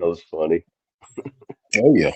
That was funny. Oh yeah.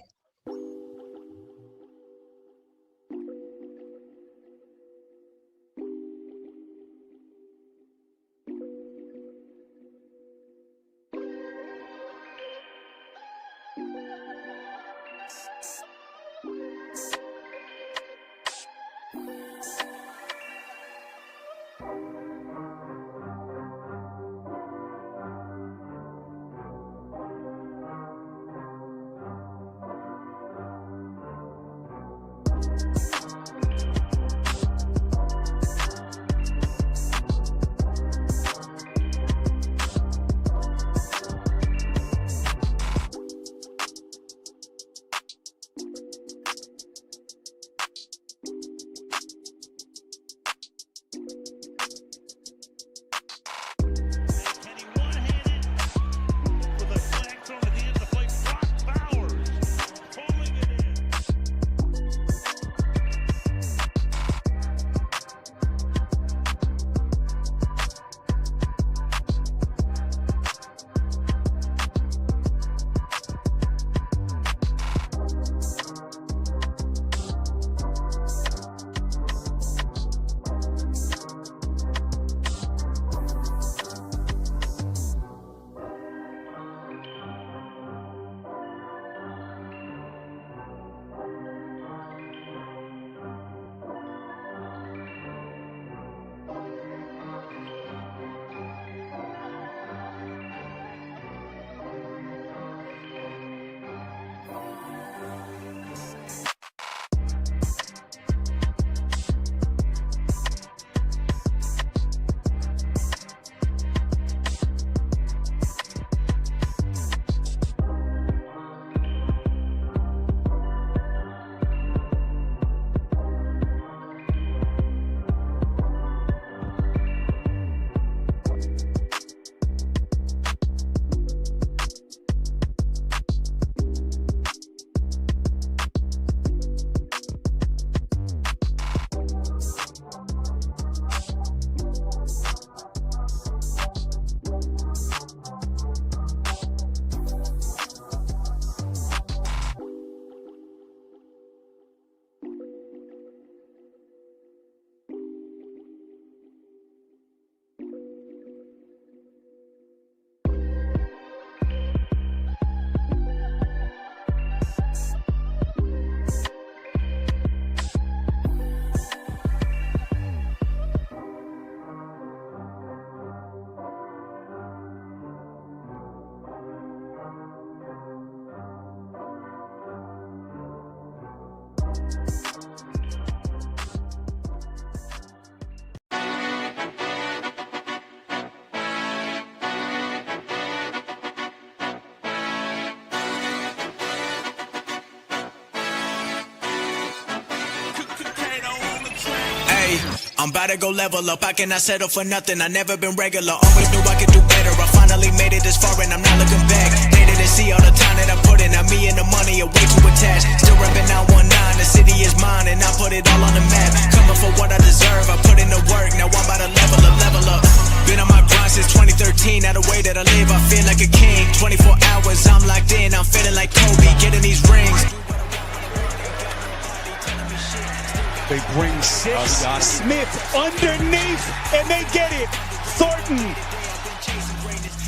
I'm about to go level up, I cannot settle for nothing, I never been regular, always knew I could do better, I finally made it this far and I'm not looking back, they didn't see all the time that I put in, now me and the money are way too attached, still reppin' 919, the city is mine and I put it all on the map, coming for what I deserve, I put in the work, now I'm about to level up, been on my grind since 2013, now the way that I live, I feel like a king, 24 hours, I'm locked in, I'm feeling like Kobe, getting these rings. They bring six, Smith underneath, and they get it. Thornton.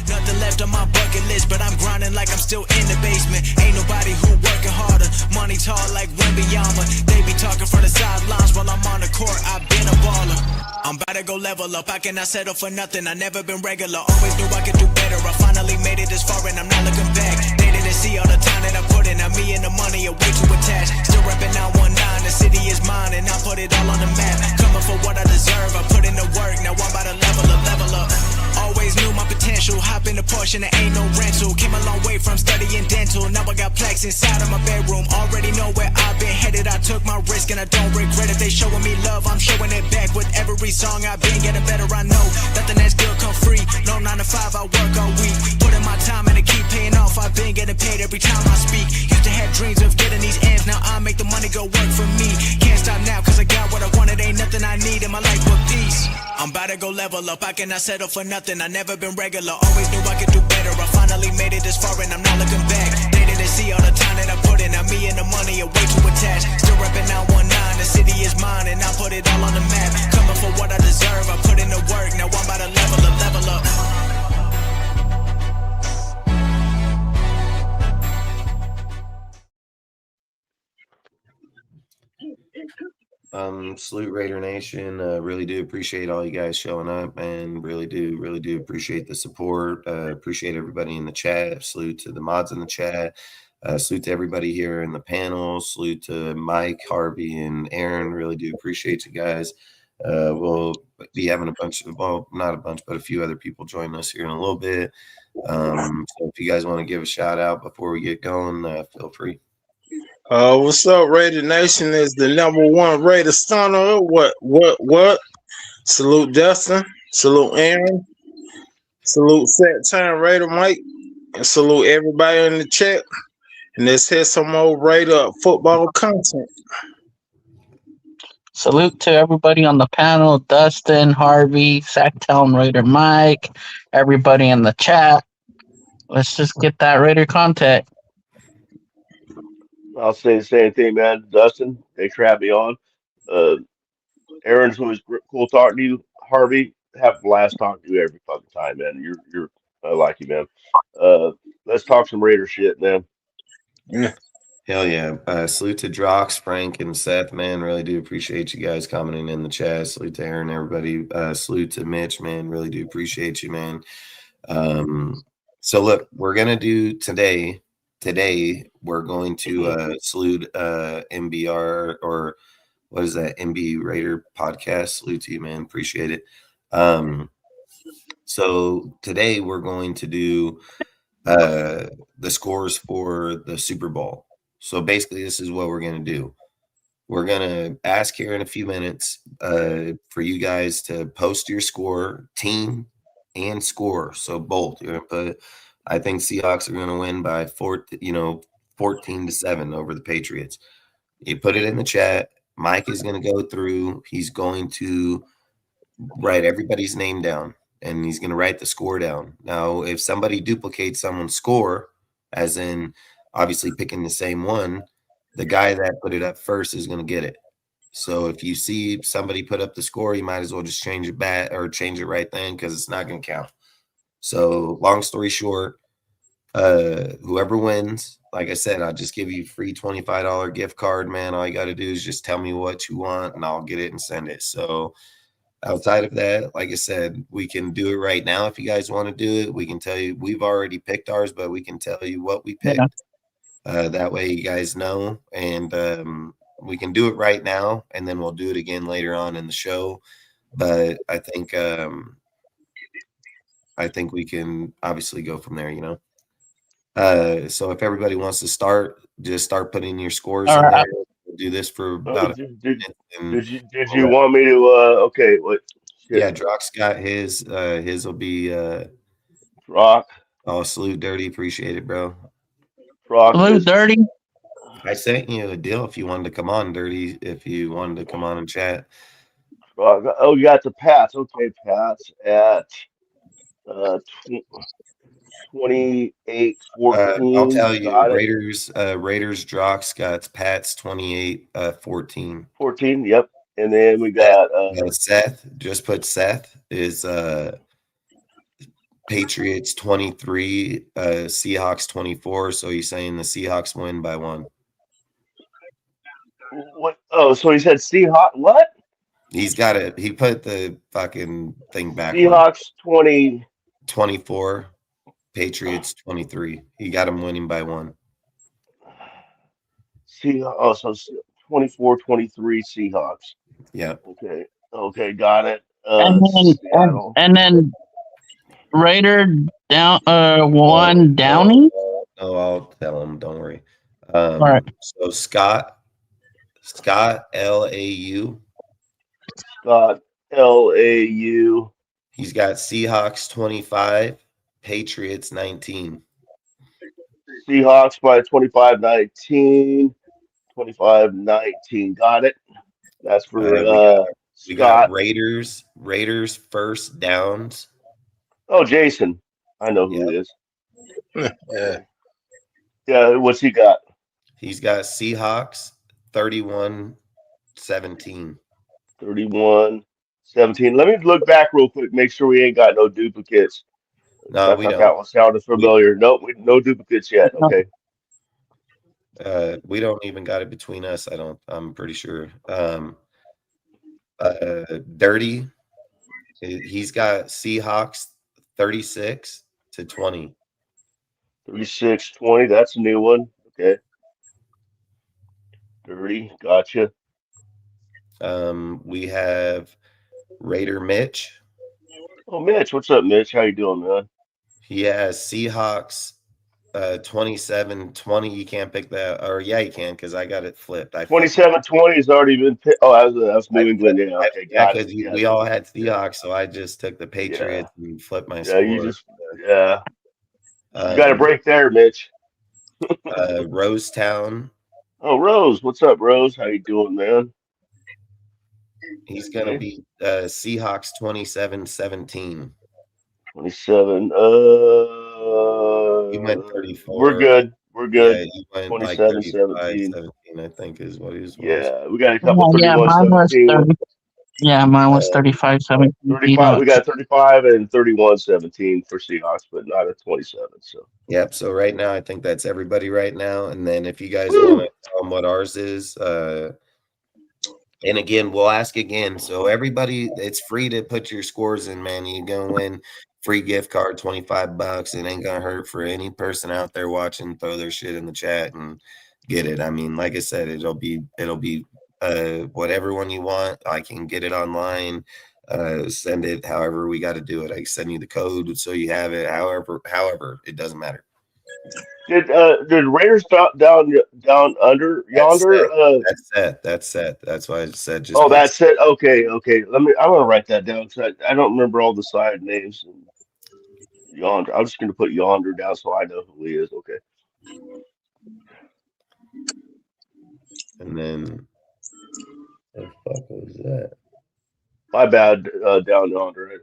Nothing left on my bucket list, but I'm grinding like I'm still in the basement. Ain't nobody who working harder. Money tall like Wembanyama. They be talking from the sidelines while I'm on the court. I've been a baller. I'm about to go level up. I cannot settle for nothing. I never been regular. Always knew I could do better. I finally made it this far and I'm not looking back. They didn't see all the time that I put in. Now me and the money are way too attached. Still reppin' 919. The city is mine and I put it all on the map. Coming for what I deserve. I put in the work. Now I'm about to level up. Always knew my potential. Hop in the Porsche and there ain't no rental. Came a long way from studying dental. Now I got plaques inside of my bedroom. Already know where I've been headed. I took my risk and I don't regret it. They showing me love, I'm showing it back. With every song I've been getting better. I know nothing that's good come free. No 9 to 5, I work all week. Put in my time and it keep paying off. I've been getting paid every time I speak. Used to have dreams of getting these ends. Now I make the money go work for me. Can't stop now cause I got what I wanted. Ain't nothing I need in my life but peace. I'm about to go level up, I cannot settle for nothing. I never been regular, always knew I could do better. I finally made it this far and I'm not looking back. They didn't see all the time that I put in. Now me and the money are way too attached. Still repping 919, the city is mine and I put it all on the map. Coming for what I deserve, I put in the work. Now I'm about to level up. Salute Raider Nation. Really do appreciate all you guys showing up, and really do appreciate the support. Appreciate everybody in the chat. Salute to the mods in the chat. Salute to everybody here in the panel. Salute to Mike, Harvey, and Aaron. Really do appreciate you guys. We'll be having not a bunch, but a few other people join us here in a little bit. So if you guys want to give a shout out before we get going, feel free. What's up, Raider Nation? Is the #1 Raider stunner. What? Salute Dustin. Salute Aaron. Salute Set Time Raider Mike. And salute everybody in the chat. And let's hit some more Raider football content. Salute to everybody on the panel, Dustin, Harvey, Sacktown Raider Mike, everybody in the chat. Let's just get that Raider content. I'll say the same thing, man. Dustin, thanks for having me on. Aaron's always cool talking to you. Harvey, have a blast talking to you every fucking time, man. You're I like you, man. Let's talk some Raider shit, man. Yeah. Hell yeah. Salute to Drox, Frank, and Seth, man. Really do appreciate you guys commenting in the chat. Salute to Aaron, everybody. Salute to Mitch, man. Really do appreciate you, man. So look, we're gonna do today we're going to salute MBR, or what is that, MB Raider podcast. Salute to you, man. Appreciate it. So today we're going to do the scores for the Super Bowl. So basically this is what we're going to do. We're going to ask here in a few minutes for you guys to post your score, team and score. So both. You're going to put, I think Seahawks are going to win by 14-7 over the Patriots. You put it in the chat. Mike is going to go through. He's going to write everybody's name down, and he's going to write the score down. Now, if somebody duplicates someone's score, as in obviously picking the same one, the guy that put it up first is going to get it. So if you see somebody put up the score, you might as well just change it back or change it right then, because it's not going to count. So long story short, whoever wins, like I said, I'll just give you free $25 gift card, man. All you got to do is just tell me what you want and I'll get it and send it. So outside of that, like I said, we can do it right now. If you guys want to do it, we can tell you we've already picked ours, but we can tell you what we picked. Yeah. That way you guys know, and we can do it right now, and then we'll do it again later on in the show. But I think we can obviously go from there, you know. So if everybody wants to start, just start putting your scores in there. We'll do this for about did you want me to okay, what? Yeah, Drock's got his. His will be Rock. Oh, salute Dirty, appreciate it, bro. Rock. Salute Dirty. I sent you a deal if you wanted to come on, Dirty, if you wanted to come on and chat. Oh, you got the Pats. Okay, Pats at 28-14. I'll tell you, Raiders Drox got Pats 28-14. 14, yep. And then we got Seth, just put Seth is Patriots 23, Seahawks 24. So he's saying the Seahawks win by 1. What? Oh, so he said Seahawks. What? He's got it. He put the fucking thing back. Seahawks 24, Patriots 23. He got him winning by 1. So 24-23 Seahawks. Yeah. Okay, got it. And then Raider down 1 Downey. No, I'll tell him. Don't worry. All right. So Scott LAU. Scott LAU. He's got Seahawks 25, Patriots 19. Seahawks by 25-19. 25-19. Got it. That's for we got Raiders first downs. Oh, Jason. I know who it is. Yeah. Yeah, what's he got? He's got Seahawks 31-17. 31-17. Let me look back real quick, make sure we ain't got no duplicates. No, I we thought don't. that one sounded We, familiar. Nope, no duplicates yet. Okay. we don't even got it between us. I'm pretty sure. Dirty, he's got Seahawks 36-20. 36-20. That's a new one. Okay. Dirty. Gotcha. We have Raider Mitch. Oh, Mitch. What's up, Mitch? How you doing, man? He has Seahawks 27-20. You can't pick that. Or yeah, you can because I got it flipped. 27-20 has already been picked. Oh, that's New England. Yeah, okay, Yeah, got it. because Yeah, we all had Seahawks, so I just took the Patriots and flipped my yeah. You score. just you got a break there, Mitch. Rosetown. Oh, Rose. What's up, Rose? How you doing, man? He's gonna Okay. be Seahawks 27-17. 27. He went 34. We're good. We're good. Yeah, he went like 27-17. 35-17, I think is what his was. Yeah, we got a couple Yeah, mine was 31-17. 30. Yeah, mine was Uh, 35-17 35. We Seahawks. got 35 and 31-17 for Seahawks, but not a 27. So. Yep. So right now, I think that's everybody right now. And then if you guys Woo! want to tell them what ours is, and again, we'll ask again. So everybody, it's free to put your scores in, man. You go win free gift card, $25. It ain't gonna hurt for any person out there watching. Throw their shit in the chat and get it. I mean, like I said, it'll be whatever one you want. I can get it online. Send it however we got to do it. I can send you the code so you have it. However, it doesn't matter. Did Raiders down under yonder? That's set. That's why I said just. Oh, that's it. Okay. I'm gonna write that down because I don't remember all the side names. Yonder. I'm just gonna put yonder down so I know who he is. Okay. And then, what the fuck was that? My bad. Down yonder. I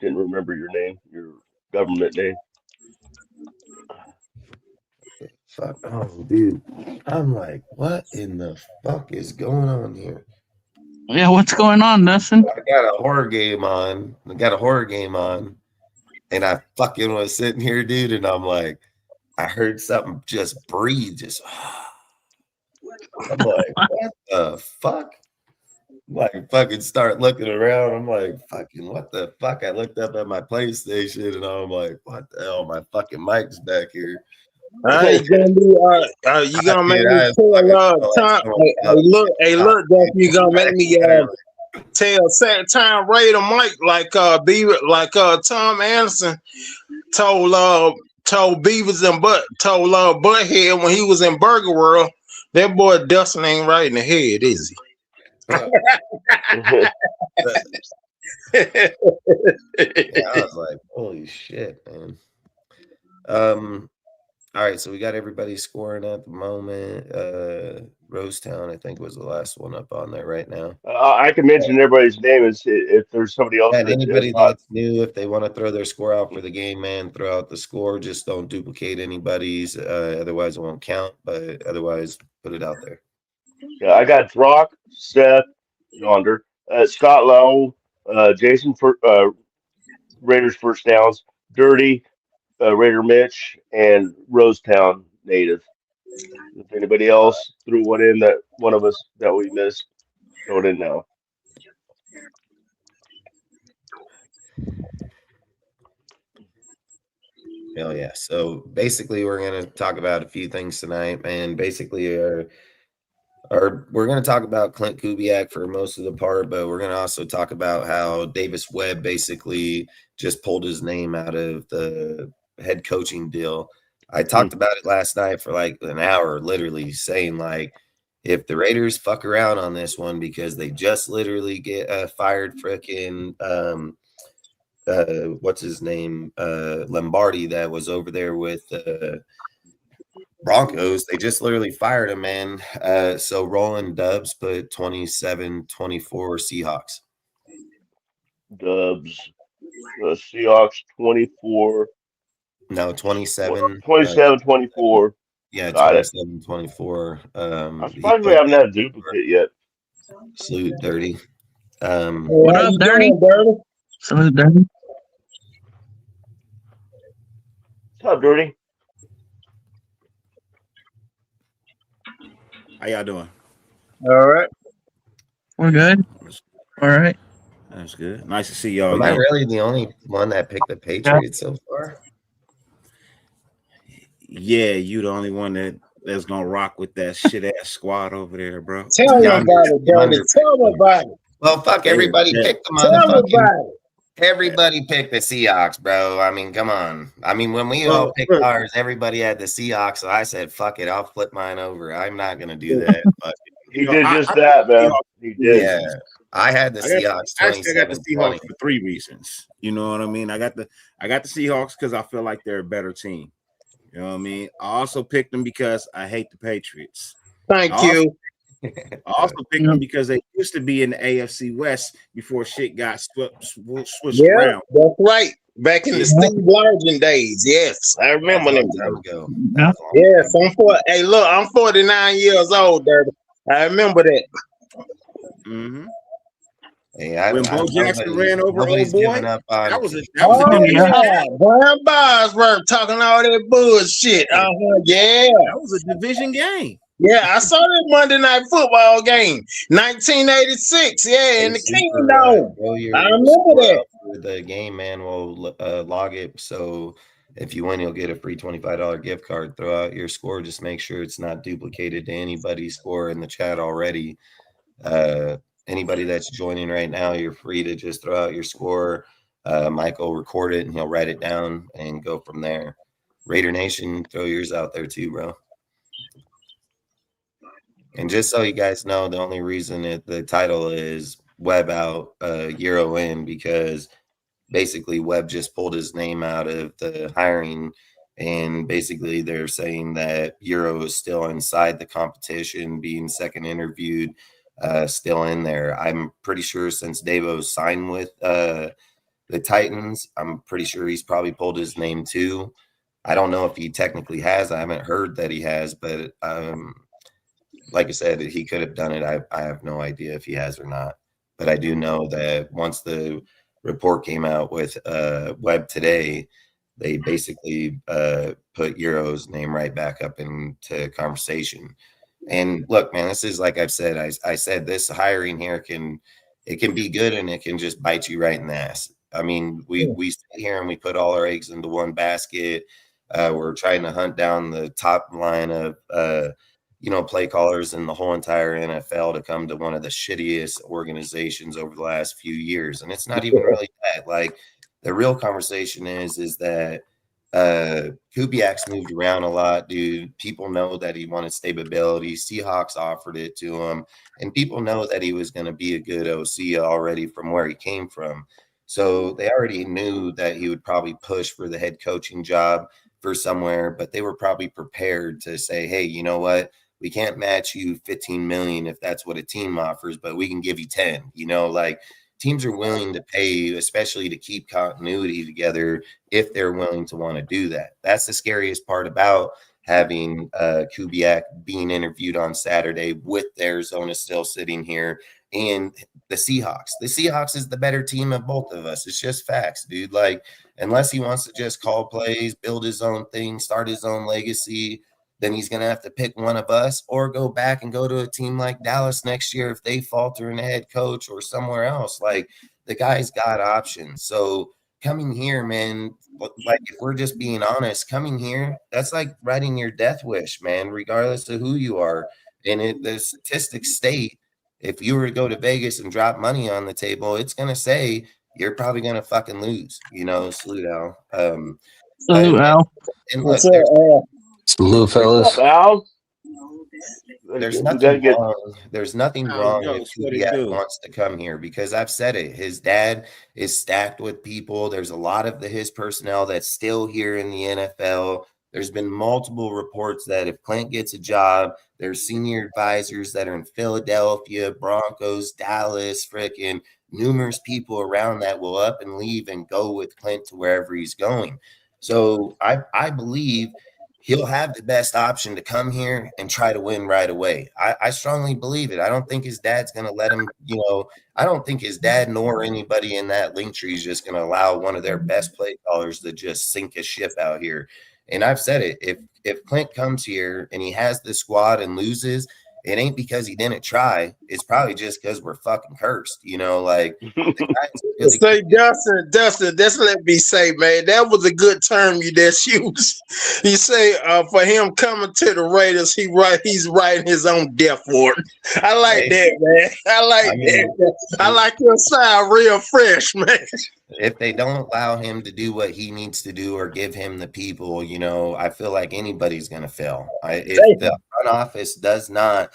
didn't remember your name, your government name. Fuck. Oh, dude. I'm like, what in the fuck is going on here? Yeah, what's going on, Dustin? I got a horror game on. And I fucking was sitting here, dude, and I'm like, I heard something just breathe, just. I'm like, what the fuck? Like, fucking start looking around. I'm like, fucking, what the fuck? I looked up at my PlayStation, and I'm like, what the hell? My fucking mic's back here. You gonna make me tell Tom? Hey, look, Duff, you gonna make me tell Sack Time Raider Mike like Tom Anderson told Beavers and Butthead when he was in Burger World. That boy Dustin ain't right in the head, is he? Yeah, I was like, holy shit, man. All right, so we got everybody scoring at the moment. Rosetown, I think, was the last one up on there right now. I can mention everybody's name if there's somebody else. And anybody that's new, if they want to throw their score out for the game, man, throw out the score. Just don't duplicate anybody's. Otherwise, it won't count. But otherwise, put it out there. Yeah, I got Brock, Seth, yonder, Scott Lowe, Jason for Raiders first downs, Dirty, Raider Mitch, and Rosetown native. If anybody else threw one in that one of us that we missed, throw it in now. Hell yeah. So basically, we're going to talk about a few things tonight, and basically, we're going to talk about Clint Kubiak for most of the part, but we're going to also talk about how Davis Webb basically just pulled his name out of the head coaching deal. I talked about it last night for like an hour, literally saying like, if the Raiders fuck around on this one because they just literally get fired frickin' what's his name? Lombardi that was over there with Broncos. They just literally fired him, man. So Roland Dubs put 27-24 Seahawks. Dubs. Seahawks 24. No, 27. 27-24. Yeah, Got it. 27-24. I'm surprised we haven't had a duplicate yet. Salute Dirty. What How up, you Dirty? doing, Dirty? Salute, Dirty. What's up, Dirty? How y'all doing? All right. We're good. All right. That's good. Nice to see y'all Am I again. really the only one that picked the Patriots so far? Yeah, you the only one that's gonna rock with that shit ass squad over there, bro. Tell me about it, Dirty. Tell me about it. Well, fuck, everybody Yeah. picked the Tell me motherfucking. about it. Everybody picked the Seahawks, bro. I mean, come on. I mean, when we all picked ours, everybody had the Seahawks. So I said, fuck it, I'll flip mine over. I'm not gonna do that. But He did just that, man. He did. yeah, I had the Seahawks. Actually, I got the 27-20. Seahawks for 3 reasons. You know what I mean? I got the Seahawks because I feel like they're a better team. You know what I mean? I also picked them because I hate the Patriots. Thank you. I also picked them because they used to be in the AFC West before shit got switched Yeah, around. that's right. Back in the Steve Largent days. Yes, I remember them. Time ago. Yes, hey, look, I'm 49 years old, Dirty. I remember that. Mm-hmm. Hey, When Bo Jackson ran over old nobody's boy, giving up on. that was a Oh, division yeah. game. Brian Bosworth talking all that bullshit. Yeah. That was a division game. Yeah, I saw that Monday Night Football game, 1986. Yeah, in the Kingdom. I remember that. For the game, man, will log it. So if you win, you'll get a free $25 gift card. Throw out your score. Just make sure it's not duplicated to anybody's score in the chat already. Anybody that's joining right now, you're free to just throw out your score. Mike will record it and he'll write it down and go from there. Raider Nation, throw yours out there too, bro. And just so you guys know, the only reason the title is Webb out, Ejiro in, because basically Webb just pulled his name out of the hiring, and basically they're saying that Ejiro is still inside the competition, being second interviewed, still in there. I'm pretty sure since Davo signed with the Titans, I'm pretty sure he's probably pulled his name too. I don't know if he technically has. I haven't heard that he has, but like I said, he could have done it. I have no idea if he has or not. But I do know that once the report came out with Webb today, they basically put Ejoro's name right back up into conversation. And look, man, this is like I've said. I said this hiring here can be good and it can just bite you right in the ass. I mean, we sit here and we put all our eggs into one basket. We're trying to hunt down the top line of play callers in the whole entire NFL to come to one of the shittiest organizations over the last few years. And it's not even really that. Like, the real conversation is that Kubiak's moved around a lot, dude. People know that he wanted stability. Seahawks offered it to him. And people know that he was going to be a good OC already from where he came from. So they already knew that he would probably push for the head coaching job for somewhere, but they were probably prepared to say, hey, you know what? We can't match you $15 million if that's what a team offers, but we can give you 10. Like, teams are willing to pay, especially to keep continuity together, if they're willing to want to do that. That's the scariest part about having Kubiak being interviewed on Saturday with Arizona still sitting here and the Seahawks. The Seahawks is the better team of both of us. It's just facts, dude. Like, unless he wants to just call plays, build his own thing, start his own legacy, then he's going to have to pick one of us or go back and go to a team like Dallas next year if they falter in a head coach or somewhere else. Like, the guy's got options. So coming here, man, like, if we're just being honest, coming here, that's like writing your death wish, man, regardless of who you are. And the statistics state, if you were to go to Vegas and drop money on the table, it's going to say you're probably going to fucking lose, salute Al. Salute Al. And look, Salute, fellas. There's nothing wrong. There's nothing wrong if Kubiak wants to come here, because I've said it. His dad is stacked with people. There's a lot of his personnel that's still here in the NFL. There's been multiple reports that if Clint gets a job, there's senior advisors that are in Philadelphia, Broncos, Dallas, frickin' numerous people around that will up and leave and go with Clint to wherever he's going. So I believe he'll have the best option to come here and try to win right away. I strongly believe it. I don't think his dad's going to let him, I don't think his dad nor anybody in that link tree is just going to allow one of their best play callers to just sink his ship out here. And I've said it, if Clint comes here and he has the squad and loses, it ain't because he didn't try. It's probably just because we're fucking cursed, like the guy's say Dustin, just let me say, man, that was a good term you just used. You say for him coming to the Raiders, he's writing his own death warrant. I like that, man. I like that. I like your style real fresh, man. If they don't allow him to do what he needs to do or give him the people, I feel like anybody's going to fail. If the front office does not,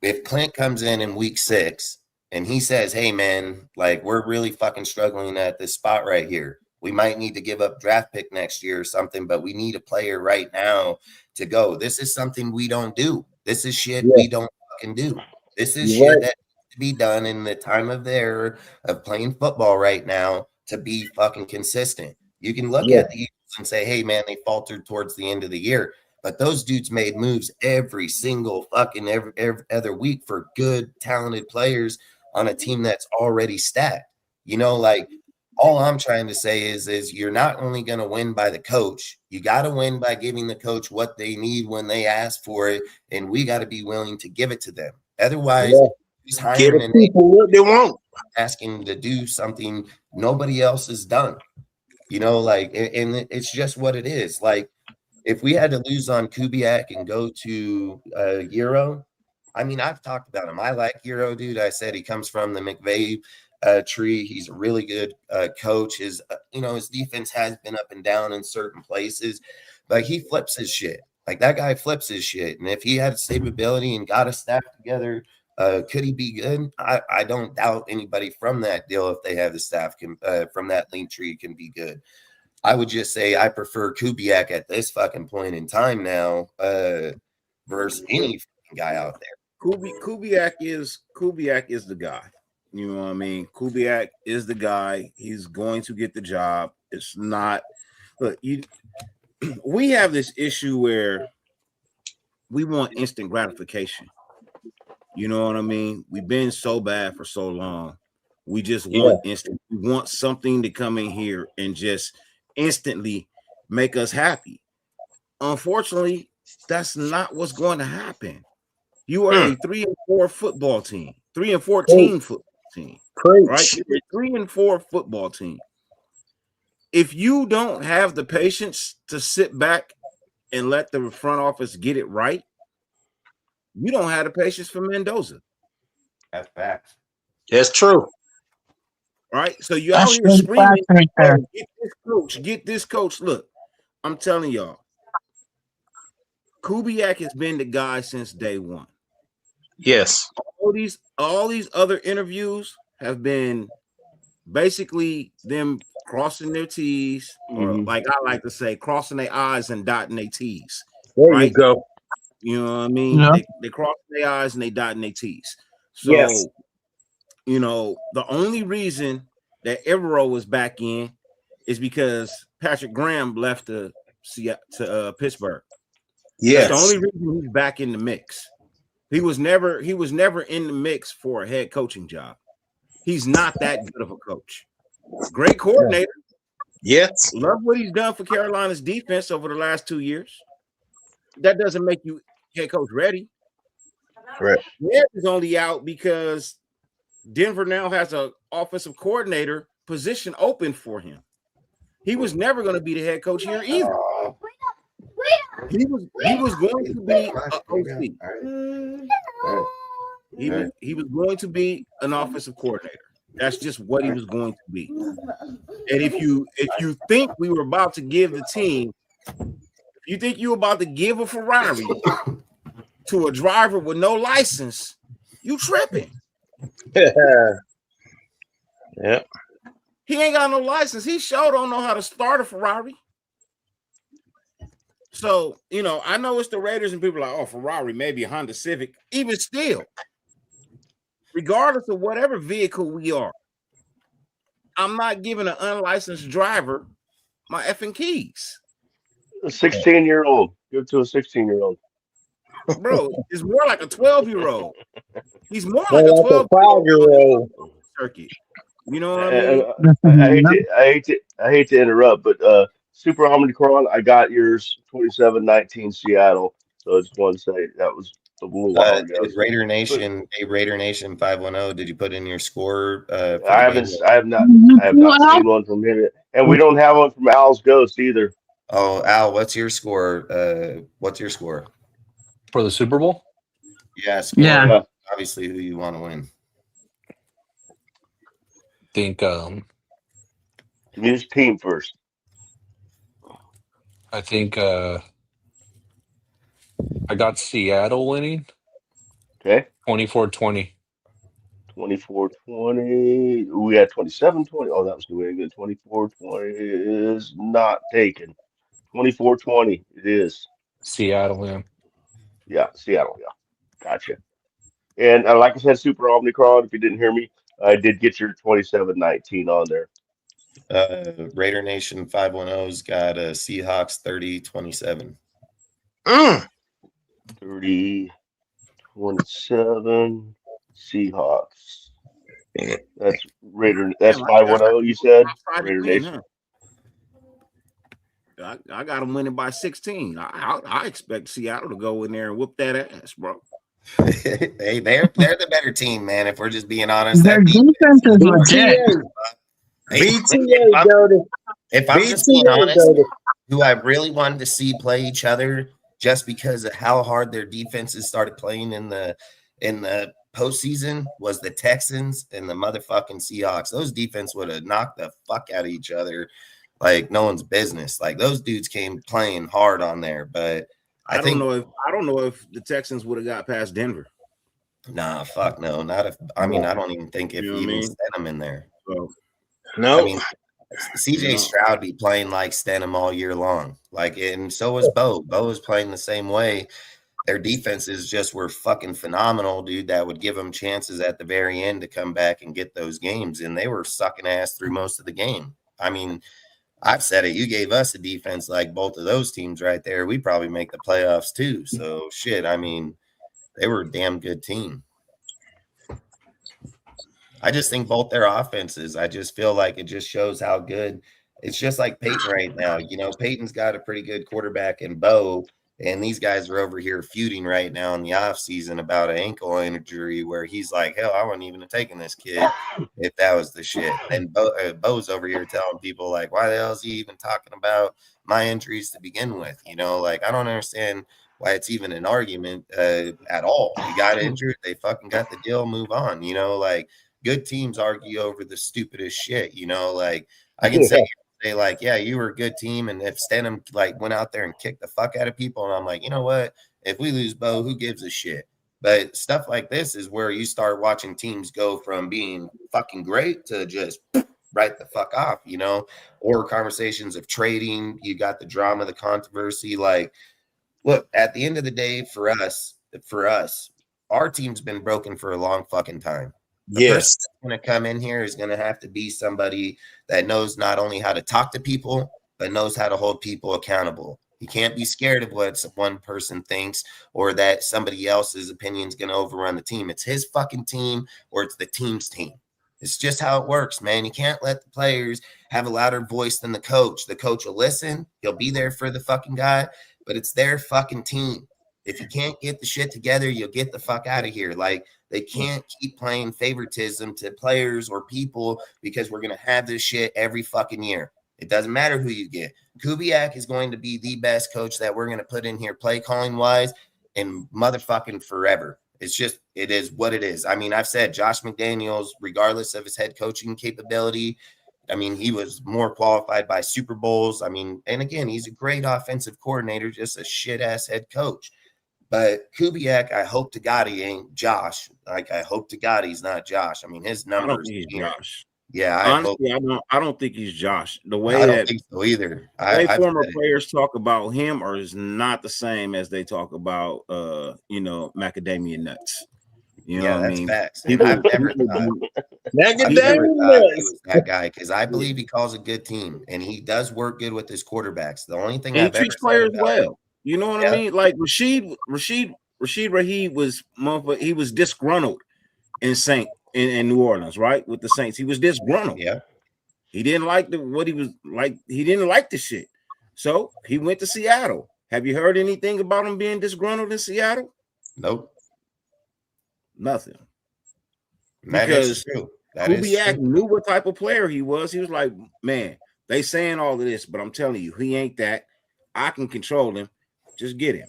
if Clint comes in week 6 and he says, hey, man, like we're really fucking struggling at this spot right here. We might need to give up draft pick next year or something, but we need a player right now to go. This is something we don't do. This is shit we don't fucking do. This is shit that needs to be done in the time of the era of playing football right now to be fucking consistent. You can look at the Eagles and say, hey, man, they faltered towards the end of the year. But those dudes made moves every single fucking every other week for good, talented players on a team that's already stacked. Like all I'm trying to say is you're not only going to win by the coach, you got to win by giving the coach what they need when they ask for it, and we got to be willing to give it to them. Otherwise, just hiring and people what they want, asking to do something nobody else has done. And it's just what it is. Like, if we had to lose on Kubiak and go to Ejiro, I mean, I've talked about him. I like Ejiro, dude. I said he comes from the McVay tree. He's a really good coach. His defense has been up and down in certain places, but he flips his shit. Like, that guy flips his shit. And if he had stability and got a staff together, could he be good? I don't doubt anybody from that deal, if they have the staff from that link tree, can be good. I would just say I prefer Kubiak at this fucking point in time now versus any guy out there. Kubiak is the guy. You know what I mean? Kubiak is the guy. He's going to get the job. It's not. Look, we have this issue where we want instant gratification. You know what I mean? We've been so bad for so long. We just want instant. We want something to come in here and just instantly make us happy. Unfortunately, that's not what's going to happen. You are a 3-4 football team, 3-14 football team, right? You're a 3-4 football team. If you don't have the patience to sit back and let the front office get it right, you don't have the patience for Mendoza. That's facts. That's true. Right? So you out here screaming, get this coach. Look, I'm telling y'all, Kubiak has been the guy since day one. Yes. All these other interviews have been basically them crossing their T's, or like I like to say, crossing their I's and dotting their T's. There you go. You know what I mean? Yeah. They crossing their I's and they dotting their T's. So, the only reason that Evero was back in is because Patrick Graham left to Pittsburgh. Yes. That's the only reason he's back in the mix. He was never in the mix for a head coaching job. He's not that good of a coach. Great coordinator. Yes. Love what he's done for Carolina's defense over the last 2 years. That doesn't make you head coach ready. Correct. Webb is only out because Denver now has an offensive coordinator position open for him. He was never going to be the head coach here either. He was going to be an OC. He was going to be an offensive coordinator. That's just what he was going to be. And if you think we were about to give the team, if you think you were about to give a Ferrari to a driver with no license, you tripping. Yep. He ain't got no license. He sure don't know how to start a Ferrari. So, I know it's the Raiders and people are like, oh, Ferrari, maybe a Honda Civic. Even still, regardless of whatever vehicle we are, I'm not giving an unlicensed driver my effing keys. A 16-year-old. Give it to a 16-year-old. Bro, it's more like a 12-year-old. He's more They're like a like a 12-year-old 5-year-old. circuit. You know what I mean? I hate to interrupt, but Super Omnicron, I got yours 27-19 Seattle. So I just want to say that was a little while ago. Did Raider But Nation, Raider Nation 510, did you put in your score for I the haven't, game? I have not seen one from him yet, and we don't have one from Al's Ghost either. Oh, Al, what's your score? What's your score? For the Super Bowl? Yeah, score. Yeah. Yeah. Obviously, who you want to win. Think Give me his team first. I think I got Seattle winning Okay. 24-20. 24-20. We had 27-20. Oh, that was New England. 24-20 is not taken. 24-20. It is. Seattle, yeah. Yeah, Seattle. Yeah. Gotcha. And like I said, Super Omnicron, if you didn't hear me, I did get your 27-19 on there. Raider Nation 510's got Seahawks 30-27. 30-27 Seahawks. That's Raider. That's 510. You said Raider Nation. I got them winning by 16. I expect Seattle to go in there and whoop that ass, bro. Hey, they're the better team, man. If we're just being honest, Their defense is legit. BTA, Dirty. If I'm just being honest, who I really wanted to see play each other just because of how hard their defenses started playing in the postseason was the Texans and the motherfucking Seahawks. Those defense would have knocked the fuck out of each other like no one's business. Like those dudes came playing hard on there, but I don't know if the Texans would have got past Denver. Nah, fuck no. Not if I don't even think if even Stenham in there. No. I mean, CJ Stroud be playing like Stenham all year long. Like, and so was Bo. Bo was playing the same way. Their defenses just were fucking phenomenal, dude. That would give them chances at the very end to come back and get those games. And they were sucking ass through most of the game. I mean, I've said it. You gave us a defense like both of those teams right there. We probably make the playoffs too. So shit. I mean, they were a damn good team. I just think both their offenses, I just feel like it just shows how good. It's just like Peyton right now. You know, Peyton's got a pretty good quarterback in Bo, and these guys are over here feuding right now in the offseason about an ankle injury where he's like, hell, I wouldn't even have taken this kid if that was the shit. And Bo's over here telling people, like, why the hell is he even talking about my injuries to begin with? You know, like, I don't understand why it's even an argument at all. You got injured, they fucking got the deal, move on. You know, like, good teams argue over the stupidest shit, you know, like I can say like, yeah, you were a good team. And if Stenham like went out there and kicked the fuck out of people, and I'm like, you know what, if we lose Bo, who gives a shit? But stuff like this is where you start watching teams go from being fucking great to just right the fuck off, you know, or conversations of trading. You got the drama, the controversy. Like, look, at the end of the day, for us, our team's been broken for a long fucking time. The person that's going to come in here is going to have to be somebody that knows not only how to talk to people, but knows how to hold people accountable. You can't be scared of what one person thinks or that somebody else's opinion is going to overrun the team. It's his fucking team or it's the team's team. It's just how it works, man. You can't let the players have a louder voice than the coach. The coach will listen. He'll be there for the fucking guy, but it's their fucking team. If you can't get the shit together, you'll get the fuck out of here. Like, they can't keep playing favoritism to players or people because we're going to have this shit every fucking year. It doesn't matter who you get. Kubiak is going to be the best coach that we're going to put in here play calling wise in motherfucking forever. It's just, it is what it is. I mean, I've said Josh McDaniels, regardless of his head coaching capability, I mean, he was more qualified by Super Bowls. I mean, and again, he's a great offensive coordinator, just a shit-ass head coach. But Kubiak, I hope to God he ain't Josh. Like, I hope to God he's not Josh. I mean, his numbers. Josh. Yeah, I don't think he's Josh. The way I don't think so either. Former players talk about him is not the same as they talk about, Macadamia nuts. You know what I that's mean? facts. And I've never thought he Academics. was that guy because I believe he calls a good team and he does work good with his quarterbacks. The only thing And he I've ever treats said players about well. You know what I mean? Like Rashid Raheem was disgruntled in New Orleans, right? With the Saints. He was disgruntled. Yeah. He didn't like what he was like. He didn't like the shit. So he went to Seattle. Have you heard anything about him being disgruntled in Seattle? Nope. Nothing. That is true. Kubiak knew what type of player he was. He was like, man, they saying all of this, but I'm telling you, he ain't that. I can control him. Just get him.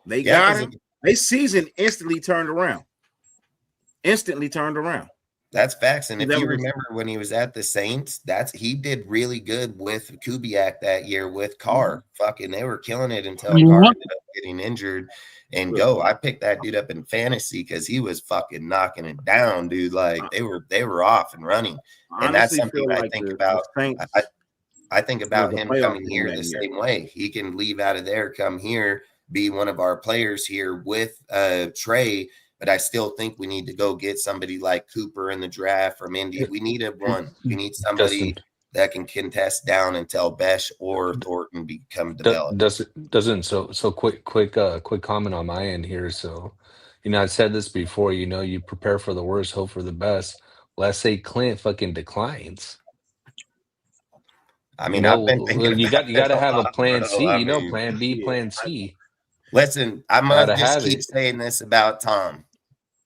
They got him. They season instantly turned around. That's facts. And if you remember when he was at the Saints, he did really good with Kubiak that year with Carr. Fucking, they were killing it until Carr ended up getting injured and go. I picked that dude up in fantasy because he was fucking knocking it down, dude. Like they were off and running. And that's something I think about. I think about him coming here the same way. He can leave out of there, come here, be one of our players here with Trey. But I still think we need to go get somebody like Cooper in the draft from India. We need we need somebody that can contest down until Besh or Thornton become developed. So quick comment on my end here. So, I said this before, you prepare for the worst, hope for the best. Let's say Clint fucking declines. I mean, I've been thinking you got to have a plan bro. C, plan B, plan C. Listen, I'm gonna just keep saying this about Tom.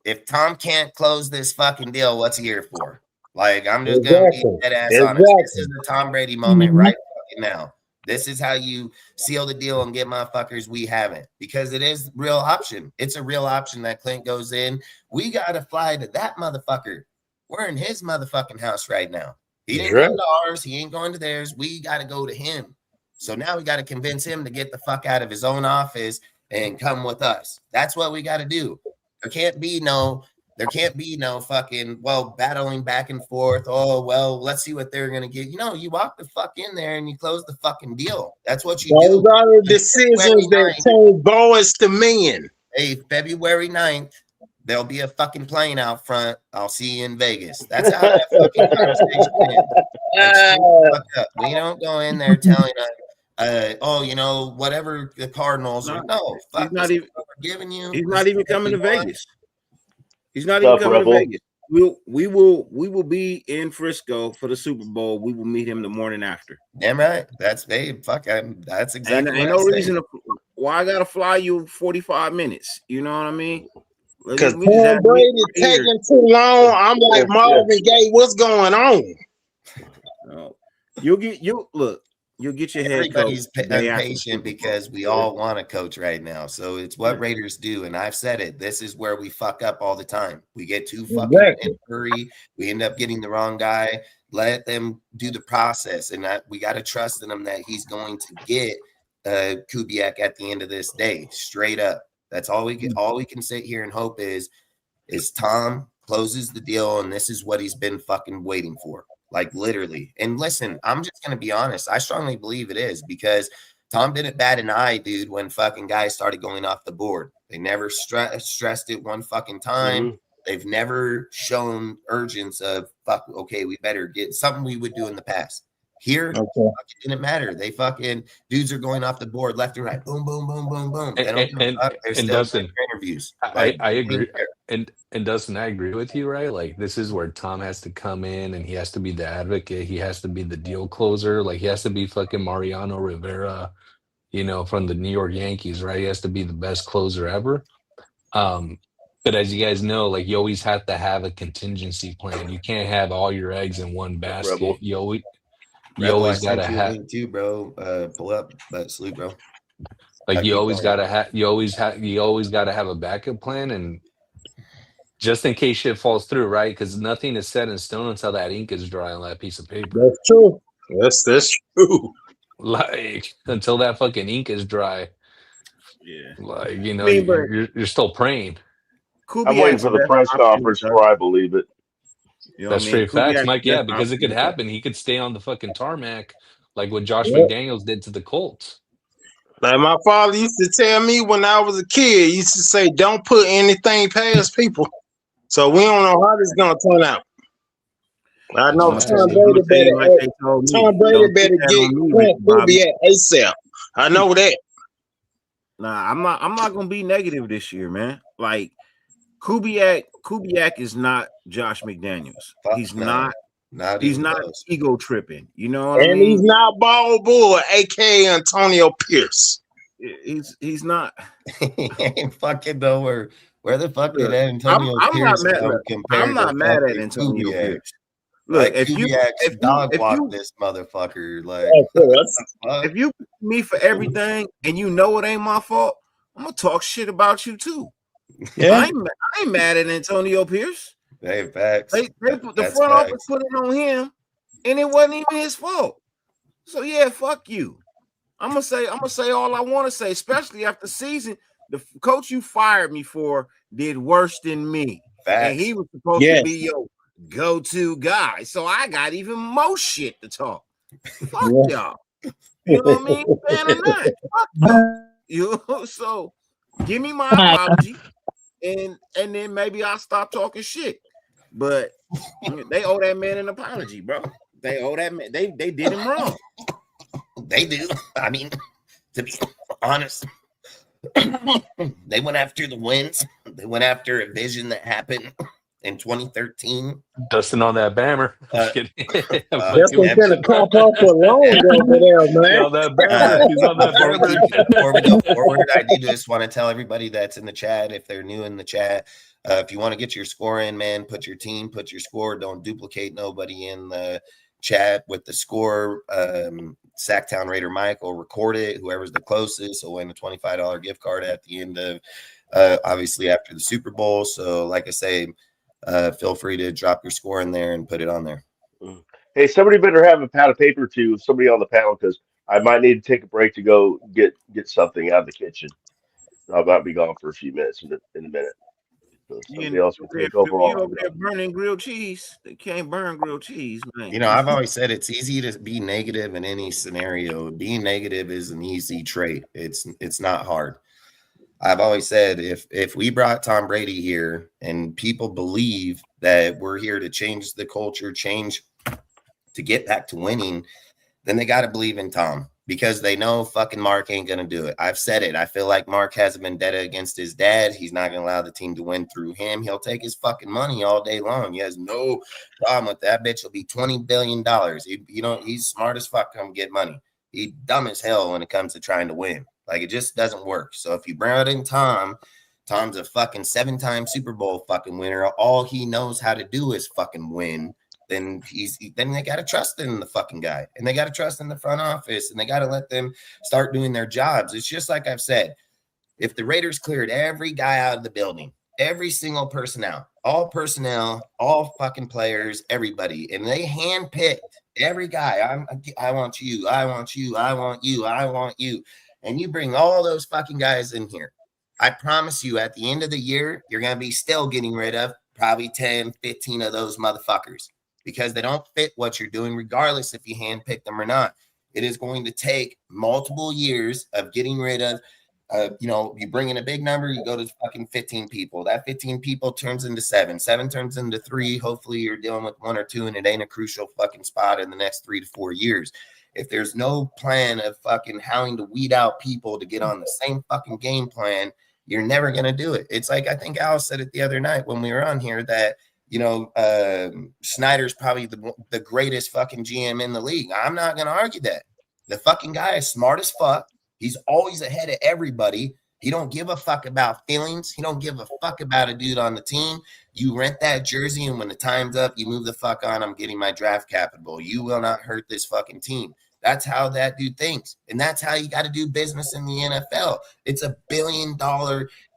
If Tom can't close this fucking deal, what's he here for? Like, I'm just gonna be dead ass honest. This is the Tom Brady moment right fucking now. This is how you seal the deal and get motherfuckers we haven't, because it is real option. It's a real option that Clint goes in. We gotta fly to that motherfucker. We're in his motherfucking house right now. He didn't go to ours. He ain't going to theirs. We got to go to him. So now we got to convince him to get the fuck out of his own office and come with us. That's what we got to do. There can't be no fucking, battling back and forth. Oh, well, let's see what they're going to get. You walk the fuck in there and you close the fucking deal. That's what you do. Those are the decisions that turn boys to men. Hey, February 9th. There'll be a fucking plane out front. I'll see you in Vegas. That's how that fucking conversation is. We don't go in there telling us, whatever the Cardinals are. No, fuck, he's not even giving you. He's not even coming to Vegas. He's not even coming to Vegas. We will be in Frisco for the Super Bowl. We will meet him the morning after. Damn right. That's that's exactly. And ain't no reason why I gotta fly you 45 minutes. You know what I mean? Because Tom Brady taking too long. I'm like Marvin Gaye. What's going on? You'll get your head coach. Everybody's patient because we all want a coach right now. So it's what Raiders do. And I've said it. This is where we fuck up all the time. We get too fucking in a hurry. We end up getting the wrong guy. Let them do the process. And we got to trust in him that he's going to get Kubiak at the end of this day. Straight up. That's all we can sit here and hope is Tom closes the deal, and this is what he's been fucking waiting for. Like, literally. And listen, I'm just going to be honest. I strongly believe it is, because Tom didn't bat an eye, dude, when fucking guys started going off the board. They never stressed it one fucking time. Mm-hmm. They've never shown urgence of, okay, we better get something we would do in the past. Here, it didn't matter. They fucking dudes are going off the board left and right. Boom, boom, boom, boom, boom. They don't give a fuck. They're still doing interviews. I agree. And Dustin, I agree with you, right? Like, this is where Tom has to come in and he has to be the advocate. He has to be the deal closer. Like, he has to be fucking Mariano Rivera, from the New York Yankees, right? He has to be the best closer ever. But as you guys know, like, you always have to have a contingency plan. You can't have all your eggs in one basket. Rebel. You always gotta have too, bro. Pull up, but salute, bro. Like, you always gotta have a backup plan, and just in case shit falls through, right? Because nothing is set in stone until that ink is dry on that piece of paper. That's true. That's true. Like, until that fucking ink is dry. Yeah. Like, you're still praying. I'm waiting for the press conference before I believe it. That's straight facts, Mike. Yeah, because it could happen. He could stay on the fucking tarmac like what Josh McDaniels did to the Colts. Like my father used to tell me when I was a kid, he used to say, don't put anything past people. So we don't know how this is gonna turn out. I know I'm Tom gonna Brady tell you like better. they told me. Tom Brady Don't put better that get on me, Clint Ricky Bobby. Kubiak ASAP. I know that. Nah, I'm not gonna be negative this year, man. Like Kubiak is not Josh McDaniels. Fuck He's no. not. He's He's not close. ego tripping. You know what I And mean? he's not Ball Bull, aka Antonio Pierce. He's not. He ain't fucking nowhere. Where the fuck did Look, Antonio I'm not Pierce mad. come Look, compared I'm not to mad at fucking Antonio Kubiak? Pierce. Look, Like if you Kubiak's dog walked this motherfucker. Like, Of course. if you me for everything and you know it ain't my fault, I'm gonna talk shit about you too. Yeah. I ain't mad at Antonio Pierce. hey, facts. They put the That's front facts. office put it on him, and it wasn't even his fault. So yeah, fuck you. I'm gonna say all I want to say, especially after the season. The coach you fired me for did worse than me, Facts. and he was supposed to be your go-to guy. So I got even more shit to talk. Fuck y'all. You know what I mean? Fan or not, fuck y'all. You know? So give me my apology, and then maybe I'll stop talking shit. But they owe that man an apology, bro. They owe that man. They did him wrong. They do. I mean, to be honest, they went after the wins. They went after a vision that happened in 2013. Dustin on that Bammer. That's what's gonna come off for long over there, man. Yo, that Bammer. He's on that Bammer. Before we go forward, I do just want to tell everybody that's in the chat, if they're new in the chat, if you want to get your score in, man, put your team, put your score. Don't duplicate nobody in the chat with the score. Sacktown Raider Mike will record it. Whoever's the closest will win a $25 gift card at the end of, obviously, after the Super Bowl. So, like I say, feel free to drop your score in there and put it on there. Hey, somebody better have a pad of paper to somebody on the panel because I might need to take a break to go get something out of the kitchen. I might be gone for a few minutes in a minute. So somebody else will take over. You over there burning grilled cheese? They can't burn grilled cheese, man. You know, I've always said it's easy to be negative in any scenario. Being negative is an easy trait. It's not hard. I've always said if we brought Tom Brady here and people believe that we're here to change the culture, change to get back to winning, then they got to believe in Tom because they know fucking Mark ain't going to do it. I've said it. I feel like Mark has a vendetta against his dad. He's not going to allow the team to win through him. He'll take his fucking money all day long. He has no problem with that. Bitch will be $20 billion. He's smart as fuck come get money. He's dumb as hell when it comes to trying to win. Like, it just doesn't work. So if you brought in Tom's a fucking 7-time Super Bowl fucking winner. All he knows how to do is fucking win. Then they got to trust in the fucking guy, and they got to trust in the front office, and they got to let them start doing their jobs. It's just like I've said, if the Raiders cleared every guy out of the building, every single person out, all personnel, all fucking players, everybody, and they handpicked every guy. I want you, I want you, I want you, I want you, and you bring all those fucking guys in here. I promise you, at the end of the year, you're going to be still getting rid of probably 10, 15 of those motherfuckers. Because they don't fit what you're doing, regardless if you handpick them or not. It is going to take multiple years of getting rid of, you bring in a big number, you go to fucking 15 people. That 15 people turns into 7. 7 turns into 3. Hopefully you're dealing with 1 or 2, and it ain't a crucial fucking spot in the next 3 to 4 years. If there's no plan of fucking having to weed out people to get on the same fucking game plan, you're never going to do it. It's like, I think Al said it the other night when we were on here that, Snyder's probably the greatest fucking GM in the league. I'm not going to argue that. The fucking guy is smart as fuck. He's always ahead of everybody. He don't give a fuck about feelings. He don't give a fuck about a dude on the team. You rent that jersey, and when the time's up, you move the fuck on. I'm getting my draft capital. You will not hurt this fucking team. That's how that dude thinks. And that's how you got to do business in the NFL. It's $1 billion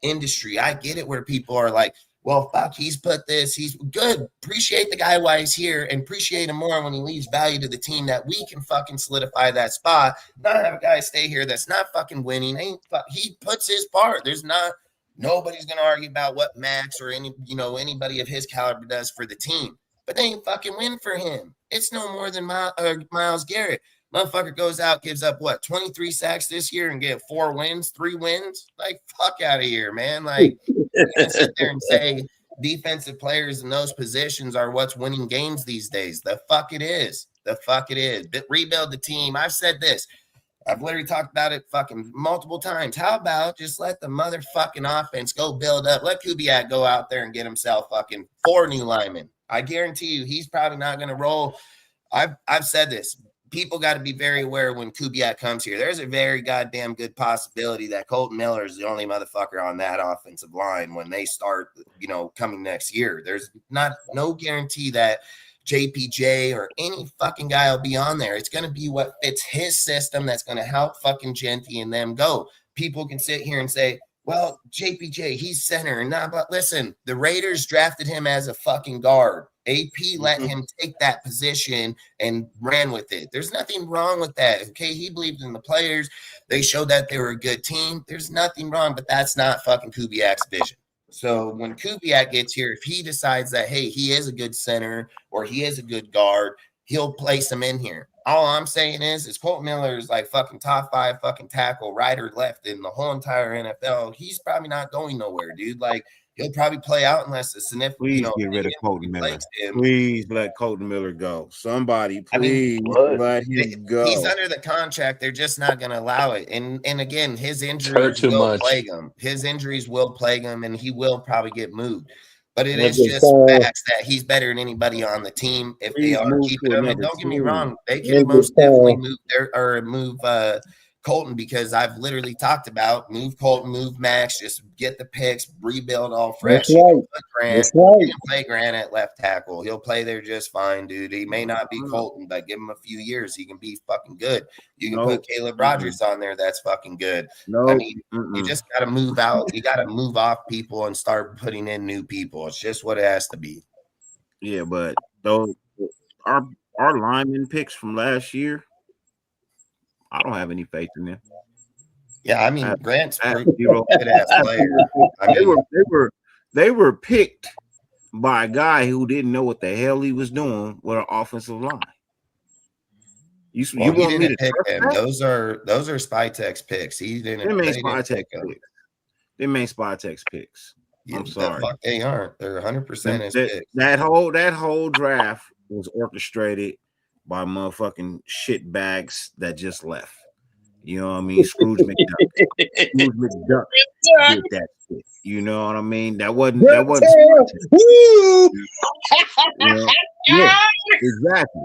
industry. I get it where people are like, well, fuck, he's put this. He's good. Appreciate the guy while he's here and appreciate him more when he leaves value to the team that we can fucking solidify that spot. Not have a guy stay here that's not fucking winning. He puts his part. Nobody's going to argue about what Max or anybody of his caliber does for the team. But they ain't fucking win for him. It's no more than Myles Garrett. Motherfucker goes out, gives up 23 sacks this year and get 4 wins, 3 wins. Like, fuck out of here, man. Like, you can sit there and say defensive players in those positions are what's winning games these days. The fuck it is. The fuck it is. Rebuild the team. I've said this. I've literally talked about it fucking multiple times. How about just let the motherfucking offense go build up? Let Kubiak go out there and get himself fucking 4 new linemen. I guarantee you he's probably not going to roll. I've said this. People got to be very aware when Kubiak comes here. There's a very goddamn good possibility that Colton Miller is the only motherfucker on that offensive line when they start, coming next year. There's no guarantee that JPJ or any fucking guy will be on there. It's going to be what fits his system that's going to help fucking Genty and them go. People can sit here and say, well, JPJ, he's center. But listen, the Raiders drafted him as a fucking guard. AP let him take that position and ran with it. There's nothing wrong with that. Okay, he believed in the players. They showed that they were a good team. There's nothing wrong, but that's not fucking Kubiak's vision. So when Kubiak gets here, if he decides that, hey, he is a good center or he is a good guard, he'll place him in here. All I'm saying is Colton Miller is like fucking top 5 fucking tackle, right or left in the whole entire NFL. He's probably not going nowhere, dude. Like, he'll probably play out unless a significant. Please get rid of Colton Miller. Please let Colton Miller go. Somebody, please let him go. He's under the contract. They're just not going to allow it. And again, his injuries will plague him. His injuries will plague him, and he will probably get moved. But it is just facts that he's better than anybody on the team if they are keeping him. And don't get me wrong, they can most definitely move Colton, because I've literally talked about move Colton, move Max, just get the picks, rebuild all fresh. That's right. He can play Grant at left tackle. He'll play there just fine, dude. He may not be Colton, but give him a few years. He can be fucking good. You can put Caleb Rogers on there. That's fucking good. I mean, you just got to move out. You got to move off people and start putting in new people. It's just what it has to be. Yeah, but those our lineman picks from last year, I don't have any faith in them. Yeah, I mean, Grant's a good-ass player. I mean, they were picked by a guy who didn't know what the hell he was doing with an offensive line. You want me to pick him? Those are Spytek's picks. He didn't. They made Spytek picks. They made Spytek's picks. I'm sorry. Fuck they aren't. They're 100% his picks. That whole draft was orchestrated by motherfucking shit bags that just left. You know what I mean? Scrooge McDuck. Scrooge McDuck did that shit. You know what I mean? That wasn't yeah, exactly.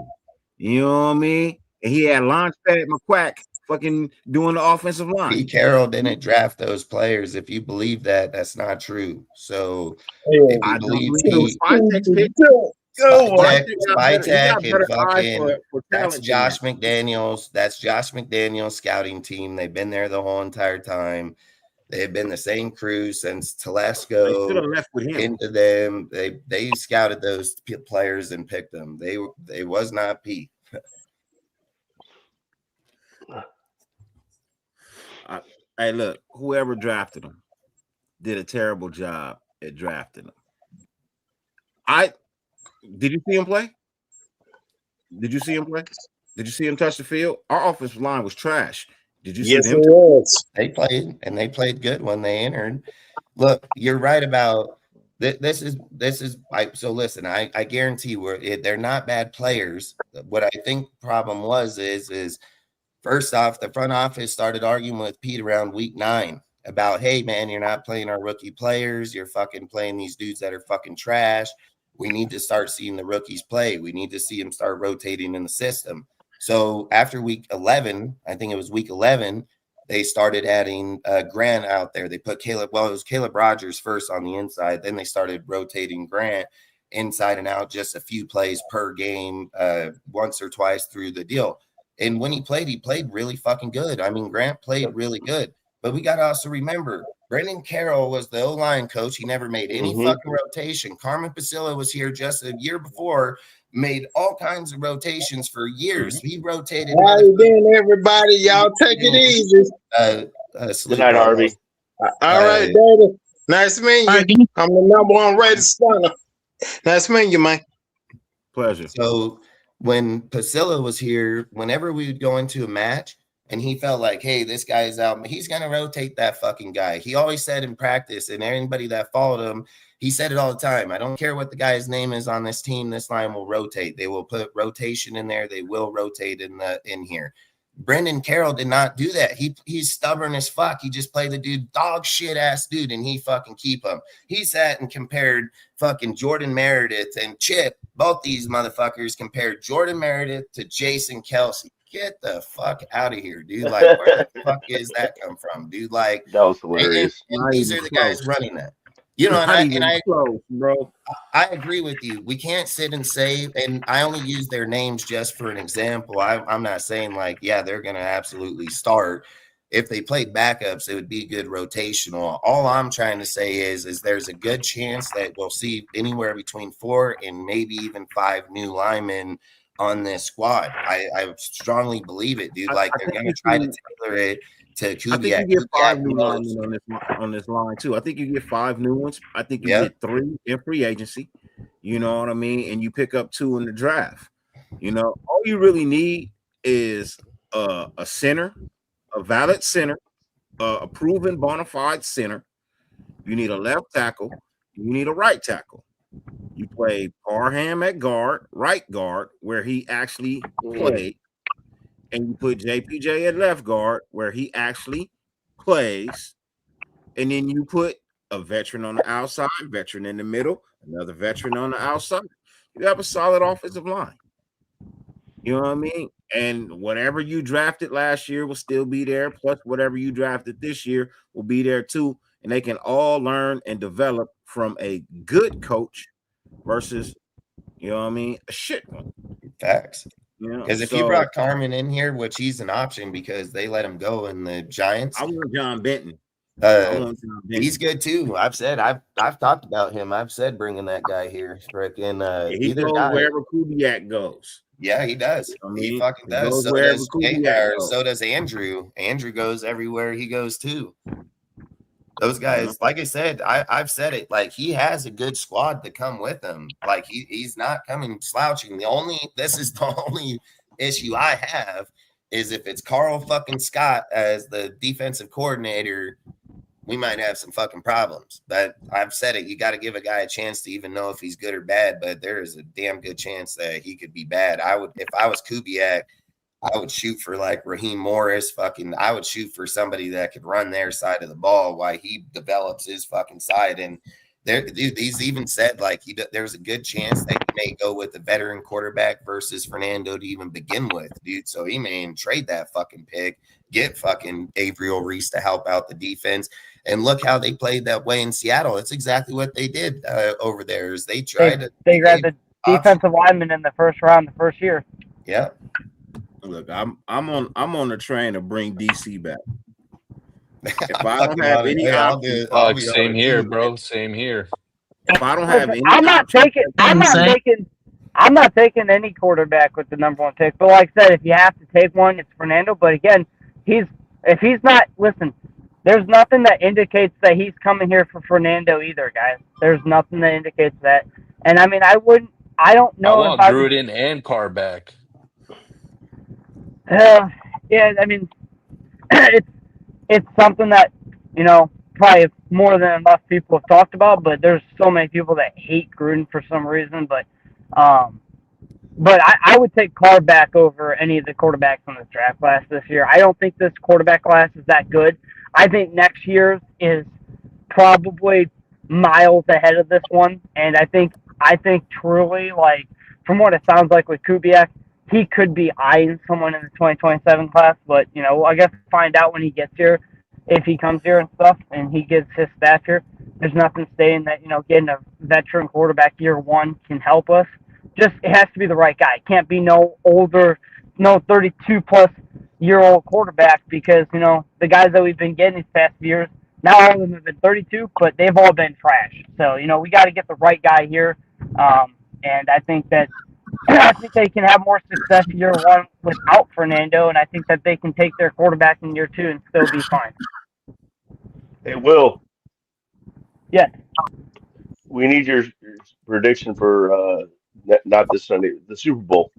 You know what I mean? And he had Launchpad McQuack fucking doing the offensive line. Pete Carroll didn't draft those players. If you believe that, that's not true. So if you believe Spytek and fucking that's Josh McDaniels. That's Josh McDaniels' scouting team. They've been there the whole entire time. They've been the same crew since Telesco into them. They scouted those players and picked them. They was not Pete. Hey, look, whoever drafted him did a terrible job at drafting him. Did you see him play? Did you see him play? Did you see him touch the field? Our offensive line was trash. Did you see them? They played, and they played good when they entered. Look, you're right about this is so listen, I guarantee they're not bad players. What I think the problem is first off, the front office started arguing with Pete around week 9 about, hey man, you're not playing our rookie players, you're fucking playing these dudes that are fucking trash. We need to start seeing the rookies play. We need to see them start rotating in the system. So after week 11, I think it was week 11, they started adding Grant out there. They put it was Caleb Rogers first on the inside. Then they started rotating Grant inside and out, just a few plays per game, once or twice through the deal. And when he played really fucking good. I mean, Grant played really good. But we got to also remember, Brendan Carroll was the O-line coach. He never made any fucking rotation. Carmen Pasilla was here just a year before, made all kinds of rotations for years. He rotated. How you doing, everybody? Y'all take it easy. Good night, Harvey. All right, David. Nice meeting you. I'm the number 1 rated stunner. Nice meeting you, man. Pleasure. So when Pasilla was here, whenever we would go into a match, and he felt like, hey, this guy's out, he's going to rotate that fucking guy. He always said in practice, and anybody that followed him, he said it all the time. I don't care what the guy's name is on this team. This line will rotate. They will put rotation in there. They will rotate in here. Brendan Carroll did not do that. He's stubborn as fuck. He just played the dude, dog shit ass dude, and he fucking keep him. He sat and compared fucking Jordan Meredith and Chip. Both these motherfuckers compared Jordan Meredith to Jason Kelsey. Get the fuck out of here, dude. Like, where the fuck is that come from, dude? Like, That was hilarious. and these are the guys running that. You know, I agree with you. We can't sit and say, and I only use their names just for an example. I'm not saying like, yeah, they're going to absolutely start. If they played backups, it would be good rotational. All I'm trying to say is there's a good chance that we'll see anywhere between 4 and maybe even 5 new linemen on this squad. I strongly believe it, dude. Like, they're going to try to tailor it to Kubiak. I think you get 5 new linemen on this line too. I think you get 5 new ones. I think you get 3 in free agency. You know what I mean? And you pick up 2 in the draft. You know, all you really need is a center, a valid center, a proven bona fide center. You need a left tackle. You need a right tackle. You play Parham at guard, right guard, where he actually played. And you put JPJ at left guard where he actually plays. And then you put a veteran on the outside, veteran in the middle, another veteran on the outside. You have a solid offensive line. You know what I mean? And whatever you drafted last year will still be there. Plus whatever you drafted this year will be there too. And they can all learn and develop from a good coach versus, you know what I mean, a shit one. Facts. Yeah, because if you brought Carmen in here, which he's an option because they let him go in the Giants. I want John Benton. He's good too. I've talked about him. I've said bringing that guy here. He goes wherever Kubiak goes. Yeah, he does. I mean, he fucking does. So does Andrew. Andrew goes everywhere he goes too. Those guys, like I said, I've said it. Like, he has a good squad to come with him. Like, he's not coming slouching. This is the only issue I have is if it's Carl fucking Scott as the defensive coordinator, we might have some fucking problems. But I've said it. You got to give a guy a chance to even know if he's good or bad. But there is a damn good chance that he could be bad. If I was Kubiak, I would shoot for like Raheem Morris. I would shoot for somebody that could run their side of the ball while he develops his fucking side. And he's even said like there's a good chance that he may go with a veteran quarterback versus Fernando to even begin with, dude. So he may trade that fucking pick, get fucking Averill Reese to help out the defense. And look how they played that way in Seattle. It's exactly what they did over there. Is they tried they grabbed the defensive lineman in the first round, the first year. Yeah. Look, I'm on the train to bring DC back. If I don't have any options, same here, bro. Same here. If I don't have any, I'm not taking any quarterback with the number 1 pick. But like I said, if you have to take one, it's Fernando. But again, if he's not, listen, there's nothing that indicates that he's coming here for Fernando either, guys. There's nothing that indicates that. And I mean, I don't know. I want Gruden and Carr back. Yeah, I mean, it's something that, you know, probably more than enough people have talked about, but there's so many people that hate Gruden for some reason. But I would take Carr back over any of the quarterbacks in this draft class this year. I don't think this quarterback class is that good. I think next year's is probably miles ahead of this one, and I think truly, like, from what it sounds like with Kubiak, he could be eyeing someone in the 2027 class, but, you know, I guess find out when he gets here, if he comes here and stuff, and he gets his staff here. There's nothing saying that, you know, getting a veteran quarterback year 1 can help us. Just, it has to be the right guy. It can't be no 32-plus-year-old quarterback because, you know, the guys that we've been getting these past years, not all of them have been 32, but they've all been trash. So, you know, we got to get the right guy here, and I think that they can have more success year 1 without Fernando, and I think that they can take their quarterback in year 2 and still be fine. Hey, Will. Yeah. We need your prediction for not this Sunday, the Super Bowl.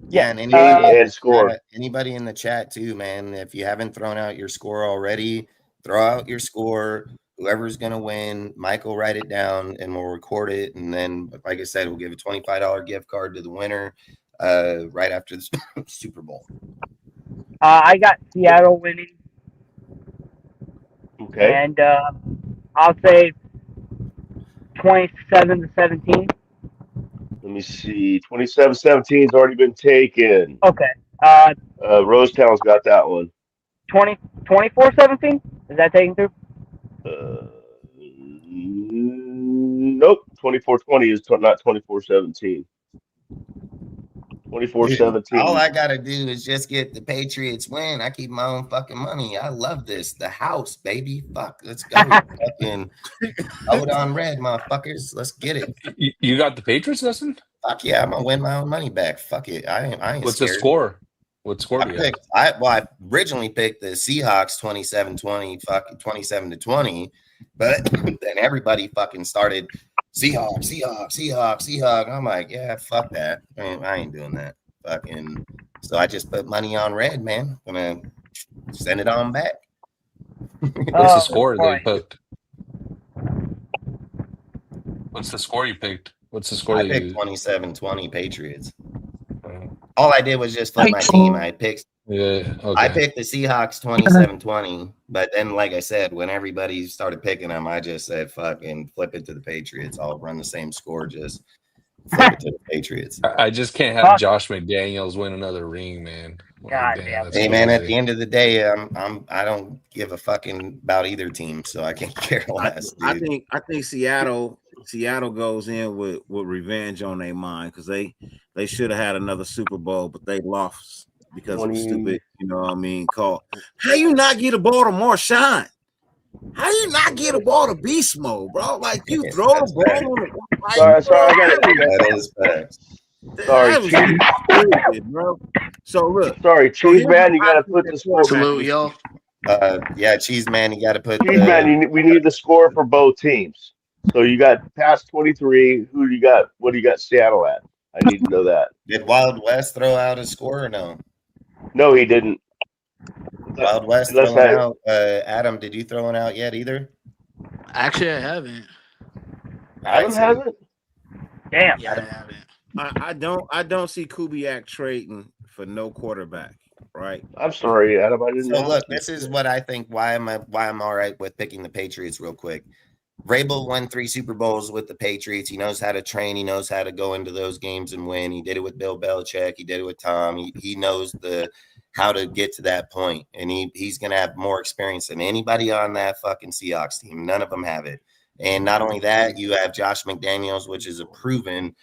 Yeah, and anybody in the chat too, man. If you haven't thrown out your score already, throw out your score. Whoever's gonna win, Mike will write it down and we'll record it. And then, like I said, we'll give a $25 gift card to the winner right after the Super Bowl. I got Seattle winning. Okay. And I'll say 27-17. Let me see. 27-17 has already been taken. Okay. Rosetown's got that one. 24-17? Is that taken through? Nope. 24-20 is not 24-17. 24-17. All I gotta do is just get the Patriots win. I keep my own fucking money. I love this. The house, baby. Fuck, let's go. Fucking hold on red, motherfuckers. Let's get it. You got the Patriots, Dustin? Fuck yeah, I'm gonna win my own money back. Fuck it. I ain't What's scared. the score? What score do you have? I originally picked the Seahawks 27-20, fucking 27-20, but then everybody fucking started Seahawks. I'm like, yeah, fuck that. I ain't doing that. Fucking. So I just put money on red, man. Gonna send it on back. What's the score that you picked? What's the score you picked? What's the score I that picked you 27-20 Patriots. All I did was just flip my team. I picked I picked the Seahawks 27-20, but then, like I said, when everybody started picking them, I just said, fucking flip it to the Patriots. I'll run the same score, just flip it to the Patriots. I just can't have Josh McDaniels win another ring, man. God damn. Hey, man, at the end of the day, I don't give a fucking about either team, so I can't care less. I think Seattle goes in with revenge on their mind because they should have had another Super Bowl, but they lost because of stupid, you know what I mean, call. How you not get a ball to Marshawn? How you not get a ball to Beast Mode, bro? Like you throw the ball on the sorry, I got it. That is facts. Sorry, stupid, bro. So look, sorry, Cheese Man, you gotta put the score. Salute, y'all. Yeah, Cheese Man, you got to put. Cheese Man, we need the score for both teams. So you got past 23. Who do you got? What do you got Seattle at? I need to know that. Did Wild West throw out a score or no? No, he didn't. Wild West throwing out. Adam, did you throw one out yet either? Actually, I haven't. Adam hasn't? Damn. Yeah, I haven't. I don't see Kubiak trading for no quarterback, right? I'm sorry, Adam. I didn't know. So look, this is what I think. Why I'm all right with picking the Patriots real quick. Vrabel won 3 Super Bowls with the Patriots. He knows how to train. He knows how to go into those games and win. He did it with Bill Belichick. He did it with Tom. He knows how to get to that point, and he's going to have more experience than anybody on that fucking Seahawks team. None of them have it. And not only that, you have Josh McDaniels, which is a proven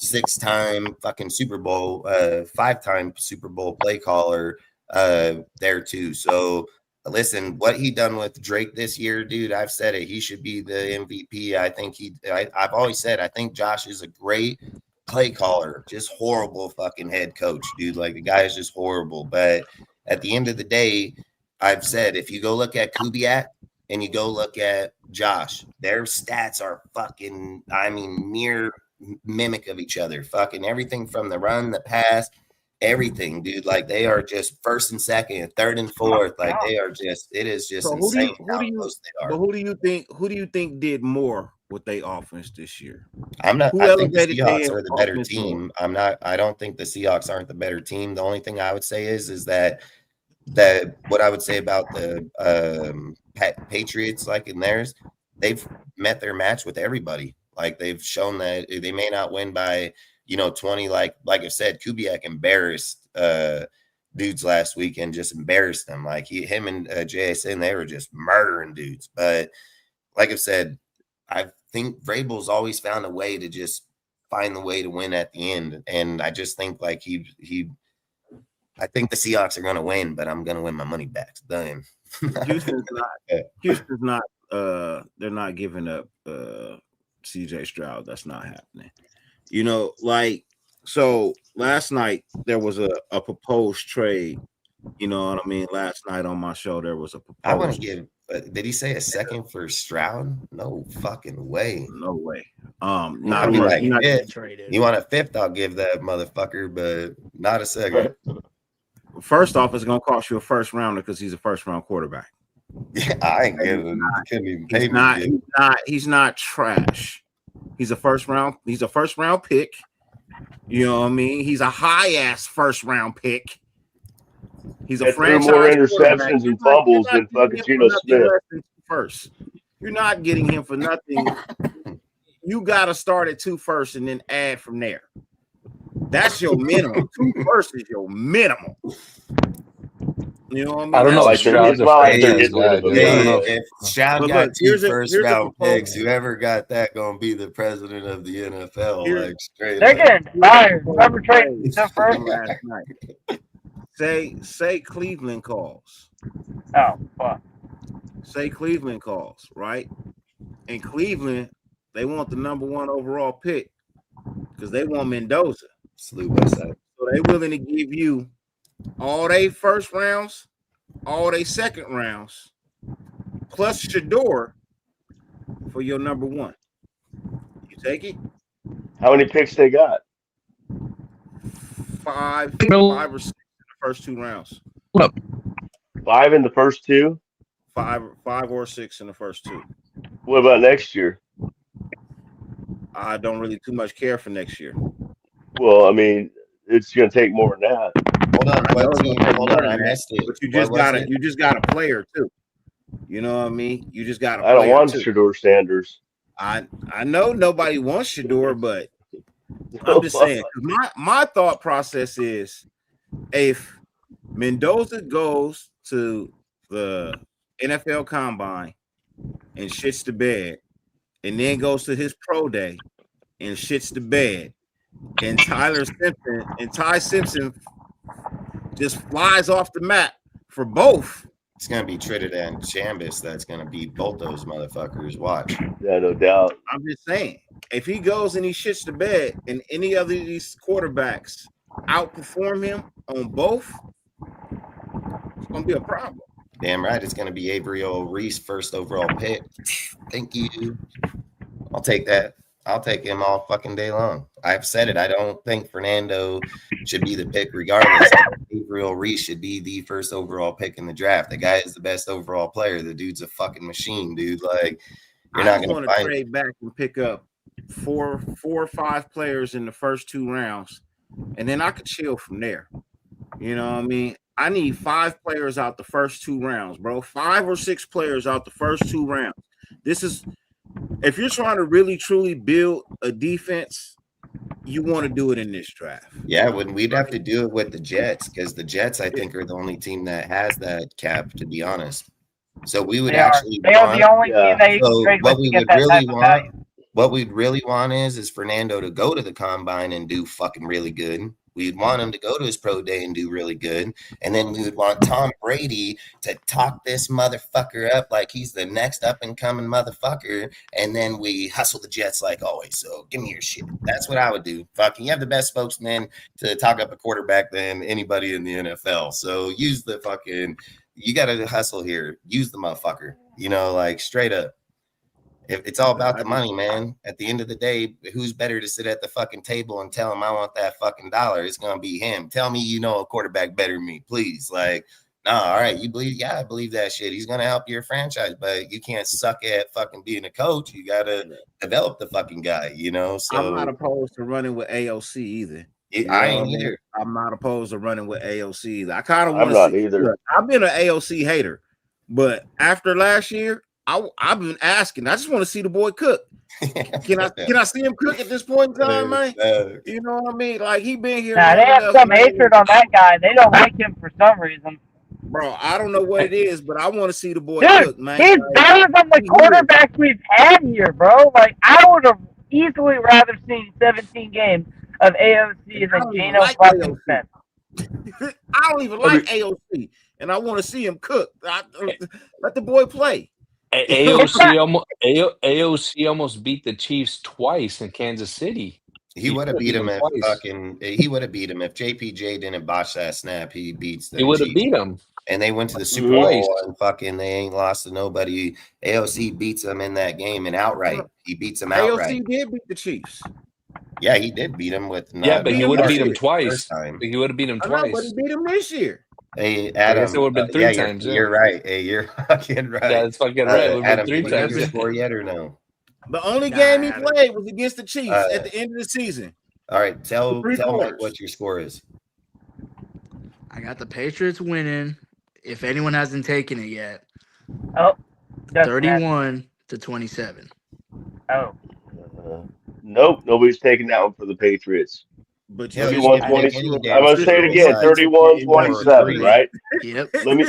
6-time fucking Super Bowl, 5-time Super Bowl play caller there too. So listen, what he done with Drake this year, dude, I've said it. He should be the MVP. I think I've always said, I think Josh is a great play caller, just horrible fucking head coach, dude. Like the guy is just horrible. But at the end of the day, I've said, if you go look at Kubiak and you go look at Josh, their stats are fucking, mere mimic of each other. Fucking everything from the run, the pass, everything, dude. Like they are just first and second and third and fourth. Like they are just, it is just insane how close they are. But who do you think did more with their offense this year? I think the Seahawks are the better team. I don't think the Seahawks aren't the better team. The only thing I would say is that what I would say about the Patriots, like in theirs, they've met their match with everybody. Like they've shown that they may not win by 20. Like I said, Kubiak embarrassed dudes last week and just embarrassed them. Like him and JSN, they were just murdering dudes. But like I said, I think Vrabel's always found a way to just find the way to win at the end. And I just think like I think the Seahawks are going to win, but I'm going to win my money back. It's done. Houston's not. They're not giving up CJ Stroud. That's not happening. So last night there was a proposed trade. You know what I mean? Last night on my show there was a proposed. I want to give. Did he say a second for Stroud? No fucking way. No way. Not be a like, not fifth. You want a fifth? I'll give that motherfucker, but not a second. First off, it's gonna cost you a first rounder because he's a first round quarterback. Yeah, I ain't giving. Couldn't even pay me. He's not trash. He's a first round pick. You know what I mean? He's a high ass first round pick. He's a franchise more interceptions and fumbles than fucking Geno Smith. First, you're not getting him for nothing. You got to start at 2 first and then add from there. That's your minimum. 2 first is your minimum. You know what I mean? I don't know. Like Stroud's a franchise guy, dude. I don't know. If Stroud got 2 first-round picks, whoever got that gonna be the president of the NFL. Like straight. They're getting fired. Whoever traded them first last night. Say Cleveland calls. Oh, fuck. Say Cleveland calls, right? And Cleveland, they want the number 1 overall pick because they want Mendoza. Salute Westside. So they willing to give you all they first rounds, all they second rounds, plus Shador for your number 1. You take it? How many picks they got? 5 or 6 in the first 2 rounds. 5 in the first 2? 5 or 6 in the first 2. What about next year? I don't really too much care for next year. Well, I mean, it's going to take more than that. Hold on, I missed it. But you just got a player too. You know what I mean? You just got a player. I don't want too. Shador Sanders. I know nobody wants Shador, but I'm just saying. My thought process is if Mendoza goes to the NFL Combine and shits the bed, and then goes to his pro day and shits the bed, and Ty Simpson just flies off the map for both. It's gonna be Trinidad and Chambers that's gonna beat both those motherfuckers. Watch. Yeah, no doubt. I'm just saying, if he goes and he shits the bed and any other of these quarterbacks outperform him on both, it's gonna be a problem. Damn right, it's gonna be Ejiro Reese first overall pick. Thank you. I'll take that. I'll take him all fucking day long. I've said it. I don't think Fernando should be the pick regardless. Ejiro Reese should be the first overall pick in the draft. The guy is the best overall player. The dude's a fucking machine, dude. Like, you're not going to trade back and pick up four or 5 players in the first 2 rounds, and then I could chill from there. You know what I mean? I need 5 players out the first 2 rounds, bro. 5 or 6 players out the first 2 rounds. This is – if you're trying to really, truly build a defense, you want to do it in this draft. Yeah, we'd have to do it with the Jets because the Jets, I think, are the only team that has that cap, to be honest. So we would actually – They are the only team they trade with to get that type of value. What we'd really want is Fernando to go to the Combine and do fucking really good. We'd want him to go to his pro day and do really good. And then we would want Tom Brady to talk this motherfucker up like he's the next up-and-coming motherfucker. And then we hustle the Jets like always. So give me your shit. That's what I would do. Fucking, you have the best spokesman to talk up a quarterback than anybody in the NFL. So use the fucking – you got to hustle here. Use the motherfucker. You know, like straight up. It's all about the money, man. At the end of the day, who's better to sit at the fucking table and tell him I want that fucking dollar? It's going to be him. Tell me you know a quarterback better than me, please. Like, no, all right, you believe? Yeah, I believe that shit. He's going to help your franchise, but you can't suck at fucking being a coach. You got to develop the fucking guy, you know? So I'm not opposed to running with AOC either. I ain't either. I'm not opposed to running with AOC either. I kind of want to. I'm not either. Look, I've been an AOC hater, but after last year, I've been asking. I just want to see the boy cook. Can I see him cook at this point in time, man? You know what I mean? Like he been here. Nah, they have some hatred on that guy. They don't like him for some reason. Bro, I don't know what it is, but I want to see the boy cook, man. He's better than the quarterbacks we've had here, bro. Like I would have easily rather seen 17 games of AOC than Geno fucking Smith. I don't even like AOC, and I want to see him cook. Let the boy play. AOC almost beat the Chiefs twice in Kansas City. He would have beat him if JPJ didn't botch that snap. He beats them. He would have beat him. And they went to the Super Twice. Bowl and fucking they ain't lost to nobody. AOC beats them in that game and outright. He beats them outright. AOC did beat the Chiefs. Yeah, he did beat him with Yeah, but he would have beat him first twice. time. He would have beat him I know, but twice. he beat him this year. Hey, I guess Adam, it would have been 3 yeah, times. you're right. Hey, you're fucking right. Yeah, it's fucking right. It would have Adam, been 3 did you have times. your score yet or no? The only game he played was against the Chiefs Uh, at the end of the season. All right, tell Three Mike quarters. what your score is. I got the Patriots winning. If anyone hasn't taken it yet, Oh, Dustin 31-27. Oh, Nope, nobody's taking that one for the Patriots. But Yeah, you 31-27. I'm gonna say it again. 31-27, right? Yep. Let me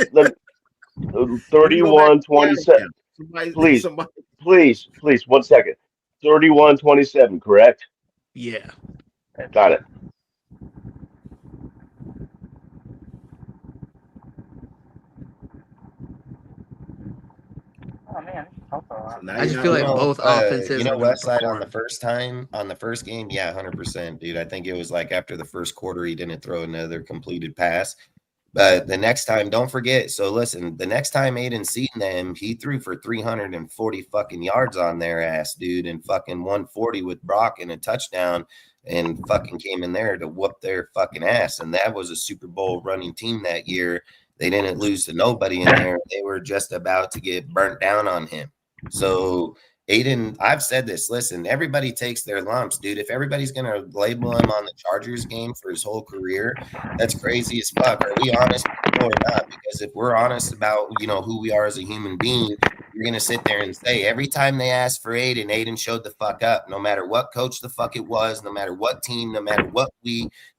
31-27. Please, 1 second. 31-27, correct? Yeah. Got it. oh man, I just feel like both offenses. You know, are gonna Westside on perform. the first game, yeah, 100%, dude. I think it was like after the first quarter, he didn't throw another completed pass. But the next time, don't forget. So listen, the next time Aiden seen them, he threw for 340 fucking yards on their ass, dude, and fucking 140 with Brock and a touchdown, and fucking came in there to whoop their fucking ass. And that was a Super Bowl running team that year. They didn't lose to nobody in there. They were just about to get burnt down on him. So Aiden, I've said this. Listen, everybody takes their lumps, dude. If everybody's gonna label him on the Chargers game for his whole career, that's crazy as fuck. Are we honest or not? Because if we're honest about who we are as a human being, you're gonna sit there and say every time they asked for Aiden, Aiden showed the fuck up. No matter what coach the fuck it was, no matter what team, no matter what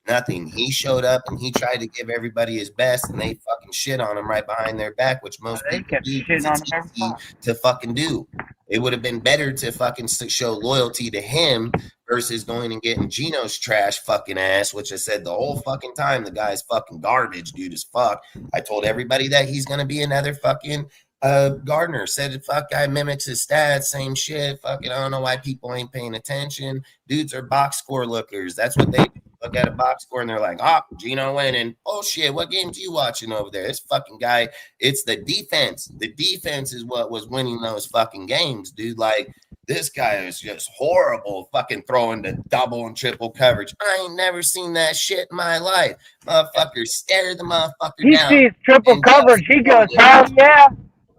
nothing. He showed up and he tried to give everybody his best, and they fucking shit on him right behind their back, which most people do because it's easy to fucking do. It would have been better to fucking show loyalty to him versus going and getting Gino's trash fucking ass, which I said the whole fucking time the guy's fucking garbage, dude, as fuck. I told everybody that he's gonna be another fucking Gardner. Said the fuck guy mimics his stats, same shit. Fucking I don't know why people ain't paying attention. Dudes are box score lookers. That's what they do. Look at a box score and they're like, oh, Gino winning. Oh shit, what games you watching over there? This fucking guy, it's the defense. The defense is what was winning those fucking games, dude. Like, this guy is just horrible fucking throwing the double and triple coverage. I ain't never seen that shit in my life. Motherfucker stare the motherfucker down. He sees triple coverage. He goes, hell yeah.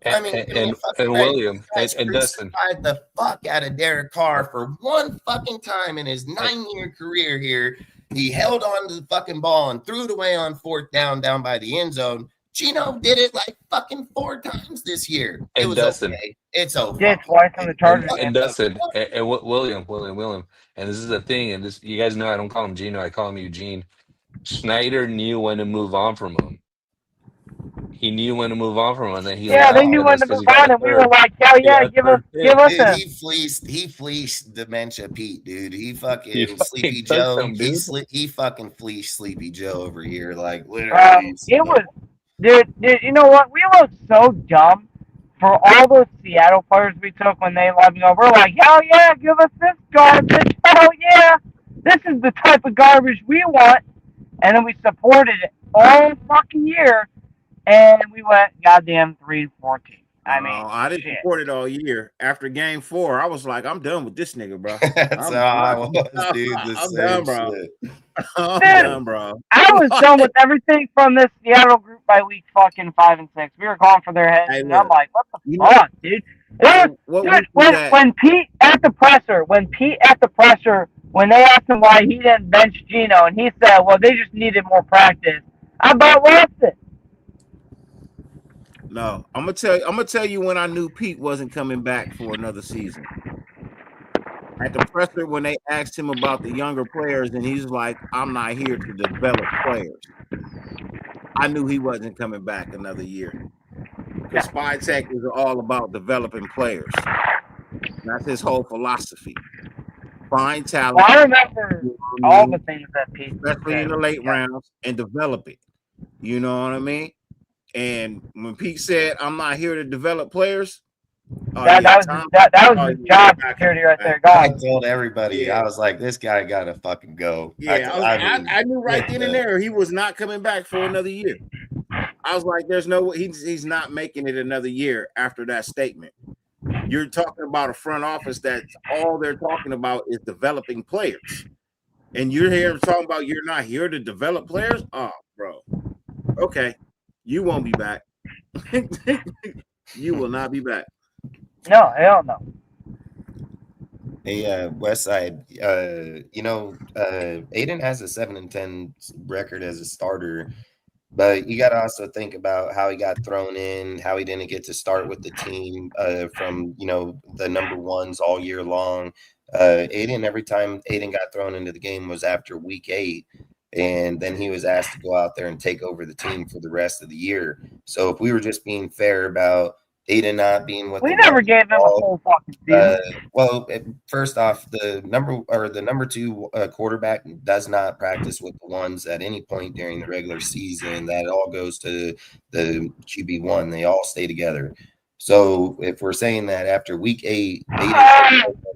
I mean, and William and Dustin fired the fuck out of Derek Carr for one fucking time in his 9-year career here. He held on to the fucking ball and threw it away on 4th down by the end zone. Gino did it like fucking 4 times this year. It was Dustin. okay. It's okay. Yeah, twice on the Chargers. And Dustin and William. And this is the thing, and this, you guys know I don't call him Gino, I call him Eugene. Schneider knew when to move on from him. He knew when to move on from him, and then they knew when to move on, and we were like, hell yeah, give us him. He fleeced Dementia Pete, dude. He fucking Sleepy Joe. He fucking fleeced Sleepy Joe over here, like literally. It was, dude. You know what? We looked so dumb for all those Seattle players we took when they let me go. We're like, hell yeah, give us this garbage. Hell yeah, this is the type of garbage we want. And then we supported it all fucking year. And we went goddamn 3-14. I mean, I didn't support it all year. After game 4, I was like, I'm done with this nigga, bro. That's how I was, dude. I'm done, bro. I'm done, bro. I was done with everything from this Seattle group by week fucking 5 and 6. We were calling for their heads, and I'm like, what the fuck, dude? When Pete at the presser, when they asked him why he didn't bench Gino, and he said, well, they just needed more practice. I about lost it. No, I'm gonna tell you when I knew Pete wasn't coming back for another season. At the presser, when they asked him about the younger players, and he's like, "I'm not here to develop players." I knew he wasn't coming back another year. Because Spy Tech is all about developing players. That's his whole philosophy. Find talent. Well, I remember all the things that Pete especially in the late rounds, and develop it. You know what I mean? And when Pete said, "I'm not here to develop players," that was his job security right there. I told everybody, I was like, "This guy gotta fucking go." Yeah, I knew right then and there he was not coming back for another year. I was like, there's no way he's not making it another year after that statement. You're talking about a front office that's all they're talking about is developing players. And you're here talking about you're not here to develop players? Oh, bro. Okay. You won't be back. You will not be back. No, hell no. Hey, Westside, Aiden has a 7-10 record as a starter, but you got to also think about how he got thrown in, how he didn't get to start with the team from, the number ones all year long. Aiden, every time Aiden got thrown into the game was after week 8, and then he was asked to go out there and take over the team for the rest of the year. So if we were just being fair about Aiden not being with we never gave him a full fucking season. First off, the number 2 quarterback does not practice with the ones at any point during the regular season. That all goes to the QB1. They all stay together. So if we're saying that after week 8,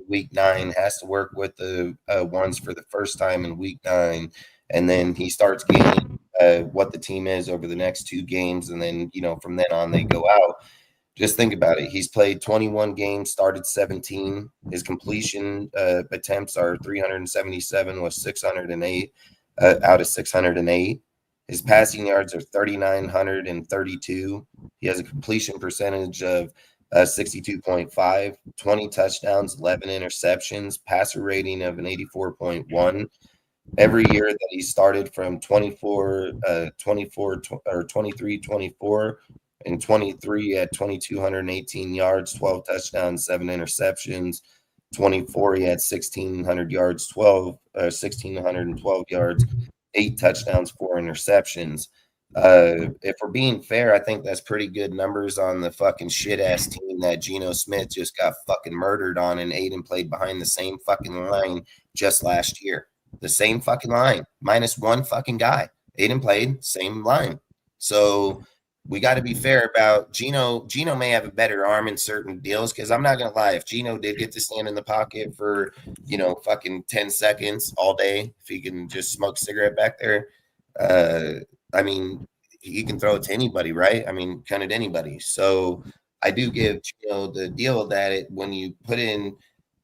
week 9 has to work with the ones for the first time in week 9, and then he starts gaining what the team is over the next 2 games, and then from then on they go out. Just think about it. He's played 21 games, started 17. His completion attempts are 377 with 608 out of 608. His passing yards are 3,932. He has a completion percentage of 62.5, 20 touchdowns, 11 interceptions, passer rating of an 84.1. Every year that he started from 23, 24, and 23 at 2,218 yards, 12 touchdowns, 7 interceptions. 24, he had 1,600 yards, 1,612 yards, 8 touchdowns, 4 interceptions. If we're being fair, I think that's pretty good numbers on the fucking shit-ass team that Geno Smith just got fucking murdered on, and Aiden played behind the same fucking line just last year. The same fucking line, minus 1 fucking guy. Aiden played same line. So we got to be fair about Geno. Geno may have a better arm in certain deals, because I'm not going to lie. If Geno did get to stand in the pocket for, fucking 10 seconds all day, if he can just smoke a cigarette back there, he can throw it to anybody, right? Kind of anybody. So I do give Geno the deal that when you put in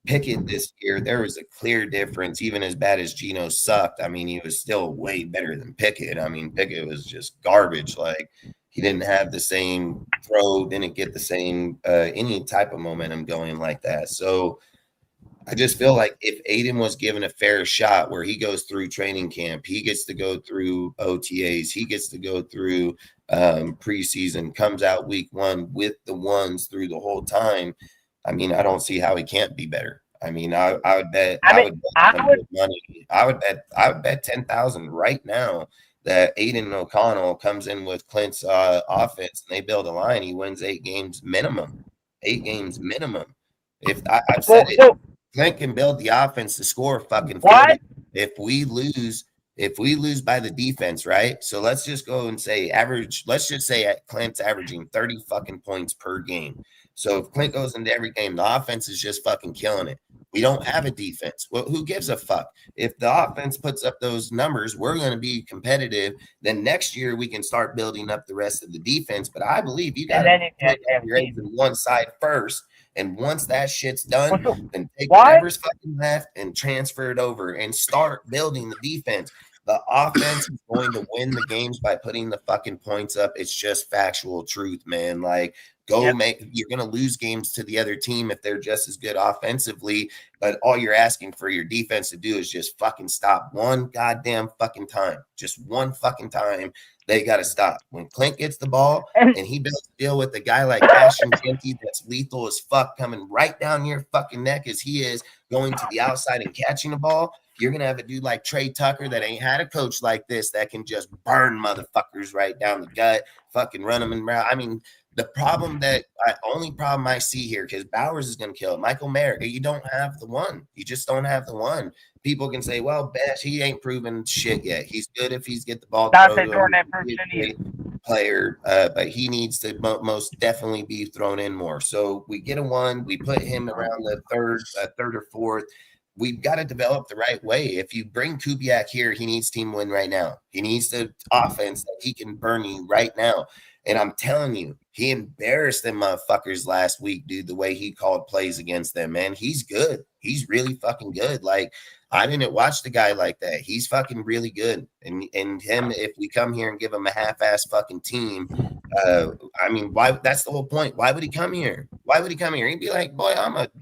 Pickett this year, there was a clear difference. Even as bad as Geno sucked, he was still way better than Pickett. Pickett was just garbage. Like, he didn't have the same throw, didn't get the same any type of momentum going like that. So I just feel like if Aiden was given a fair shot where he goes through training camp, he gets to go through OTAs, he gets to go through preseason, comes out week 1 with the ones through the whole time. I don't see how he can't be better. I would bet I would bet 10,000 right now that Aiden O'Connell comes in with Clint's offense and they build a line, he wins 8 games minimum. 8 games minimum. If I've said it, Clint can build the offense to score fucking 40. If we lose by the defense, right? So let's just go and say average. Let's just say Clint's averaging 30 fucking points per game. So if Clint goes into every game, the offense is just fucking killing it. We don't have a defense. Well, who gives a fuck? If the offense puts up those numbers, we're going to be competitive. Then next year we can start building up the rest of the defense. But I believe you got to put your eggs in one side first. And once that shit's done, then take whatever's fucking left and transfer it over and start building the defense. The offense is going to win the games by putting the fucking points up. It's just factual truth, man. Like, you're going to lose games to the other team if they're just as good offensively, but all you're asking for your defense to do is just fucking stop one goddamn fucking time. Just one fucking time. They got to stop. When Clint gets the ball and he doesn't deal with a guy like Ashton Jenkins that's lethal as fuck coming right down your fucking neck as he is going to the outside and catching the ball, you're going to have a dude like Trey Tucker that ain't had a coach like this that can just burn motherfuckers right down the gut, fucking run them around. The only problem I see here, because Bowers is going to kill it. Michael Mayer, you don't have the one. You just don't have the one. People can say, well, Bash, he ain't proven shit yet. He's good if he's get the ball. Player, but he needs to most definitely be thrown in more. So we get a one. We put him around the third or fourth. we've got to develop the right way. If you bring Kubiak here, he needs team win right now. He needs the offense that he can burn you right now. And I'm telling you, he embarrassed them motherfuckers last week, dude, the way he called plays against them, man. He's good. He's really fucking good. Like, I didn't watch the guy like that. He's fucking really good. And him, if we come here and give him a half-ass fucking team, I mean, why? That's the whole point. Why would he come here? Why would he come here? He'd be like, boy,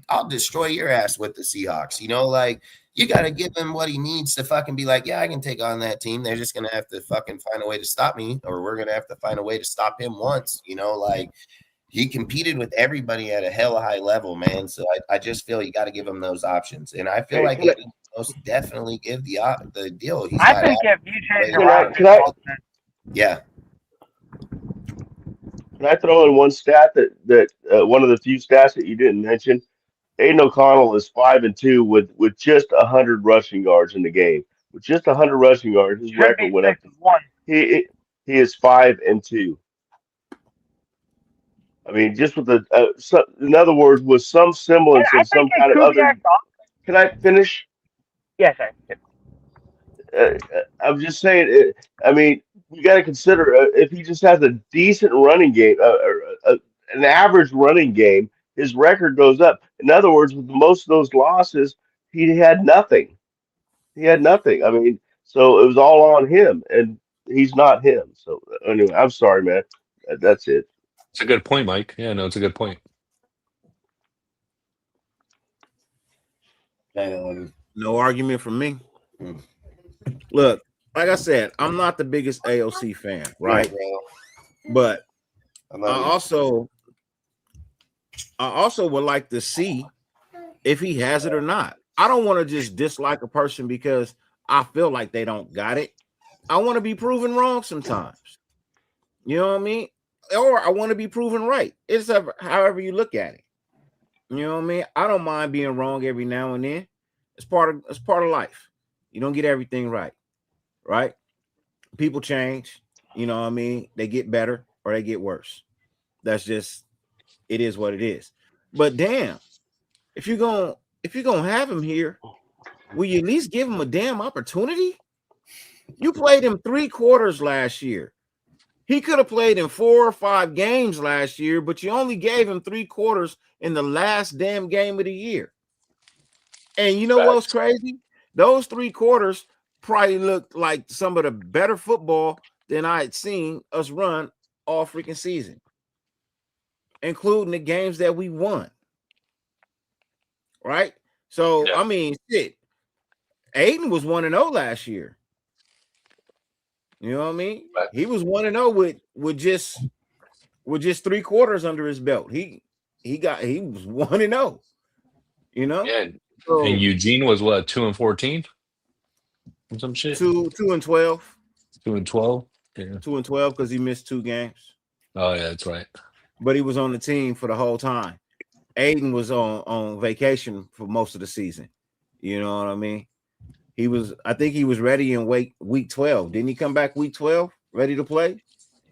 I'll destroy your ass with the Seahawks. You know, like, you got to give him what he needs to fucking be like, yeah, I can take on that team. They're just going to have to fucking find a way to stop me, or we're going to have to find a way to stop him once, you know, like, he competed with everybody at a hella high level, man. So I just feel you got to give him those options. And I feel like he most definitely give the deal. I think if you change your yeah. Can I throw in one stat that one of the few stats that you didn't mention? Aiden O'Connell is 5-2 with just 100 rushing yards in the game. With just 100 rushing yards, his record went up. He is 5-2. I mean, just with in other words, with some semblance of some kind of other. Can I finish? Yes, sir. I'm just saying. I mean, you got to consider if he just has a decent running game, an average running game, his record goes up. In other words, with most of those losses, he had nothing. He had nothing. I mean, so it was all on him, and he's not him. So anyway, I'm sorry, man. That's it. It's a good point, Mike. Yeah, no, it's a good point. No argument from me. Look, like I said, I'm not the biggest AOC fan, right? But I also would like to see if he has it or not. I don't want to just dislike a person because I feel like they don't got it. I want to be proven wrong sometimes. You know what I mean? Or I want to be proven right. It's however you look at it. You know what I mean? I don't mind being wrong every now and then. It's part of life. You don't get everything right, right? People change. You know what I mean? They get better or they get worse. That's just, it is what it is. But damn, if you're gonna have him here, will you at least give him a damn opportunity? You played him 3 quarters last year. He could have played in 4 or 5 games last year, but you only gave him 3 quarters in the last damn game of the year. And you know what's crazy? Those 3 quarters probably looked like some of the better football than I had seen us run all freaking season, including the games that we won. Right? So, I mean, shit. Aiden was 1-0 last year. You know what I mean? Right. He was 1-0 with just 3 quarters under his belt. He was 1-0. You know? Yeah. So, and Eugene was what, 2-14? Some shit. 2-12. 2-12. Yeah. 2-12 because he missed 2 games. Oh yeah, that's right. But he was on the team for the whole time. Aiden was on vacation for most of the season. You know what I mean? I think he was ready in week 12. Didn't he come back week 12 ready to play?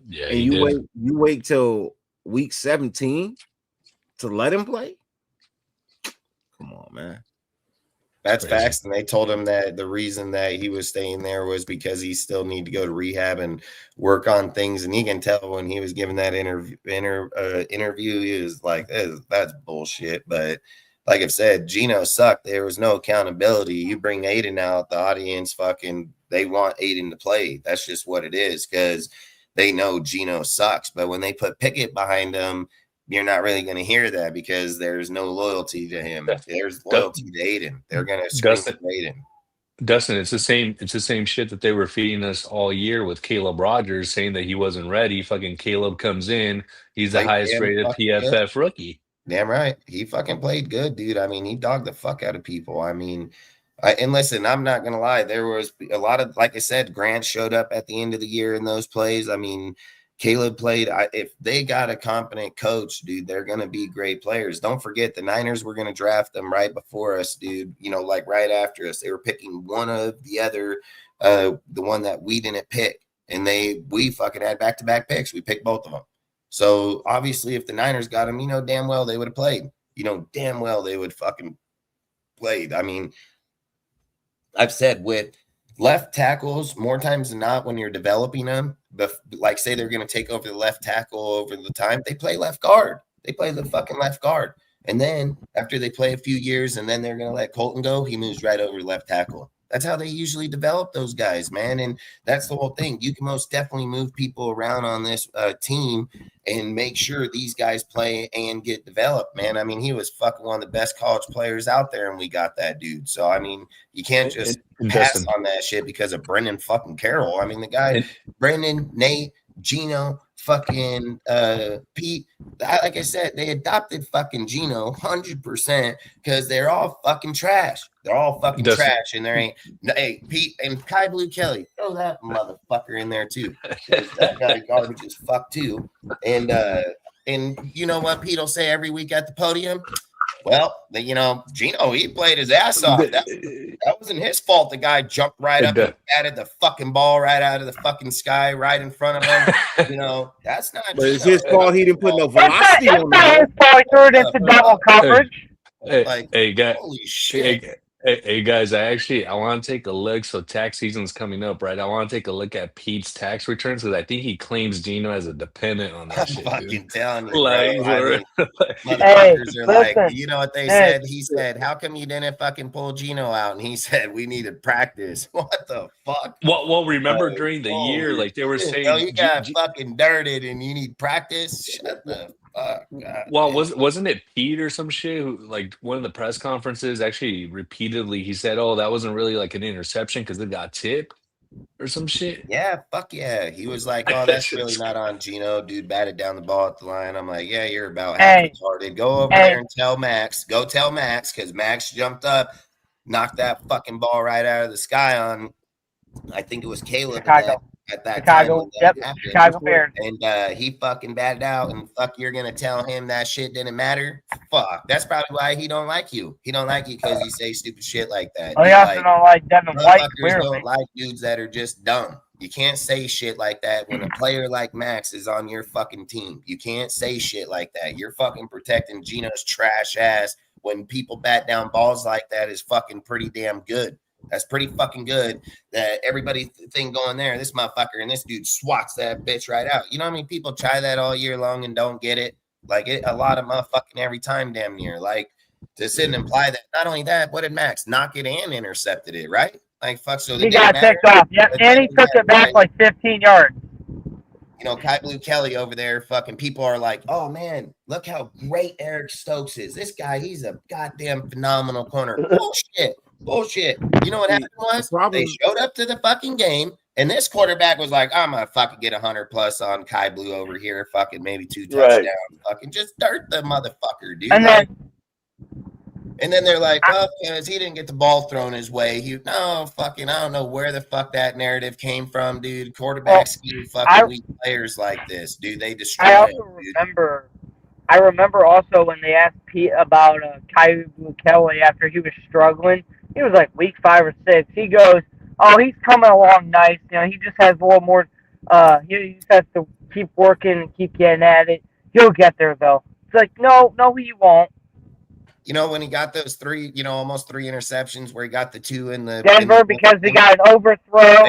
Yeah. And you wait till week 17 to let him play? Come on, man. That's facts. And they told him that the reason that he was staying there was because he still need to go to rehab and work on things. And he can tell when he was giving that interview, he was like, that's bullshit. But like I've said, Geno sucked. There was no accountability. You bring Aiden out, the audience they want Aiden to play. That's just what it is because they know Geno sucks. But when they put Pickett behind him, you're not really going to hear that because there's no loyalty to him. There's loyalty to Aiden. They're going to scream for Aiden. Dustin, it's the same shit that they were feeding us all year with Caleb Rogers saying that he wasn't ready. Fucking Caleb comes in. He's the highest rated PFF rookie. Damn right. He fucking played good, dude. I mean, he dogged the fuck out of people. I mean, and listen, I'm not going to lie. There was a lot of, like I said, Grant showed up at the end of the year in those plays. I mean, Caleb played. If they got a competent coach, dude, they're going to be great players. Don't forget, the Niners were going to draft them right before us, dude. You know, like right after us. They were picking one of the other, the one that we didn't pick. And we fucking had back-to-back picks. We picked both of them. So, obviously, if the Niners got them, you know damn well they would have played. You know damn well they would fucking played. I mean, I've said with left tackles, more times than not, when you're developing them, but like say they're going to take over the left tackle over the time, they play left guard. They play the fucking left guard. And then after they play a few years and then they're going to let Colton go, he moves right over left tackle. That's how they usually develop those guys, man. And that's the whole thing. You can most definitely move people around on this team and make sure these guys play and get developed, man. I mean, he was fucking one of the best college players out there, and we got that dude. So, I mean, you can't just pass on that shit because of Brendan fucking Carroll. I mean, the guy, Brendan, Nate, Gino, fucking Pete, like I said, they adopted fucking Gino 100% because they're all fucking trash. They're all fucking trash, and there ain't hey Pete and Kai Blue Kelly. Throw that motherfucker in there too. That guy garbage as fuck too. And you know what Pete will say every week at the podium? Well, you know, Gino, he played his ass off. That wasn't his fault. The guy jumped right up and batted the fucking ball right out of the fucking sky right in front of him. You know, that's not. But it's his fault he didn't put no velocity on the his fault. He threw it into double coverage. Hey, guys. Holy shit. Hey guys, I want to take a look. So tax season's coming up, right? I want to take a look at Pete's tax returns because I think he claims Gino as a dependent on that shit. Fucking Dude. telling you, like, bro. I mean, motherfuckers are like, you know what they said? He said, "How come you didn't fucking pull Gino out?" And he said, "We needed practice." What the fuck? Well, remember during the year, like they were saying, you got fucking dirted and you need practice. Shut the. Well, wasn't it Pete or some shit who, like, one of the press conferences actually repeatedly he said, "Oh, that wasn't really like an interception because it got tipped or some shit." Yeah, fuck yeah. He was like, "Oh, that's really not on Gino. Dude batted down the ball at the line." I'm like, "Yeah, you're about half retarded. Go over there and tell Max. Go tell Max because Max jumped up, knocked that fucking ball right out of the sky on. I think it was Caleb at that time. Chicago Bears. And he fucking batted out, and fuck, you're gonna tell him that shit didn't matter? Fuck, that's probably why he don't like you. He don't like you because you say stupid shit like that. Oh, he also don't like Devin White. Don't like dudes that are just dumb. You can't say shit like that when a player like Max is on your fucking team. You can't say shit like that. You're fucking protecting Gino's trash ass. When people bat down balls like that is fucking pretty damn good. That's pretty fucking good that everybody think going there, this motherfucker and this dude swats that bitch right out. You know how many people try that all year long and don't get it? Like a lot of motherfucking every time damn near. Like to sit and imply that. Not only that, what did Max knock it and intercepted it, right? Like fuck, so he got picked off. Yep, and he took it back like 15 yards. You know, Kai Blue Kelly over there, fucking people are like, "Oh man, look how great Eric Stokes is. This guy, he's a goddamn phenomenal corner." Bullshit. You know what happened was they showed up to the fucking game, and this quarterback was like, "I'm gonna fucking get 100+ on Kai Blue over here, fucking maybe 2 touchdowns, fucking just dirt the motherfucker, dude." And then they're like, "Oh, because he didn't get the ball thrown his way." I don't know where the fuck that narrative came from, dude. Quarterbacks fucking weak players like this, dude. They destroy him, I remember also when they asked Pete about Kai Blue Kelly after he was struggling. He was like week 5 or 6. He goes, "Oh, he's coming along nice. You know, he just has a little more. He just has to keep working and keep getting at it. He'll get there, though." It's like, no, he won't. You know, when he got those 3, almost 3 interceptions, where he got the 2 in the Denver because he got an overthrow.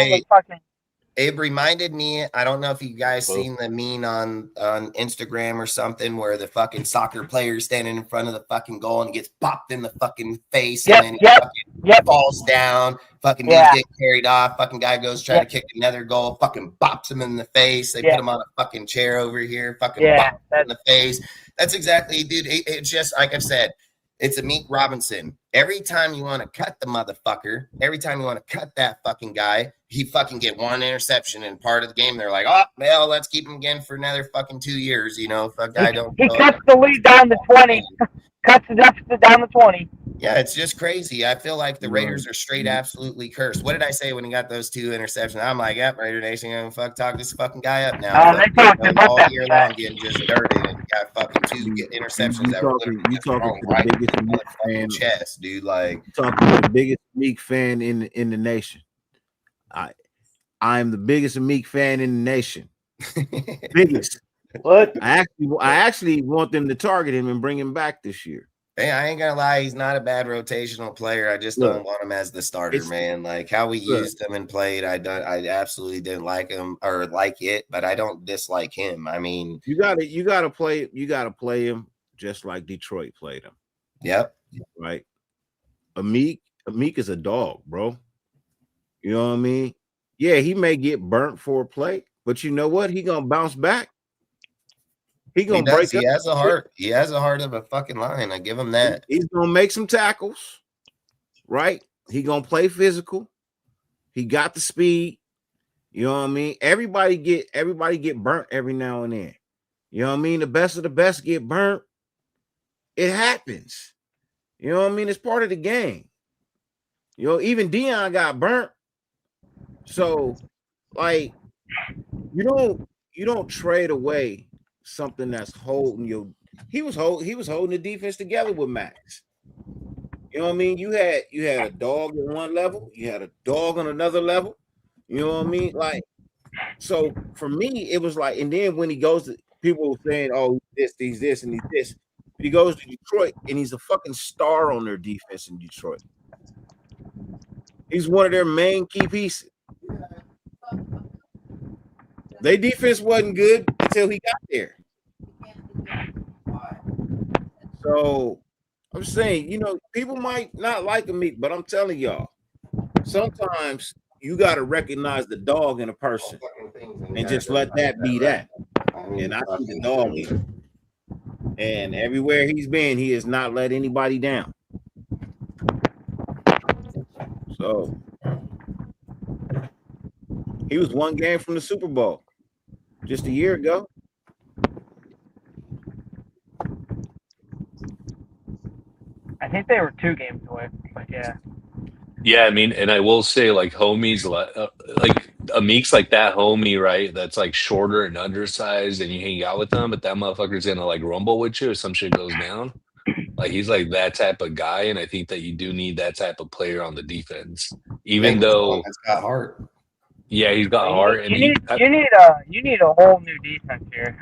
It reminded me, I don't know if you guys seen the meme on Instagram or something where the fucking soccer player is standing in front of the fucking goal and he gets bopped in the fucking face and then he fucking falls down. Fucking dude get carried off. Fucking guy goes trying to kick another goal. Fucking bops him in the face. They put him on a fucking chair over here. Fucking bops him in the face. That's exactly, dude. It's just like I've said. It's a Meek Robinson. Every time you want to cut the motherfucker, every time you want to cut that fucking guy, he fucking get 1 interception in part of the game. They're like, "Oh, well, let's keep him again for another fucking 2 years." You know, fuck guy don't. He cuts the lead down to 20. Cuts the deficit down to 20. Yeah, it's just crazy. I feel like the Raiders are straight absolutely cursed. What did I say when he got those 2 interceptions? I'm like, "Yep, Raider Nation gonna talk this fucking guy up now." They talked about all that year long getting just dirty and got fucking 2 interceptions that were literally talking right the biggest Meek fan chest, dude. Like talking to the biggest Meek fan in the nation. I am the biggest Meek fan in the nation. Biggest. What? I actually want them to target him and bring him back this year. Hey, I ain't gonna lie, he's not a bad rotational player. I just don't want him as the starter, man. Like how we used him and played, I absolutely didn't like him or like it, but I don't dislike him. I mean, you gotta play him just like Detroit played him. Yep. Right. Amik is a dog, bro. You know what I mean? Yeah, he may get burnt for a play, but you know what? He gonna bounce back. He gonna break. He has a heart. He has a heart of a fucking lion. I give him that. He's gonna make some tackles, right? He gonna play physical. He got the speed. You know what I mean? Everybody get burnt every now and then. You know what I mean? The best of the best get burnt. It happens. You know what I mean? It's part of the game. You know, even Dion got burnt. So, like, you don't trade away something that's holding your. He was holding the defense together with Max. You know what I mean? You had a dog on one level, you had a dog on another level. You know what I mean? Like, so for me, it was like, and then when he goes to people saying, "Oh, he's this, and he's this," but he goes to Detroit and he's a fucking star on their defense in Detroit. He's one of their main key pieces. Their defense wasn't good until he got there. So I'm saying, you know, people might not like me, but I'm telling y'all, sometimes you got to recognize the dog in a person and just let that be that. And I see the dog here. And everywhere he's been, he has not let anybody down. So he was one game from the Super Bowl just a year ago. I think they were 2 games away, but yeah. Yeah, I mean, and I will say, like, homies, like Amik's like that homie, right? That's like shorter and undersized, and you hang out with him, but that motherfucker's gonna like rumble with you if some shit goes down. Like, he's like that type of guy, and I think that you do need that type of player on the defense, even though it's got heart. Yeah, he's got heart, and you need a whole new defense here.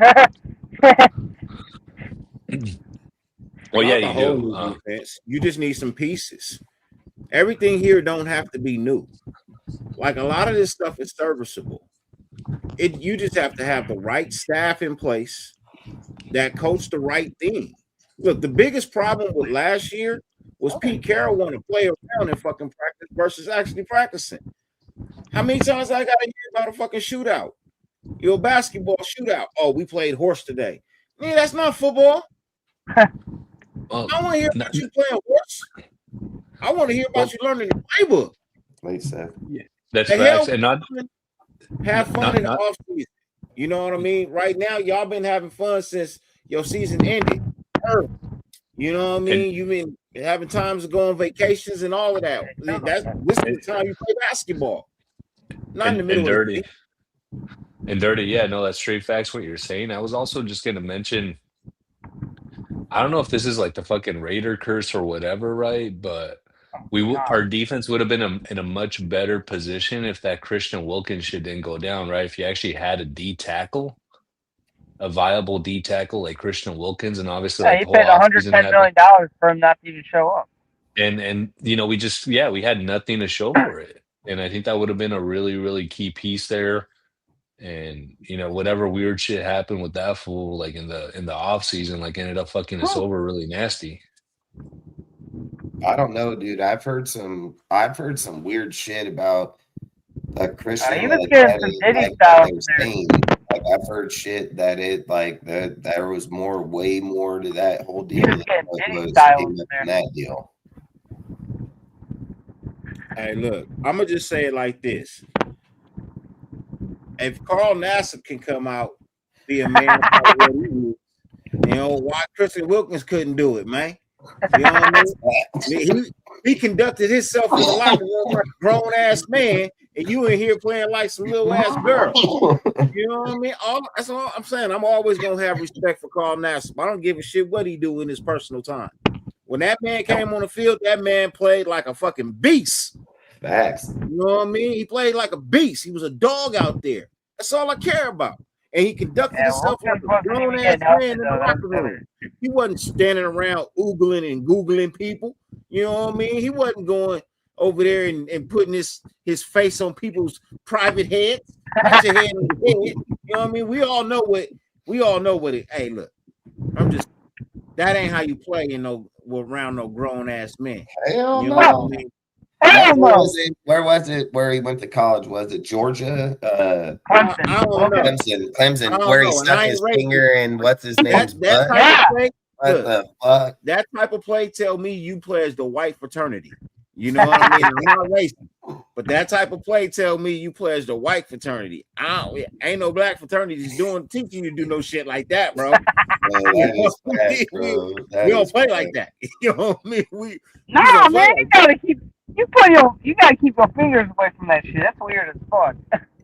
Well, yeah, Not the you whole do. new defense. You just need some pieces. Everything here don't have to be new. Like, a lot of this stuff is serviceable. You just have to have the right staff in place that coach the right thing. Look, the biggest problem with last year was Pete Carroll want to play around and fucking practice versus actually practicing. How many times I got to hear about a fucking shootout? Your basketball shootout. Oh, we played horse today. Man, that's not football. I want to hear about you playing horse. I want to hear about you learning the playbook. Late Seth. Yeah, that's facts. And not have fun in the off season. You know what I mean? Right now, y'all been having fun since your season ended. You know what I mean? You've been having times to go on vacations and all of that. This is the time you play basketball. Not in the middle of the and dirty. Yeah, no, that's straight facts what you're saying. I was also just gonna mention, I don't know if this is like the fucking Raider curse or whatever, right? But our defense would have been in a much better position if that Christian Wilkins shit didn't go down, right? If you actually had a D tackle, a viable D tackle like Christian Wilkins, and obviously like he paid $110 million for him not to even show up. And you know, we had nothing to show for it. And I think that would have been a really, really key piece there. And you know, whatever weird shit happened with that fool, like in the off season, like ended up fucking us over really nasty. I don't know, dude. I've heard some weird shit about that Christian. He was getting some Diddy style there. Like, I've heard shit that it like that there was way more to that whole deal than was in that deal. Hey, look, I'm gonna just say it like this: if Carl Nassib can come out, be a man, you know why Christian Wilkins couldn't do it, man? You know what I mean? He conducted himself in the locker room like a grown ass man, and you in here playing like some little ass girl. You know what I mean? That's all I'm saying. I'm always gonna have respect for Carl Nassib. I don't give a shit what he do in his personal time. When that man came on the field, that man played like a fucking beast. Facts. You know what I mean? He played like a beast. He was a dog out there. That's all I care about. and he conducted himself like a grown ass man in the locker room. He wasn't standing around oogling and googling people. You know what I mean? He wasn't going over there and putting his face on people's private heads. Get your head on your head. You know what I mean? We all know what it. Hey, look, that ain't how you play around no grown ass men. Hell you know no. what I mean? Where was it? Where he went to college? Was it Georgia? Clemson. I don't know. Clemson, where he stuck his finger in what's his name's butt. Type of play, what the fuck? That type of play tell me you play as the white fraternity. You know what I mean? I'm not racist, but that type of play tell me you play as the white fraternity. Ain't no black fraternities teaching you to do no shit like that, bro. We don't play like that. You know what I mean? Man, you gotta keep your fingers away from that shit. That's weird as fuck.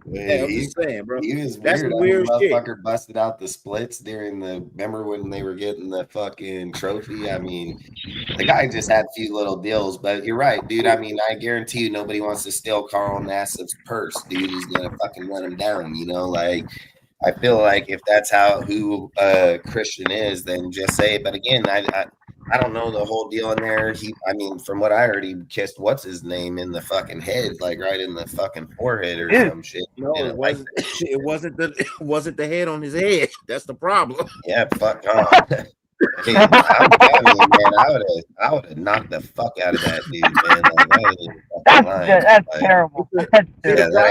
Yeah, I'm just saying, bro. He was That's weird. weird shit. Motherfucker busted out the splits remember when they were getting the fucking trophy? I mean, the guy just had a few little deals, but you're right, dude. I mean, I guarantee you nobody wants to steal Carl Nassif's purse, dude. He's gonna fucking run him down, like I feel like if that's who Christian is, then just say it. But again, I don't know the whole deal in there. From what I heard, he kissed what's his name in the fucking head, like right in the fucking forehead or some shit. No, it wasn't. It wasn't the head on his head. That's the problem. Yeah, fuck off. Hey, I'm telling you, man, I would have knocked the fuck out of that dude, man. That's terrible. That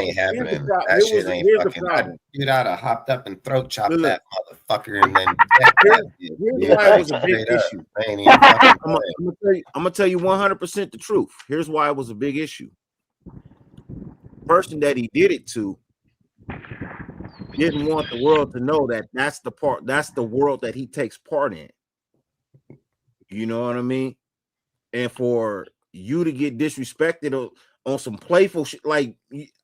ain't happening. That shit ain't fucking. Dude, I'd have hopped up and throat chopped that motherfucker, and then here's why it was a big issue. I'm gonna tell you 100% the truth. Here's why it was a big issue. Person that he did it to didn't want the world to know that's the world that he takes part in. You know what I mean? And for you to get disrespected on some playful shit, like,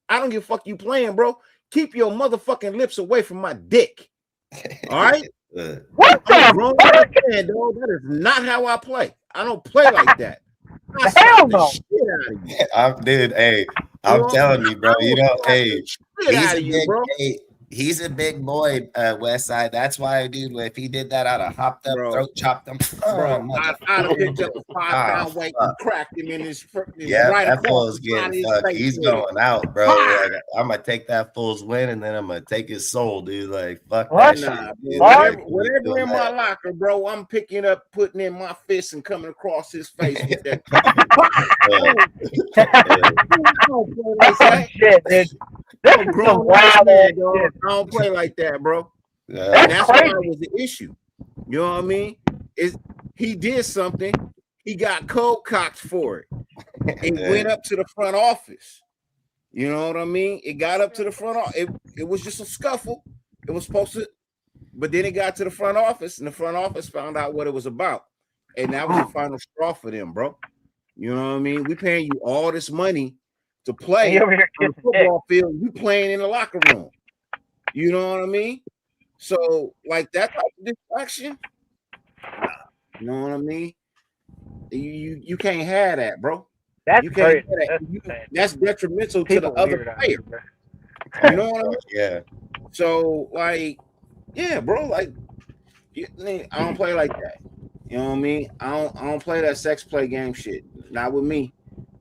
I don't give a fuck you playing, bro. Keep your motherfucking lips away from my dick. All right? What the fuck? That is not how I play. I don't play like that. Hell no. Dude, hey, I'm telling you, bro. He's a big boy, Westside. That's why, dude, if he did that, I'd have hopped up, throat chopped him. I'd have picked up a 5-pound weight and cracked him in his right. That fool's getting fucked. He's going out, bro. Like, I'm gonna take that fool's win, and then I'm gonna take his soul, dude. Like, fuck that shit. Whatever in my locker, bro, I'm picking up, putting in my fist, and coming across his face with that. Shit, dude. This is some wild man, dog. I don't play like that, bro. That's why it was the issue. You know what I mean? He did something. He got cold cocked for it. It went up to the front office. You know what I mean? It got up to the front office. It was just a scuffle. It was supposed to, but then it got to the front office, and the front office found out what it was about. And that was the final straw for them, bro. You know what I mean? We paying you all this money to play on the football field. You playing in the locker room. You know what I mean? So, like, that type of distraction, you know what I mean? You can't have that, bro. That's crazy. That's detrimental to the other player. You know what I mean? Yeah. So, like, yeah, bro, like, I don't play like that. You know what I mean? I don't play that sex play game shit. Not with me.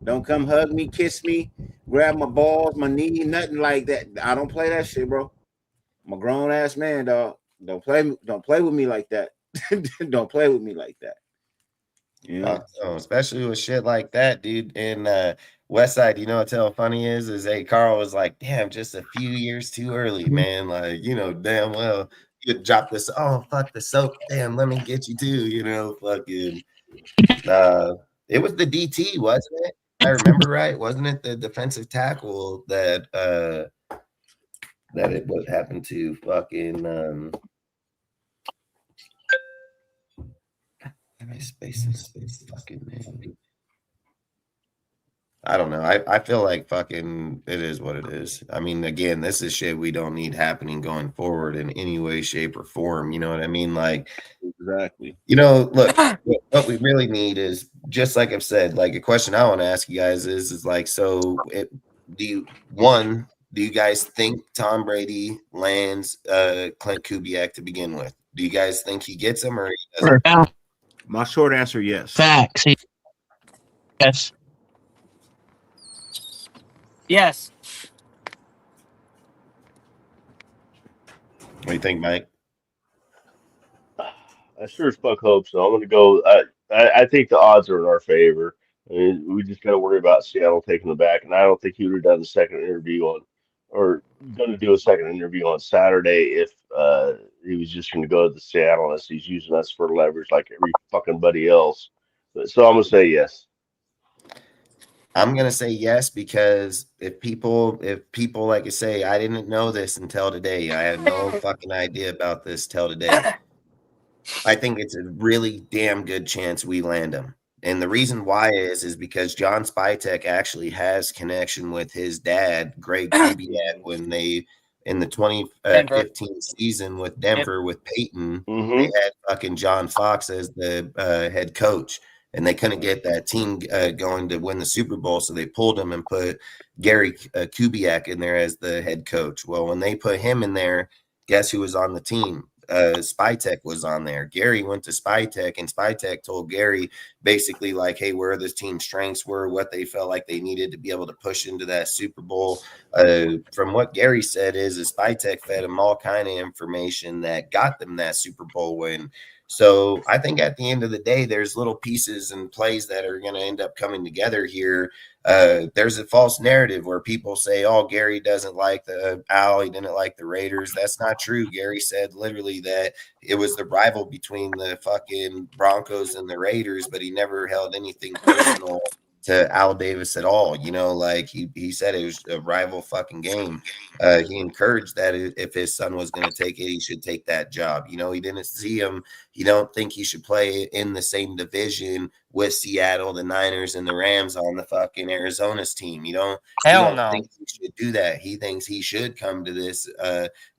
Don't come hug me, kiss me, grab my balls, my knee, nothing like that. I don't play that shit, bro. I'm a grown ass man, dog. Don't play with me like that. Don't play with me like that. You know? Especially with shit like that, dude. In Westside, you know what's hell funny is hey, Carl was like, damn, just a few years too early, man. Like, damn well, you drop this. Oh, fuck the soap. Damn, let me get you too. Fucking. It was the DT, wasn't it? I remember right. Wasn't it the defensive tackle that it what happened to fucking space fucking man. I don't know. I feel like fucking it is what it is. I mean, again, this is shit we don't need happening going forward in any way, shape, or form. You know what I mean? like exactly. Look, what we really need is, just like I've said, like a question I want to ask you guys is like, so do Do you guys think Tom Brady lands Clint Kubiak to begin with? Do you guys think he gets him or he doesn't? My short answer, yes. Facts. Yes. Yes. What do you think, Mike? I sure as fuck hope so. I'm gonna go. I think the odds are in our favor. I mean, we just got to worry about Seattle taking the back, and I don't think he would have done the second interview on, or going to do a second interview on Saturday if he was just going to go to the Seattle unless he's using us for leverage like every fucking buddy else. So I'm gonna say yes. I'm gonna say yes because if people like I say, I didn't know this until today. I had no fucking idea about this till today. I think it's a really damn good chance we land him. And the reason why is because John Spytek actually has connection with his dad, Greg Kubiak, when they in the 2015 season with Denver with Peyton, they had fucking John Fox as the head coach. And they couldn't get that team going to win the Super Bowl, so they pulled him and put Gary Kubiak in there as the head coach. Well, when they put him in there, guess who was on the team? Spytek was on there. Gary went to Spytek, and Spytek told Gary basically like, hey, where the team's strengths were, what they felt like they needed to be able to push into that Super Bowl. From what Gary said is Spytek fed him all kind of information that got them that Super Bowl win. So I think at the end of the day, there's little pieces and plays that are going to end up coming together here. There's a false narrative where people say, oh, Gary doesn't like the Owl. He didn't like the Raiders. That's not true. Gary said literally that it was the rival between the fucking Broncos and the Raiders, but he never held anything personal to Al Davis at all. You know, like he said it was a rival fucking game. He encouraged that if his son was going to take it, he should take that job. You know, he didn't see him. You don't think he should play in the same division with Seattle, the Niners, and the Rams on the fucking Arizona's team. You don't think he should do that. He thinks he should come to this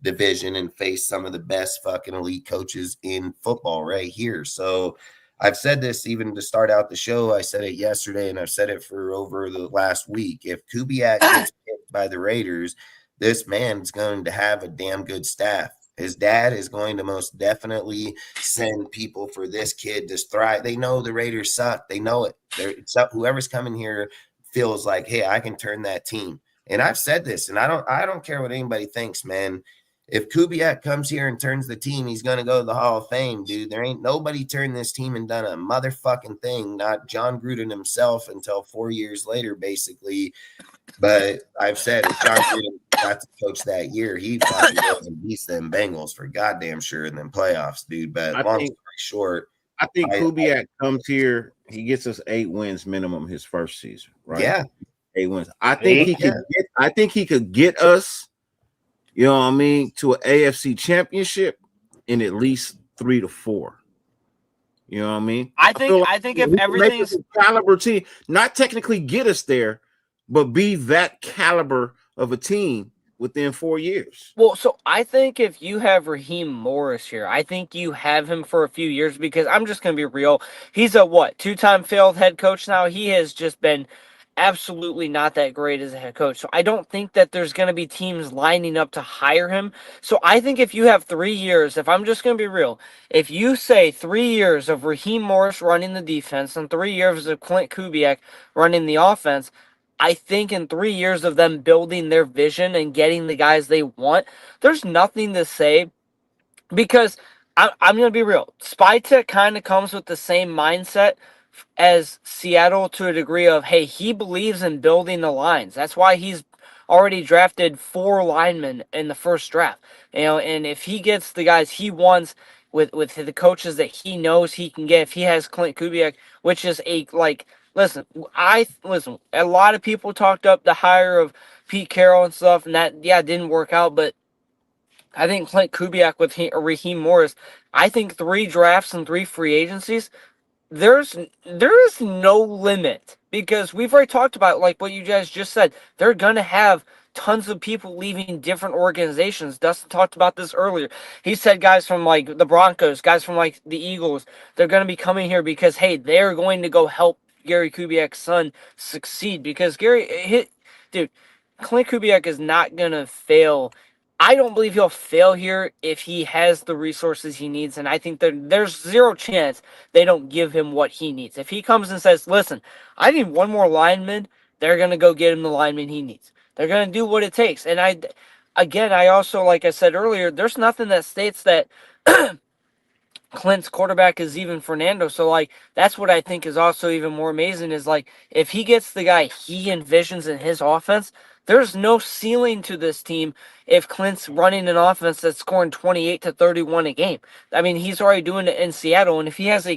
division and face some of the best fucking elite coaches in football right here. So I've said this even to start out the show. I said it yesterday, and I've said it for over the last week. If Kubiak gets picked by the Raiders, this man's going to have a damn good staff. His dad is going to most definitely send people for this kid to thrive. They know the Raiders suck. They know it. Whoever's coming here feels like, hey, I can turn that team. And I've said this, and I don't care what anybody thinks, man. If Kubiak comes here and turns the team, he's going to go to the Hall of Fame, dude. There ain't nobody turned this team and done a motherfucking thing, not John Gruden himself until 4 years later, basically. But I've said if John Gruden got to coach that year, he fucking goes and beats them Bengals for goddamn sure in them playoffs, dude. But long story short, I think Kubiak comes here, he gets us 8 wins minimum his first season, right? Yeah. 8 wins. I think he could get us, you know what I mean, to an AFC championship in at least 3 to 4. You know what I mean? I think if everything's caliber team, not technically get us there, but be that caliber of a team within 4 years. Well, so I think if you have Raheem Morris here, I think you have him for a few years because I'm just going to be real. He's a 2-time failed head coach now. He has just been absolutely not that great as a head coach. So I don't think that there's going to be teams lining up to hire him. So I think if you have 3 years, if I'm just going to be real, if you say 3 years of Raheem Morris running the defense and 3 years of Clint Kubiak running the offense, I think in 3 years of them building their vision and getting the guys they want, there's nothing to say because I'm going to be real. Spytek kind of comes with the same mindset as Seattle to a degree of, hey, he believes in building the lines. That's why he's already drafted 4 linemen in the first draft. You know, and if he gets the guys he wants with the coaches that he knows he can get, if he has Clint Kubiak, which is listen, a lot of people talked up the hire of Pete Carroll and stuff, and that, didn't work out, but I think Clint Kubiak with Raheem Morris, I think 3 drafts and 3 free agencies, there is no limit because we've already talked about, like what you guys just said, they're going to have tons of people leaving different organizations. Dustin talked about this earlier. He said guys from like the Broncos, guys from like the Eagles, they're going to be coming here because, hey, they're going to go help Gary Kubiak's son succeed because dude, Clint Kubiak is not going to fail. I don't believe he'll fail here if he has the resources he needs, and I think that there's zero chance they don't give him what he needs. If he comes and says, listen, I need one more lineman, they're going to go get him the lineman he needs. They're going to do what it takes. And I also, like I said earlier, there's nothing that states that Clint's quarterback is even Fernando. So, like, that's what I think is also even more amazing is, like, if he gets the guy he envisions in his offense, there's no ceiling to this team if Clint's running an offense that's scoring 28 to 31 a game. I mean, he's already doing it in Seattle, and if he has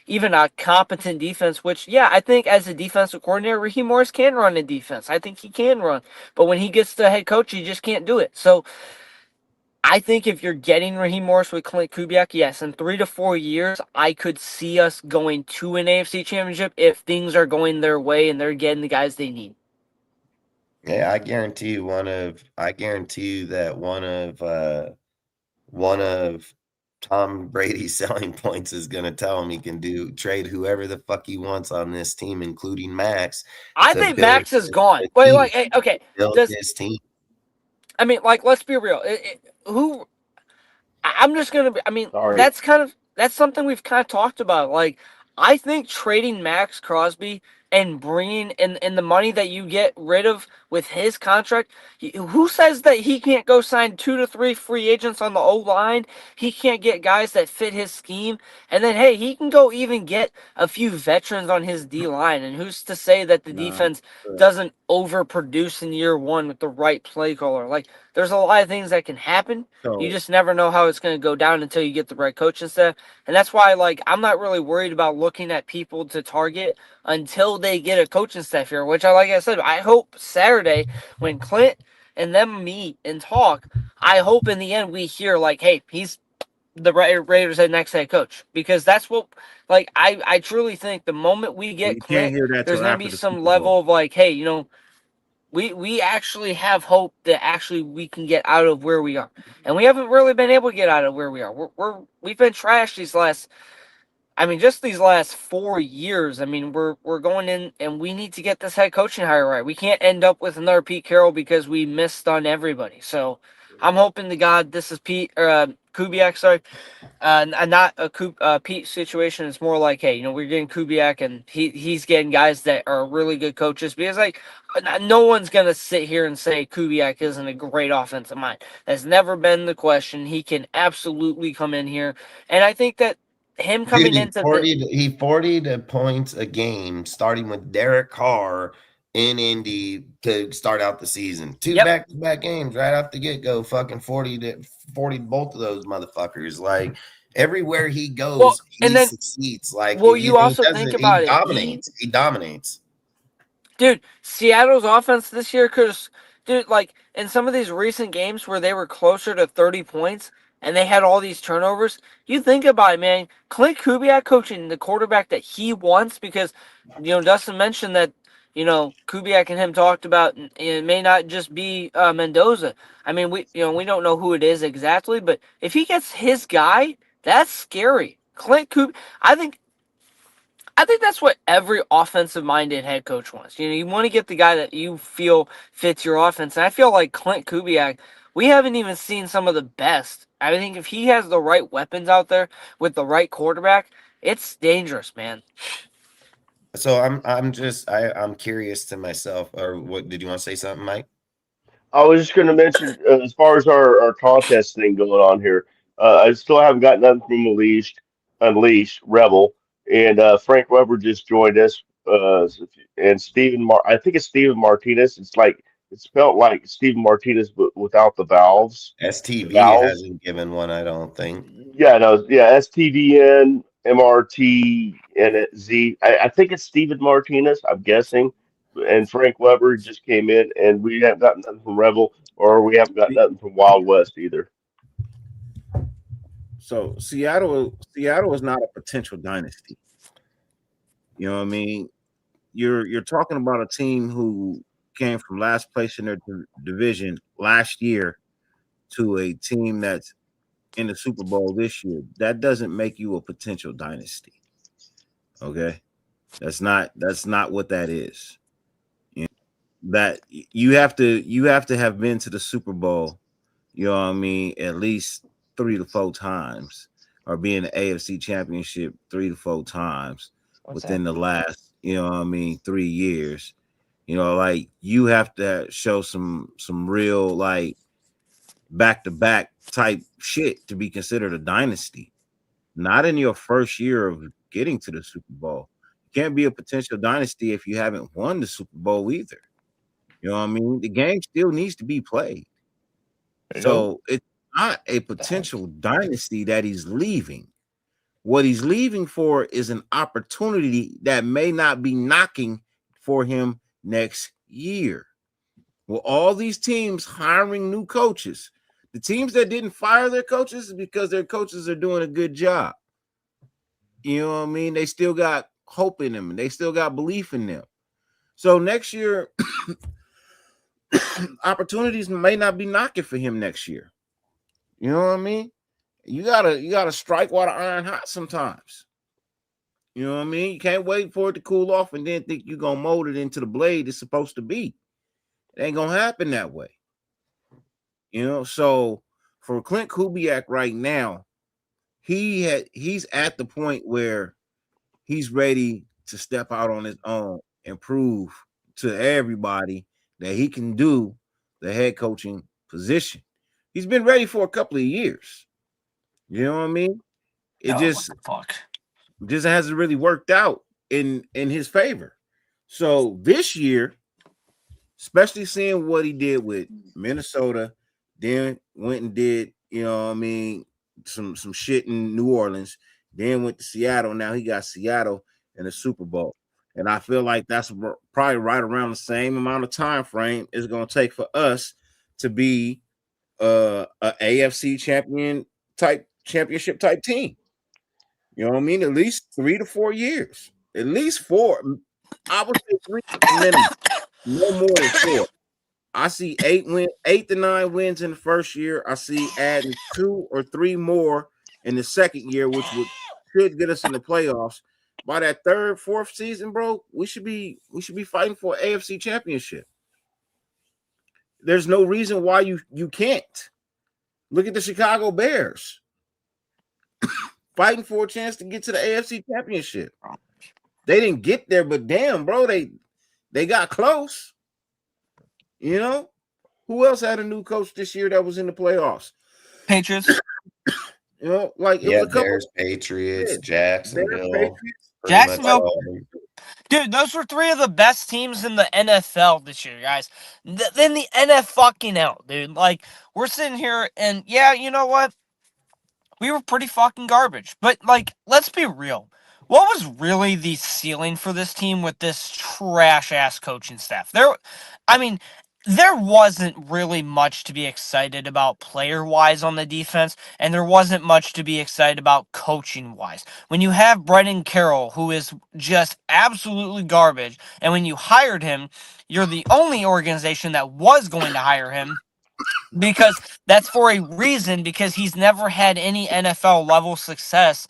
even a competent defense, which, yeah, I think as a defensive coordinator, Raheem Morris can run a defense. I think he can run. But when he gets the head coach, he just can't do it. So, I think if you're getting Raheem Morris with Clint Kubiak, yes, in 3 to 4 years, I could see us going to an AFC championship if things are going their way and they're getting the guys they need. Yeah, I guarantee you that one of Tom Brady's selling points is gonna tell him he can trade whoever the fuck he wants on this team, including Max. I think Max is gone. Wait, like, hey, okay. Build this team. I mean, like, let's be real. I'm just gonna be. I mean, Sorry. that's something we've kind of talked about. Like, I think trading Max Crosby and bringing in the money that you get rid of with his contract. Who says that he can't go sign 2 to 3 free agents on the O line? He can't get guys that fit his scheme, and then hey, he can go even get a few veterans on his D line. And who's to say that the defense doesn't overproduce in year one with the right play caller? Like, there's a lot of things that can happen. You just never know how it's going to go down until you get the right coaching staff. And that's why, like, I'm not really worried about looking at people to target until they get a coaching staff here, which like I said, I hope Saturday when Clint and them meet and talk, I hope in the end we hear, like, hey, he's the Raiders' next head coach. Because that's what, like, I truly think the moment we get Clint, there's going to be some level of, like, hey, you know, we actually have hope that actually we can get out of where we are, and we haven't really been able to get out of where we are. We've been trashed these last 4 years. I mean, we're going in, and we need to get this head coaching hire right. We can't end up with another Pete Carroll because we missed on everybody. So I'm hoping to God this is Kubiak. Sorry. Not a Pete situation. It's more like, hey, you know, we're getting Kubiak, and he's getting guys that are really good coaches. Because, like, no one's gonna sit here and say Kubiak isn't a great offensive mind. That's never been the question. He can absolutely come in here, and I think that him coming into 40 points a game, starting with Derek Carr in Indy to start out the season. Two back-to-back games right off the get-go, fucking 40 both of those motherfuckers. Like, everywhere he goes, he succeeds. Like, you also think about it. He dominates. Dude, Seattle's offense this year like, in some of these recent games where they were closer to 30 points and they had all these turnovers, you think about it, man. Clint Kubiak coaching the quarterback that he wants, because, you know, Dustin mentioned that, you know, Kubiak and him talked about it may not just be Mendoza. I mean, we don't know who it is exactly, but if he gets his guy, that's scary. Clint Kubiak, I think that's what every offensive-minded head coach wants. You know, you want to get the guy that you feel fits your offense. And I feel like Clint Kubiak, we haven't even seen some of the best. I think if he has the right weapons out there with the right quarterback, it's dangerous, man. So I'm curious to myself. Or what, did you want to say something, Mike? I was just going to mention, as far as our contest thing going on here, I still haven't got nothing from Unleashed Rebel, and Frank Weber just joined us, and I think it's Steven Martinez. It's spelled like Steven Martinez, but without the valves. STV hasn't given one, I don't think. Yeah, no, yeah, STVN MRTNZ. I think it's Steven Martinez, I'm guessing. And Frank Weber just came in, and we haven't gotten nothing from Rebel, or we haven't got nothing from Wild West either. So Seattle is not a potential dynasty. You know what I mean? You're talking about a team who came from last place in their division last year to a team that's in the Super Bowl this year. That doesn't make you a potential dynasty. Okay? That's not what that is. that you have to have been to the Super Bowl, you know what I mean, at least 3 to 4 times, or be in the AFC Championship 3 to 4 times within the last, you know what I mean, 3 years. You know, like you have to show some real like back-to-back type shit to be considered a dynasty. Not in your first year of getting to the Super Bowl. You can't be a potential dynasty if you haven't won the Super Bowl either. You know what I mean? The game still needs to be played. So it's not a potential dynasty that he's leaving. What he's leaving for is an opportunity that may not be knocking for him next year. Well, all these teams hiring new coaches, the teams that didn't fire their coaches is because their coaches are doing a good job. You know what I mean? They still got hope in them, and they still got belief in them. So next year, opportunities may not be knocking for him next year. You know what I mean? You gotta strike while the iron hot sometimes. You know what I mean? You can't wait for it to cool off and then think you're gonna mold it into the blade it's supposed to be. It ain't gonna happen that way. You know, so for Clint Kubiak right now, he's at the point where he's ready to step out on his own and prove to everybody that he can do the head coaching position. He's been ready for a couple of years. You know what I mean? It just hasn't really worked out in his favor. So this year, especially seeing what he did with Minnesota, then went and did, you know what I mean, some shit in New Orleans, then went to Seattle. Now he got Seattle in the Super Bowl. And I feel like that's probably right around the same amount of time frame it's going to take for us to be a AFC championship type team. You know what I mean? At least 3 to 4 years. At least 4. I would say 3 minimum. No more than 4. I see 8 to 9 wins in the first year. I see adding 2 or 3 more in the second year, which should get us in the playoffs. By that third, fourth season, bro, we should be fighting for an AFC championship. There's no reason why you can't. Look at the Chicago Bears. Fighting for a chance to get to the AFC championship. They didn't get there, but damn, bro, they got close. You know, who else had a new coach this year that was in the playoffs? Patriots. You know, like it was a couple. Bears, Patriots, Jacksonville. Jacksonville. Dude, those were 3 of the best teams in the NFL this year, guys. Then the NFL, dude. Like, we're sitting here and, yeah, you know what? We were pretty fucking garbage. But, like, let's be real. What was really the ceiling for this team with this trash-ass coaching staff? There wasn't really much to be excited about player-wise on the defense, and there wasn't much to be excited about coaching-wise. When you have Brendan Carroll, who is just absolutely garbage, and when you hired him, you're the only organization that was going to hire him, because that's for a reason, because he's never had any NFL-level success.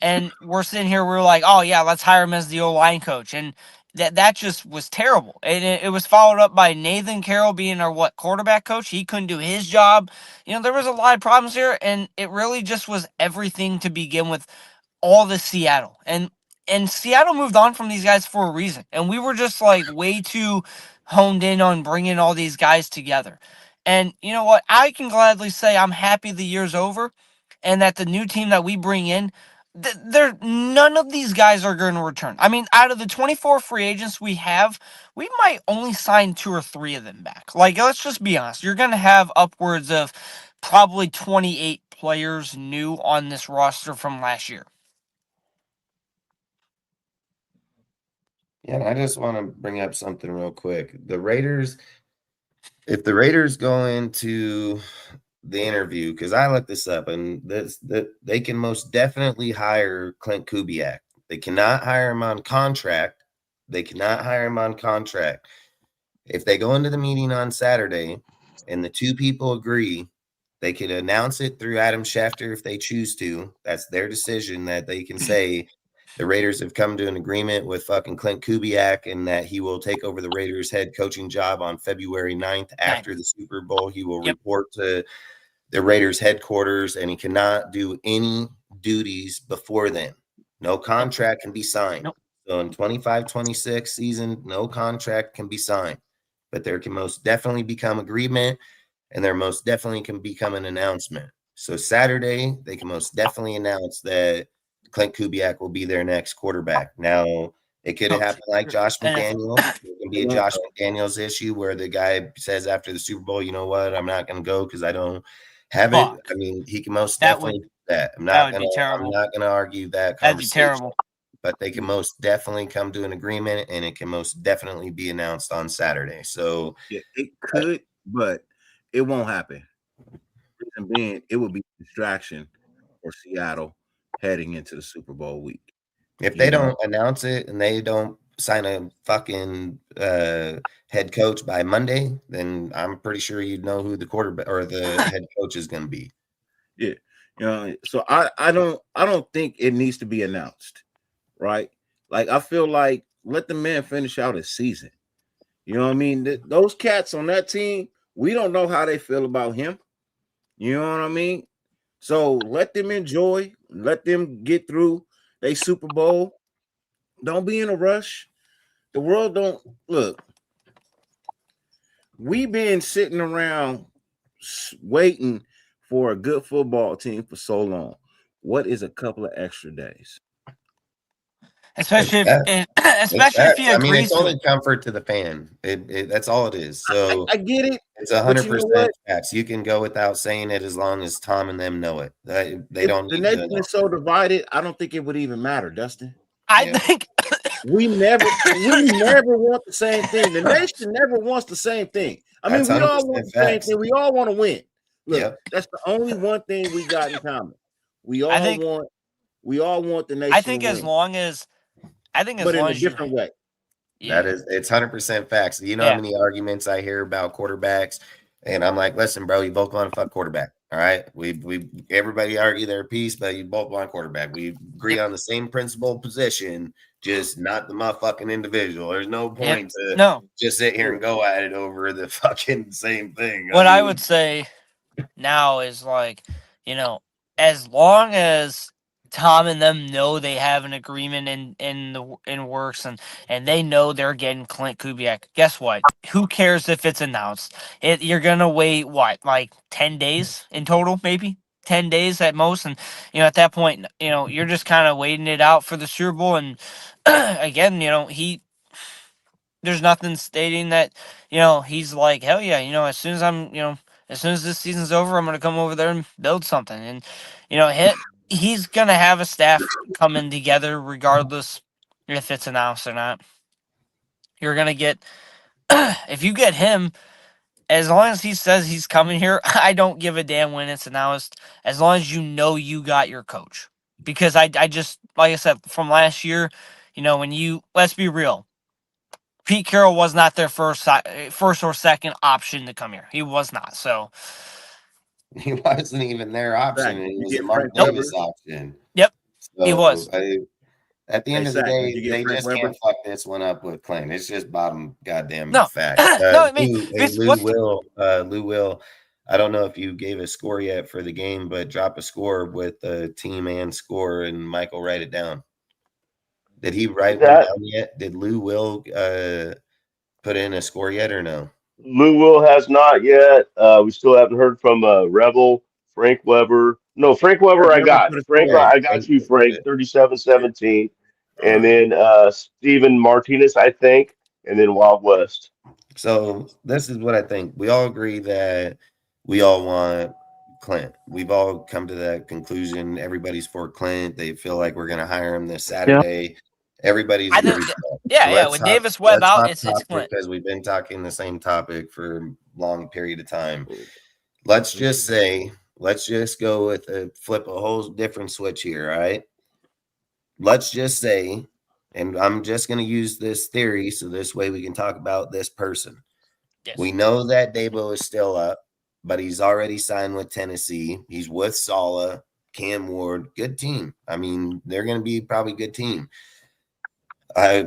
And we're sitting here, we're like, oh, yeah, let's hire him as the O-line coach. And that just was terrible. And it was followed up by Nathan Carroll being our quarterback coach. He couldn't do his job. You know, there was a lot of problems here, and it really just was everything to begin with all the Seattle. And Seattle moved on from these guys for a reason. And we were just like way too honed in on bringing all these guys together. And you know what? I can gladly say I'm happy the year's over and that the new team that we bring in, none of these guys are going to return. I mean, out of the 24 free agents we have, we might only sign 2 or 3 of them back. Like, let's just be honest. You're going to have upwards of probably 28 players new on this roster from last year. Yeah, and I just want to bring up something real quick. The Raiders, if the Raiders go into the interview, because I looked this up, and they can most definitely hire Clint Kubiak. They cannot hire him on contract. If they go into the meeting on Saturday and the 2 people agree, they can announce it through Adam Schefter if they choose to. That's their decision, that they can say, The Raiders have come to an agreement with fucking Clint Kubiak and that he will take over the Raiders head coaching job on February 9th after the Super Bowl. He will report to the Raiders headquarters, and he cannot do any duties before then. No contract can be signed. So in 25-26 season, no contract can be signed. But there can most definitely become agreement, and there most definitely can become an announcement. So Saturday, they can most definitely announce that Clint Kubiak will be their next quarterback. Now, it could have happened like Josh McDaniels. It can be a Josh McDaniels issue where the guy says after the Super Bowl, you know what, I'm not going to go because I don't have it. I mean, he can most definitely do that. I'm not going to argue that conversation. That'd be terrible. But they can most definitely come to an agreement, and it can most definitely be announced on Saturday. So yeah, it could, but it won't happen. Reason being, it would be a distraction for Seattle heading into the Super Bowl week. If they don't announce it and they don't sign a fucking head coach by Monday, then I'm pretty sure you'd know who the quarterback or the head coach is going to be. Yeah, so I don't think it needs to be announced. Right? Like, I feel like let the man finish out his season. You know what I mean? Those cats on that team, we don't know how they feel about him. You know what I mean? So let them enjoy, let them get through their Super Bowl. Don't be in a rush. The world don't look. We've been sitting around waiting for a good football team for so long. What is a couple of extra days? Especially if he agrees. I mean, it's only comfort to the fan. That's all it is. So I get it. It's 100% facts. You can go without saying it as long as Tom and them know it. They don't. The nation is so divided. I don't think it would even matter, Dustin. I think we never want the same thing. The nation never wants the same thing. I mean, we all want the same thing. We all want to win. Look, that's the only one thing we got in common. We all want the nation. I think to as win. long as but in a different way. Yeah. It's 100% facts. You know how many arguments I hear about quarterbacks, and I'm like, listen, bro, you both want to fuck quarterback. All right, we everybody argue their piece, but you both want quarterback. We agree on the same principal position, just not the motherfucking individual. There's no point to just sit here and go at it over the fucking same thing. What I would say now is like, as long as Tom and them know they have an agreement in works and they know they're getting Clint Kubiak. Guess what? Who cares if it's announced? You're gonna wait like 10 days in total, maybe 10 days at most, and at that point, you're just kind of waiting it out for the Super Bowl. And again, there's nothing stating that he's like, hell yeah, as soon as this season's over, I'm gonna come over there and build something, and he's going to have a staff coming together regardless if it's announced or not. You're going to get, if you get him, as long as he says he's coming here, I don't give a damn when it's announced, as long as you got your coach. Because I just, like I said, from last year, let's be real, Pete Carroll was not their first or second option to come here. He was not, so... He wasn't even their option. It was a Mark Davis option. Yep, so he was. At the end of the day, they just can't fuck this one up with Clint. It's just bottom goddamn fact. Lou Will. I don't know if you gave a score yet for the game, but drop a score with the team and score, and Michael write it down. Did he write one down yet? Did Lou Will put in a score yet or no? Lou Will has not yet. We still haven't heard from Rebel, Frank Weber. No, Frank Weber I got. I got you, Frank, 37-17. And then Steven Martinez, I think, and then Wild West. So this is what I think. We all agree that we all want Clint. We've all come to that conclusion. Everybody's for Clint. They feel like we're going to hire him this Saturday. Yeah. Everybody's with Davis Webb out, it's Clint. Because we've been talking the same topic for a long period of time. Let's just go with flip a whole different switch here, all right? Let's just say, and I'm just going to use this theory so this way we can talk about this person. Yes. We know that Dabo is still up, but he's already signed with Tennessee. He's with Saleh. Cam Ward, good team. I mean, they're going to be probably a good team. I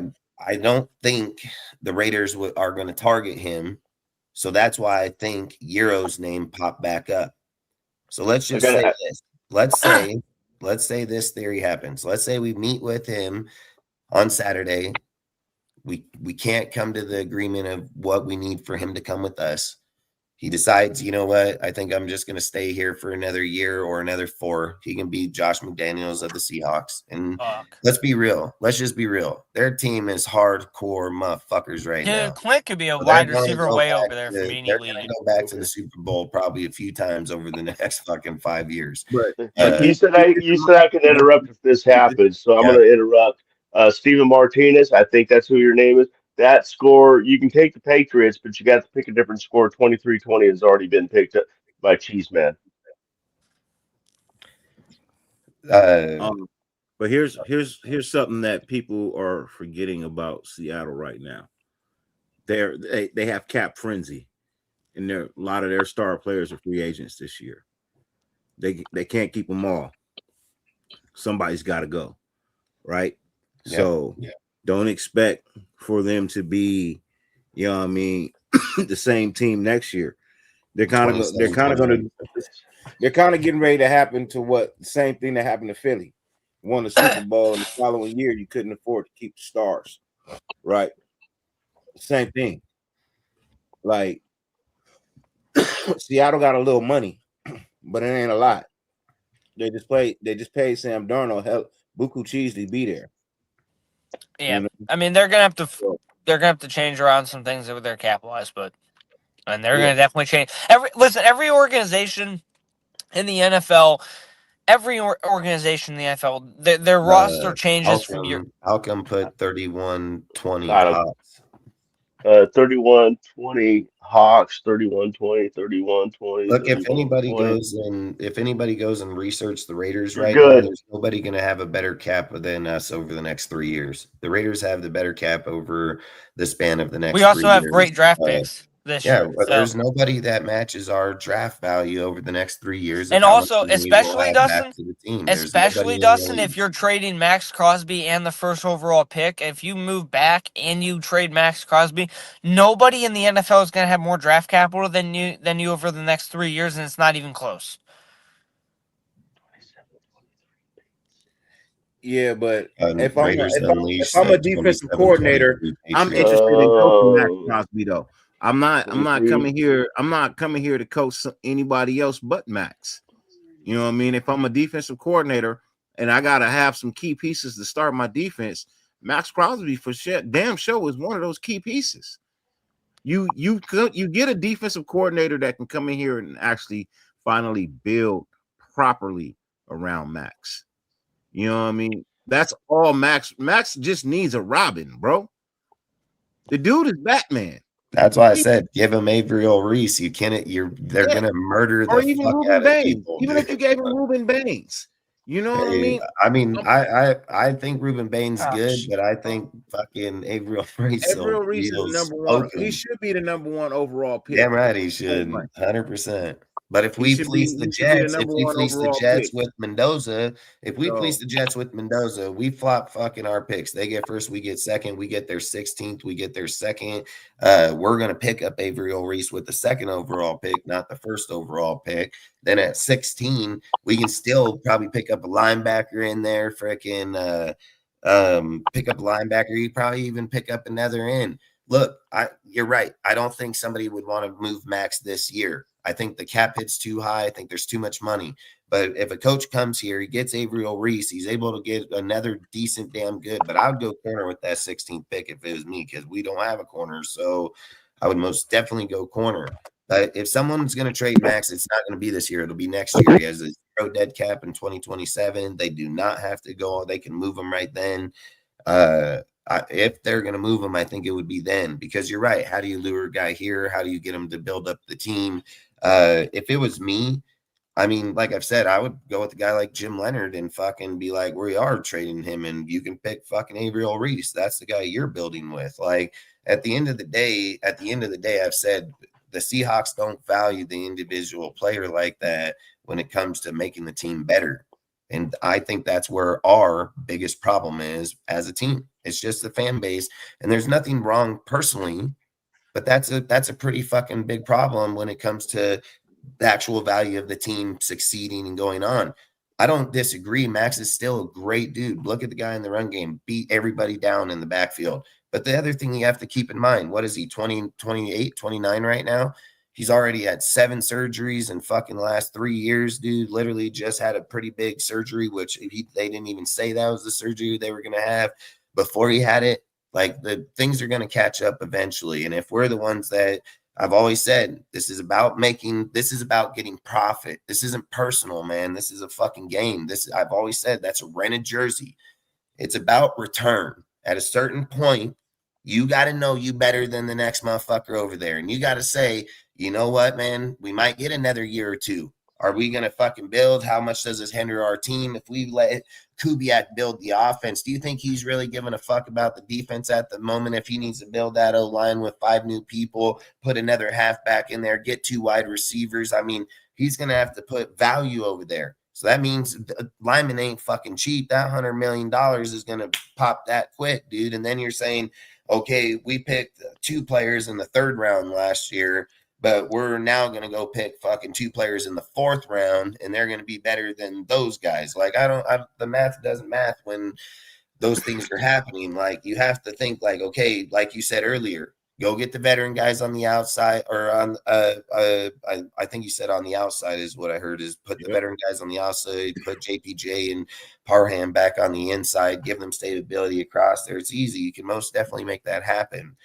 don't think the Raiders are going to target him. So that's why I think Ejiro name popped back up. So let's just say this. Let's say this theory happens. Let's say we meet with him on Saturday. We can't come to the agreement of what we need for him to come with us. He decides, you know what? I think I'm just going to stay here for another year or another 4. He can be Josh McDaniels of the Seahawks. And let's be real. Let's just be real. Their team is hardcore motherfuckers right now. Dude, Clint could be a So wide receiver way over there from any they're league. going to go back to the Super Bowl probably a few times over the next fucking 5 years. But you said I can interrupt if this happens, so I'm going to interrupt. Steven Martinez, I think that's who your name is. That score, you can take the Patriots, but you got to pick a different score. 23-20 has already been picked up by Cheeseman. But here's something that people are forgetting about Seattle right now. They have cap frenzy, and a lot of their star players are free agents this year. They can't keep them all. Somebody's got to go, right? Yeah. So don't expect for them to be, you know what I mean, the same team next year. They're kind of getting ready to happen to what the same thing that happened to Philly. Won the Super Bowl, and the following year you couldn't afford to keep the stars, right? Same thing. Like Seattle got a little money, but it ain't a lot. They just paid Sam Darnold buku cheese to be there. Yeah, you know? I mean they're gonna have to change around some things with their cap wise, and they're gonna definitely change. Every organization in the NFL, organization in the NFL, their roster changes from year. Malcolm put 31-20 Hawks. 31-20 Hawks, 31-20, 31-20. Look, if anybody goes and research the Raiders You're right good. now, there's nobody going to have a better cap than us over the next 3 years. The Raiders have the better cap over the span of the next 3 years. We also have great draft picks this year. But there's nobody that matches our draft value over the next 3 years. And also, especially Dustin, if you're trading Max Crosby and the first overall pick, if you move back and you trade Max Crosby, nobody in the NFL is going to have more draft capital than you over the next 3 years, and it's not even close. Yeah, but if I'm a defensive coordinator, I'm interested in coaching Max Crosby though. I'm not coming here. I'm not coming here to coach anybody else but Max. You know what I mean? If I'm a defensive coordinator and I gotta have some key pieces to start my defense, Max Crosby for damn sure is one of those key pieces. You get a defensive coordinator that can come in here and actually finally build properly around Max. You know what I mean? That's all Max. Max just needs a Robin, bro. The dude is Batman. That's why I said give him Averill Reese. They're gonna murder the fuck out of people. Even if you gave him Ruben Baines, you know what I mean? I think Ruben Baines good, but I think fucking Averill Reese. Averill Reese is the number one. He should be the number one overall pick. Damn right, he should. 100%. But if we fleece the Jets, with Mendoza, we flop fucking our picks. They get first, we get second, we get their 16th, we get their second. We're gonna pick up Averill Reese with the second overall pick, not the first overall pick. Then at 16, we can still probably pick up a linebacker in there, freaking pick up a linebacker. You probably even pick up another end. Look, you're right. I don't think somebody would want to move Max this year. I think the cap hit's too high. I think there's too much money. But if a coach comes here, he gets Averill Reese, he's able to get another decent, damn good. But I would go corner with that 16th pick if it was me, because we don't have a corner. So I would most definitely go corner. But if someone's going to trade Max, it's not going to be this year. It'll be next year. He has a zero dead cap in 2027. They do not have to go. They can move him right then. If they're going to move him, I think it would be then, because you're right. How do you lure a guy here? How do you get him to build up the team? If it was me, I mean, like I've said, I would go with a guy like Jim Leonard and fucking be like, we are trading him and you can pick fucking Averill Reese. That's the guy you're building with. Like at the end of the day, I've said the Seahawks don't value the individual player like that when it comes to making the team better. And I think that's where our biggest problem is as a team. It's just the fan base. And there's nothing wrong personally, but that's a pretty fucking big problem when it comes to the actual value of the team succeeding and going on. I don't disagree. Max is still a great dude. Look at the guy in the run game, beat everybody down in the backfield. But the other thing you have to keep in mind, what is he, 20, 28, 29 right now? He's already had 7 surgeries in fucking the last 3 years, dude. Literally just had a pretty big surgery, which they didn't even say that was the surgery they were going to have before he had it. Like, the things are going to catch up eventually. And if we're the ones that, I've always said, this is about getting profit. This isn't personal, man. This is a fucking game. I've always said that's a rented jersey. It's about return. At a certain point, you got to know you better than the next motherfucker over there. And you got to say, you know what, man, we might get another year or two. Are we going to fucking build? How much does this hinder our team? If we let Kubiak build the offense, do you think he's really giving a fuck about the defense at the moment? If he needs to build that O-line with 5 new people, put another halfback in there, get 2 wide receivers, I mean, he's going to have to put value over there. So that means lineman ain't fucking cheap. That $100 million is going to pop that quick, dude. And then you're saying, okay, we picked 2 players in the 3rd round last year, but we're now going to go pick fucking 2 players in the 4th round, and they're going to be better than those guys. Like, the math doesn't math when those things are happening. Like, you have to think like, okay, like you said earlier, go get the veteran guys on the outside, or on I think you said on the outside is what I heard, is put the veteran guys on the outside, put JPJ and Parham back on the inside, give them stability across there. It's easy. You can most definitely make that happen.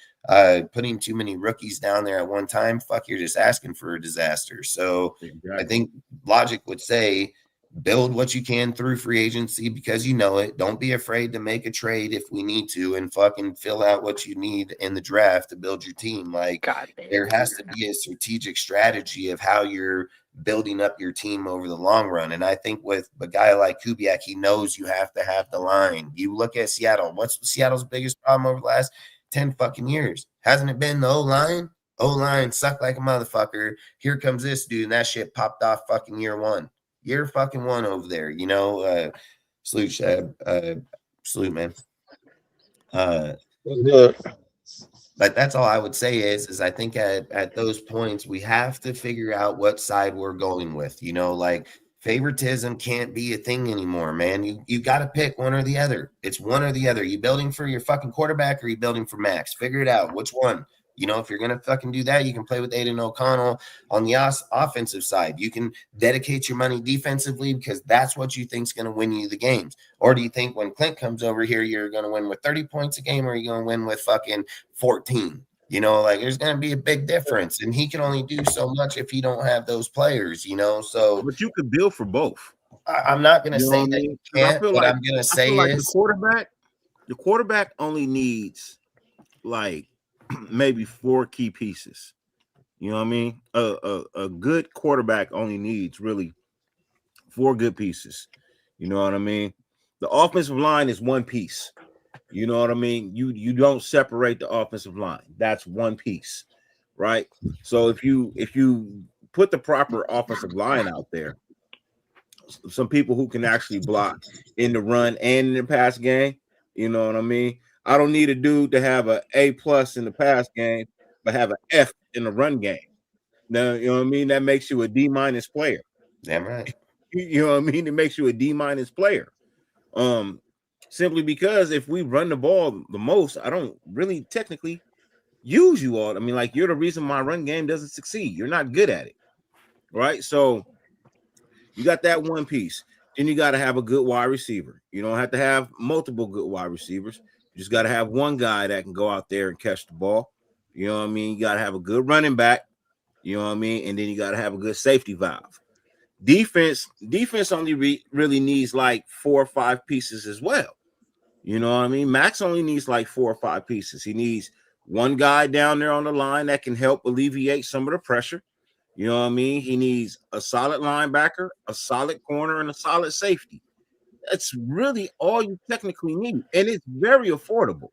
Putting too many rookies down there at one time, fuck, you're just asking for a disaster. So exactly. I think logic would say build what you can through free agency because you know it. Don't be afraid to make a trade if we need to, and fucking fill out what you need in the draft to build your team. Like, there has to be a strategic strategy of how you're building up your team over the long run. And I think with a guy like Kubiak, he knows you have to have the line. You look at Seattle. What's Seattle's biggest problem over the last 10 fucking years? Hasn't it been the O-line? O-line sucked like a motherfucker. Here comes this dude, and that shit popped off fucking year 1. Year fucking 1 over there, you know. Salute, Shab. Salute, man. But that's all I would say is I think at those points we have to figure out what side we're going with. You know, like, favoritism can't be a thing anymore, man. You got to pick one or the other. It's one or the other. You building for your fucking quarterback or you building for Max? Figure it out. Which one? You know, if you're going to fucking do that, you can play with Aiden O'Connell on the offensive side. You can dedicate your money defensively because that's what you think is going to win you the games. Or do you think when Clint comes over here, you're going to win with 30 points a game, or are you going to win with fucking 14? You know, like, there's going to be a big difference. And he can only do so much if you don't have those players, you know. So, but you could build for both. I'm not going to say that you can't. What I'm going to say is the quarterback only needs like maybe 4 key pieces. You know what I mean? A good quarterback only needs really 4 good pieces. You know what I mean? The offensive line is 1 piece. You know what I mean? You don't separate the offensive line. That's 1 piece, right? So if you put the proper offensive line out there, some people who can actually block in the run and in the pass game, you know what I mean? I don't need a dude to have an A+ in the pass game, but have an F in the run game. Now, you know what I mean? That makes you a D- player. Damn right. You know what I mean? It makes you a D- player. Simply because if we run the ball the most, I don't really technically use you all. I mean, like, you're the reason my run game doesn't succeed. You're not good at it, right? So you got that 1 piece. Then you got to have a good wide receiver. You don't have to have multiple good wide receivers. You just got to have one guy that can go out there and catch the ball. You know what I mean? You got to have a good running back. You know what I mean? And then you got to have a good safety valve. Defense only really needs like 4 or 5 pieces as well. You know what I mean? Max only needs like 4 or 5 pieces. He needs one guy down there on the line that can help alleviate some of the pressure. You know what I mean? He needs a solid linebacker, a solid corner, and a solid safety. That's really all you technically need. And it's very affordable.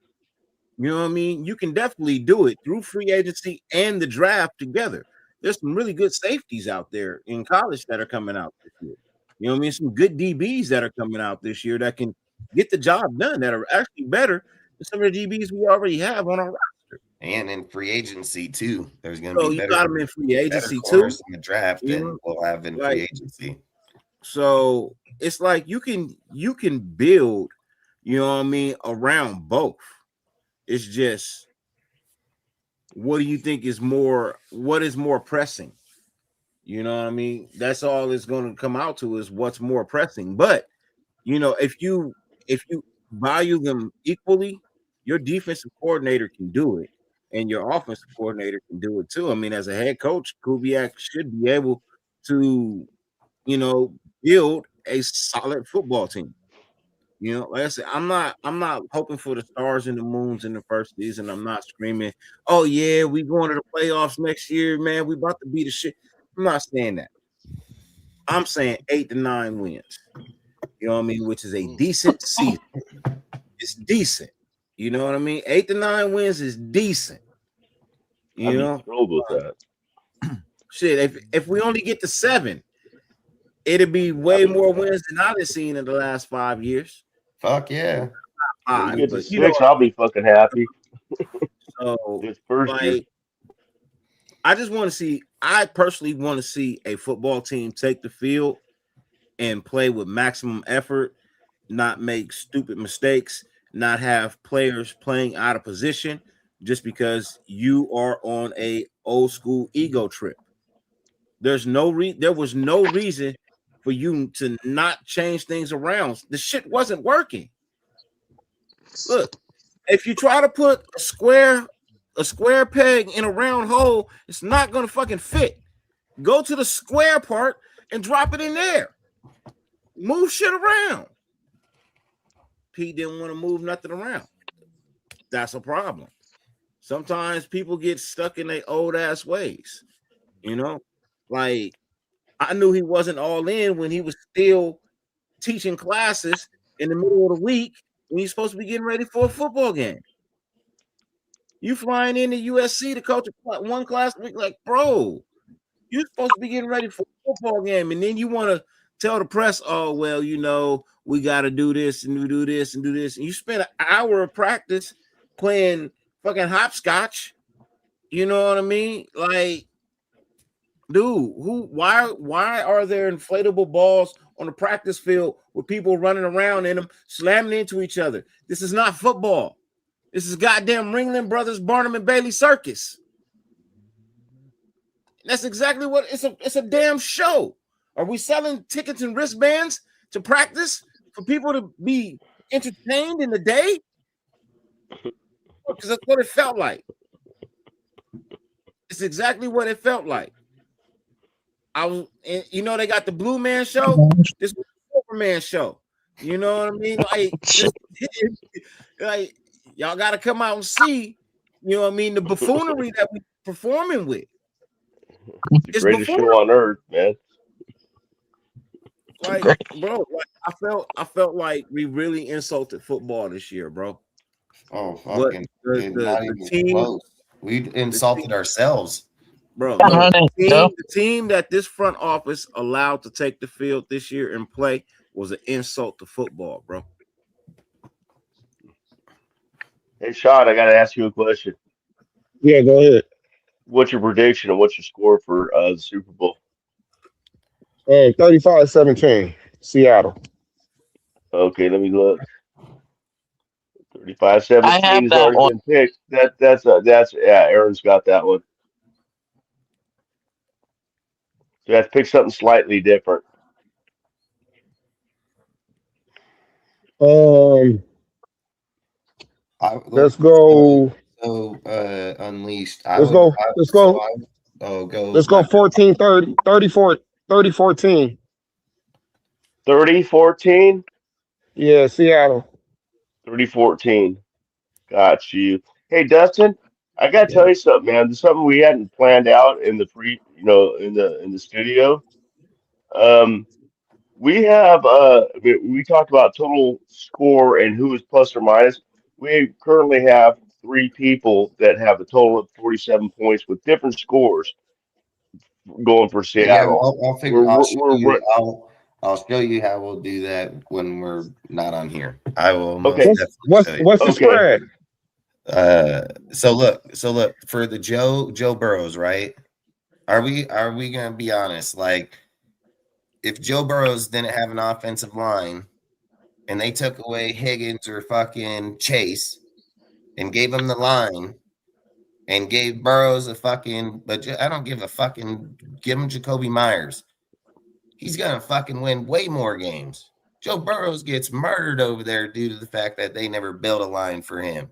You know what I mean? You can definitely do it through free agency and the draft together. There's some really good safeties out there in college that are coming out this year. You know what I mean? Some good DBs that are coming out this year that can get the job done, that are actually better than some of the DBs we already have on our roster. And in free agency too. There's going to So be you better, got them in free agency too. corners in the draft than we'll have in free agency. So it's like you can build, you know what I mean, around both. It's just, what do you think is more? What is more pressing? You know what I mean? That's all it's going to come out to, is what's more pressing. But you know, if you value them equally, your defensive coordinator can do it, and your offensive coordinator can do it too. I mean, as a head coach, Kubiak should be able to, you know, build a solid football team. You know, like I said, I'm not hoping for the stars and the moons in the first season. I'm not screaming, oh yeah, we going to the playoffs next year, man. We about to beat the shit. I'm not saying that. I'm saying 8 to 9 wins. You know what I mean? Which is a decent season. It's decent. You know what I mean? 8 to 9 wins is decent. You know, thrilled with that. Shit, if we only get to 7, it'd be way more wins than I've seen in the last 5 years. Fuck yeah. If we get to 6, I'll be fucking happy. So this first year. I just want to see, I personally want to see a football team take the field and play with maximum effort, not make stupid mistakes, not have players playing out of position just because you are on a old school ego trip. There was no reason for you to not change things around. The shit wasn't working. Look, if you try to put a square peg in a round hole, it's not going to fucking fit. Go to the square part and drop it in there. Move shit around. Pete didn't want to move nothing around. That's a problem. Sometimes people get stuck in their old ass ways. You know, like I knew he wasn't all in when he was still teaching classes in the middle of the week when he's supposed to be getting ready for a football game. You flying into USC to coach one class a week, like, bro, you're supposed to be getting ready for a football game, and then you want to tell the press, oh, well, you know, we got to do this and do this and do this. And you spend an hour of practice playing fucking hopscotch. You know what I mean? Like, dude, why are there inflatable balls on the practice field with people running around in them, slamming into each other? This is not football. This is goddamn Ringling Brothers, Barnum and Bailey circus. That's exactly what it's a damn show. Are we selling tickets and wristbands to practice for people to be entertained in the day? Because that's what it felt like. It's exactly what it felt like. You know, they got the Blue Man show. This was the Superman show. You know what I mean? Like y'all got to come out and see. You know what I mean? The buffoonery that we performing with. It's the greatest show on earth, man. Like, bro, like I felt like we really insulted football this year, bro. Oh, fucking the team. We insulted ourselves. Bro, the team that this front office allowed to take the field this year and play was an insult to football, bro. Hey, Sean, I got to ask you a question. Yeah, go ahead. What's your prediction and what's your score for the Super Bowl? 35-17, Seattle. Okay, let me look. 35-17 has already been picked. That's Aaron's got that one. So you have to pick something slightly different. Let's go. So Unleashed. Let's go. Let's go 14-30, 30-14. 30-14? Yeah, Seattle. 30-14. Got you. Hey, Dustin, I gotta tell you something, man. There's something we hadn't planned out in the in the studio. We have we talked about total score and who is plus or minus. We currently have 3 people that have a total of 47 points with different scores going for Seattle. Yeah, I'll I'll show you how we'll do that when we're not on here. I will most Okay. definitely show you. What's the Okay. spread? So look for the Joe Burrows, right? Are we gonna be honest? Like, if Joe Burrows didn't have an offensive line and they took away Higgins or fucking Chase and gave him the line and gave Burrows a fucking, but I don't give a fucking, give him Jacoby Myers. He's gonna fucking win way more games. Joe Burrows gets murdered over there due to the fact that they never built a line for him.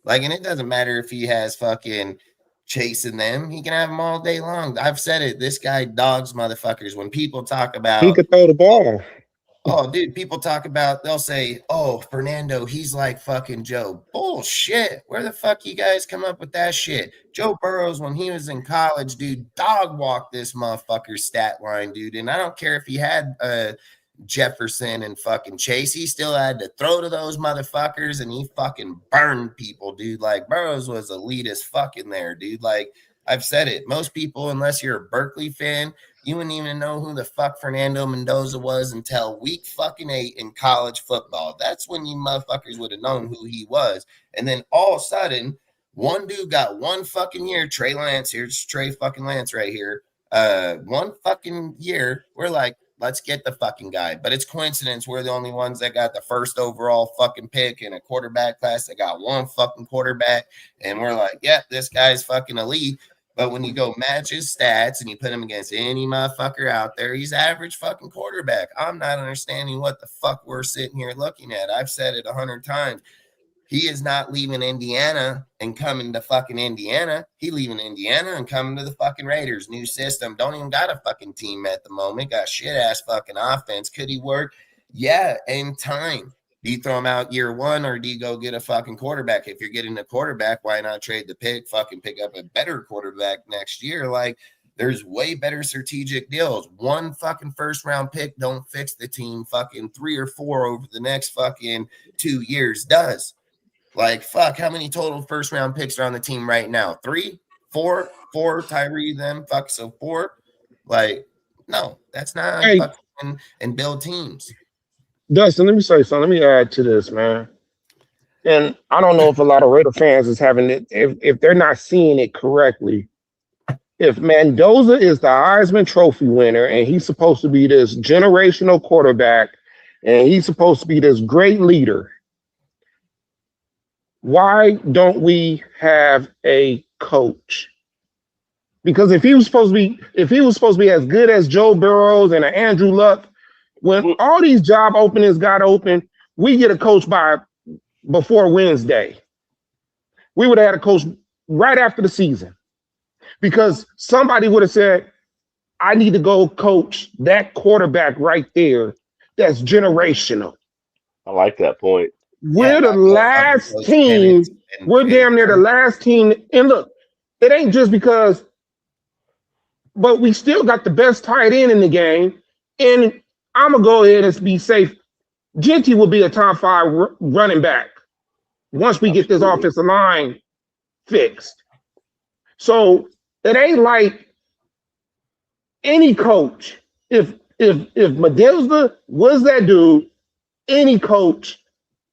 Like, and it doesn't matter if he has fucking chasing them. He can have them all day long. I've said it. This guy dogs motherfuckers. When people talk He about, could throw the ball. oh, dude, people talk about, they'll say, oh, Fernando, he's like fucking Joe. Bullshit. Where the fuck you guys come up with that shit? Joe Burrows, when he was in college, dude, dog walked this motherfucker's stat line, dude. And I don't care if he had Jefferson and fucking Chase, he still had to throw to those motherfuckers and he fucking burned people, dude. Like, Burrows was elite as fucking there, dude. Like, I've said it. Most people, unless you're a Berkeley fan, you wouldn't even know who the fuck Fernando Mendoza was until week fucking 8 in college football. That's when you motherfuckers would have known who he was. And then all of a sudden, one dude got one fucking year. Trey Lance, here's Trey fucking Lance right here. One fucking year, we're like, let's get the fucking guy. But it's coincidence we're the only ones that got the first overall fucking pick in a quarterback class that got one fucking quarterback. And we're like, yeah, this guy's fucking elite. But when you go match his stats and you put him against any motherfucker out there, he's average fucking quarterback. I'm not understanding what the fuck we're sitting here looking at. I've said it 100 times. He is not leaving Indiana and coming to fucking Indiana. He leaving Indiana and coming to the fucking Raiders. New system. Don't even got a fucking team at the moment. Got shit ass fucking offense. Could he work? Yeah, in time. Do you throw him out year one or do you go get a fucking quarterback? If you're getting a quarterback, why not trade the pick? Fucking pick up a better quarterback next year. Like, there's way better strategic deals. One fucking first round pick don't fix the team. Fucking 3 or 4 over the next fucking 2 years does. Like, fuck, how many total first round picks are on the team right now? 3, 4, Tyree, them, fuck, so 4. Like, no, that's not fucking and build teams. Dustin, let me say something. Let me add to this, man. And I don't know if a lot of Raider fans is having it, if they're not seeing it correctly. If Mendoza is the Heisman Trophy winner and he's supposed to be this generational quarterback and he's supposed to be this great leader, why don't we have a coach? Because if he was supposed to be as good as Joe Burrows and Andrew Luck, when all these job openings got open, we get a coach before Wednesday. We would have had a coach right after the season because somebody would have said, I need to go coach that quarterback right there that's generational. I like that point. We're the last team. We're damn near the last team. And look, it ain't just because, but we still got the best tight end in the game. And I'm going to go ahead and be safe. Genty will be a top 5 running back once we get this offensive line fixed. So it ain't like any coach. If Mendoza was that dude, any coach,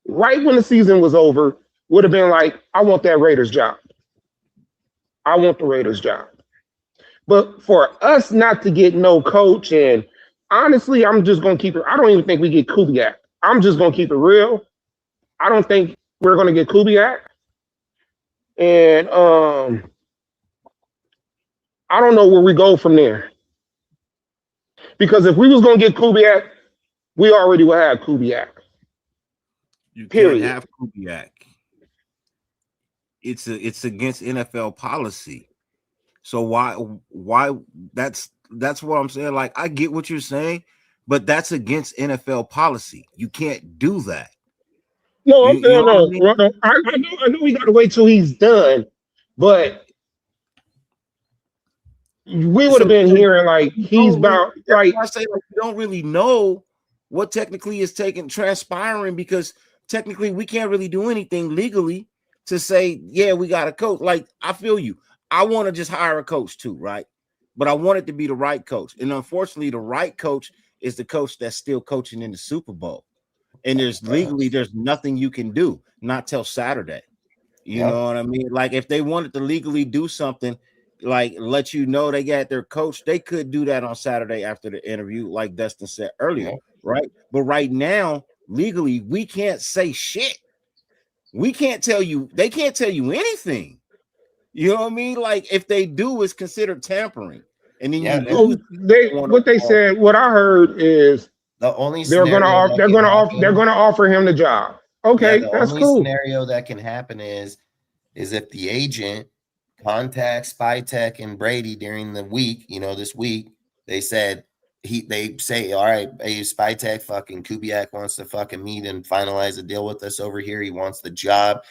right when the season was over, would have been like, I want that Raiders job. I want the Raiders job. But for us not to get no coach, and honestly, I'm just going to keep it. I don't even think we get Kubiak. I'm just going to keep it real. I don't think we're going to get Kubiak. And I don't know where we go from there. Because if we was going to get Kubiak, we already would have Kubiak. You can't Period. have Kubiak. It's against NFL policy. So why that's what I'm saying. Like, I get what you're saying, but that's against NFL policy. You can't do that. No, I know we gotta wait till he's done, but we would have been hearing like he's about like I say, like, you don't really know what technically is transpiring because technically we can't really do anything legally to say, yeah, we got a coach. Like, I feel you. I want to just hire a coach too, right? But I want it to be the right coach. And unfortunately, the right coach is the coach that's still coaching in the Super Bowl. And there's nothing you can do, not till Saturday. You know what I mean? Like if they wanted to legally do something, like let you know they got their coach, they could do that on Saturday after the interview, like Dustin said earlier, right? But right now, legally, we can't say shit. We can't tell you, they can't tell you anything. You know what I mean? Like if they do, it's considered tampering. And then you lose. What they said, what I heard is the only they're gonna offer him the job. Okay, that's cool. The only scenario that can happen is if the agent contacts Spytek and Brady during the week, this week, they say, all right, hey, Spytek, fucking Kubiak wants to fucking meet and finalize a deal with us over here. He wants the job.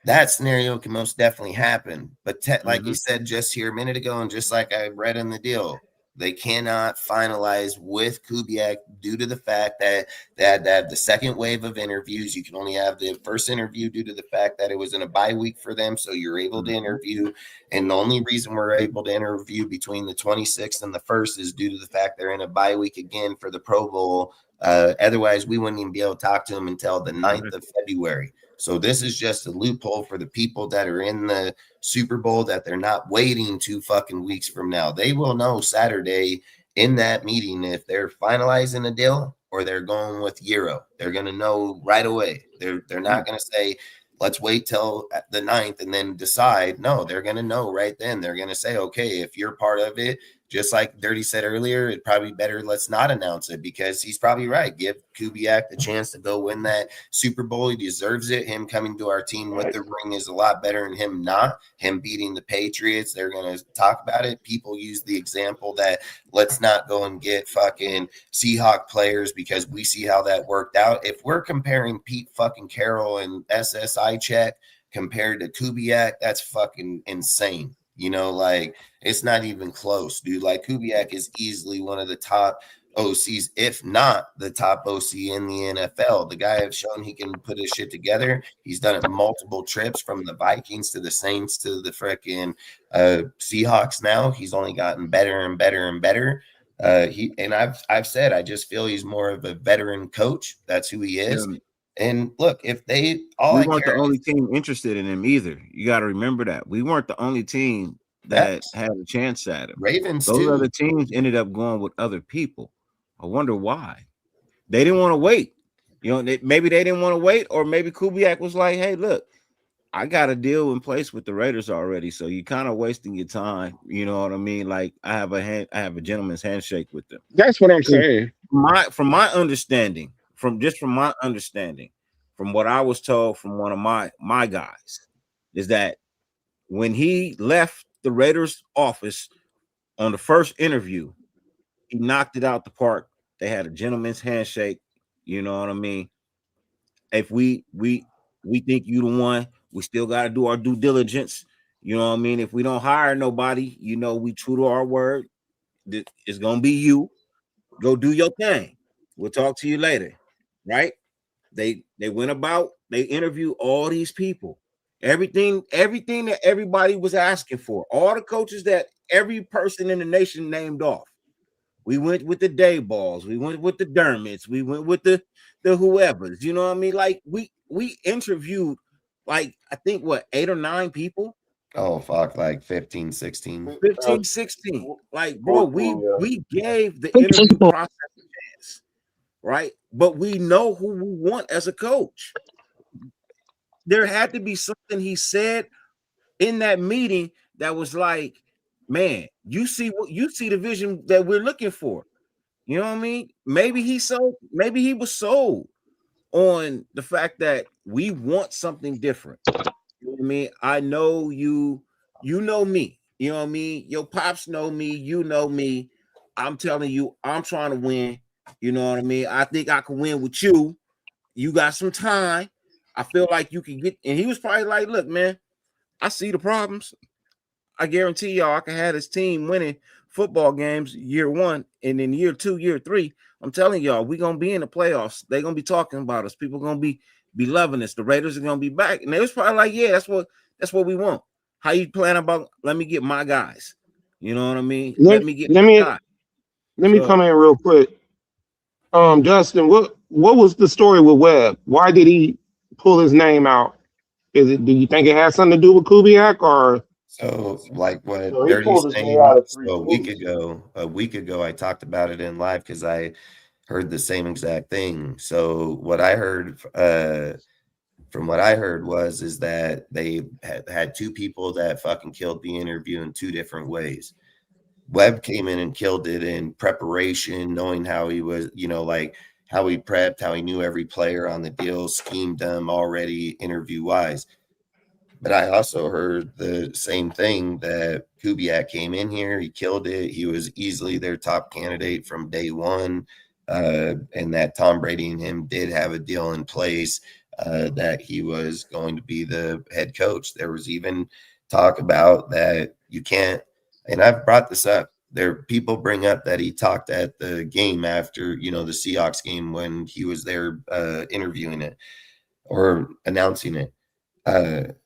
That scenario can most definitely happen. But like you said just here a minute ago, and just like I read in the deal, they cannot finalize with Kubiak due to the fact that they had to have the second wave of interviews. You can only have the first interview due to the fact that it was in a bye week for them. So you're able to interview. And the only reason we're able to interview between the 26th and the 1st is due to the fact they're in a bye week again for the Pro Bowl. Otherwise, we wouldn't even be able to talk to them until the 9th of February. So this is just a loophole for the people that are in the Super Bowl that they're not waiting 2 fucking weeks from now. They will know Saturday in that meeting if they're finalizing a deal or they're going with Ejiro. They're going to know right away. They're not going to say, let's wait till the 9th and then decide. No, they're going to know right then. They're going to say, okay, if you're part of it, just like Dirty said earlier, it'd probably better let's not announce it, because he's probably right. Give Kubiak the chance to go win that Super Bowl. He deserves it. Him coming to our team with the ring is a lot better than him not. Him beating the Patriots, they're going to talk about it. People use the example that let's not go and get fucking Seahawk players because we see how that worked out. If we're comparing Pete fucking Carroll and SSI check compared to Kubiak, that's fucking insane. Like it's not even close, dude. Like Kubiak is easily one of the top OCs, if not the top OC in the NFL. The guy has shown he can put his shit together. He's done it multiple trips from the Vikings to the Saints to the freaking Seahawks. Now he's only gotten better and better and better. I've said I just feel he's more of a veteran coach. That's who he is. And look, if we weren't the only team interested in him either. You got to remember that we weren't the only team that had a chance at him. Ravens, those other teams ended up going with other people. I wonder why. They didn't want to wait. Maybe they didn't want to wait, or maybe Kubiak was like, "Hey, look, I got a deal in place with the Raiders already, so you're kind of wasting your time." You know what I mean? Like I have a gentleman's handshake with them. That's what I'm saying. From my understanding. From what I was told from one of my guys, is that when he left the Raiders office on the first interview, he knocked it out the park. They had a gentleman's handshake. You know what I mean? If we think you the one, we still got to do our due diligence. You know what I mean? If we don't hire nobody, we true to our word. It's gonna be you. Go do your thing. We'll talk to you later. Right? They went about, they interviewed all these people, everything that everybody was asking for, all the coaches that every person in the nation named off. We went with the Dayballs, we went with the Dermotts, we went with the whoever's. You know what I mean? Like we interviewed like I think 8 or 9 people. Oh fuck, like 15, 16. 15, 16. Like bro, we gave the interview process a chance. Right? But we know who we want as a coach. There had to be something he said in that meeting that was like, man, you see the vision that we're looking for. You know what I mean? Maybe he was sold on the fact that we want something different. You know what I mean? I know you know me. You know what I mean? Your pops know me, you know me. I'm telling you, I'm trying to win. You know what I mean? I think I can win with you. You got some time. I feel like you can get. And he was probably like, look, man, I see the problems. I guarantee y'all I can have this team winning football games year 1. And then year 2, year 3, I'm telling y'all, we're going to be in the playoffs. They're going to be talking about us. People are going to be loving us. The Raiders are going to be back. And they was probably like, yeah, that's what we want. How you plan about, let me get my guys. You know what I mean? Let me come in real quick. Dustin, what was the story with Webb? Why did he pull his name out? Do you think it has something to do with Kubiak or? So, like what So he Dirty's pulled his name out saying, of 3 so movies. a week ago, I talked about it in live because I heard the same exact thing. So what I heard, from what I heard is that they had two people that fucking killed the interview in two different ways. Webb came in and killed it in preparation, knowing how he was, like how he prepped, how he knew every player on the deal, schemed them already interview wise. But I also heard the same thing that Kubiak came in here, he killed it. He was easily their top candidate from day one, and that Tom Brady and him did have a deal in place, that he was going to be the head coach. There was even talk about that you can't, and I've brought this up. There people bring up that he talked at the game after, the Seahawks game when he was there interviewing it or announcing it.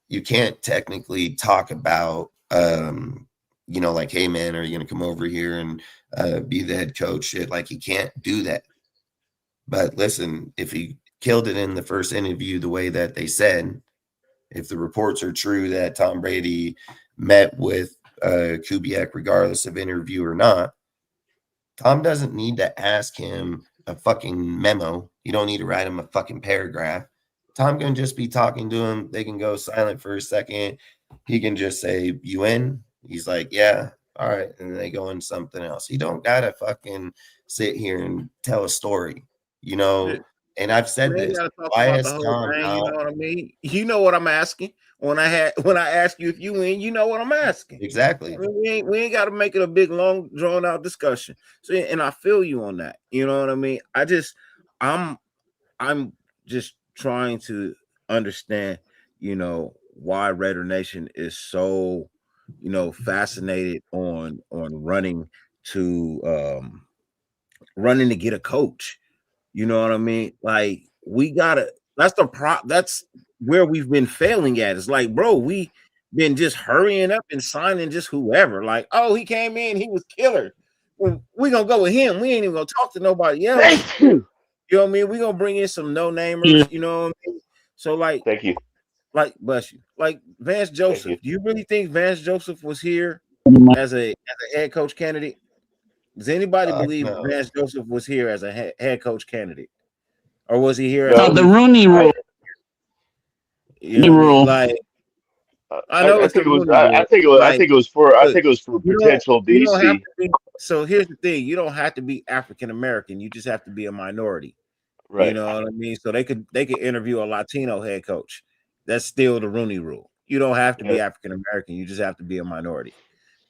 You can't technically talk about, like, hey man, are you going to come over here and be the head coach? Shit, like he can't do that. But listen, if he killed it in the first interview the way that they said, if the reports are true that Tom Brady met with Kubiak regardless of interview or not, Tom doesn't need to ask him a fucking memo. You don't need to write him a fucking paragraph. Tom can just be talking to him. They can go silent for a second. He can just say, "You in?" He's like, "Yeah." All right. And then they go in something else. He don't gotta fucking sit here and tell a story, And I've said We ain't this. gotta talk Why about the is whole Tom thing, you not know what I mean? You know what I'm asking. When I ask you if you win, you know what I'm asking. exactly? I mean, we ain't got to make it a big, long, drawn out discussion. So, and I feel you on that. You know what I mean? I'm just trying to understand, why Raider Nation is so, fascinated on running to get a coach. You know what I mean? Like that's where we've been failing at. It's like, bro, we been just hurrying up and signing just whoever. Like, oh, he came in, he was killer. Well, we gonna go with him. We ain't even gonna talk to nobody else. Thank you. You know what I mean? We gonna bring in some no-namers, Yeah. you know what I mean? So Thank you. bless you. Like Vance Thank Joseph. you. Do you really think Vance Joseph was here as a head coach candidate? Does anybody believe No. Vance Joseph was here as a head coach candidate? Or was he here? No. The Rooney Rule. You know what I mean? Like, I know I it's the think it was. Rooney Rule. I think it was. I Like, think it was for. I look, think it was for you potential don't have DC. to be. So here's the thing: you don't have to be African American. You just have to be a minority. You Right. know what I mean? So they could interview a Latino head coach. That's still the Rooney Rule. You don't have to be Yeah. African American. You just have to be a minority.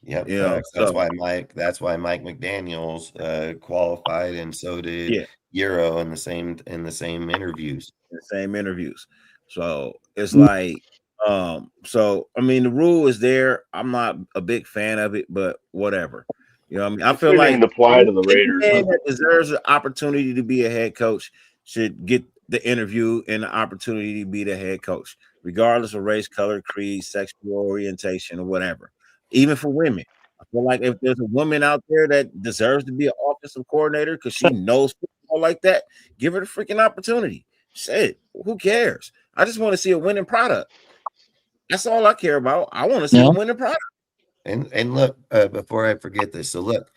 Yep, You know, facts. so That's why Mike McDaniels qualified, and so did yeah, Euro in the same interviews. the same interviews. So it's like, so I mean, the rule is there. I'm not a big fan of it, but whatever. You know what I mean? I It feel shouldn't even like apply to the any Raiders. man that deserves an opportunity to be a head coach should get the interview and the opportunity to be the head coach, regardless of race, color, creed, sexual orientation, or whatever. Even for women. I feel like if there's a woman out there that deserves to be an offensive coordinator because she knows football like that, give her the freaking opportunity. Shit, who cares? I just want to see a winning product. That's all I care about. I want to see Yeah. a winning product. And look, before I forget this, so look,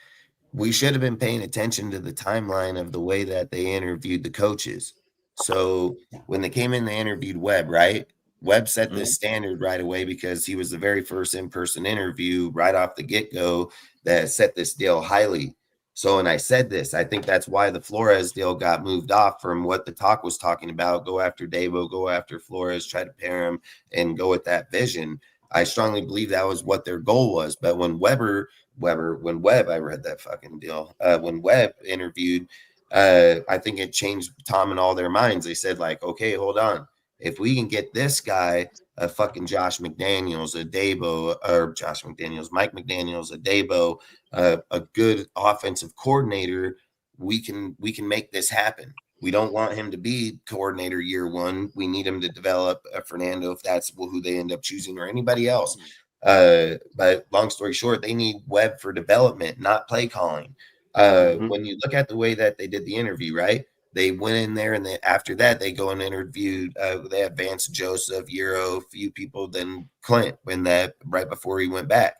we should have been paying attention to the timeline of the way that they interviewed the coaches. So when they came in, they interviewed Webb, right? Webb set this standard right away because he was the very first in-person interview right off the get-go that set this deal highly. So, and I said this, I think that's why the Flores deal got moved off from what the talk was talking about. Go after Davo, go after Flores, try to pair him and go with that vision. I strongly believe that was what their goal was. But when Webb, I read that fucking deal. When Webb interviewed, I think it changed Tom and all their minds. They said, like, okay, hold on. If we can get this guy, a fucking Josh McDaniels, a Dabo, or Josh McDaniels, Mike McDaniels, a Dabo, a good offensive coordinator, we can make this happen. We don't want him to be coordinator year one. We need him to develop Fernando, if that's who they end up choosing, or anybody else. But long story short, they need Webb for development, not play calling. When you look at the way that they did the interview, right? They went in there, and after that, they go and interviewed. They had Vance Joseph, Ejiro, a few people, then Clint, when that right before he went back.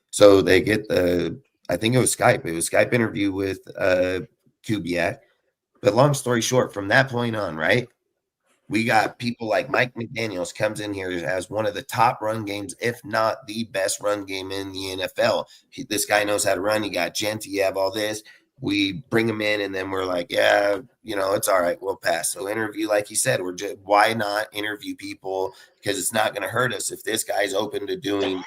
So they get I think it was Skype. It was Skype interview with Kubiak. But long story short, from that point on, right? We got people like Mike McDaniels comes in here as one of the top run games, if not the best run game in the NFL. This guy knows how to run. You got Gent, you have all this. We bring him in, and then we're like, yeah, it's all right. We'll pass. So interview, like you said, why not interview people? Because it's not going to hurt us. If this guy's open to doing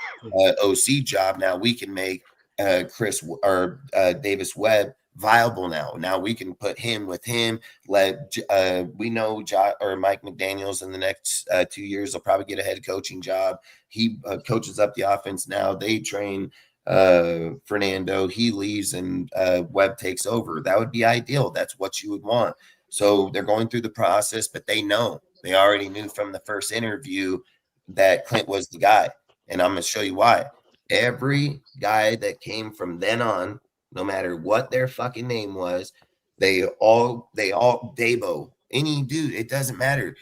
OC job, now we can make Davis Webb viable now. Now we can put him with him. We know Mike McDaniels in the next 2 years will probably get a head coaching job. He coaches up the offense now. They train Fernando. He leaves and Webb takes over. That would be ideal. That's what you would want. So they're going through the process, but they already knew from the first interview that Clint was the guy. And I'm going to show you why. Every guy that came from then on, no matter what their fucking name was, they all Dabo, any dude, it doesn't matter.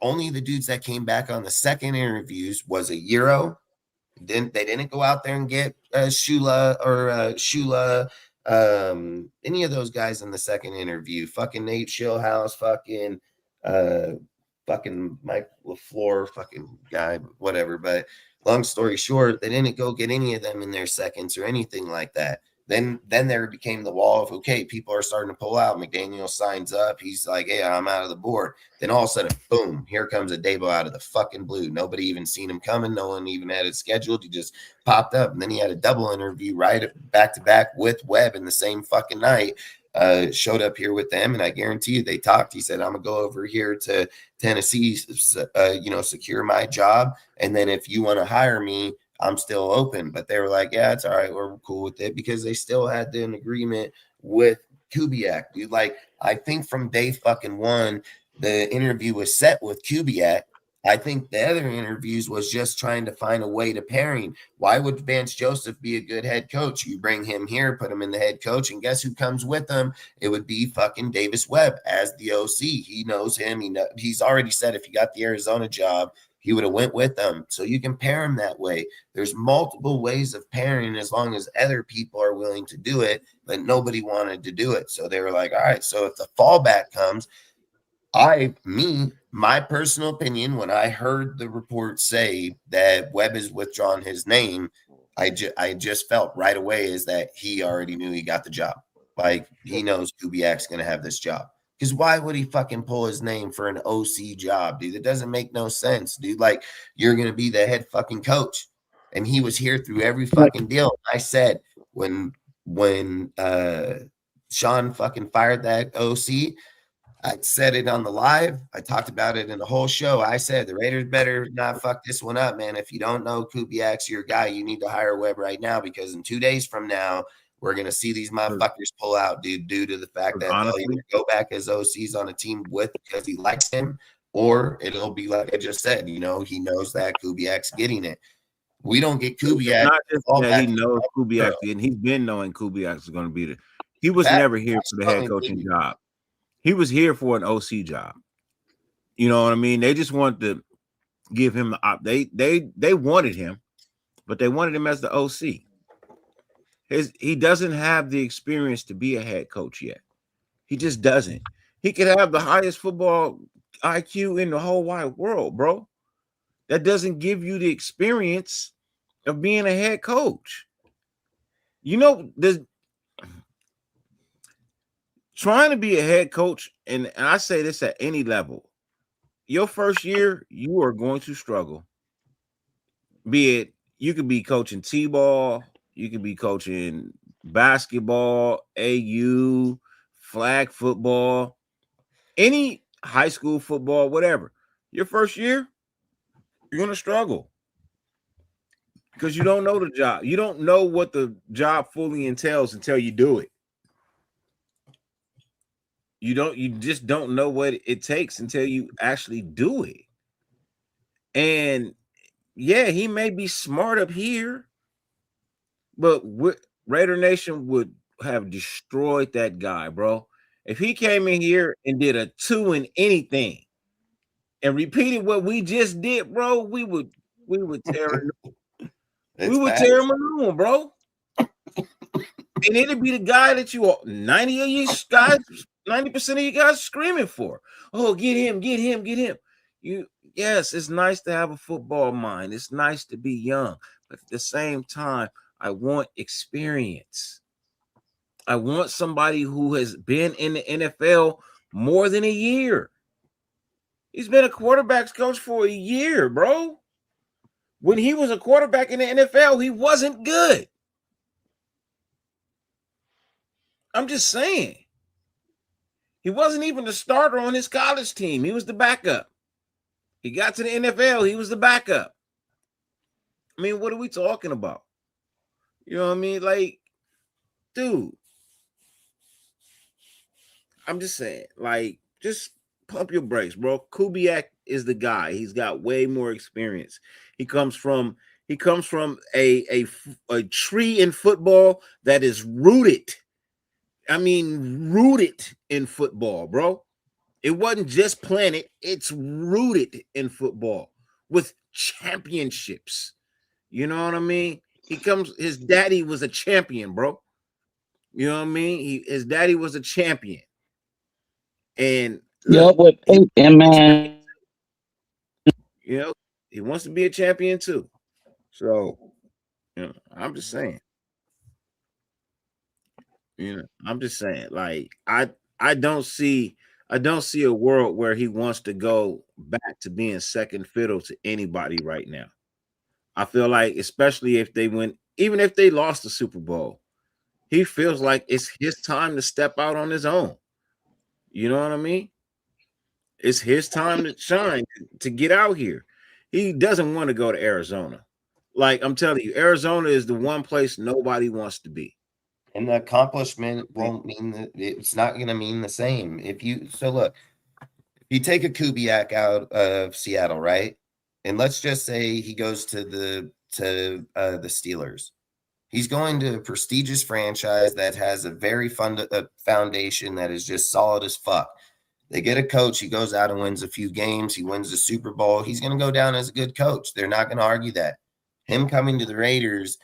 Only the dudes that came back on the second interviews was Ejiro. They didn't go out there and get Shula or Shula, any of those guys in the second interview. Fucking Nate Shillhouse, fucking Mike LaFleur, fucking guy, whatever. But long story short, they didn't go get any of them in their seconds or anything like that. Then there became the wall of, okay, people are starting to pull out. McDaniel signs up. He's like, hey, I'm out of the board. Then all of a sudden, boom, here comes a Dabo out of the fucking blue. Nobody even seen him coming. No one even had it scheduled. He just popped up. And then he had a double interview right back to back with Webb in the same fucking night. Showed up here with them, and I guarantee you they talked. He said, I'm going to go over here to Tennessee, secure my job. And then if you want to hire me, I'm still open. But they were like, yeah, it's all right. We're cool with it, because they still had an agreement with Kubiak. Dude, like, I think from day fucking one, the interview was set with Kubiak. I think the other interviews was just trying to find a way to pairing. Why would Vance Joseph be a good head coach? You bring him here, put him in the head coach, and guess who comes with him? It would be fucking Davis Webb as the OC. He knows him. He's already said if he got the Arizona job, he would have went with them. So you can pair him that way. There's multiple ways of pairing as long as other people are willing to do it, but nobody wanted to do it. So they were like, all right, so if the fallback comes, my personal opinion, when I heard the report say that Webb has withdrawn his name, I just felt right away is that he already knew he got the job. Like, he knows Kubiak's going to have this job. Because why would he fucking pull his name for an OC job, dude? It doesn't make no sense, dude. Like, you're going to be the head fucking coach. And he was here through every fucking deal. I said, when Sean fucking fired that OC, I said it on the live. I talked about it in the whole show. I said the Raiders better not fuck this one up, man. If you don't know Kubiak's your guy, you need to hire Webb right now, because in 2 days from now, we're going to see these motherfuckers pull out, dude, due to the fact that they'll either go back as OCs on a team with because he likes him, or it'll be like I just said, he knows that Kubiak's getting it. We don't get Kubiak. Not just that he knows Kubiak, and he's been knowing Kubiak is going to be there. He was never here for the head coaching job. He was here for an OC job. You know what I mean? They just wanted to give him the op. They wanted him, but they wanted him as the OC. He doesn't have the experience to be a head coach yet. He just doesn't. He could have the highest football IQ in the whole wide world, bro. That doesn't give you the experience of being a head coach. Trying to be a head coach, and I say this at any level, your first year, you are going to struggle. Be it, you could be coaching T-ball, you could be coaching basketball, AU, flag football, any high school football, whatever. Your first year, you're going to struggle because you don't know the job. You don't know what the job fully entails until you do it. You just don't know what it takes until you actually do it. And yeah, he may be smart up here, but Raider Nation would have destroyed that guy, bro. If he came in here and did a 2 in anything and repeated what we just did, bro, we would tear him. We would tear him alone, bro. And it'd be the guy that you all 90 of you guys, 90% of you guys screaming for. Oh, get him. Yes, it's nice to have a football mind. It's nice to be young, but at the same time, I want experience. I want somebody who has been in the NFL more than a year. He's been a quarterback's coach for a year, bro. When he was a quarterback in the NFL, he wasn't good. I'm just saying. He wasn't even the starter on his college team. He was the backup. He got to the NFL. He was the backup. I mean, what are we talking about? You know what I mean? Like, dude, I'm just saying, like, just pump your brakes, bro. Kubiak is the guy. He's got way more experience. He comes from a tree in football that is rooted. I mean, rooted in football, bro. It wasn't just planted, it's rooted in football with championships. You know what I mean? His daddy was a champion, bro. You know what I mean? His daddy was a champion. And look, man. You know, he wants to be a champion too. So, you know, I'm just saying. You know, I'm just saying, like, I don't see a world where he wants to go back to being second fiddle to anybody right now. I feel like, especially if they win, even if they lost the Super Bowl, he feels like it's his time to step out on his own. You know what I mean? It's his time to shine, to get out here. He doesn't want to go to Arizona. Like, I'm telling you, Arizona is the one place nobody wants to be. And the accomplishment won't mean that it's not going to mean the same. If you take a Kubiak out of Seattle, right? And let's just say he goes to the Steelers. He's going to a prestigious franchise that has a very foundation that is just solid as fuck. They get a coach. He goes out and wins a few games. He wins the Super Bowl. He's going to go down as a good coach. They're not going to argue that. Him coming to the Raiders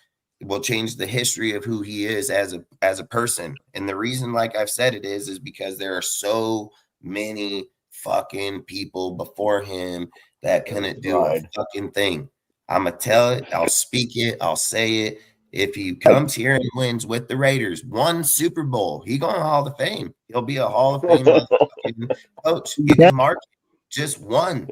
will change the history of who he is as a person. And the reason, like I've said, it is because there are so many fucking people before him that couldn't do a fucking thing. I'm going to tell it. I'll speak it. I'll say it. If he comes here and wins with the Raiders, one Super Bowl, he going to Hall of Fame. He'll be a Hall of Fame coach. You can mark just one.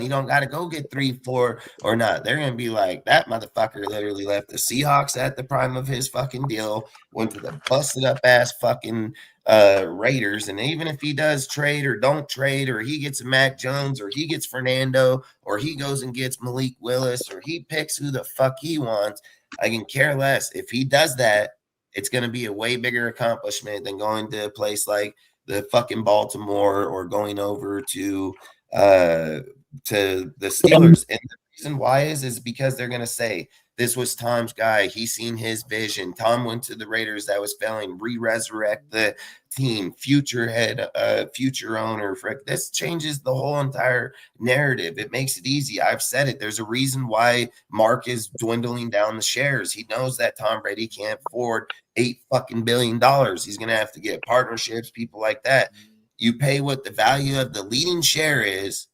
He don't got to go get 3, 4 or not. They're going to be like, that motherfucker literally left the Seahawks at the prime of his fucking deal, went to the busted up ass fucking Raiders. And even if he does trade or don't trade, or he gets a Mac Jones, or he gets Fernando, or he goes and gets Malik Willis, or he picks who the fuck he wants, I can care less. If he does that, it's going to be a way bigger accomplishment than going to a place like the fucking Baltimore or going over to the Steelers. And the reason why is because they're going to say, this was Tom's guy. He seen his vision. Tom went to the Raiders that was failing, resurrect the team, future head, future owner. This changes the whole entire narrative. It makes it easy. I've said it. There's a reason why Mark is dwindling down the shares. He knows that Tom Brady can't afford $8 fucking billion. He's going to have to get partnerships, people like that. You pay what the value of the leading share is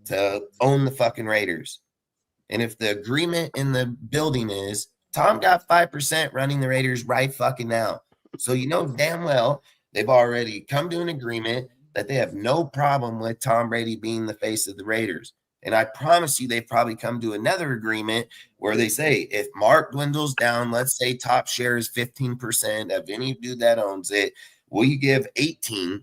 to own the fucking Raiders. And if the agreement in the building is Tom got 5% running the Raiders right fucking now. So you know damn well they've already come to an agreement that they have no problem with Tom Brady being the face of the Raiders. And I promise you they've probably come to another agreement where they say if Mark dwindles down, let's say top share is 15% of any dude that owns it, will you give 18?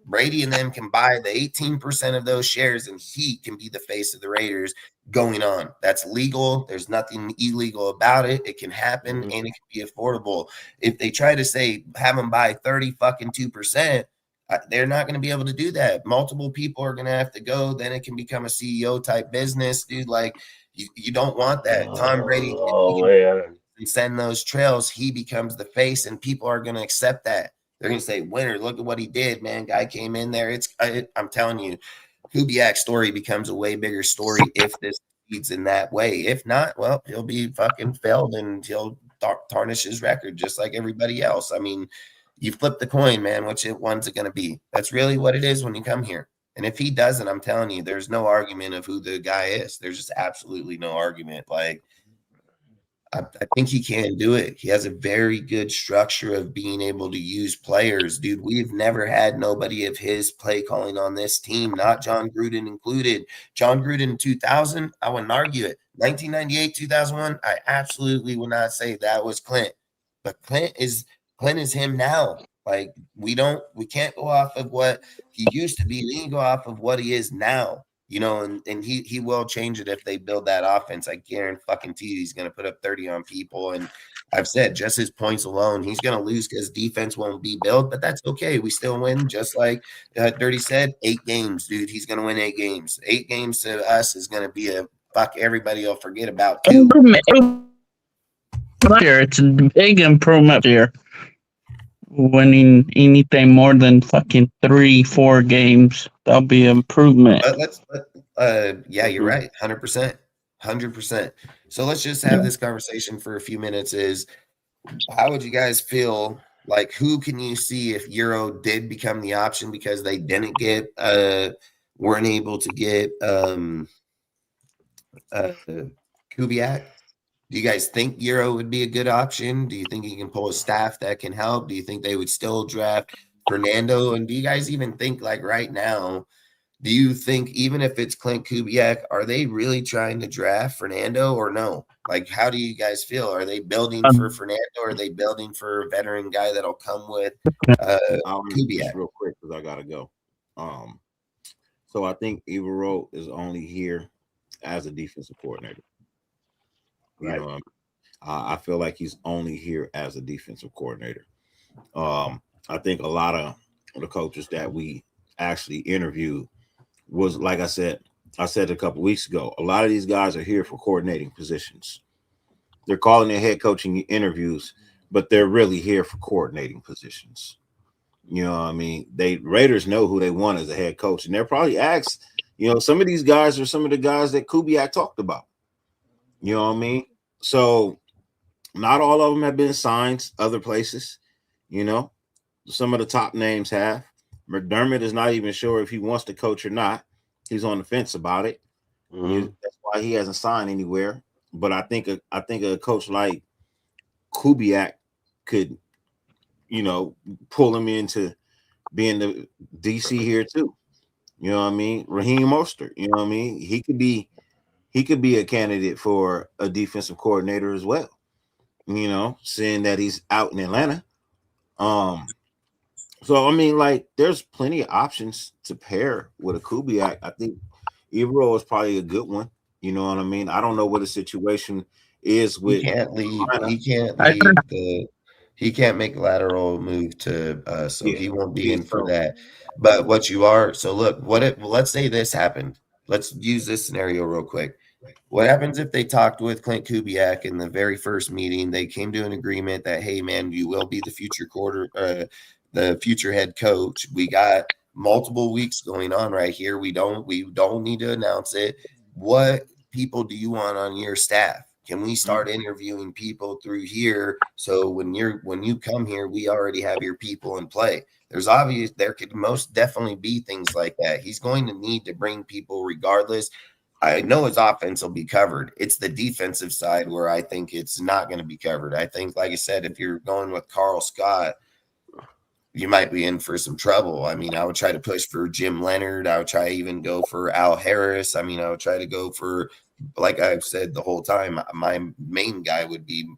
Brady and them can buy the 18% of those shares and he can be the face of the Raiders going on. That's legal. There's nothing illegal about it. It can happen and it can be affordable. If they try to say have them buy 2%, they're not going to be able to do that. Multiple people are going to have to go. Then it can become a CEO type business, dude. Like you don't want that. Tom Brady and send those trails, he becomes the face, and people are going to accept that. They're going to say, winner, look at what he did, man. Guy came in there. I'm telling you, Kubiak's story becomes a way bigger story if this leads in that way. If not, well, he'll be fucking failed and he'll tarnish his record just like everybody else. I mean, you flip the coin, man. Which one's it going to be? That's really what it is when you come here. And if he doesn't, I'm telling you, there's no argument of who the guy is. There's just absolutely no argument. Like, I think he can do it. He has a very good structure of being able to use players. Dude, we've never had nobody of his play calling on this team, not John Gruden included. John Gruden in 2000, I wouldn't argue it. 1998, 2001, I absolutely would not say that was Clint. But Clint is him now. Like, we can't go off of what he used to be. We can go off of what he is now. You know, and he will change it if they build that offense. I guarantee he's going to put up 30 on people. And I've said just his points alone, he's going to lose because defense won't be built, but that's okay. We still win, just like Dirty said, 8 games, dude. He's going to win 8 games. 8 games to us is going to be a fuck everybody will forget about 2. It's a big improvement here. Winning anything more than fucking 3-4 games, that'll be an improvement. Yeah, you're right. 100%. So let's just have this conversation for a few minutes. Is how would you guys feel? Like, who can you see if Ejiro did become the option because they didn't get weren't able to get Kubiak? Do you guys think Ejiro would be a good option? Do you think he can pull a staff that can help? Do you think they would still draft Fernando? And do you guys even think, like, right now, do you think even if it's Clint Kubiak, are they really trying to draft Fernando or no? Like, how do you guys feel? Are they building for Fernando or are they building for a veteran guy that'll come with Kubiak? Real quick, because I got to go. So I think Evero is only here as a defensive coordinator. Right. You know, I feel like he's only here as a defensive coordinator. I think a lot of the coaches that we actually interviewed was, like I said a couple weeks ago, a lot of these guys are here for coordinating positions. They're calling their head coaching interviews, but they're really here for coordinating positions. You know what I mean? Raiders know who they want as a head coach, and they're probably asked, you know, some of these guys are some of the guys that Kubiak talked about. You know what I mean? So not all of them have been signed other places. You know, some of the top names have. McDermott is not even sure if he wants to coach or not. He's on the fence about it. Mm-hmm. That's why he hasn't signed anywhere. But I think a coach like Kubiak could, you know, pull him into being the DC here too. You know what I mean? Raheem Mostert, you know what I mean? He could be a candidate for a defensive coordinator as well, you know, seeing that he's out in Atlanta. So, I mean, like, there's plenty of options to pair with a Kubiak. I think Evero is probably a good one. You know what I mean? I don't know what the situation is with. He can't make a lateral move to so he won't be in for that. But what you are, so look, let's say this happened. Let's use this scenario real quick. What happens if they talked with Clint Kubiak in the very first meeting? They came to an agreement that, hey, man, you will be the the future head coach. We got multiple weeks going on right here. We don't need to announce it. What people do you want on your staff? Can we start interviewing people through here? So when you come here, we already have your people in play. There could most definitely be things like that. He's going to need to bring people regardless. I know his offense will be covered. It's the defensive side where I think it's not going to be covered. I think, like I said, if you're going with Carl Scott, you might be in for some trouble. I mean, I would try to push for Jim Leonard. I would try to even go for Al Harris. I mean, I would try to go for, like I've said the whole time, my main guy would be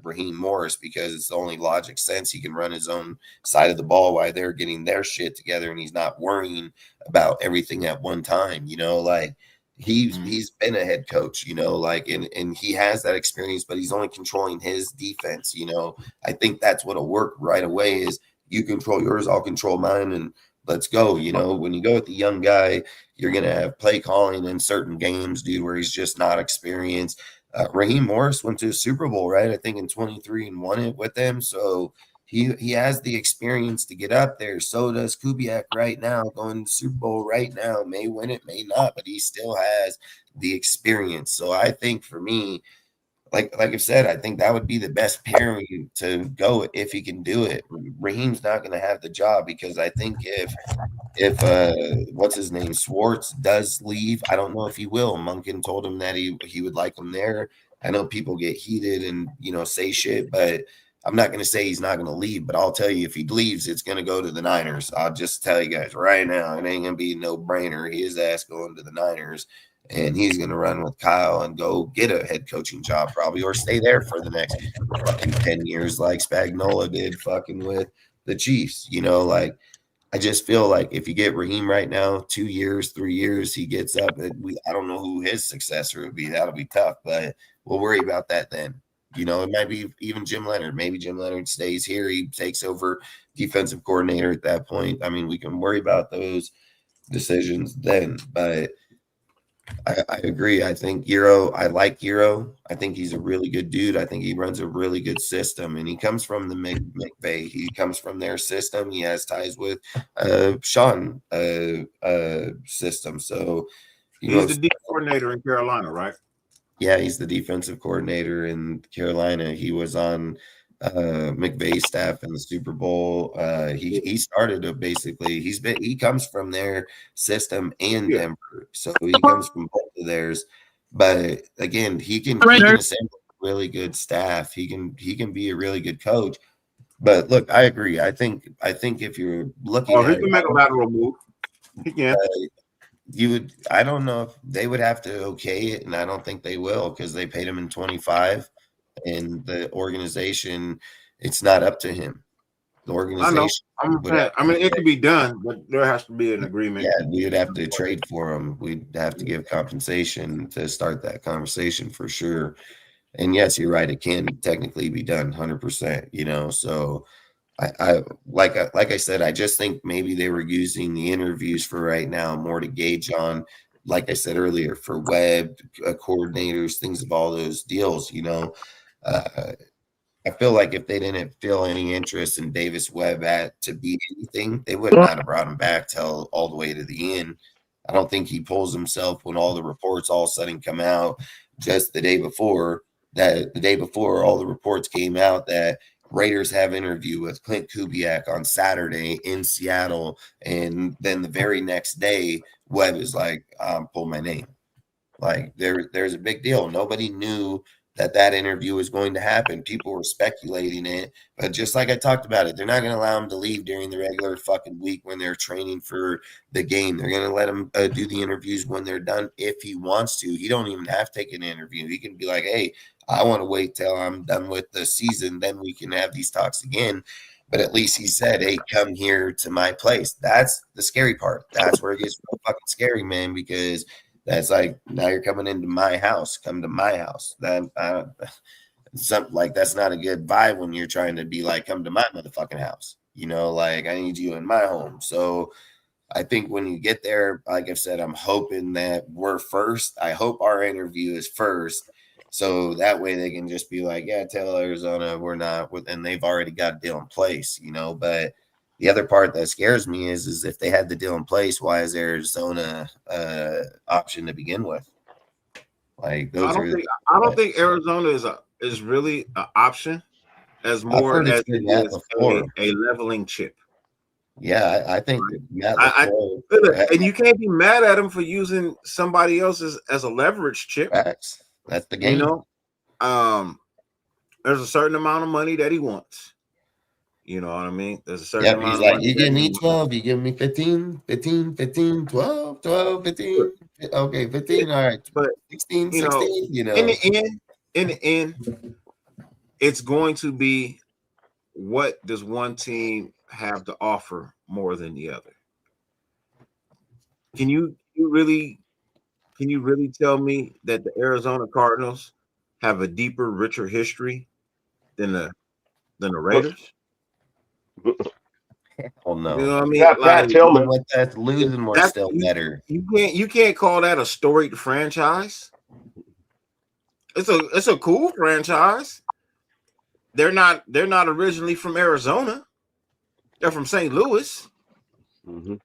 Raheem Morris, because it's the only logic sense. He can run his own side of the ball while they're getting their shit together, and he's not worrying about everything at one time. You know, like he's been a head coach, you know, like, and he has that experience, but he's only controlling his defense. You know, I think that's what'll work right away is you control yours, I'll control mine, and let's go. You know, when you go with the young guy, you're going to have play calling in certain games, dude, where he's just not experienced. Raheem Morris went to a Super Bowl, right? I think in 23 and won it with them. So he has the experience to get up there. So does Kubiak right now, going to Super Bowl right now. May win it, may not, but he still has the experience. So I think for me, like I said, I think that would be the best pairing to go if he can do it. Raheem's not going to have the job because I think if what's his name, Schwartz does leave, I don't know if he will. Monken told him that he would like him there. I know people get heated and say shit, but I'm not going to say he's not going to leave. But I'll tell you, if he leaves, it's going to go to the Niners. I'll just tell you guys right now, it ain't going to be no brainer. His ass going to the Niners, and he's going to run with Kyle and go get a head coaching job probably, or stay there for the next fucking 10 years like Spagnuolo did fucking with the Chiefs. I just feel like if you get Raheem right now, 2 years, 3 years, he gets up. I don't know who his successor would be. That'll be tough, but we'll worry about that then. It might be even Jim Leonard. Maybe Jim Leonard stays here. He takes over defensive coordinator at that point. I mean, we can worry about those decisions then, but I agree. I think I like Ejiro. I think he's a really good dude. I think he runs a really good system, and he comes from the McVay. He comes from their system. He has ties with Sean system. So he's the D coordinator in Carolina, right? Yeah, he's the defensive coordinator in Carolina. He was on McVay's staff in the Super Bowl. He started he comes from their system and Denver, so he comes from both of theirs. But again, he can assemble a really good staff. He can be a really good coach. But look, I agree. I think if you're looking, he can make a lateral move. He can. I don't know if they would have to okay it, and I don't think they will because they paid him in 25. And the organization, it's not up to him. The organization. I mean, it can be done, but there has to be an agreement. Yeah, we would have to trade for him. We'd have to give compensation to start that conversation for sure. And yes, you're right. It can technically be done 100%, So I like I said, I just think maybe they were using the interviews for right now more to gauge on, like I said earlier, for web coordinators, things of all those deals, I feel like if they didn't feel any interest in Davis Webb to be anything, they would not have brought him back till all the way to the end. I don't think he pulls himself when all the reports all of a sudden come out just the day before all the reports came out that Raiders have interview with Clint Kubiak on Saturday in Seattle. And then the very next day, Webb is like, pull my name. Like there's a big deal. Nobody knew that interview was going to happen. People were speculating it, but just like I talked about it, they're not going to allow him to leave during the regular fucking week when they're training for the game. They're going to let him do the interviews when they're done if he wants to. He don't even have to take an interview. He can be like, hey, I want to wait till I'm done with the season. Then we can have these talks again. But at least he said, hey, come here to my place. That's the scary part. That's where it gets real fucking scary, man, because that's like, now you're coming into my house. Come to my house. That something like that's not a good vibe when you're trying to be like, come to my motherfucking house. Like I need you in my home. So I think when you get there, like I've said, I'm hoping that we're first. I hope our interview is first. So that way they can just be like, yeah, tell Arizona we're not with, and they've already got a deal in place, But the other part that scares me is if they had the deal in place, why is Arizona option to begin with? Like those I don't think Arizona is really an option as more as it is a leveling chip. Yeah, I think and you can't be mad at him for using somebody else as a leverage chip. That's the game. There's a certain amount of money that he wants. You know what I mean? There's a certain amount he's of like, money. You give me 12, you give me 15, 12, 15. Okay, 15. All right. But 16, 16, in the end, it's going to be what does one team have to offer more than the other? Can you really tell me that the Arizona Cardinals have a deeper, richer history than the Raiders? Oh no! You know what I mean? Got Pat Tillman. That's losing more still better. You can't call that a storied franchise. it's a cool franchise. They're not originally from Arizona. They're from St. Louis. Mm-hmm.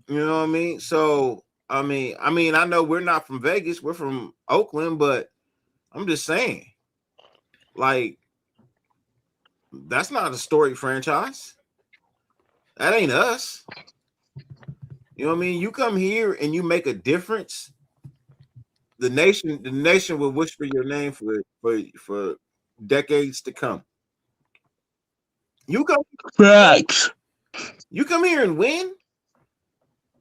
You know what I mean? So I mean, I know we're not from Vegas. We're from Oakland, but I'm just saying, like, that's not a storied franchise. That ain't us. You know what I mean? You come here and you make a difference. The nation will whisper your name for decades to come. You come here and win.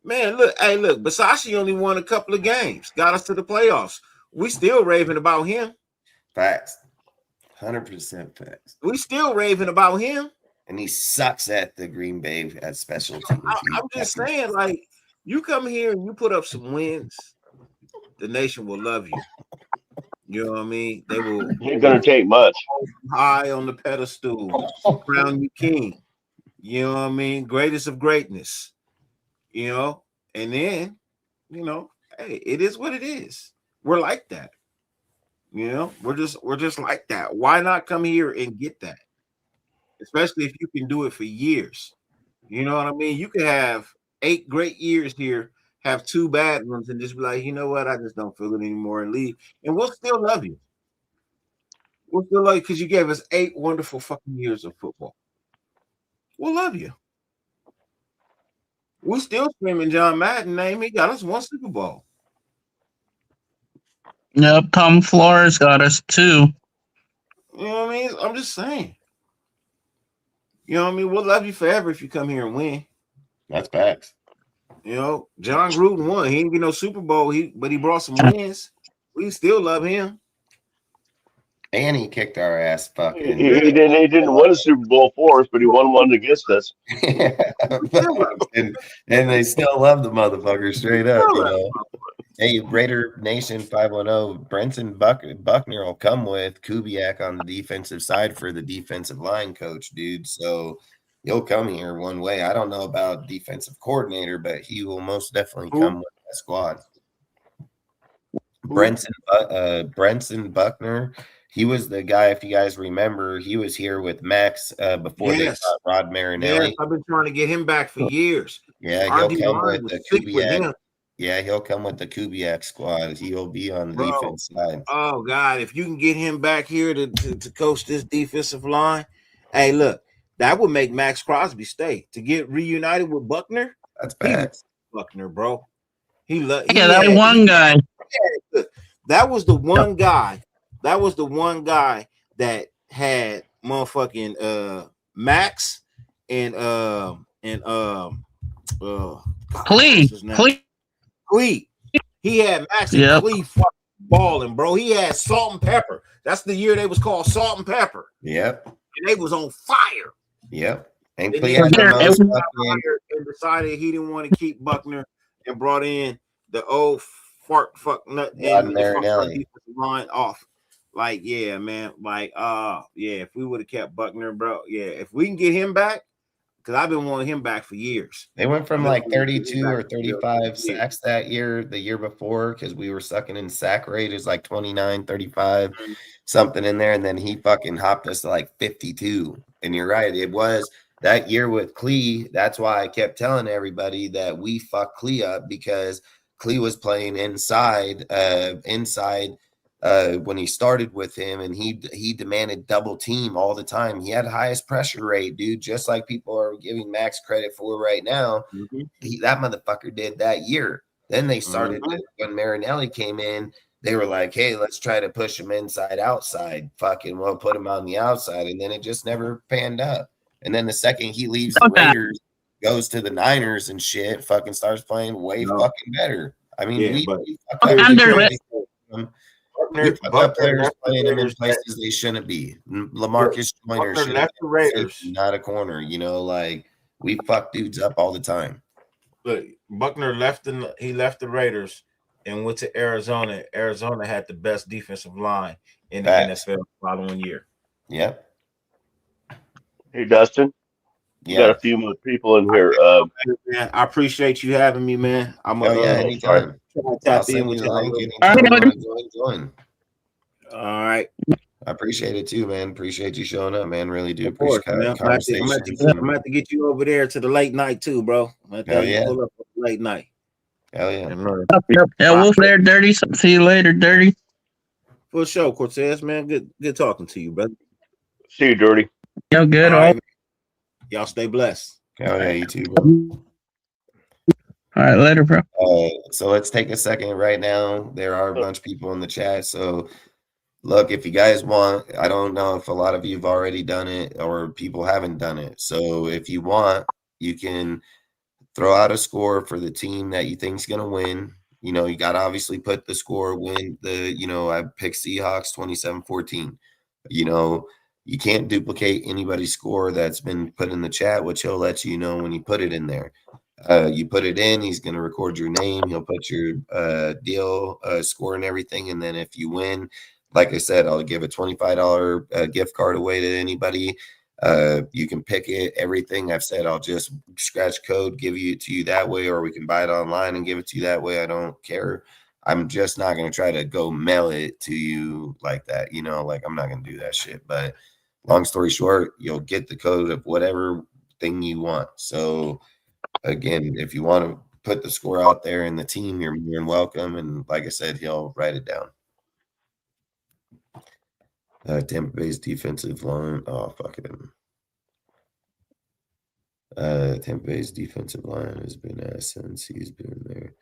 Man, look, Basashi only won a couple of games, got us to the playoffs. We still raving about him. Facts. 100% facts. We still raving about him. And he sucks at the Green Bay at special teams. I'm just saying, like, you come here and you put up some wins, the nation will love you. You know what I mean? They will. Ain't gonna take much. High on the pedestal, crown you king. You know what I mean? Greatest of greatness. You know, and then, you know, hey, it is what it is. We're like that. You know, we're just like that. Why not come here and get that? Especially if you can do it for years. You know what I mean? You could have 8 great years here, have 2 bad ones, and just be like, you know what? I just don't feel it anymore and leave. And we'll still love you. We'll still love you because you gave us 8 wonderful fucking years of football. We'll love you. We still screaming John Madden name. He got us 1 Super Bowl. Yep, Tom Flores got us 2. You know what I mean? I'm just saying. You know what I mean? We'll love you forever if you come here and win. That's facts. You know, John Gruden won. He didn't get no Super Bowl, but he brought some wins. We still love him. And he kicked our ass fucking. He didn't win a Super Bowl for us, but he won one against us. and they still love the motherfucker straight up, you know. Hey, Raider Nation 510, Brenton Buckner will come with Kubiak on the defensive side for the defensive line coach, dude. So he'll come here one way. I don't know about defensive coordinator, but he will most definitely come with that squad. Brenton Buckner. He was the guy, if you guys remember, he was here with Max before they got Rod Marinelli. Yes, I've been trying to get him back for years. Yeah, he'll come with the Kubiak. Yeah, he'll come with the Kubiak squad. He'll be on the defense side. Oh, God, if you can get him back here to coach this defensive line, hey, look, that would make Max Crosby stay. To get reunited with Buckner, that's bad. Buckner, bro. That one guy. That was the one guy. That was the one guy that had motherfucking Max and Clee. He had Max and Clee balling, bro. He had Salt and Pepper. That's the year they was called Salt and Pepper. Yep. And they was on fire. Yep. And Clee had and decided he didn't want to keep Buckner and brought in the old fuck nut and the line off. Like, yeah, man. Like, yeah, if we would have kept Buckner, bro. Yeah, if we can get him back, because I've been wanting him back for years. They went from like 32 or 35 sacks that year, the year before, because we were sucking in sack rate. It was like 29, 35, something in there. And then he fucking hopped us to like 52. And you're right. It was that year with Clee. That's why I kept telling everybody that we fucked Clee up, because Clee was playing inside when he started with him, and he demanded double team all the time. He had the highest pressure rate, dude, just like people are giving Max credit for right now. That motherfucker did that year. Then they started when Marinelli came in, they were like, hey, let's try to push him inside, outside. Fucking we'll put him on the outside. And then it just never panned out. And then the second he leaves the Raiders, goes to the Niners and shit, fucking starts playing way fucking better. I mean, we put up players playing them in places they shouldn't be. LaMarcus Joyner left the Raiders, not a corner. You know, like we fuck dudes up all the time. Look, Buckner left the Raiders and went to Arizona. Arizona had the best defensive line in the NFL the following year. Yep. Hey, Dustin. You got a few more people in here. Man, I appreciate you having me, man. I'm anytime. tap in with you. Join. All right. I appreciate it too, man. Appreciate you showing up, man. Really do Of course, appreciate man. conversation. I'm gonna have to get you over there to the late night too, bro. Hell yeah. Pull up late night. Hell yeah. Yeah, Wolf there, Dirty. See you later, Dirty. For sure, Cortez, man. Good talking to you, brother. See you, Dirty. Yo, good. All right. Y'all stay blessed. Hell yeah, you too, bro. All right, later, bro. So let's take a second right now. There are a bunch of people in the chat. So look, if you guys want, I don't know if a lot of you have already done it or people haven't done it. So if you want, you can throw out a score for the team that you think is going to win. You know, you got to obviously put the score, win the, you know, I picked Seahawks 27-14. You know, you can't duplicate anybody's score that's been put in the chat, which he'll let you know when you put it in there. You put it in, he's going to record your name. He'll put your deal score and everything. And then if you win, like I said, I'll give a $25 gift card away to anybody. You can pick it, everything I've said. I'll just scratch code, give it to you that way, or we can buy it online and give it to you that way. I don't care. I'm just not going to try to go mail it to you like that. You know, like I'm not going to do that shit. But long story short, you'll get the code of whatever thing you want. So again, if you want to put the score out there in the team, you're more than welcome. And like I said, he'll write it down. Tampa Bay's defensive line. Oh, fuck it. Tampa Bay's defensive line has been asked since he's been there.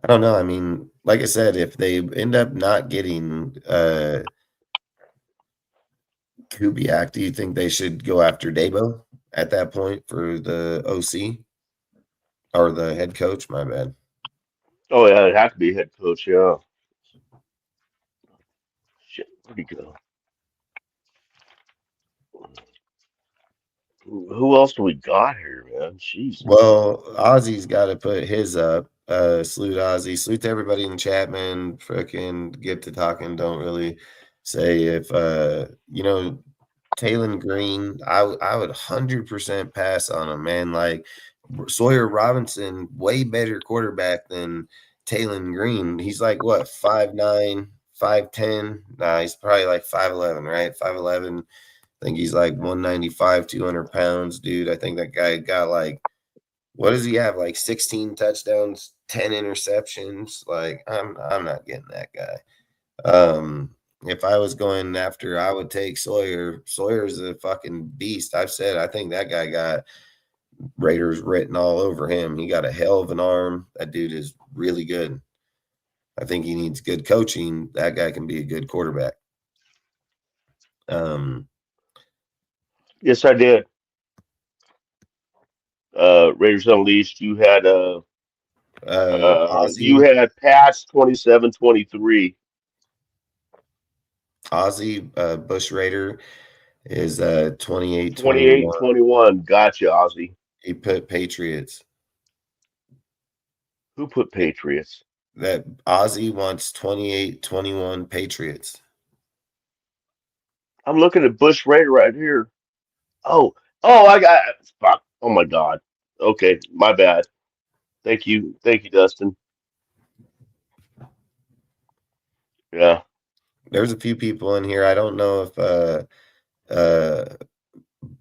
I don't know. I mean, like I said, if they end up not getting Kubiak, do you think they should go after Dabo at that point for the OC or the head coach? My bad. Oh yeah, it'd have to be head coach. Yeah. Shit, where'd he go? Who else do we got here, man? Jeez. Well, Ozzy's got to put his up. Salute Ozzy. Salute to everybody in the chat, man. Freaking get to talking. Don't really say if you know, Taylon Green. I would 100% pass on him, man. Like Sawyer Robinson, way better quarterback than Taylon Green. He's like what, 5'9", 5'10"? Nah, he's probably like 5'11", right? 5'11". I think he's like 195, 200 pounds, dude. I think that guy got like, what does he have? Like 16 touchdowns, 10 interceptions. Like, I'm not getting that guy. If I was going after, I would take Sawyer. Sawyer's a fucking beast. I've said I think that guy got Raiders written all over him. He got a hell of an arm. That dude is really good. I think he needs good coaching. That guy can be a good quarterback. Yes, I did. Raiders Unleashed. You had you had Pats 27-23. Ozzy Bush Raider is 28-21. Gotcha, Ozzy. He put Patriots. Who put Patriots? That Ozzy wants 28-21 Patriots. I'm looking at Bush Raider right here. Oh, I got fuck. Oh my God. Okay, my bad. Thank you, Dustin. Yeah. There's a few people in here. I don't know if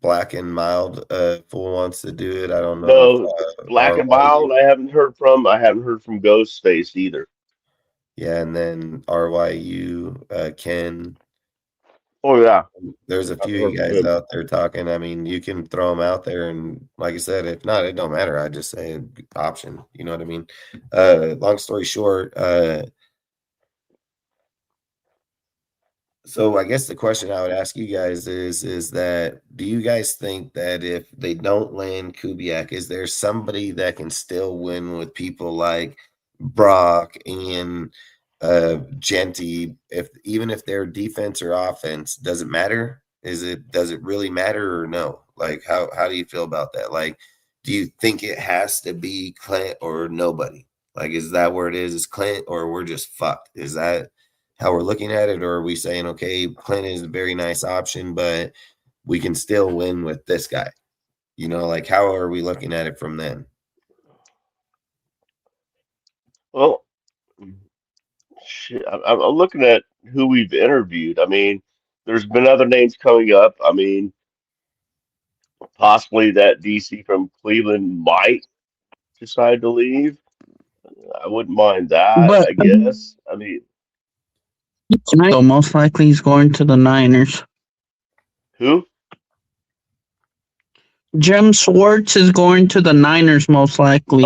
Black and Mild Fool wants to do it. I don't know. No, Black and Mild. I haven't heard from Ghostface either. Yeah, and then RYU Ken. Oh yeah. There's a few of you guys out there talking. I mean, you can throw them out there, and like I said, if not, it don't matter. I just say option. You know what I mean? Long story short, so I guess the question I would ask you guys is that, do you guys think that if they don't land Kubiak, is there somebody that can still win with people like Brock and Genty, even if their defense or offense doesn't matter? Does it really matter or no? Like how do you feel about that? Like, do you think it has to be Clint or nobody? Like, is that where it is? Is Clint or we're just fucked? Is that how we're looking at it? Or are we saying, okay, Clint is a very nice option, but we can still win with this guy? You know, like how are we looking at it from then? Well, shit, I'm looking at who we've interviewed. I mean, there's been other names coming up. I mean, possibly that DC from Cleveland might decide to leave. I wouldn't mind that, But I guess. I mean, so most likely he's going to the Niners. who? Jim Swartz is going to the Niners most likely.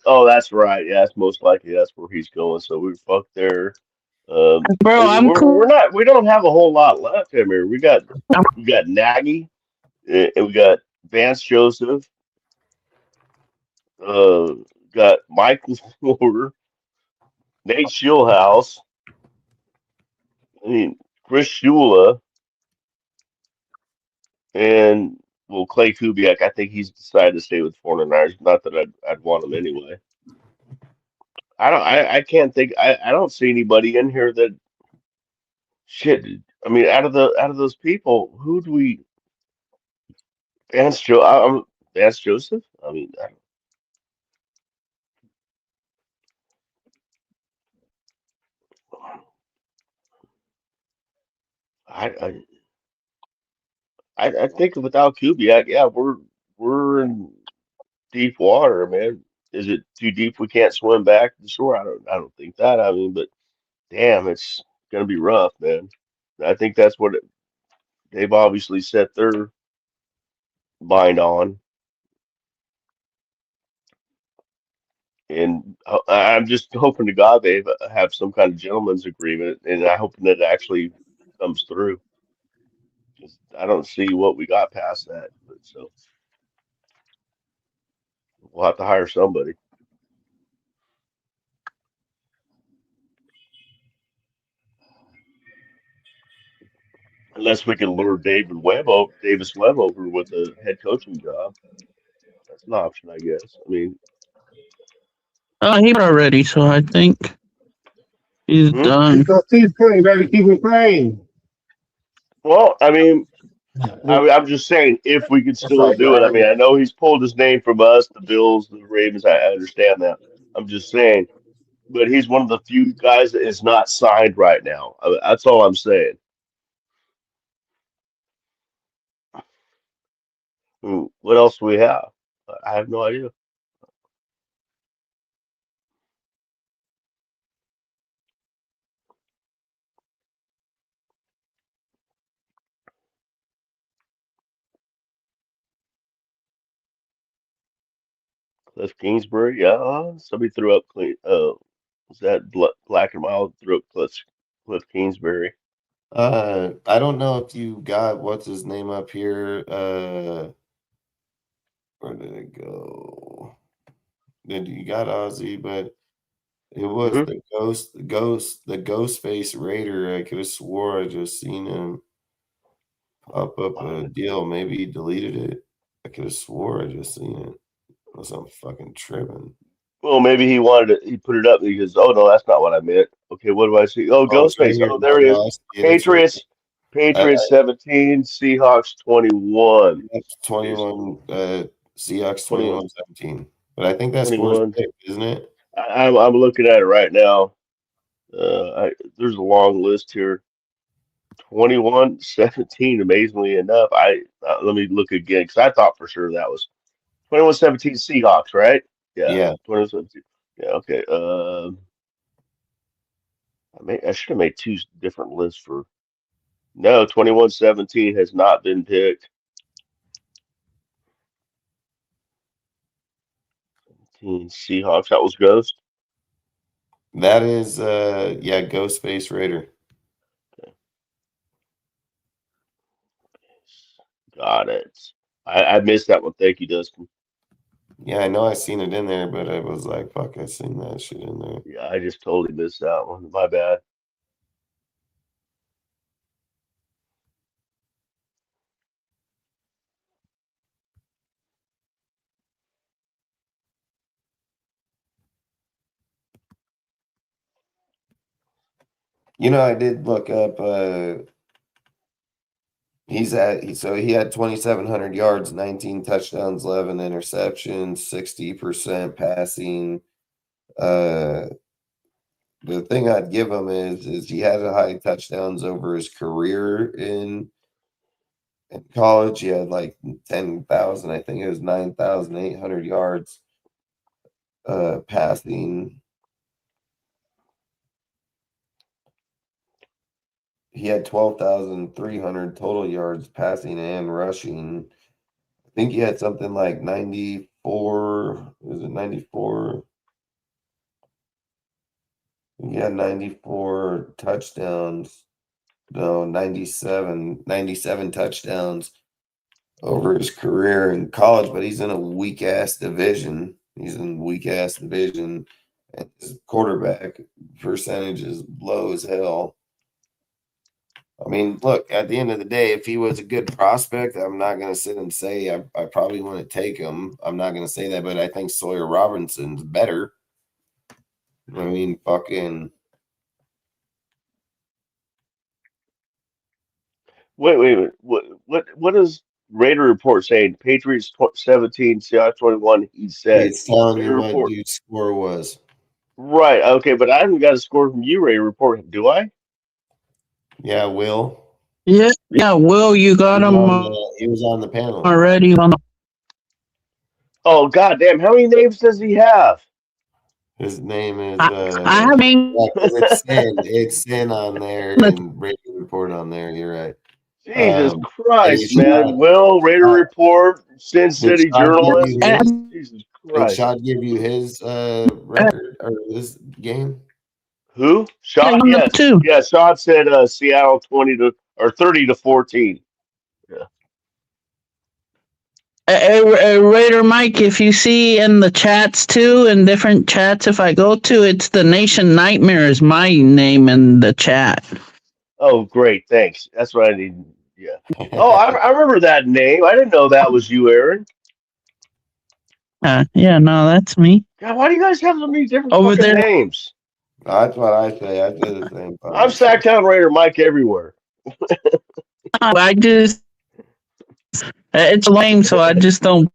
Oh, that's right. Yeah, that's most likely that's where he's going. So we're fucked there. Bro, I mean, I'm we're cool. not. We don't have a whole lot left. I mean, we got Nagy, and we got Vance Joseph. Uh, got Michael Floor, Nate Schillhouse. I mean, Chris Shula, and well, Clay Kubiak. I think he's decided to stay with the 49ers. Not that I'd want him anyway. I can't think. I don't see anybody in here that shit. I mean, out of those people, who do we? Vance Joe. Vance Joseph. I mean, I I think without Kubiak, yeah, we're in deep water, man. Is it too deep? We can't swim back to the shore. I don't think that. I mean, but damn, it's gonna be rough, man. I think that's what they've obviously set their mind on, and I'm just hoping to God they have some kind of gentleman's agreement, and I hope that it actually comes through. 'Cause I don't see what we got past that, but so we'll have to hire somebody. Unless we can lure Davis Webb over with a head coaching job. That's an option, I guess. I mean, He already, so I think he's hmm? done. So keep playing, baby. Keep it playing. Well, I mean, I'm just saying if we could That's still right, do it. I Dad. mean, I know he's pulled his name from us, the Bills, the Ravens. I understand that. I'm just saying, but he's one of the few guys that is not signed right now. That's all I'm saying. What else do we have? I have no idea. Cliff Kingsbury, yeah. Somebody threw up clean. Was that Black and Mild threw up Cliff Kingsbury? I don't know if you got what's his name up here. Where did it go? Did you got Ozzy, but it was Hmm. the ghost face Raider. I could have swore I just seen him pop up a deal. Maybe he deleted it. I could have swore I just seen it. Unless I'm fucking tripping. Well, maybe he wanted it. He put it up because, oh no, that's not what I meant. Okay, what do I see? Oh, Oh, it's right Ghostface. here. Oh, No, there he is. no, I see it. It's right Patriots. here. Patriots 17, Seahawks 21. 21, Seahawks 21. 21-17. But I think that's Forrest 21. pick, isn't it? I'm looking at it right now. There's a long list here. 21-17. Amazingly enough, let me look again because I thought for sure that was 21-17 Seahawks, right? Yeah, Yeah. 21-17. Yeah, okay. I should have made two different lists for. No, 21-17 has not been picked. Team Seahawks. That was Ghost. That is yeah, Ghostface Raider. Got it. I missed that one. Thank you, Dustin. Yeah, I know I seen it in there, but I was like, fuck, I seen that shit in there. Yeah, I just totally missed that one. My bad. You know, I did look up he had 2,700 yards, 19 touchdowns, 11 interceptions, 60% passing. the thing I'd give him is he had a high touchdowns over his career in college. He had like 10,000. I think it was 9,800 yards passing. He had 12,300 total yards passing and rushing. I think he had something like 94. Was it 94? He had 94 touchdowns. No, 97 touchdowns over his career in college, but he's in a weak ass division. And his quarterback percentage is low as hell. I mean, look, at the end of the day, if he was a good prospect, I'm not going to sit and say I probably want to take him. I'm not going to say that, but I think Sawyer Robinson's better. I mean, fucking. Wait. What is Raider report saying? Patriots 17, Seahawks 21. He said. It's telling Raider you what report. dude's score was. Right. Okay, but I haven't got a score from you, Raider report. Do I? Yeah, Will. Yeah, Will, you got him He was on the panel already. Oh, goddamn. How many names does he have? His name is I haven't. it's Sin on there and Raider report on there. You're right. Jesus Hey, Christ, man. Will, Raider report, Sin City journalist. Jesus Did Christ. Shad give you his record or his game? Who? Shad? Yes. Too. Yeah, Shad said Seattle 30 to 14. Yeah. Raider Mike, if you see in the chats too, in different chats, if I go to, it's the Nation Nightmare is my name in the chat. Oh, great. Thanks. That's what I need. Yeah. Oh, I remember that name. I didn't know that was you, Aaron. Yeah, no, that's me. God, why do you guys have so many different Over fucking there. names? That's what I say. I say the same thing. I'm Sacktown Raider Mike everywhere. I just it's lame, so I just don't.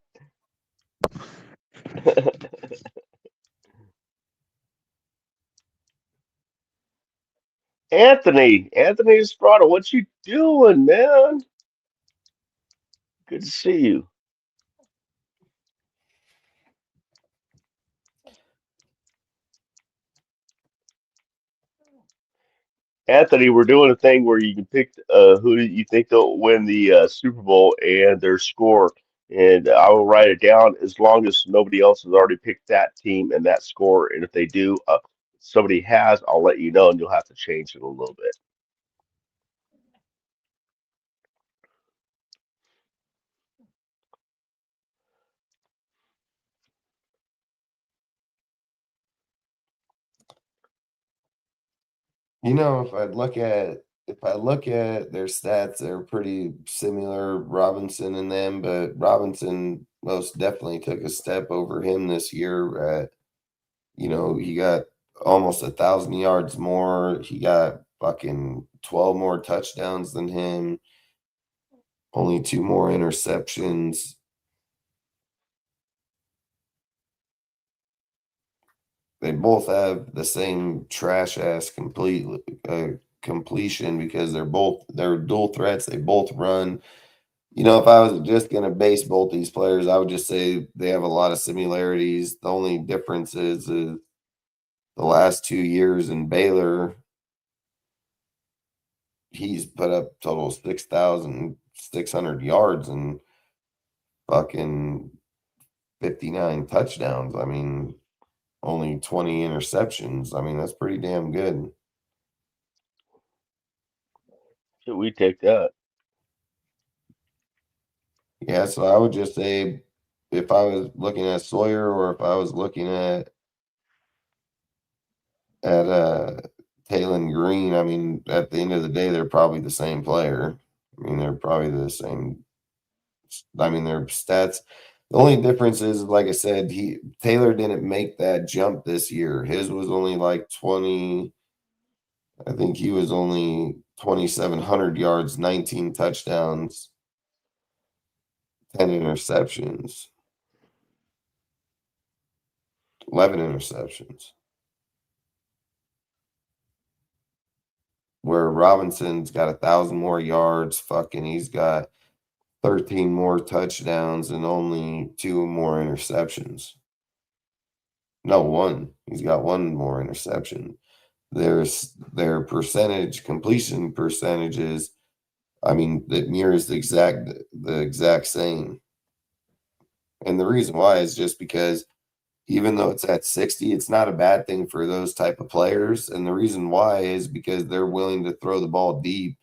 Anthony Estrada, what you doing, man? Good to see you. Anthony, we're doing a thing where you can pick who you think they'll win the Super Bowl and their score, and I will write it down as long as nobody else has already picked that team and that score. And if they do, somebody has, I'll let you know, and you'll have to change it a little bit. You know, if I look at their stats, they're pretty similar, Robinson and them, but Robinson most definitely took a step over him this year. He got almost 1,000 yards more. He got fucking 12 more touchdowns than him. Only 2 more interceptions. They both have the same trash ass completion because they're dual threats. They both run. If I was just gonna base both these players, I would just say they have a lot of similarities. The only difference is the last 2 years in Baylor, he's put up total 6,600 yards and fucking 59 touchdowns. I mean, only 20 interceptions. I mean, that's pretty damn good. Should we take that? Yeah, so I would just say if I was looking at Sawyer or if I was looking at Taylon Green, I mean, at the end of the day, they're probably the same player. I mean, they're probably the same. I mean, their stats. The only difference is, like I said, Taylor didn't make that jump this year. His was only like 20. I think he was only 2,700 yards, 19 touchdowns, 10 interceptions, 11 interceptions. where Robinson's got 1,000 more yards. Fucking, he's got 13 more touchdowns and only 2 more interceptions. No, 1. He's got 1 more interception. Their completion percentages, I mean, it mirrors the exact same. And the reason why is just because even though it's at 60, it's not a bad thing for those type of players. And the reason why is because they're willing to throw the ball deep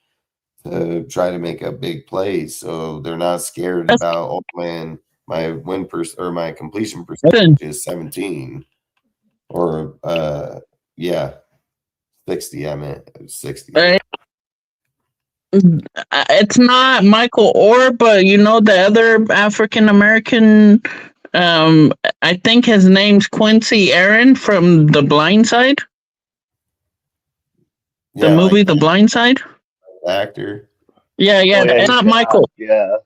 to try to make a big play. So they're not scared about, oh man, my my completion percentage is 17 or 60. I meant 60. It's not Michael Orr, but you know the other African American. I think his name's Quincy Aaron from The Blind Side. The movie The Blind Side. Actor. Yeah, it's not Michael. Yeah.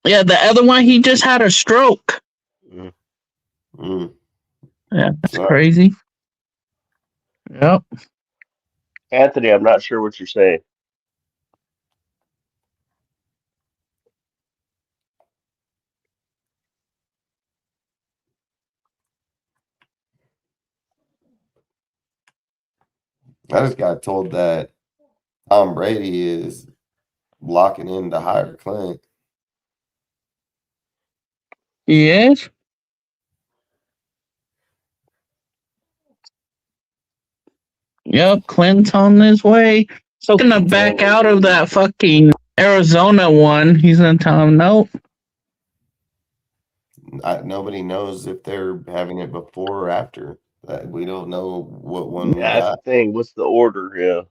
Yeah, the other one, he just had a stroke. Mm. Yeah, that's crazy. Yep. Anthony, I'm not sure what you're saying. I just got told that Tom Brady is locking in to hire Clint. Yes. Yep, Clint's on his way. So gonna back out of that fucking Arizona one. He's gonna tell him nope. Nobody knows if they're having it before or after. We don't know what one we That's got. the thing. What's the order? Yeah.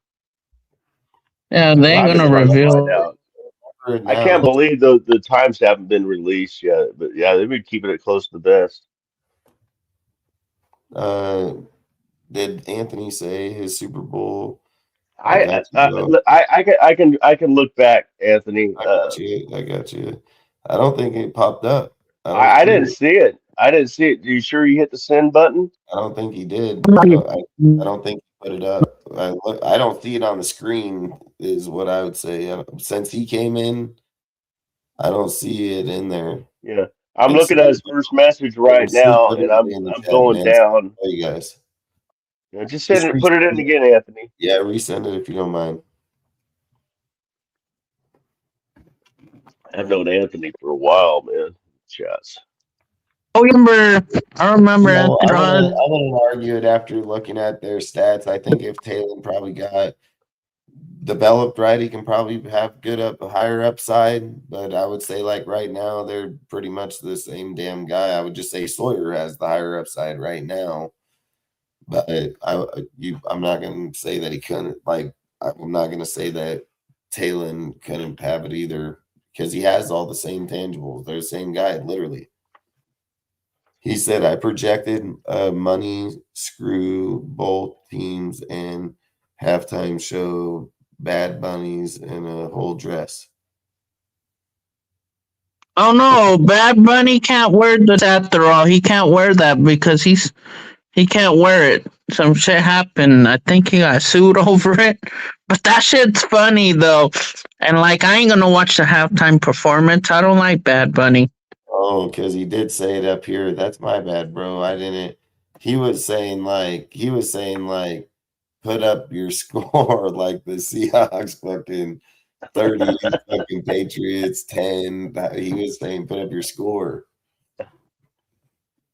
Yeah, they ain't gonna reveal. I can't believe the times haven't been released yet. But yeah, they've been keeping it close to the vest. Did Anthony say his Super Bowl? I can look back, Anthony. I got you. I don't think it popped up. I didn't see it. I didn't see it. Are you sure you hit the send button? I don't think he did. I don't think he put it up. I don't see it on the screen, is what I would say. Since he came in, I don't see it in there. Yeah, I'm looking at his first message right now, and I'm going down. Oh, you guys. Yeah, just send it. Put it in again, Anthony. Yeah, resend it if you don't mind. I've known Anthony for a while, man. Chats. I remember. I wouldn't argue it after looking at their stats. I think if Taylor probably got developed right, he can probably have a higher upside. But I would say, like right now, they're pretty much the same damn guy. I would just say Sawyer has the higher upside right now. But I'm not going to say that he couldn't. Like, I'm not going to say that Taylor couldn't have it either, because he has all the same tangibles. They're the same guy, literally. He said, I projected money screw both teams and halftime show Bad Bunnies in a whole dress. Oh no, Bad Bunny can't wear that after all. He can't wear that because he can't wear it. Some shit happened. I think he got sued over it. But that shit's funny though. And like, I ain't gonna watch the halftime performance. I don't like Bad Bunny. Oh, because he did say it up here. That's my bad, bro. I didn't. He was saying like, put up your score like the Seahawks fucking 30, fucking Patriots 10. He was saying put up your score.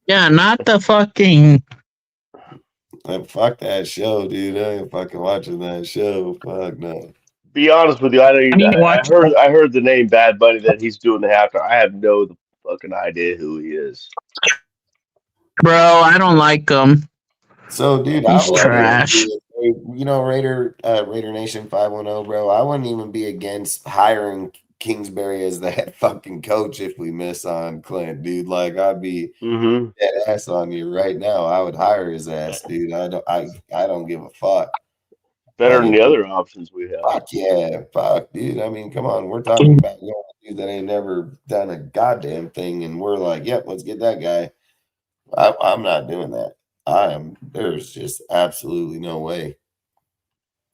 Yeah, not the fucking. Fuck that show, dude. I ain't fucking watching that show. Fuck no. Be honest with you, I heard the name Bad Bunny that he's doing the halftime. I have no fucking idea who he is. Bro, I don't like him. So, dude, he's trash. You know, Raider Nation 510, bro. I wouldn't even be against hiring Kingsbury as the head fucking coach if we miss on Clint, dude. Like, I'd be dead ass on you right now. I would hire his ass, dude. I don't give a fuck. Better than the other options we have. Fuck yeah, fuck, dude. I mean, come on. We're talking about a dude that ain't never done a goddamn thing, and we're like, yep, let's get that guy. I'm not doing that. There's just absolutely no way.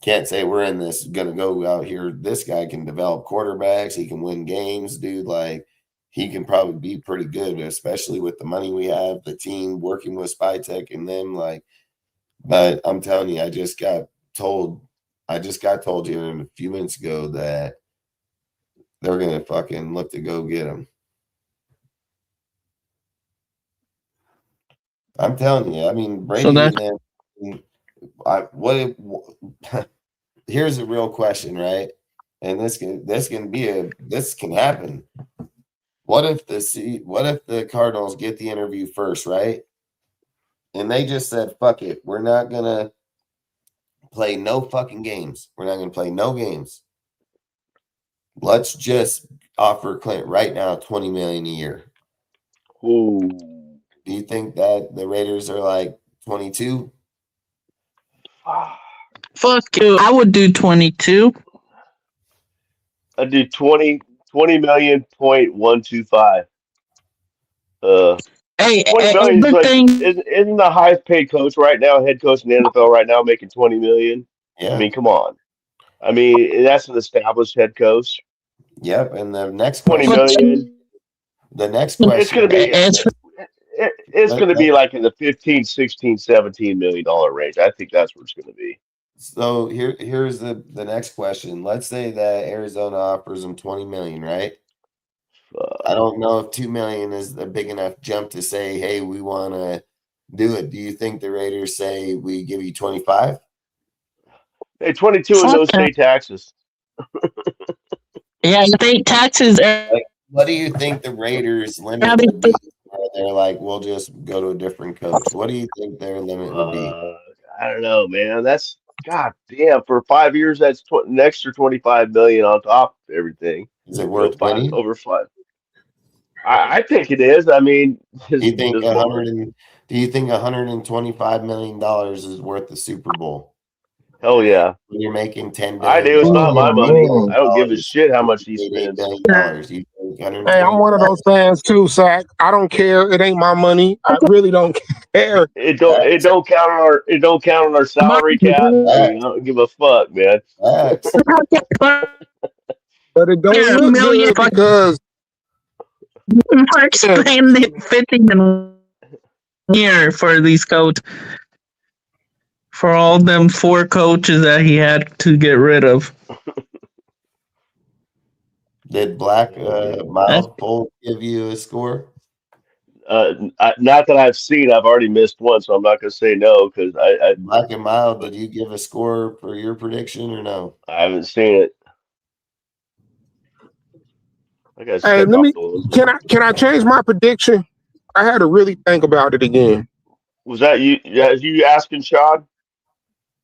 Can't say we're in this gonna go out here. This guy can develop quarterbacks. He can win games, dude. Like he can probably be pretty good, especially with the money we have, the team working with Spytech and them. Like, but I'm telling you, I just got told here a few minutes ago that they're gonna fucking look to go get him. I'm telling you. I mean, Brady. Here's a real question, right? And this can happen. What if the Cardinals get the interview first, right? And they just said, "Fuck it, we're not gonna play no fucking games. We're not gonna play no games. Let's just offer Clint right now $20 million a year." Ooh. Do you think that the Raiders are like 22? Fuck you. I would do 22. I'd do 20 million.125. Hey, 20 million is the like thing. isn't the highest paid coach right now, head coach in the NFL right now, making 20 million? Yeah. I mean, come on. I mean, that's an established head coach. Yep. And the next 20 question, million. The next question. It's going to be like in the 15, 16, 17 million dollar range. I think that's where it's going to be. So here's the next question. Let's say that Arizona offers him 20 million, right? I don't know if 2 million is a big enough jump to say, hey, we want to do it. Do you think the Raiders say we give you 25? Hey, 22 and no state taxes. Yeah, state taxes. Like, what do you think the Raiders' limit would be? They're like, we'll just go to a different coach. What do you think their limit would be? I don't know, man. That's God damn. For 5 years, that's an extra 25 million on top of everything. Is it worth winning? Over 5. I think it is. I mean, do you think $125 million is worth the Super Bowl? Hell yeah. When you're making $10 billion. I do. It's not my money. I don't give a shit how much he spends. Hey, I'm one of those fans too, Zach. I don't care. It ain't my money. I really don't care. It don't count on our salary cap. I mean, I don't give a fuck, man. But it don't look good because Mark's paying the 50 million a year for these coaches. For all them 4 coaches that he had to get rid of. Did Black Miles Poll give you a score? Not that I've seen. I've already missed one, so I'm not going to say no because I Black and Mild. Did you give a score for your prediction or no? I haven't seen it. Hey, can I change my prediction? I had to really think about it again. Was that you? You asking Sean?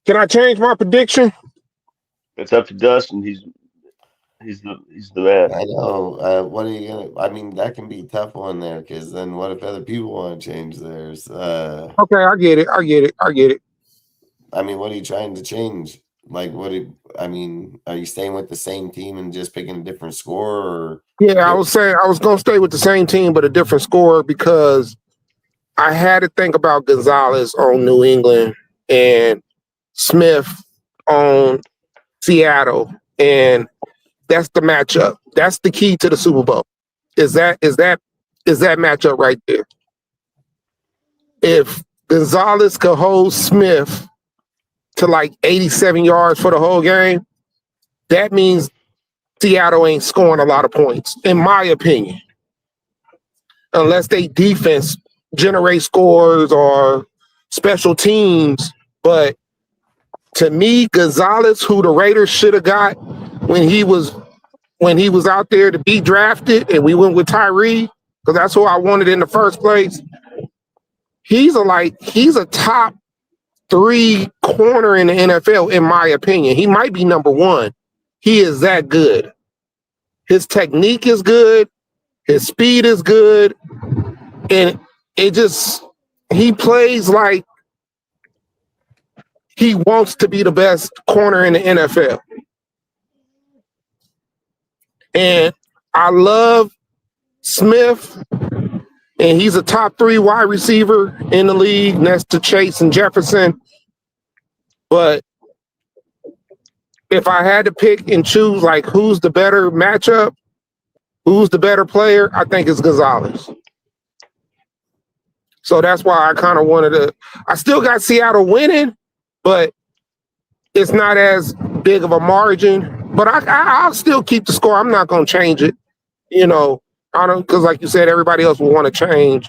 Can I change my prediction? It's up to Dustin. He's the man. I know. What are you gonna? I mean, that can be a tough one there because then what if other people want to change theirs? Okay, I get it. I mean, what are you trying to change? Like, are you staying with the same team and just picking a different score? Or yeah, I was saying I was gonna stay with the same team but a different score because I had to think about Gonzalez on New England and Smith on Seattle, and that's the matchup. That's the key to the Super Bowl. Is that matchup right there? If Gonzalez could hold Smith to like 87 yards for the whole game, that means Seattle ain't scoring a lot of points, in my opinion, unless they defense generate scores or special teams. But to me, Gonzalez, who the Raiders should have got when he was out there to be drafted, and we went with Tyree because that's who I wanted in the first place. He's a top 3 corner in the NFL, in my opinion. He might be number 1. He is that good. His technique is good. His speed is good. And he plays like he wants to be the best corner in the NFL. And I love Smith, and he's a top 3 wide receiver in the league next to Chase and Jefferson. But if I had to pick and choose, like, who's the better matchup, who's the better player, I think it's Gonzalez. So that's why I kind of wanted to. I still got Seattle winning, but it's not as big of a margin. But I'll still keep the score. I'm not going to change it. You know, I don't, because like you said, everybody else will want to change.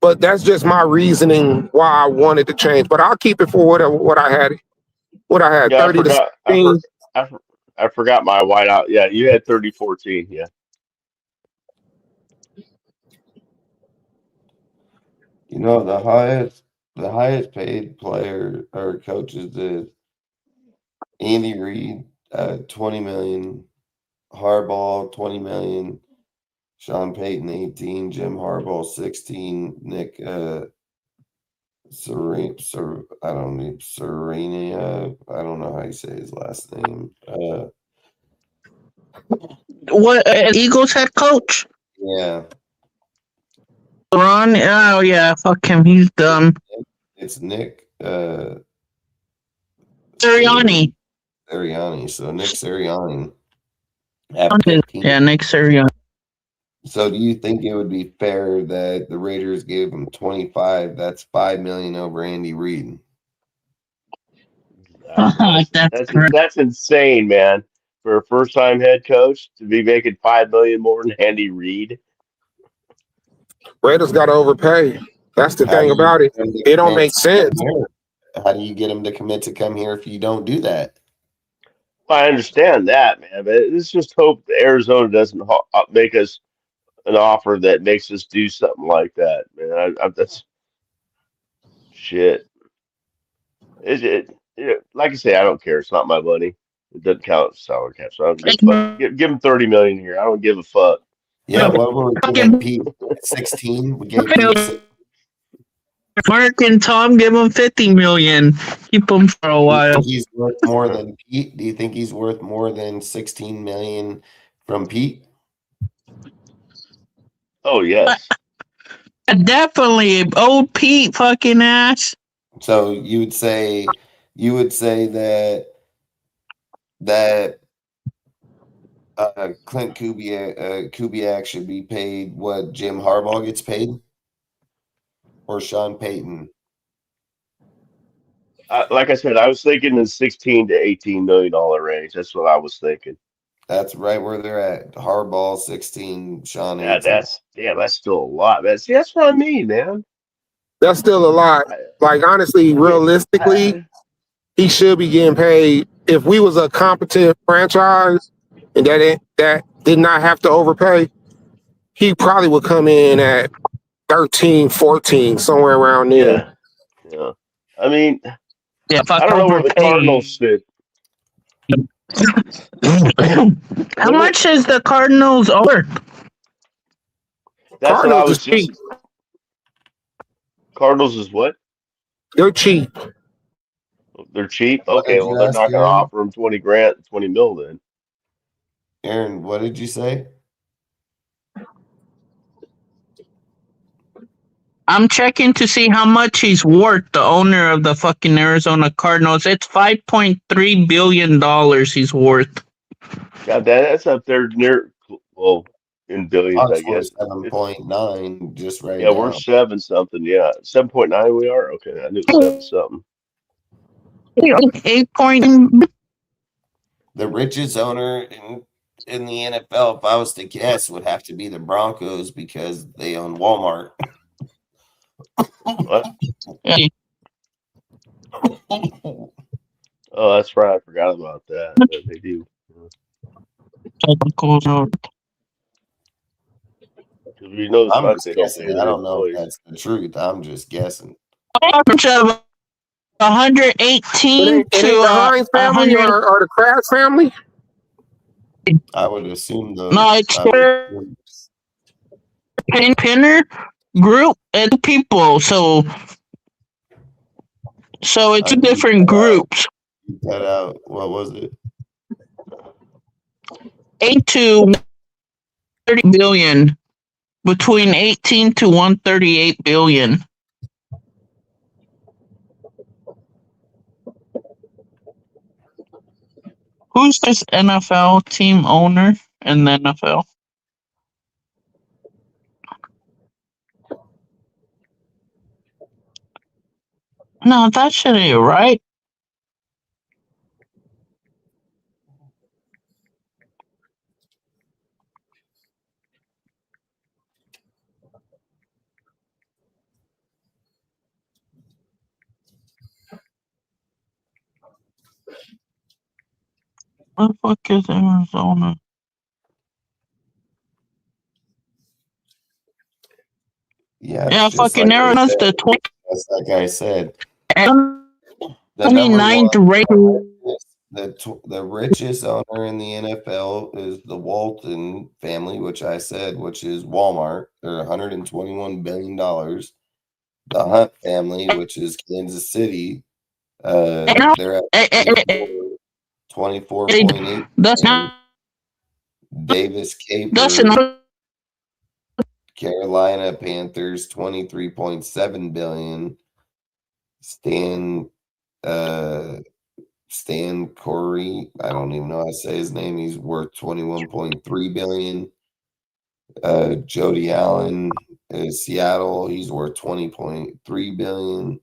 But that's just my reasoning why I wanted to change. But I'll keep it for what I had. What I had, Yeah, 30 to 16. I forgot my whiteout. Yeah, you had 30-14. Yeah. You know, the highest paid player or coaches is Andy Reid, 20 million, Harbaugh, 20 million, Sean Payton, 18, Jim Harbaugh, 16, Nick Serenia. I don't know how you say his last name. What Eagles head coach? Yeah. Ron? Oh yeah, fuck him. He's done. It's Nick Sirianni. Sirianni. So Nick Sirianni. Yeah, Nick Sirianni. So do you think it would be fair that the Raiders gave him 25? That's $5 million over Andy Reid. That's insane, man. For a first-time head coach to be making $5 million more than Andy Reid. Raiders got to overpay. That's the thing about it. It don't make sense. How do you get him to commit to come here if you don't do that? Well, I understand that, man, but let's just hope Arizona doesn't make us an offer that makes us do something like that, man. That's shit. Like I say, I don't care. It's not my money. It doesn't count as salary cap, so I don't give a fuck. Give him $30 million here. I don't give a fuck. Yeah, what were we giving Pete? 16. We gave Pete. Mark and Tom give him $50 million. Keep him for a while. Do you think he's worth more than Pete? Do you think he's worth more than $16 million from Pete? Oh yes, definitely. Old Pete fucking ass. So you would say that Clint Kubiak should be paid what Jim Harbaugh gets paid, or Sean Payton? Like I said, I was thinking the $16 to $18 million range. That's what I was thinking. That's right where they're at. Harbaugh 16, Sean 18. That's still a lot. That's what I mean, man. That's still a lot. Like, honestly, realistically, he should be getting paid. If we was a competent franchise and that did not have to overpay, he probably would come in at 13, 14, somewhere around there. Yeah. I mean, I don't know where the Cardinals sit. How much is the Cardinals over? That's Cardinals is cheap. Cardinals is what? They're cheap. They're cheap? Okay, well, they're not going to offer him 20 mil then. Aaron, what did you say? I'm checking to see how much he's worth, the owner of the fucking Arizona Cardinals. It's $5.3 billion he's worth. God, that's up there near, well, in billions, I guess. 7.9 just right now. Yeah, we're 7 something. Yeah, 7.9 we are? Okay, I knew it was 7 something. 8 point. The richest owner in the NFL, if I was to guess, would have to be the Broncos because they own Walmart. What? Oh, that's right. I forgot about that. They do. We know I'm just guessing. I don't know if that's the truth. I'm just guessing. Average of 118 to the Hines family or the Kraft family? I would assume those. No, it's Pinner group and people. So it's two different groups. That out. What was it? 8 to 30 billion. Between 18 to 138 billion. Who's this NFL team owner in the NFL? No, that shit ain't right. Where the fuck is Arizona? Yeah, Yeah, fucking like Arizona's the that's like I said. 29th rated. The richest owner in the NFL is the Walton family, which I said, which is Walmart. They're $121 billion. The Hunt family, which is Kansas City, they're at 24.8. That's not. Davis That's Caper, not. Carolina Panthers, 23.7 billion. Stan Corey, I don't even know how to say his name. He's worth 21.3 billion. Jody Allen is Seattle. He's worth 20.3 billion.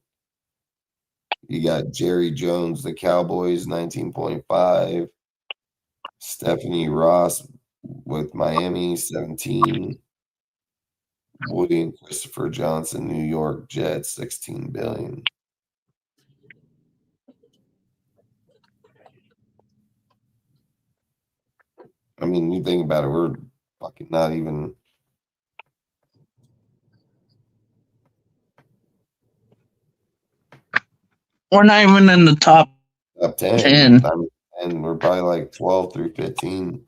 You got Jerry Jones, the Cowboys, 19.5. Stephanie Ross with Miami, 17. Woody and Christopher Johnson, New York Jets, 16 billion. I mean, you think about it, we're fucking not even. We're not even in the top 10. And we're probably like 12 through 15.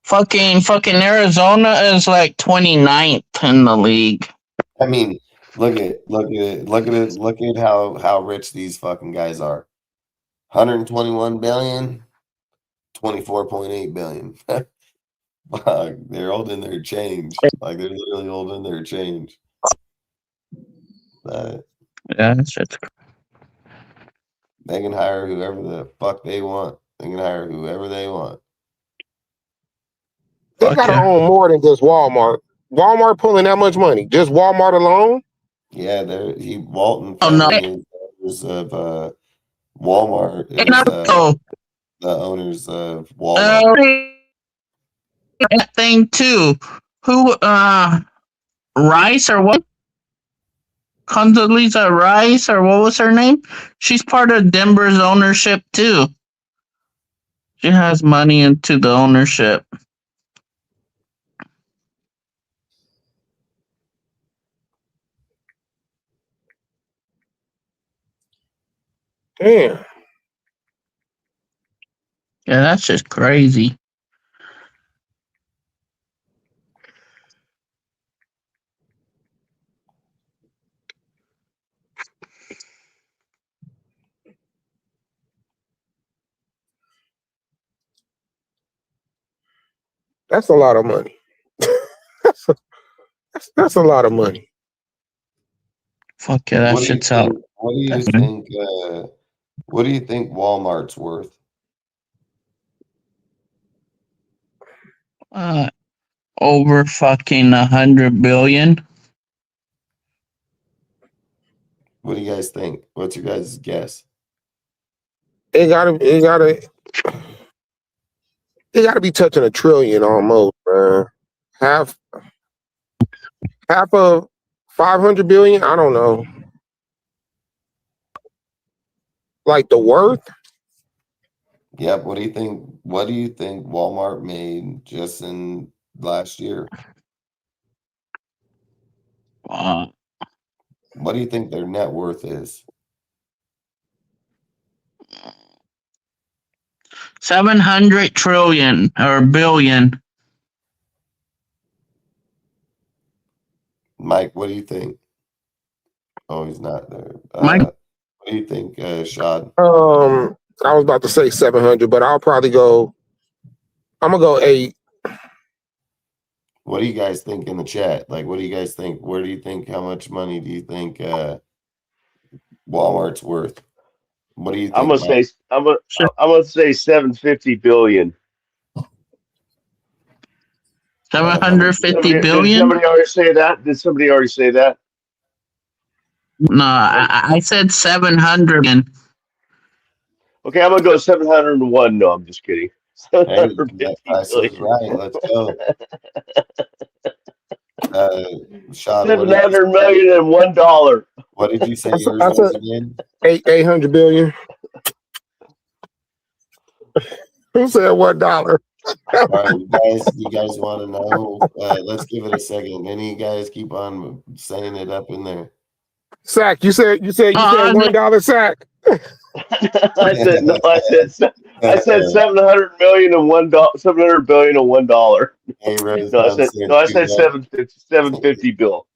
Fucking Arizona is like 29th in the league. I mean, look at how rich these fucking guys are. 121 billion, 24.8 billion. Fuck, they're holding their change. Like they're literally holding their change. Yeah, that's they can hire whoever the fuck they want. They can hire whoever they want. They gotta own more than just Walmart. Walmart pulling that much money. Just Walmart alone? Yeah, Walton family is owners of Walmart is the owners of Walmart. That thing too. Who Rice or what? Condoleezza Rice or what was her name? She's part of Denver's ownership too. She has money into the ownership. Damn. Yeah, that's just crazy. That's a lot of money. that's a lot of money. Fuck yeah, that shit's out. What do you think? What do you think Walmart's worth? Over fucking 100 billion. What do you guys think? What's your guys' guess? It gotta be touching $1 trillion almost, man. Half of 500 billion. I don't know. Like the worth. Yep. What do you think? What do you think Walmart made just in last year? What do you think their net worth is? 700 trillion or billion. Mike, what do you think? Oh, he's not there. Mike, what do you think, Shad? I was about to say 700, but I'll probably go. I'm gonna go 8. What do you guys think in the chat? Like, what do you guys think? Where do you think? How much money do you think Walmart's worth? What do you I'm think, gonna Mike? say I'm gonna say 750 billion. 750 Did billion? somebody already say that? Did somebody already say that? No, I said 700 and Okay, I'm gonna go 701. No, I'm just kidding. Hey, that 750 price is billion. right. Let's go. Sean, what did you 700 say? million and $1. What did you say yours I said was again? 800 billion. Who said $1? All right, you guys want to know? Let's give it a second. Any of you guys keep on sending it up in there? Sack, you said $1 sack. I said no. I said 700 million and $1. 700 billion and $1. Hey, Rose No, I said downstairs, no. I too, said right? 750 bill.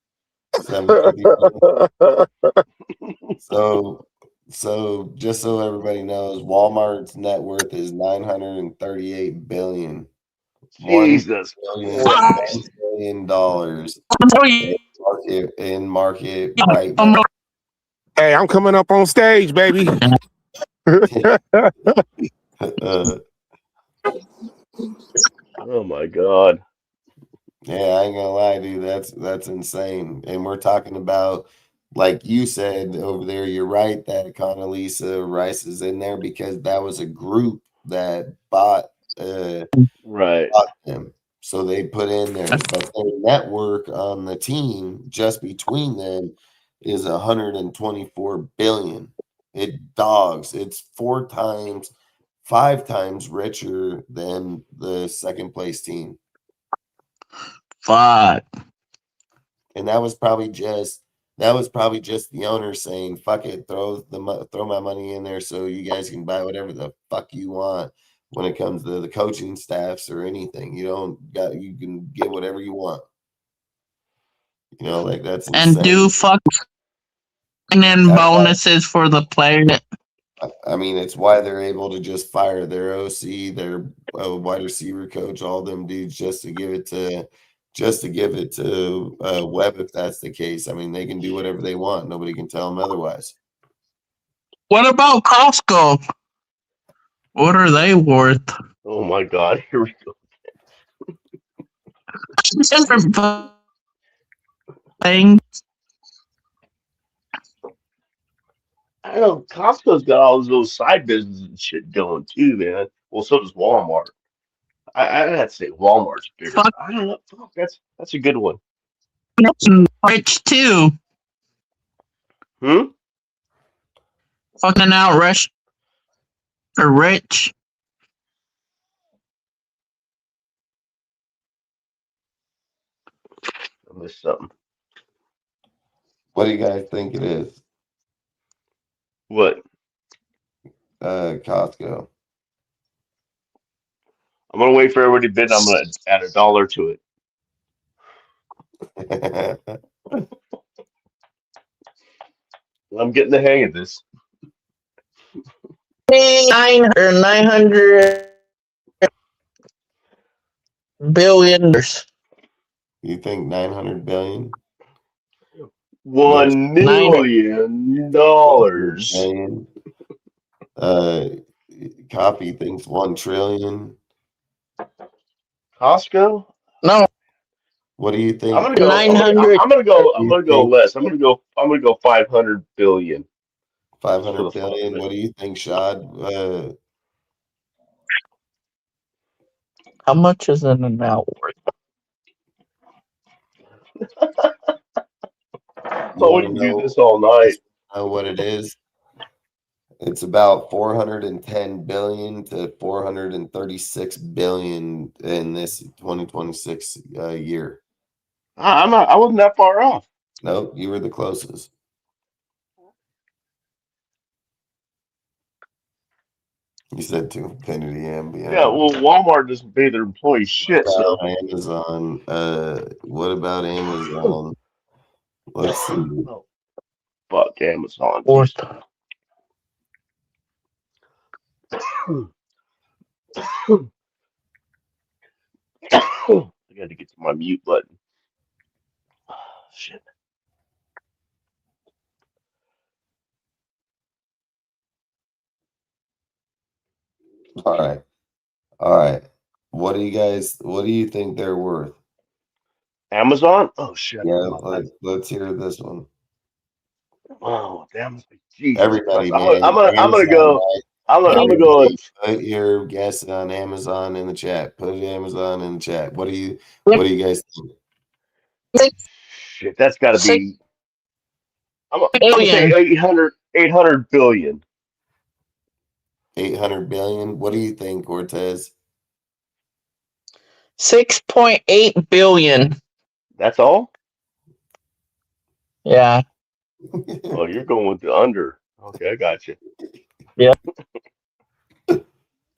750. So just so everybody knows, Walmart's net worth is 938 billion. Jesus Christ. $1 billion in market right now. Hey, I'm coming up on stage, baby. Oh my God. Yeah, I ain't gonna lie, dude. That's insane. And we're talking about, like you said over there, you're right that Condoleezza Rice is in there because that was a group that bought Right. them. So they put in there, but their network on the team just between them is 124 billion. It's 5 times richer than the second place team. fuck. And that was probably just the owner saying, "Fuck it, throw my money in there so you guys can buy whatever the fuck you want." When it comes to the coaching staffs or anything, you can get whatever you want. Like that's And insane. do fuck in bonuses for the players. I mean, it's why they're able to just fire their OC, their wide receiver coach, all them dudes, just to give it to Webb if that's the case. I mean, they can do whatever they want. Nobody can tell them otherwise. What about Costco? What are they worth? Oh my God. Here we go. Thing. I know Costco's got all those side businesses and shit going too, man. Well, so does Walmart. I'd have to say Walmart's bigger. Fuck. I don't know. Fuck, that's a good one. Rich too. Fucking out rush for rich. I missed something. What do you guys think it is? What? Costco. I'm gonna wait for everybody to bid. I'm gonna add $1 to it. I'm getting the hang of this. 900 billion. You think 900 billion? $1 million. Copy thinks 1 trillion. Costco? No. What do you think? I'm gonna go. 900. I'm gonna go less. I'm gonna go 500 billion. 500 billion. What do you think, Shad? How much is it now worth? We can do this all night. Know what it is? It's about 410 billion to 436 billion in this 2026 year. I wasn't that far off. Nope, you were the closest. You said to Infinity Ambient. Yeah, well, Walmart doesn't pay their employees shit. So Amazon. What about Amazon? Let's see. Oh, fuck Amazon. I got to get to my mute button. Shit. All right. What do you think they're worth? Amazon? Oh shit. Yeah, let's hear this one. Oh damn! Jesus Everybody, Christ. man. I'm gonna Amazon, go. right? I'm gonna go. Everybody, put your guess on Amazon in the chat. Put Amazon in the chat. What do you guys think? Shit, that's got to be. I'm gonna say billion. 800 billion. 800 billion. What do you think, Cortez? 6.8 billion. That's all? Yeah. Oh, you're going with the under. Okay, I got you. Yeah.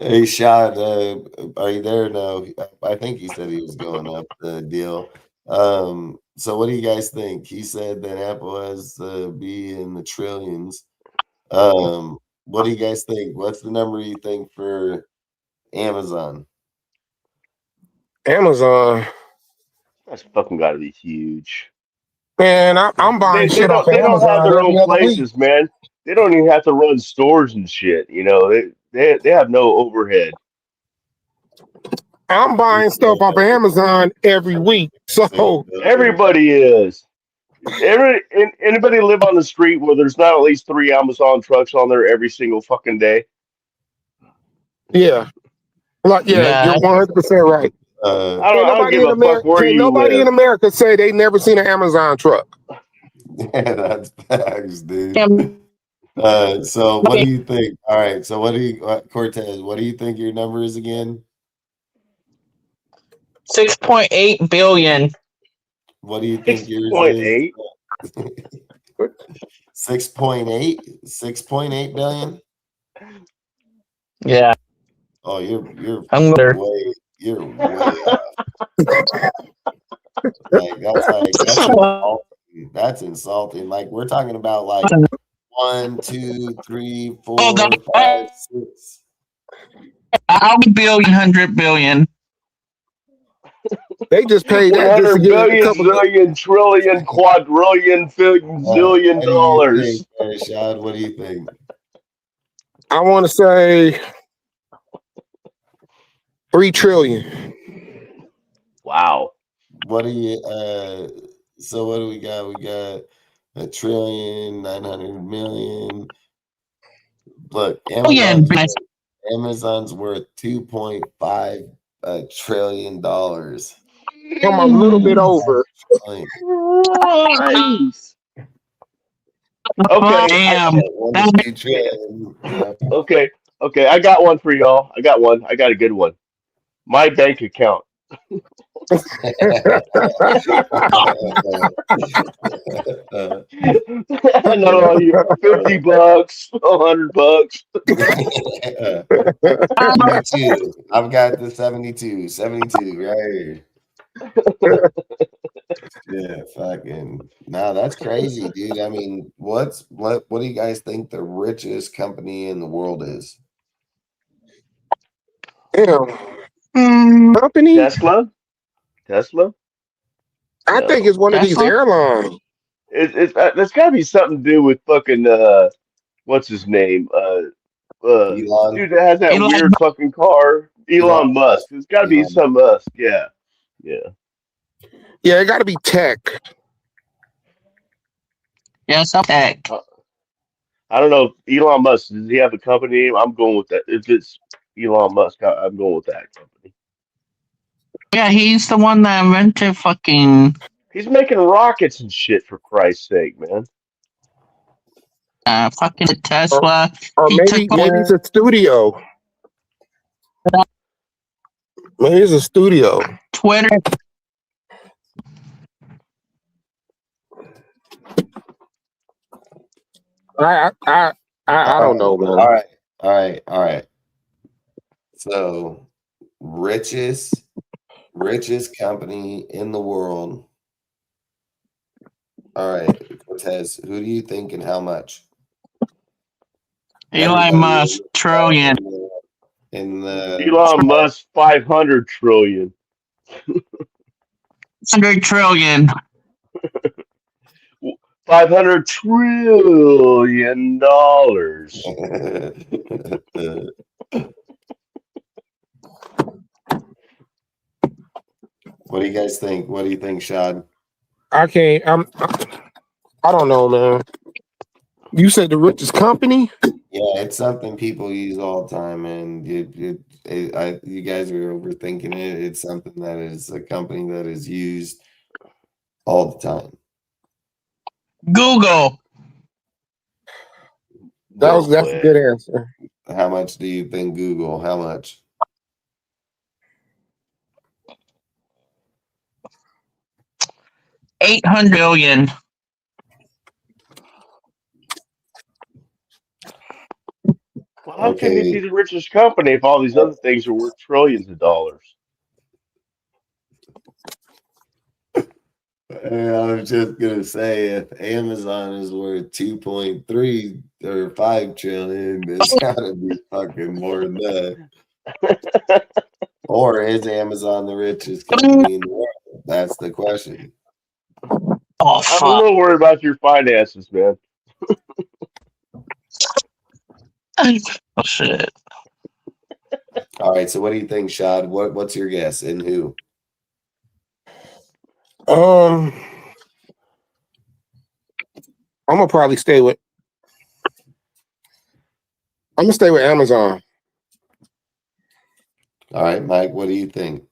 Hey, Shad, are you there? No, I think he said he was going up the deal. So what do you guys think? He said that Apple has to be in the trillions. What do you guys think? What's the number you think for Amazon? Amazon. That's fucking got to be huge. Man, I'm buying shit off of They don't have Amazon their every own other week. places, man. They don't even have to run stores and shit. You know, they have no overhead. I'm buying stuff off of Amazon every week. So Everybody is. Anybody live on the street where there's not at least 3 Amazon trucks on there every single fucking day? yeah. Like you're 100% right. I don't give a fuck where Can't you nobody live. in America say they never seen an Amazon truck. Yeah, that's facts, dude. So what do you think? All right. So Cortez, what do you think your number is again? 6.8 billion. What do you think yours is? 6.8? 6.8 billion? Yeah. Oh, you're way off. That's insulting. Like we're talking about like 1, 2, 3, 4, 5, 6. I'll be 100 billion. They just paid that just to 100 get billion, a couple zillion, trillion, quadrillion, zillion dollars. Rashad, what do you think? I want to say 3 trillion. Wow. What do you so what do we got? We got 1,900,000,000. Look, Amazon's worth $2.5 trillion. Come a little bit over. Nice. Okay. Damn. Okay. I got one for y'all. I got a good one. My bank account. No, you're $50, $100. 72. I've got the 72 right here. Yeah, fucking. No, that's crazy, dude. I mean, what do you guys think the richest company in the world is? Company? Tesla? I think it's one of these airlines. There's got to be something to do with fucking what's his name? Elon. Dude that has that weird fucking car. Elon Musk. It's got to be some Musk. Yeah. Yeah, it got to be tech. Yeah, some tech. I don't know. Elon Musk, does he have a company name? I'm going with that. If it's Elon Musk, I'm going with that company. Yeah, he's the one that invented fucking. He's making rockets and shit, for Christ's sake, man. Fucking Tesla. Or maybe it's a studio. Maybe it's a studio. Twitter. I don't know, man. All right. So, richest company in the world. All right, Cortez, who do you think and how much? Elon Musk, trillion. Elon Musk, 500 trillion. 100 trillion. $500 trillion. What do you guys think? What do you think, Shad? I can't. I don't know, man. You said the richest company? Yeah, it's something people use all the time, and you guys are overthinking it. It's something that is a company that is used all the time. Google. That's a good answer. How much do you think Google? How much? $800 billion. Well, how can it be the richest company if all these other things are worth trillions of dollars? I was just gonna say, if Amazon is worth 2.3 or 5 trillion, it's gotta be fucking more than that. Or is Amazon the richest company in the world? That's the question. Oh, I'm a little worried about your finances, man. Oh shit. All right, so what do you think, Shad? What's your guess and who? I'm gonna probably stay with Amazon. All right, Mike, what do you think?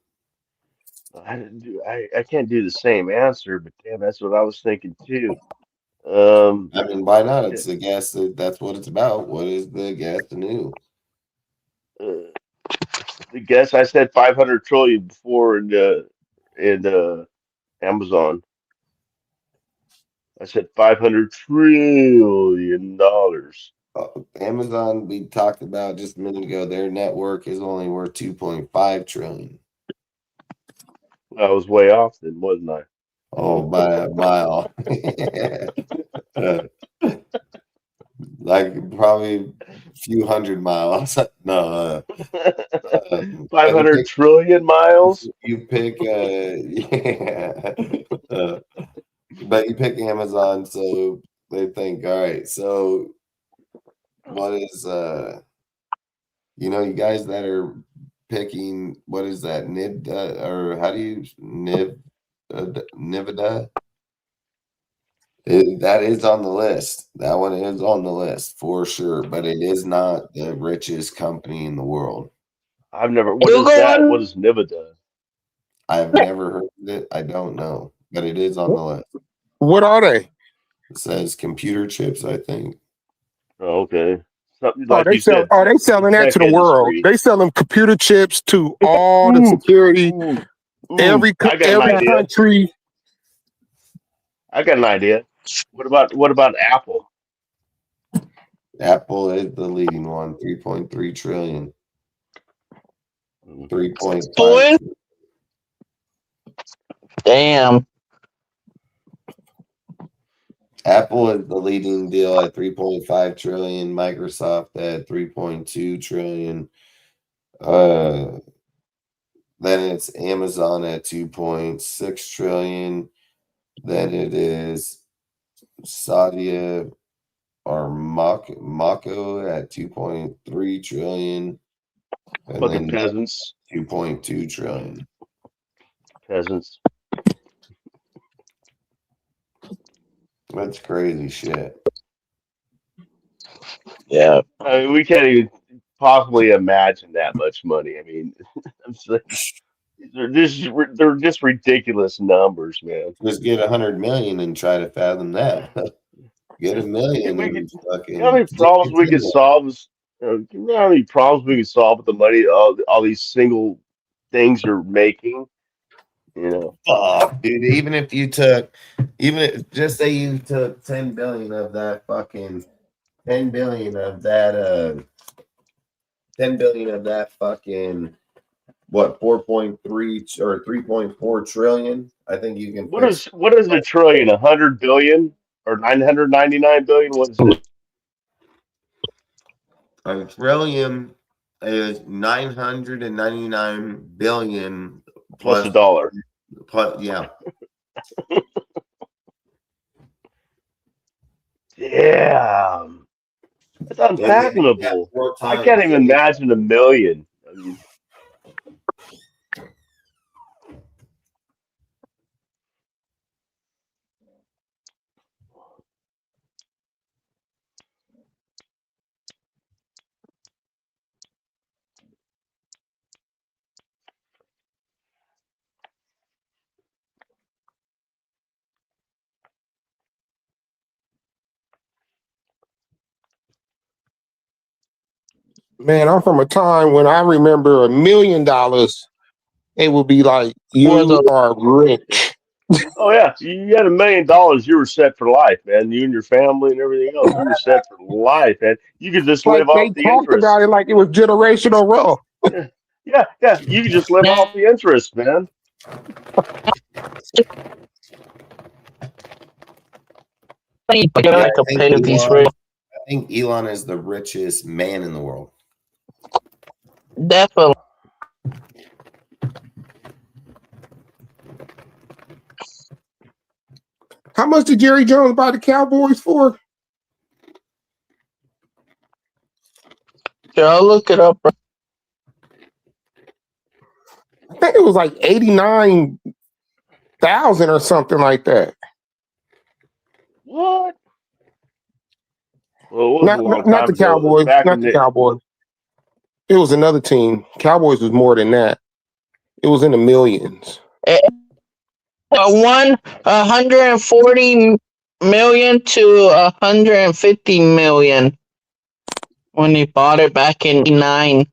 I can't do the same answer, but damn, that's what I was thinking too. I mean, why not? It's the guess. That's what it's about. What is the guess and who? The guess I said 500 trillion before in Amazon. I said $500 trillion. Amazon, we talked about just a minute ago, their network is only worth 2.5 trillion. I was way off then, wasn't I? Oh, by a mile. Like probably a few hundred miles. No, 500 trillion miles. You pick, yeah. But you pick Amazon, so they think, all right, so what is you know, you guys that are picking, what is that, NIVDA, or how do you NIVDA? That is on the list. That one is on the list for sure, but it is not the richest company in the world. I've never. What is that? What is NIVDA? I've never heard of it. I don't know, but it is on the list. What are they? It says computer chips, I think. Oh, okay. Something like they selling that to the world. They selling computer chips to all the security, every country. I got an idea. What about Apple? Apple is the leading one, 3.3 trillion. 3.5. Damn. Apple is the leading deal at 3.5 trillion. Microsoft at 3.2 trillion. Then it's Amazon at 2.6 trillion. Then it is Sadia or Mako at 2.3 trillion. And Fucking peasants. 2.2 trillion. Peasants. That's crazy shit. Yeah. I mean, we can't even possibly imagine that much money. I mean, they're just ridiculous numbers, man. Just get 100 million and try to fathom that. Get $1 million. You know how many problems we could solve? You know how many problems we could solve with the money? All these single things you're making. You know, fuck, dude. Even if just say you took 10 billion of that fucking 10 billion of that 10 billion of that fucking what 4.3 or 3.4 trillion. I think you can. What is a trillion? 100 billion or 999 billion? What is it? A trillion is 999 billion plus a dollar. Plus, yeah. Damn. That's unfathomable. I can't even imagine a million. I mean, Man, I'm from a time when I remember $1 million. It would be like, you are rich. Oh yeah, you had $1 million, you were set for life, man. You and your family and everything else, you were set for life, man. You could just Like live off they the talked about interest. it like it was generational wealth. Yeah. You could just live off the interest, man. Yeah, I think Elon is the richest man in the world. Definitely. How much did Jerry Jones buy the Cowboys for? Yeah, I'll look it up. I think it was like 89,000 or something like that. What? Well, it wasn't a long Not time the ago. Cowboys. Back Not in the Cowboys. It was another team. Cowboys was more than that. It was in the millions. 140 million to 150 million when he bought it back in '89.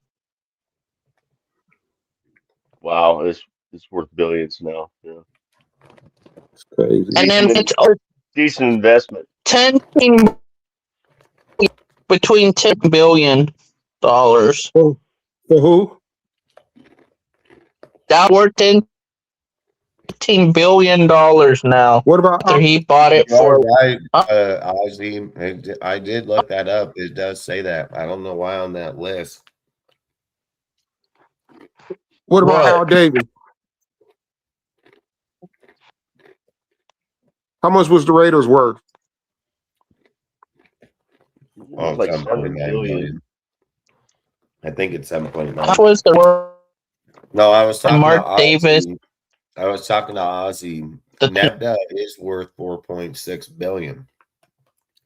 Wow, it's worth billions now. Yeah. It's crazy. And then it's Decent investment. 10 between $10 billion. For who? That worth $10 billion now. What about after he bought it for? Ozzy, I did look that up. It does say that. I don't know why on that list. What about Al Davis? How much was the Raiders worth? Oh, like 7.9 billion. I think it's 7.9. How was the worth? No, I was talking Mark to Davis. Ozzy. I was talking to Ozzy. NABDA is worth 4.6 billion.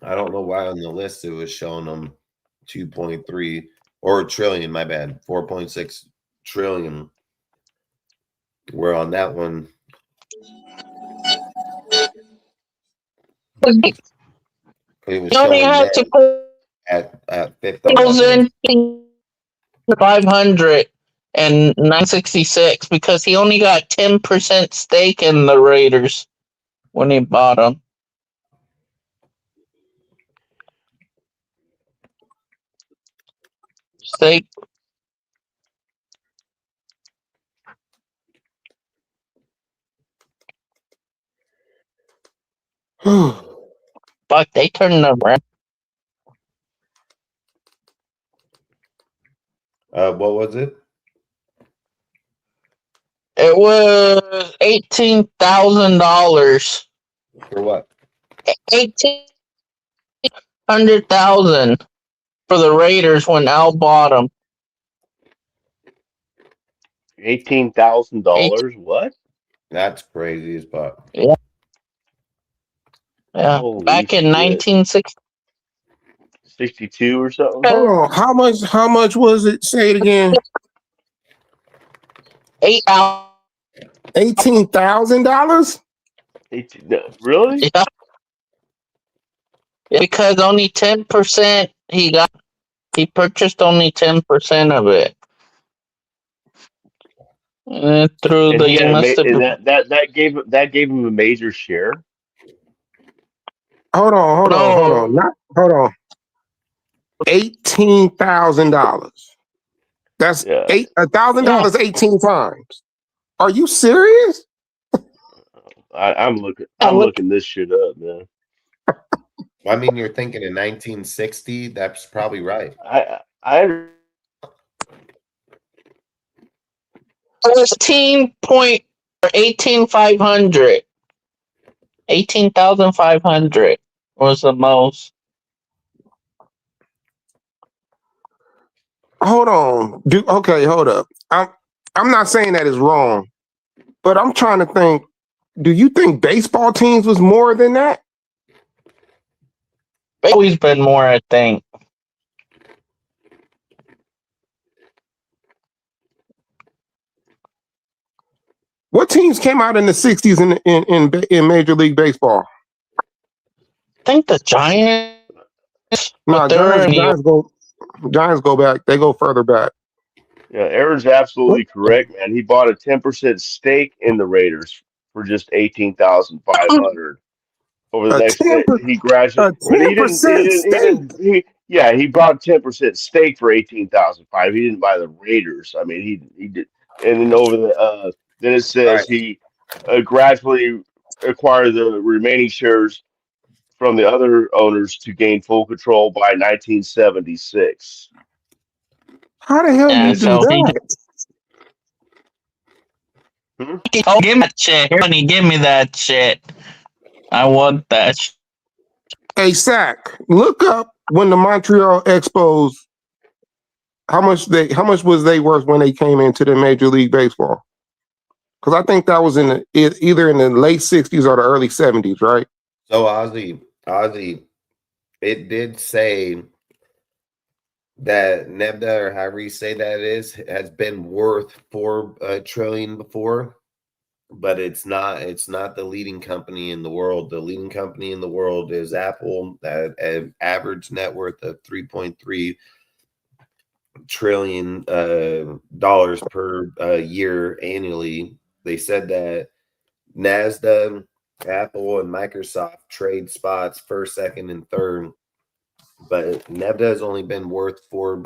I don't know why on the list it was showing them 2.3 or trillion. My bad, 4.6 trillion. Where on that one, it was You only showing had to put at 50,000. 500 and 966 because he only got 10% stake in the Raiders when he bought them. Stake. Fuck, they turned them around. What was it? It was $18,000. For what? 1,800,000 for the Raiders when Al bought them. $18,000. What? That's crazy as fuck. Yeah. Yeah. Holy back in 1962 or something. Hold on. How much was it? Say it again. $18,000? Really? Yeah. Because only 10% he purchased only 10% of it. Through And the that gave him a major share. Hold on. Hold on. $18,000. That's $1,000 18 times. Are you serious? I'm looking this shit up, man. I mean, you're thinking in 1960. That's probably right. I It was 18,500. 18,500 was the most. Hold on. Hold up. I'm not saying that is wrong, but I'm trying to think. Do you think baseball teams was more than that? Always been more, I think. What teams came out in the 60s in Major League Baseball? I think the Giants. No, Giants go. Giants go back. They go further back. Yeah, Aaron's absolutely correct, man. He bought a 10% stake in the Raiders for just 18,500. Over the A next 10 he graduated, a but he didn't. He 10% didn't. He stake. didn't. He bought 10% stake for 18,500. He didn't buy the Raiders. I mean, he did. And then over the then it says Right. he gradually acquired the remaining shares from the other owners to gain full control by 1976. How the hell Yeah, you do so he that? Hmm? oh, give me that shit. Honey, give me that shit. I want that. Hey, Sack, look up when the Montreal Expos. How much was they worth when they came into the Major League Baseball? Because I think that was either in the late 60s or the early 70s, right? So Ozzy, it did say that Nebda, or however you say that is, has been worth $4 trillion before, but it's not the leading company in the world. The leading company in the world is Apple, at an average net worth of $3.3 trillion dollars per year annually. They said that NASDAQ, Apple, and Microsoft trade spots first, second, and third, but Nebda has only been worth $4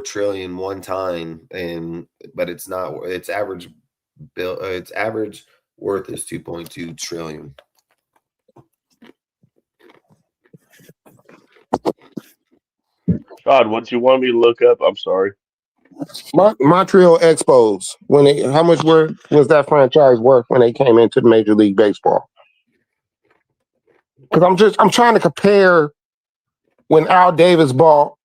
trillion one time, but it's not. Its average worth is 2.2 trillion. Todd, what you want me to look up? I'm sorry. Montreal Expos. How much was that franchise worth when they came into the Major League Baseball? Because I'm trying to compare when Al Davis bought.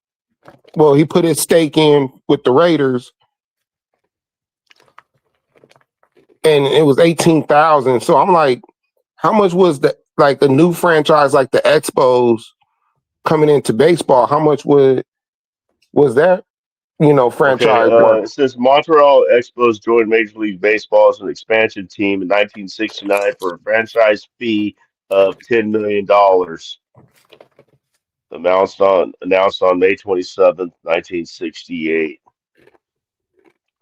Well, he put his stake in with the Raiders, and it was 18,000. So I'm like, how much was the new franchise like the Expos coming into baseball? How much was that? Franchise Okay, worth? since Montreal Expos joined Major League Baseball as an expansion team in 1969 for a franchise fee of $10 million, announced on May 27th, 1968.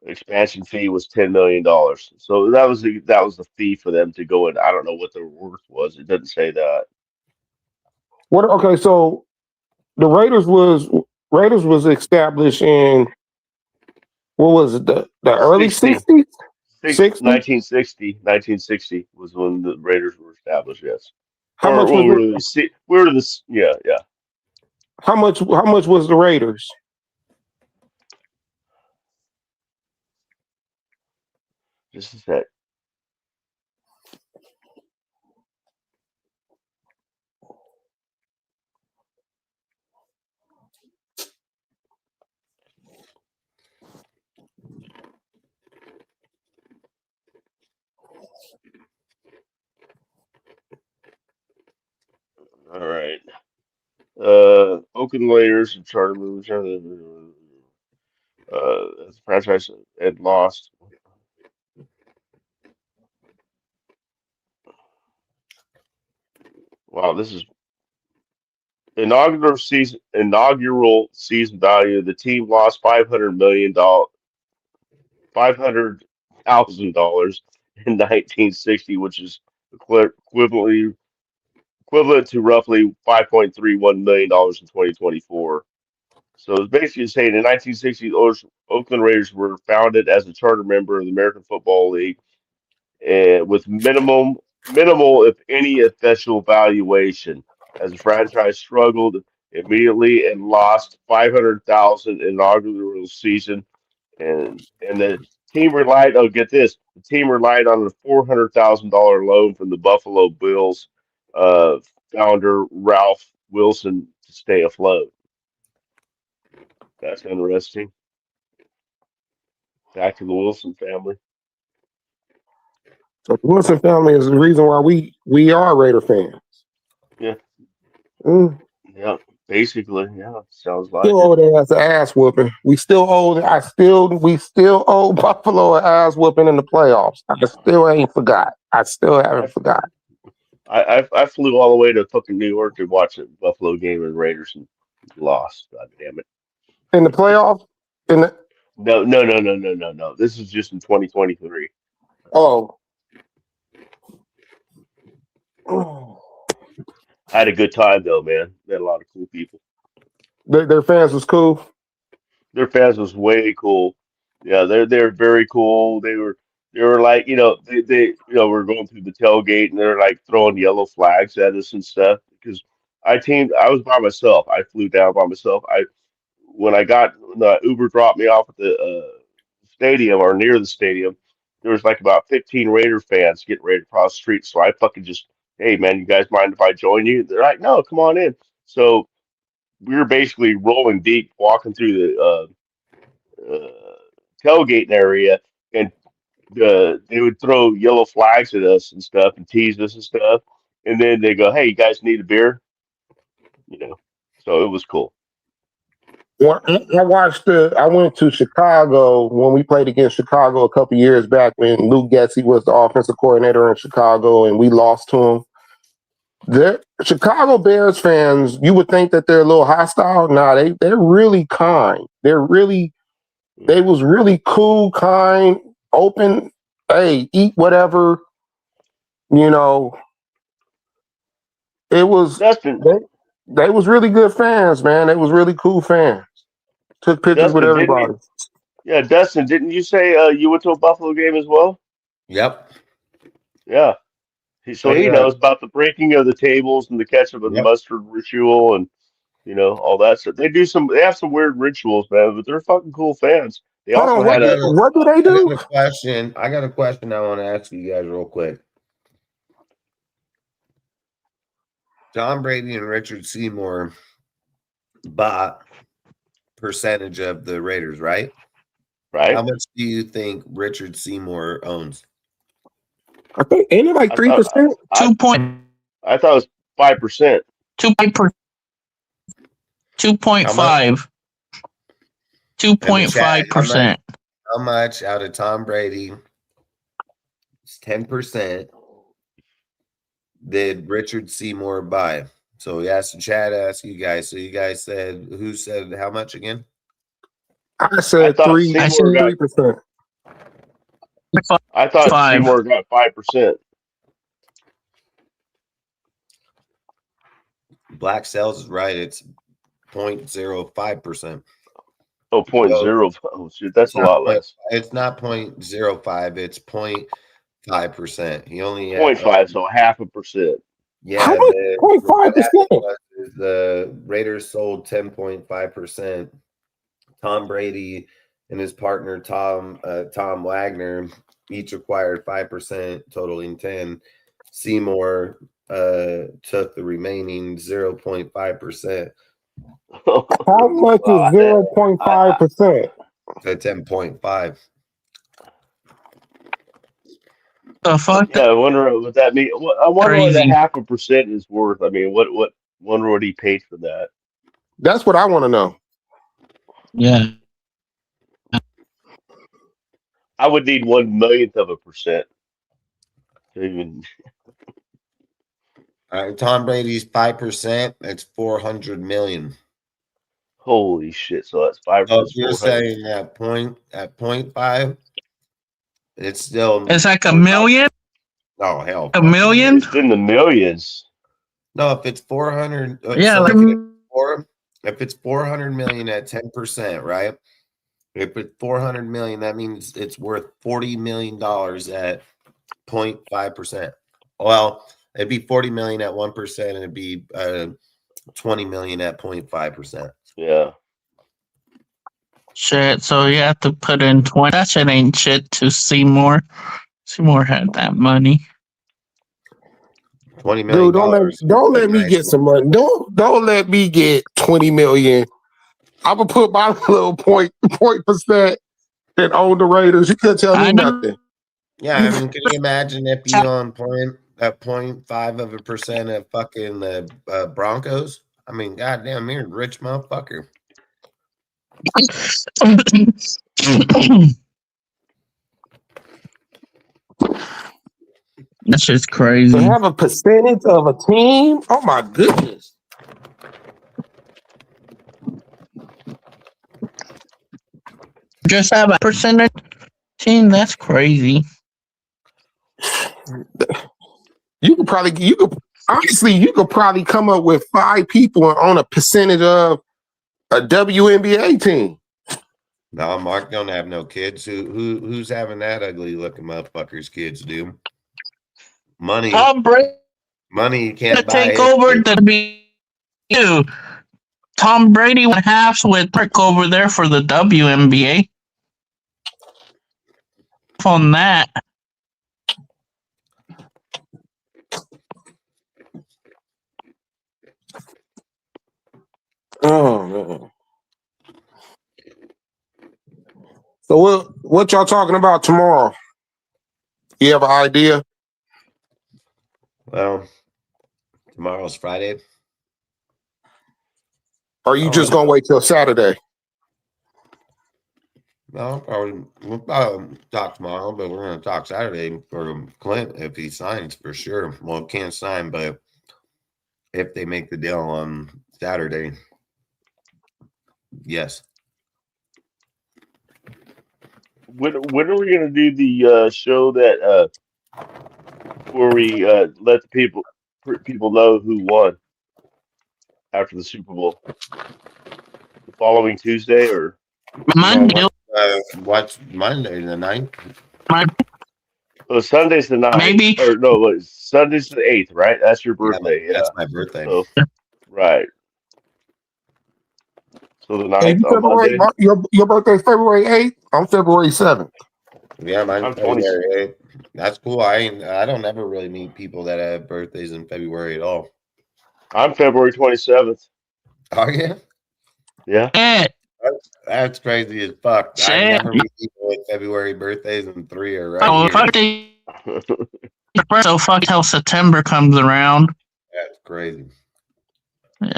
Expansion fee was $10 million. So that was the fee for them to go in. I don't know what their worth was. It doesn't say that. Okay, so the Raiders was established in, what was it, the early 60. 60s? 1960 was when the Raiders were established. Yes. How Or much well, was it? we were this. Yeah, yeah. How much was the Raiders? Just a sec. All right. Oakland Raiders and Charter Movers. As a franchise had lost. Wow, this is inaugural season value. The team lost $500,000 in 1960, which is equivalent to roughly $5.31 million in 2024. So it's basically saying in 1960, Oakland Raiders were founded as a charter member of the American Football League, and with minimal, if any, official valuation. As the franchise struggled immediately and lost 500,000 inaugural season, and the team relied. Oh, get this! The team relied on a $400,000 loan from the Buffalo Bills uh, founder Ralph Wilson to stay afloat. That's interesting. Back to the Wilson family. So the Wilson family is the reason why we are Raider fans. Yeah. Mm. Yeah. Basically, yeah. Sounds like Still it. owe their ass whooping. We still owe Buffalo an ass whooping in the playoffs. I still ain't forgot. I still haven't forgot. I flew all the way to fucking New York to watch a Buffalo game and Raiders, and Lost. God damn it. In the playoff? No. This is just in 2023. Oh. I had a good time though, man. Met a lot of cool people. Their fans was cool. Their fans was way cool. Yeah, they're very cool. They were like, they we're going through the tailgate and they're like throwing yellow flags at us and stuff because I was by myself. I flew down by myself. When the Uber dropped me off at the stadium or near the stadium, there was like about 15 Raider fans getting ready to cross the street. So I fucking just, hey man, you guys mind if I join you? They're like, no, come on in. So we were basically rolling deep, walking through the tailgating area, and they would throw yellow flags at us and stuff and tease us and stuff. And then they go, hey, you guys need a beer? So it was cool. Well, I went to Chicago when we played against Chicago a couple years back when Luke Getsy was the offensive coordinator in Chicago and we lost to him. The Chicago Bears fans, you would think that they're a little hostile. Nah, they're really kind. They was really cool, kind, open. Hey, eat whatever. It was they was really good fans, man. They was really cool fans. Took pictures with everybody. Dustin, didn't you say you went to a Buffalo game as well? Yep. Yeah. So he knows about the breaking of the tables and the ketchup and the mustard ritual and all that stuff. They have some weird rituals, man, but they're fucking cool fans. They also what do they do? I got a question I want to ask you guys real quick. Tom Brady and Richard Seymour bought percentage of the Raiders, right? Right. How much do you think Richard Seymour owns? I think ain't it like 3%? 2 point. I thought it was 5%. 2.5. 2.5%. How much out of Tom Brady? It's 10%. Did Richard Seymour buy? So we asked the chat, ask you guys. So you guys said, who said how much again? I said 3%. I thought Seymour got 5%. Black Cells is right. It's 0.05%. Oh, 0.0. Oh, shit, that's a lot less. It's not 0.05. It's 0.5%. He only 0.5, so 0.5%. Yeah, how much? 0.5%. The Raiders sold 10.5%. Tom Brady and his partner Tom Wagner each acquired 5%, totaling 10. Seymour took the remaining 0.5%. How much is 0.5%? 10.5. The fuck? Yeah, I wonder what that means. I wonder what that 0.5% is worth. I mean, wonder what he paid for that. That's what I want to know. Yeah. I would need 1/1,000,000 of a percent to even. Tom Brady's 5%. It's 400 million. Holy shit! So that's 5%. So if you're saying at 0.5, it's still. It's like $1 million. Oh hell! $1 million? It's in the millions. No, if it's 400. Yeah, so if it's 400 million at 10%, right? If it's 400 million, that means it's worth $40 million at 0.5%. Well, it'd be 40 million at 1%, and it'd be 20 million at 0.5%. Yeah. Shit. So you have to put in 20. That shit ain't shit to Seymour. Seymour had that money. $20 million. Dude, don't let me get some money. Don't let me get 20 million. I'm gonna put my little point percent and own the Raiders. You can't tell me nothing. Yeah, I mean, can you imagine if you own 0.5% of fucking the Broncos? I mean, goddamn, you're a rich motherfucker. That's just crazy. To have a percentage of a team? Oh my goodness. just have a percentage team. That's crazy. You could probably come up with 5 people on a percentage of a WNBA team. No, Mark don't have no kids. Who's having that ugly looking motherfucker's kids, dude? Money. Tom Brady. Money you can't buy. Take over the WNBA. Tom Brady went halves with Mark over there for the WNBA. On that. Oh man. So what y'all talking about tomorrow? You have an idea? Well, tomorrow's Friday. Or are you just gonna wait till Saturday? No, we'll probably talk tomorrow, but we're gonna talk Saturday for Clint if he signs for sure. Well, can't sign, but if they make the deal on Saturday, yes. When are we gonna do the show that where we let the people know who won after the Super Bowl? The following Tuesday or Monday? What's Monday the 9th? Well, Sunday's the 9th. Maybe. Or no, Sunday's the 8th, right? That's your birthday. Yeah, that's my birthday. So, right. So the 9th on Monday. Your birthday's February 8th. I'm February 7th. Yeah, I'm mine's February 8th. That's cool. I don't ever really meet people that have birthdays in February at all. I'm February 27th. Are you? Yeah. That's crazy as fuck. I never meet people with February birthdays and 3 are right here. So fuck till September comes around. That's crazy. Yeah.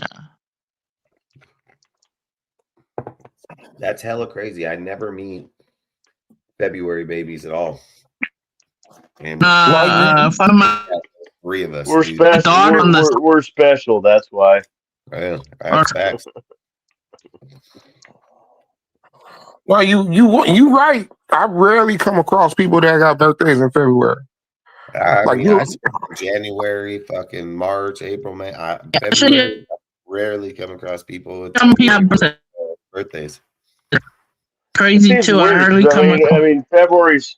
That's hella crazy. I never meet February babies at all. And 3 of us. We're special. We're special. That's why. Yeah, that's facts. Well, you right. I rarely come across people that got birthdays in February. I January, fucking March, April, May. February, I rarely come across people with birthdays. Crazy too. Weird, I hardly come across. I mean, February's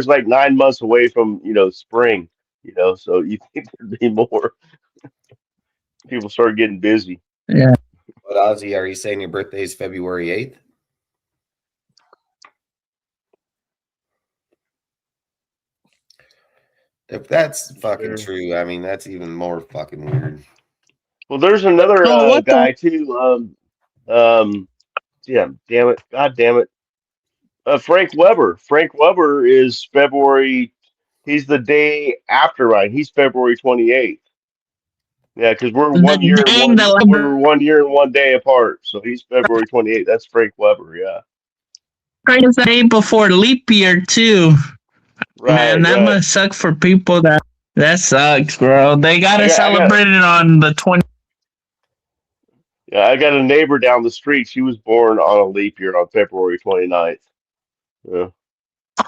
like 9 months away from spring. So you think there'd be more people start getting busy. Yeah. But Ozzy, are you saying your birthday is February 8th? If that's fucking true, I mean, that's even more fucking weird. Well, there's another guy too. Yeah, damn it, God damn it. Frank Weber. Frank Weber is February. He's the day after mine. He's February 28th. Yeah, because we're 1 year and we're 1 year and 1 day apart. So he's February 28th. That's Frank Weber. Yeah. Right, the day before leap year too. Right, man, that must suck for people. That sucks, bro. They gotta celebrate it on the 20th. Yeah, I got a neighbor down the street. She was born on a leap year on February 29th. Yeah.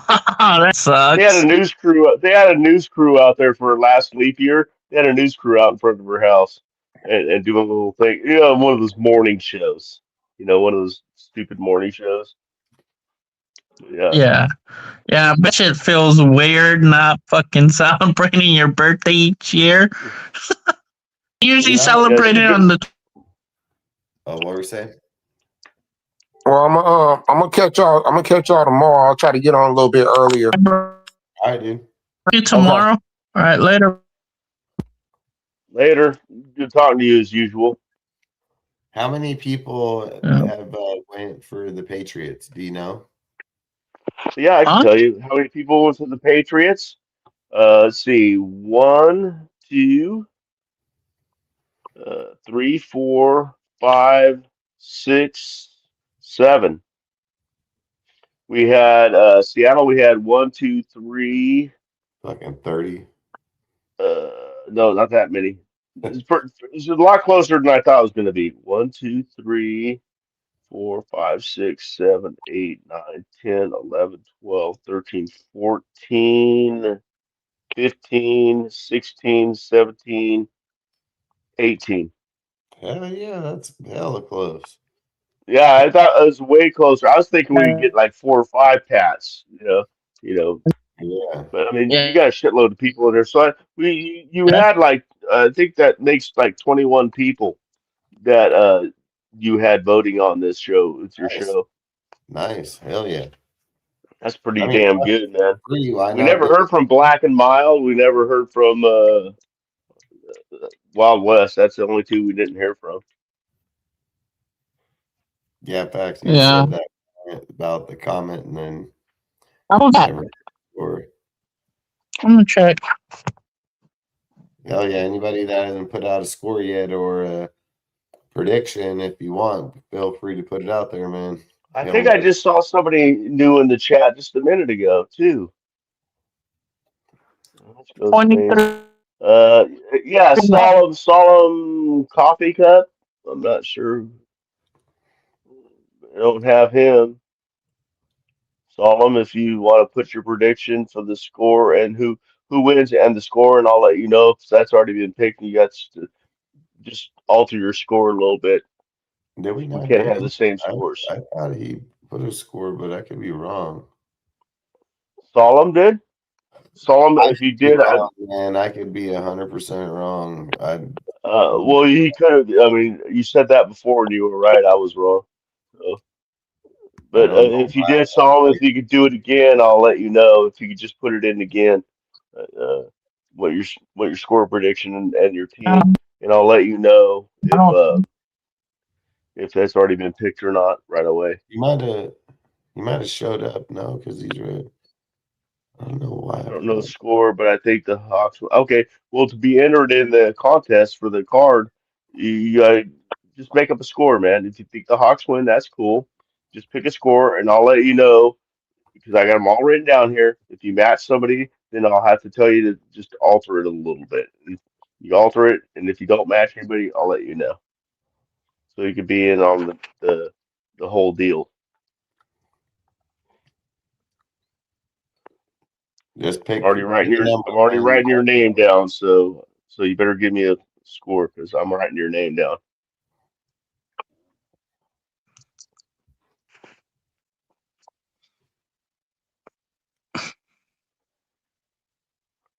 That sucks. They had a news crew. They had a news crew out there for her last leap year. They had a news crew out in front of her house and doing a little thing. One of those morning shows. One of those stupid morning shows. Yeah. Yeah, I bet you it feels weird not fucking celebrating your birthday each year. Usually celebrated on the. Oh, what were you saying? Well, I'm gonna catch y'all. I'm gonna catch y'all tomorrow. I'll try to get on a little bit earlier. All right, dude. See you tomorrow. Okay. All right, later. Later. Good talking to you as usual. How many people have went for the Patriots? Do you know? Yeah, I can tell you how many people went to the Patriots. Let's see. 1, 2, 3, 4, 5, 6, 7. We had Seattle. We had 1, 2, 3. Fucking 30. No, not that many. It's a lot closer than I thought it was going to be. 1, 2, 3, 4, 5, 6, 7, 8, 9, 10, 11, 12, 13, 14, 15, 16, 17, 18. Hell yeah, that's hella close. Yeah, I thought it was way closer. I was thinking we could get like 4 or 5 Pats, Yeah. But I mean, you Yeah. got a shitload of people in there. So you had like I think that makes like 21 people that you had voting on this show. It's your Nice. show. Nice. Hell yeah. That's I pretty mean, damn good, man. why We not never do heard from Black and Mild. We never heard from Wild West. That's the only two we didn't hear from. Yeah, facts. You Yeah. said that about the comment and then How was that? never or I'm gonna check. hell yeah, anybody that hasn't put out a score yet or a prediction, if you want, feel free to put it out there, man. I think I just saw somebody new in the chat just a minute ago too. Let's go, Spain. 23. Yeah, solemn coffee cup. I'm not sure. I don't have him. Solemn, if you want to put your prediction for the score and who wins and the score, and I'll let you know if that's already been picked. You got to just alter your score a little bit. Did we We not can't do have it? the same scores. I thought he put a score, but I could be wrong. Solemn did. Solemn, I if you could be did, wrong, man. I could be 100% wrong. well, you could have. I mean, you said that before, and you were right. I was wrong. So, I but don't know if you why. did, Solemn, if you could do it again, I'll let you know. If you could just put it in again, uh, what your score prediction and your team, and I'll let you know if that's already been picked or not right away. He might have showed up. No, because he's red. I don't know why. I don't know the score, but I think the Hawks. Okay, well, to be entered in the contest for the card, you gotta just make up a score, man. If you think the Hawks win, that's cool. Just pick a score, and I'll let you know because I got them all written down here. If you match somebody, then I'll have to tell you to just alter it a little bit. And you alter it, and if you don't match anybody, I'll let you know. So you could be in on the whole deal. Just pick. I'm already writing your name down, so you better give me a score because I'm writing your name down.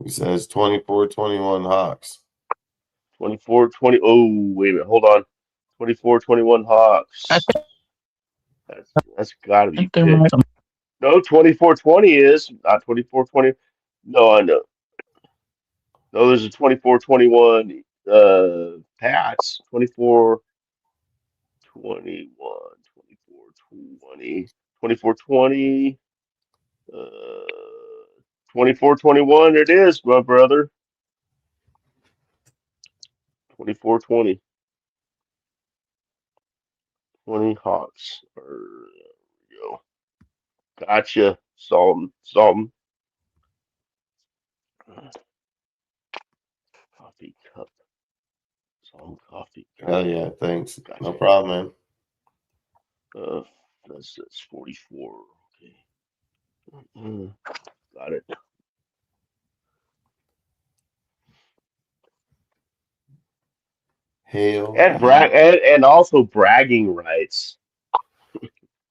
He says 24-21 Hawks. 24-20. Oh, wait a minute. Hold on. 24-21 Hawks. That's got to be picked. No, 24-20 is not 24-20. No, I know. No, there's a 24-21 Pats. 24-21, 24-20, 24-20, 24-21. It is, my brother. 24-20. 20 Hawks. There we go. Gotcha. Salton. Coffee cup. Salton coffee cup. Hell yeah, thanks. Gotcha. No problem, man. That's 44. Okay. Got it. Hail. And also bragging rights.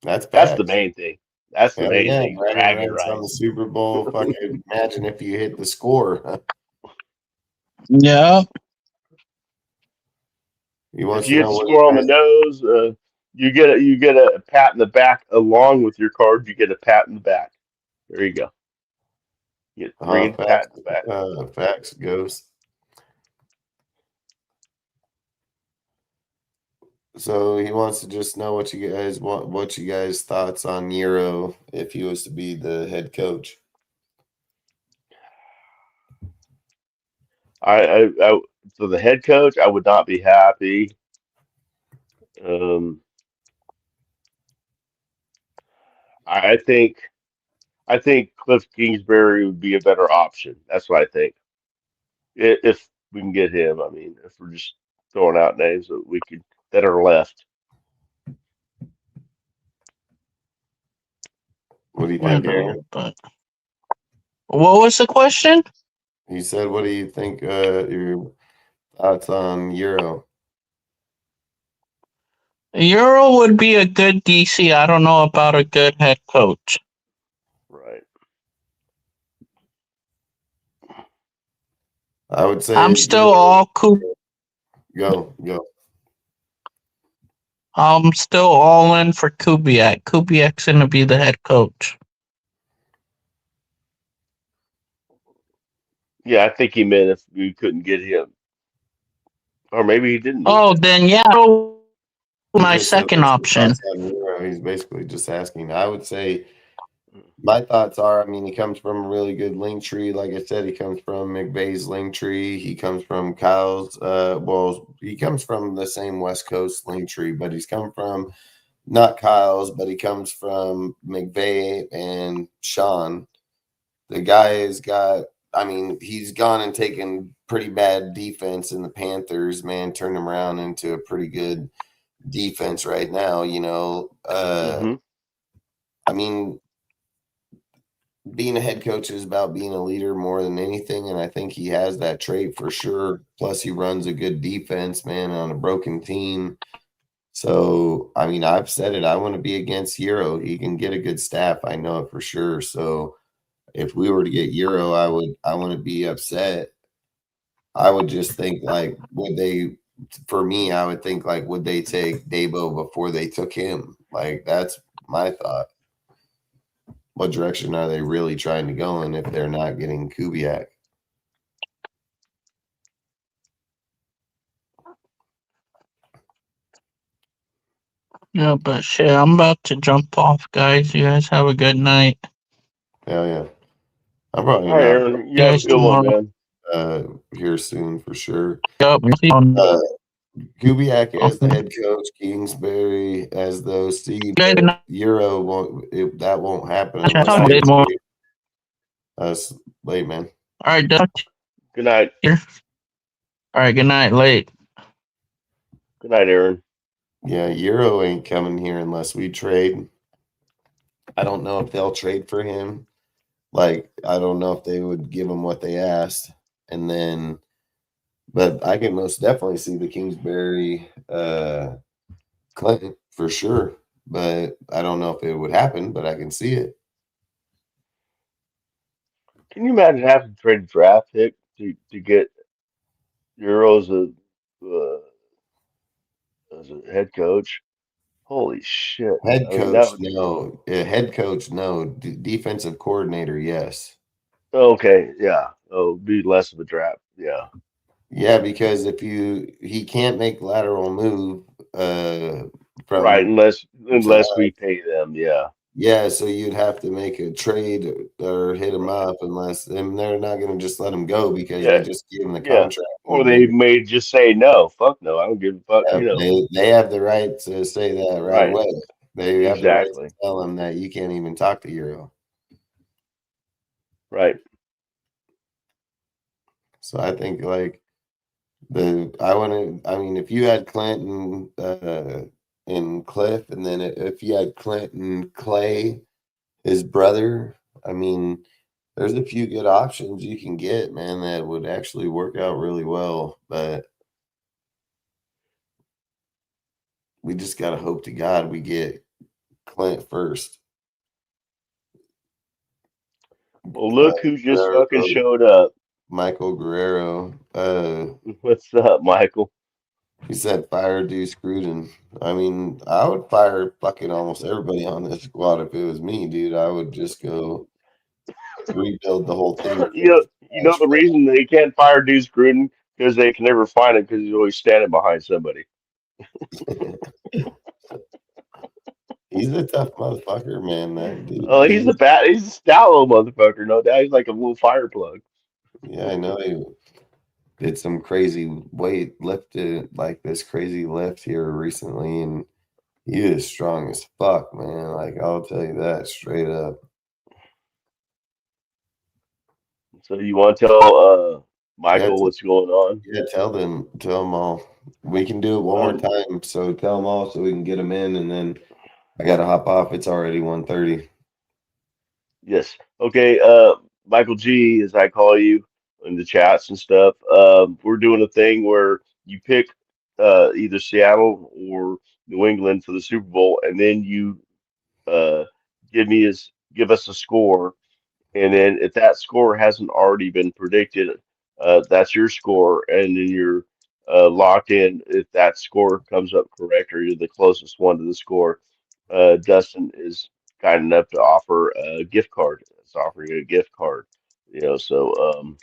That's the main thing. That's the main thing. Bragging rights on the Super Bowl. Fucking imagine if you hit the score. Yeah. If you hit the score on the nose, you get a pat in the back along with your card. You get a pat in the back. There you go. You get 3 pat in the back. Facts, Ghost. So he wants to just know what you guys thoughts on Ejiro if he was to be the head coach. I for the head coach, I would not be happy. I think Cliff Kingsbury would be a better option. That's what I think. If we can get him, I mean, if we're just throwing out names that are left. What do you think, Aaron? But what was the question? He said, "What do you think? Your thoughts on Euro?" Euro would be a good DC. I don't know about a good head coach. Right. I would say I'm still all Go. I'm still all in for Kubiak. Kubiak's gonna be the head coach. Yeah, I think he meant if we couldn't get him, or maybe he didn't mean Oh, that. then yeah, He my just said, second "What's your option. thoughts on Euro?" He's basically just asking. I would say my thoughts are, I mean, he comes from a really good link tree. Like I said, he comes from McVay's link tree. He comes from Kyle's. Well, he comes from the same West Coast link tree, but he's come from not Kyle's, but he comes from McVay and Sean. The guy has got. I mean, he's gone and taken pretty bad defense in the Panthers, man, turned them around into a pretty good defense right now. I mean, being a head coach is about being a leader more than anything, and I think he has that trait for sure. Plus, he runs a good defense, man, on a broken team. So, I mean, I've said it. I want to be against Euro. He can get a good staff. I know it for sure. So, if we were to get Euro, I wouldn't be upset. I would just think like, would they? For me, I would think like, would they take Dabo before they took him? Like, that's my thought. What direction are they really trying to go in if they're not getting Kubiak? Yeah, but shit, I'm about to jump off, guys. You guys have a good night. Hell yeah. I'm probably All right, not Aaron, you have a good one, man. here soon for sure. Yep. Kubiak as the head coach, Kingsbury as the OC. Euro that won't happen unless they trade us late, man. All right, good night. All right, good night, late. Good night, Aaron. Yeah, Euro ain't coming here unless we trade. I don't know if they'll trade for him. Like, I don't know if they would give him what they asked. And then, but I can most definitely see the Kingsbury Clinton for sure. But I don't know if it would happen, but I can see it. Can you imagine having to trade a draft pick to get Euro as a head coach? Holy shit! Head I mean, coach, no. Head coach, no. Defensive coordinator, yes. Okay, yeah. Oh, be less of a draft. Yeah. Yeah, because he can't make lateral move from right, unless we pay them, yeah. Yeah, so you'd have to make a trade or hit him up and they're not going to just let him go because you just give him the contract. Or they may just say no, fuck no, I don't give a fuck. They have the right to say that right away. They have the right to tell him that you can't even talk to Euro. Right. So I think like if you had Clinton and Cliff, and then if you had Clinton Clay, his brother, I mean, there's a few good options you can get, man, that would actually work out really well. But we just got to hope to God we get Clint first. Well, look who just fucking showed up. Michael Guerrero. What's up, Michael? He said fire Deuce Gruden. I mean, I would fire fucking almost everybody on this squad if it was me, dude. I would just go rebuild the whole thing. You know the reason they can't fire Deuce Gruden because they can never find him because he's always standing behind somebody. He's a tough motherfucker, man. That dude. Oh, he's a stout little motherfucker. No doubt, he's like a little fire plug. Yeah, I know. He did some crazy lifted like this crazy lift here recently, and he is strong as fuck, man. Like, I'll tell you that straight up. So you want to tell Michael what's going on? Yeah, tell them all. We can do it one more time. So tell them all so we can get them in, and then I gotta hop off. It's already 1:30. Yes. Okay. Michael G, as I call you in the chats and stuff. We're doing a thing where you pick either Seattle or New England for the Super Bowl, and then you uh, give us a score, and then if that score hasn't already been predicted, that's your score, and then you're locked in. If that score comes up correct or you're the closest one to the score, Dustin is kind enough to offer a gift card. It's offering a gift card, and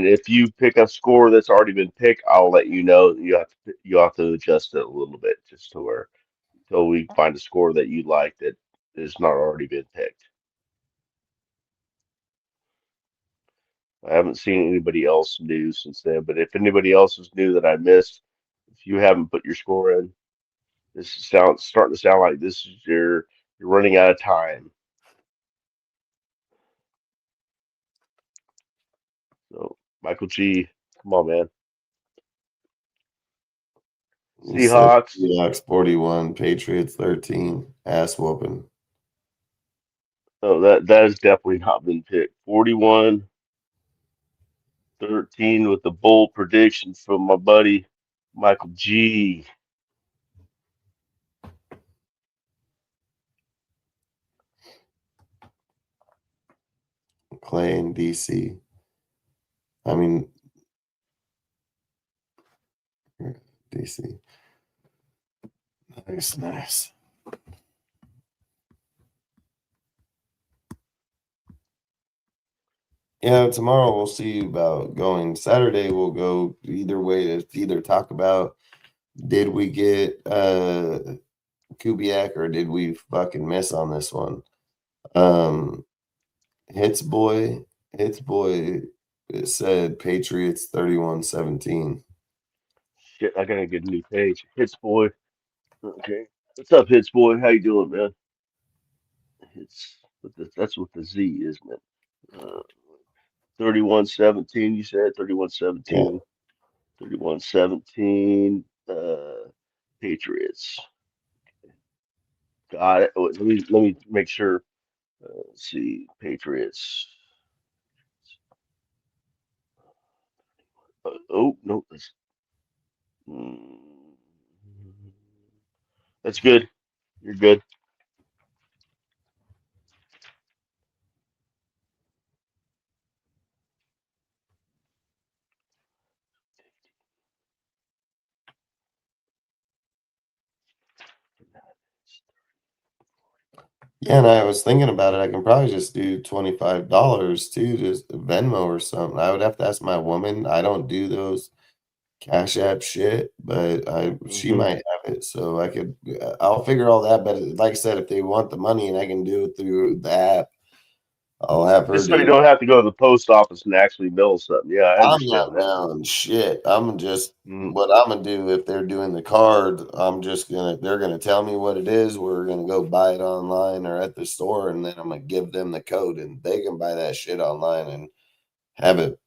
if you pick a score that's already been picked, I'll let you know. You have to adjust it a little bit just to where until we find a score that you like that is not already been picked. I haven't seen anybody else new since then, but if anybody else is new that I missed, if you haven't put your score in, this is starting to sound like this is you're running out of time. So Michael G, come on, man. Seahawks. Seahawks 41, Patriots 13. Ass whooping. Oh, that has definitely not been picked. 41-13 with the bold prediction from my buddy Michael G. Clay in DC. I mean, DC. Nice. Yeah, tomorrow we'll see about going. Saturday we'll go either way to either talk about did we get Kubiak or did we fucking miss on this one? Hits boy, it said Patriots 31-17. Shit, I gotta get a new page. Hits boy. Okay. What's up, Hits boy? How you doing, man? That's with the Z, isn't it? 31-17, you said 31-17. 31-17, Patriots. Got it. Oh, let me make sure. Let's see, Patriots. Oh no, mm, that's good. You're good. Yeah, and I was thinking about it. I can probably just do $25 too, just Venmo or something. I would have to ask my woman. I don't do those Cash App shit, but she Hmm. might have it, so I'll figure all that. But like I said, if they want the money and I can do it through the app, I'll have her Just so do you it. don't have to go to the post office and actually mail something. Yeah, I I'm understand not that. mailing shit. I'm just Mm. what I'm gonna do if they're doing the card. They're gonna tell me what it is. We're gonna go buy it online or at the store, and then I'm gonna give them the code, and they can buy that shit online and have it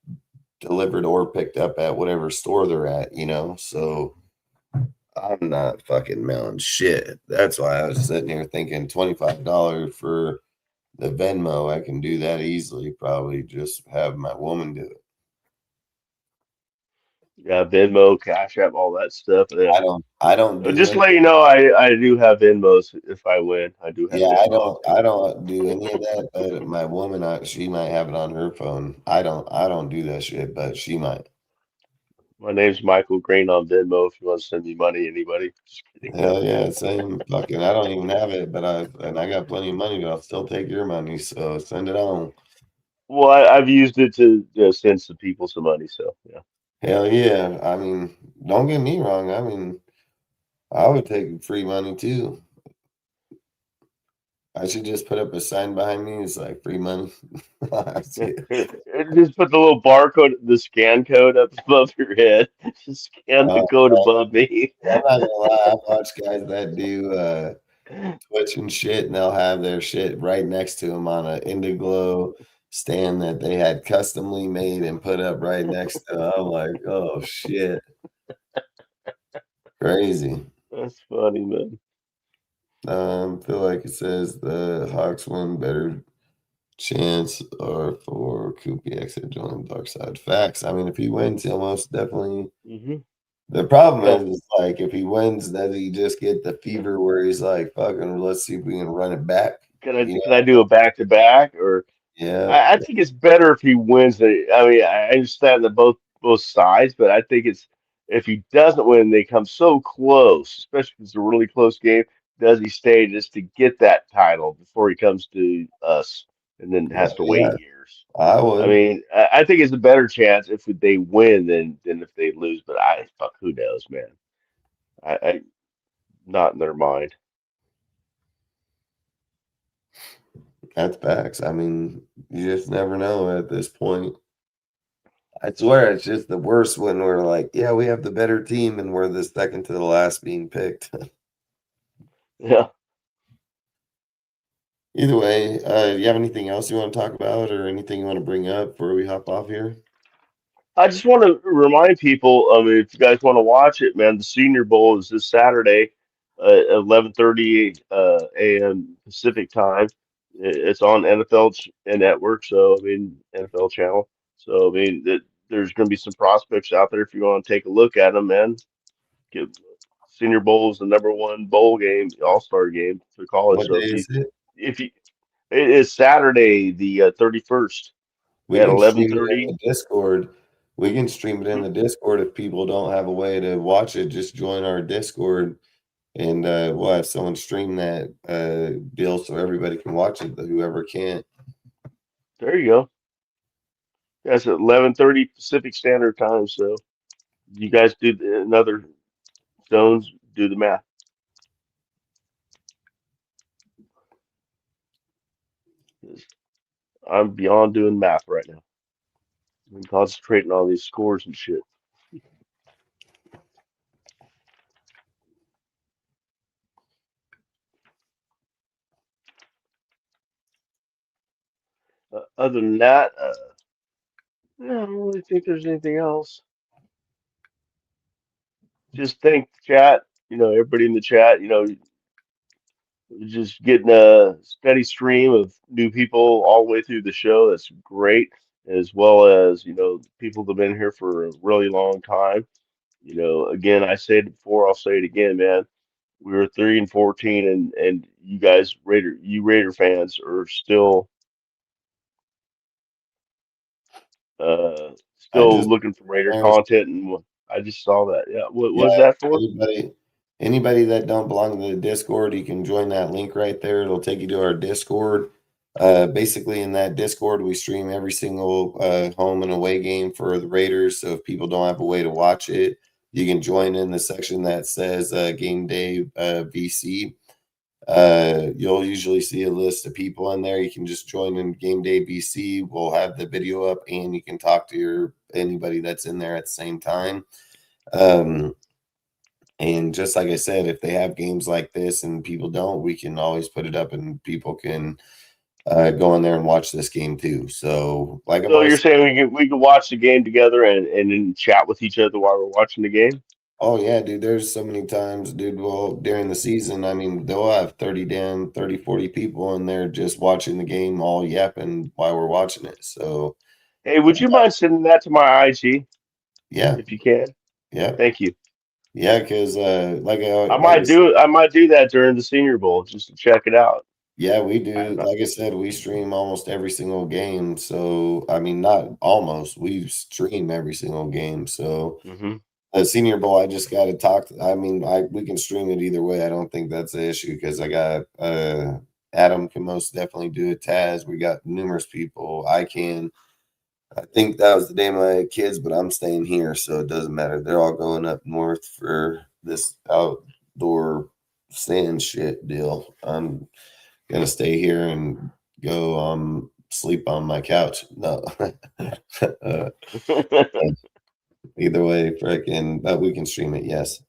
delivered or picked up at whatever store they're at. So I'm not fucking mailing shit. That's why I was sitting here thinking $25 for the Venmo. I can do that easily. Probably just have my woman do it. Yeah, Venmo, Cash App, all that stuff. Yeah. I don't do Just to any. let you know, I do have Venmos if I win. I do have Yeah, I Venmo. don't do any of that. But my woman, she might have it on her phone. I don't do that shit, but she might. My name's Michael Green on Venmo. If you want to send me money, anybody. Just kidding. Hell yeah, same fucking. I don't even have it, but I got plenty of money, but I'll still take your money. So send it on. Well, I've used it to send some people some money. So yeah. Hell yeah. I mean, don't get me wrong. I mean, I would take free money too. I should just put up a sign behind me. It's like free money. Just put the little barcode, the scan code up above your head. Just scan the code above me. I'm not gonna lie. I've watched guys that do Twitch and shit, and they'll have their shit right next to them on an Indiglo stand that they had customly made and put up right next to them. I'm like, oh shit, crazy. That's funny, man. Feel like it says the Hawks won better chance or for Kubiak to join the dark side. Facts. I mean, if he wins, he'll most definitely. Mm-hmm. The problem is like if he wins, does he just get the fever where he's like, "Fucking, let's see if we can run it back." Can I do a back to back? Or Yeah. I think it's better if he wins. I mean, I understand that both sides, but I think it's if he doesn't win, they come so close, especially if it's a really close game. Does he stay just to get that title before he comes to us, and then has to Yeah, wait years? I I would. mean, I think it's a better chance if they win than if they lose. But who knows, man? I not in their mind. That's facts. I mean, you just never know at this point. I swear it's just the worst when we're like, yeah, we have the better team and we're the second to the last being picked. Yeah. Either way, do you have anything else you want to talk about or anything you want to bring up before we hop off here? I just want to remind people, I mean, if you guys want to watch it, man, the Senior Bowl is this Saturday, 11:30 a.m. Pacific time. It's on NFL network, so I mean NFL channel. So I mean, there's going to be some prospects out there if you want to take a look at them, man. Get, Senior Bowl is the #1 bowl game, All-Star game for college. What So day is it? if you it is Saturday the 31st We at can stream it in 11:30. the Discord. We can stream it in the Discord if people don't have a way to watch it. Just join our Discord and we'll have someone stream that deal so everybody can watch it, whoever can. There you go. That's at 11:30 Pacific Standard Time. So you guys do another zones, do the math. I'm beyond doing math right now. I'm concentrating on these scores and shit. Other than that, I don't really think there's anything else. Just thank the chat. Everybody in the chat. Just getting a steady stream of new people all the way through the show. That's great, as well as people that have been here for a really long time. Again, I said it before, I'll say it again, man. We were 3-14, and you guys, Raider fans, are still looking for Raider content, and I just saw that. Yeah, what was that for? Anybody that don't belong to the Discord, you can join that link right there. It'll take you to our Discord. Basically, in that Discord, we stream every single home and away game for the Raiders. So if people don't have a way to watch it, you can join in the section that says Game Day VC. You'll usually see a list of people in there. You can just join in Game Day VC. We'll have the video up, and you can talk to anybody that's in there at the same time. And just like I said, if they have games like this and people don't, we can always put it up and people can go in there and watch this game too. So, so you're saying we can watch the game together and then chat with each other while we're watching the game? Oh yeah, dude. There's so many times, dude. Well, during the season, I mean, they'll have 30, 40 people in there just watching the game, all yapping while we're watching it. So, hey, would you mind sending that to my IG? Yeah, if you can. Yeah, thank you. Yeah, because I might do that during the Senior Bowl just to check it out. Yeah, we do. Like I said, we stream almost every single game. So, I mean, not almost. We stream every single game. So, the Senior Bowl, I just got to talk. I mean, we can stream it either way. I don't think that's the issue because I got Adam can most definitely do it. Taz, we got numerous people. I can. I think that was the day of my kids, but I'm staying here, so it doesn't matter. They're all going up north for this outdoor sand shit deal. I'm gonna stay here and go sleep on my couch. No. Either way, but we can stream it, yes.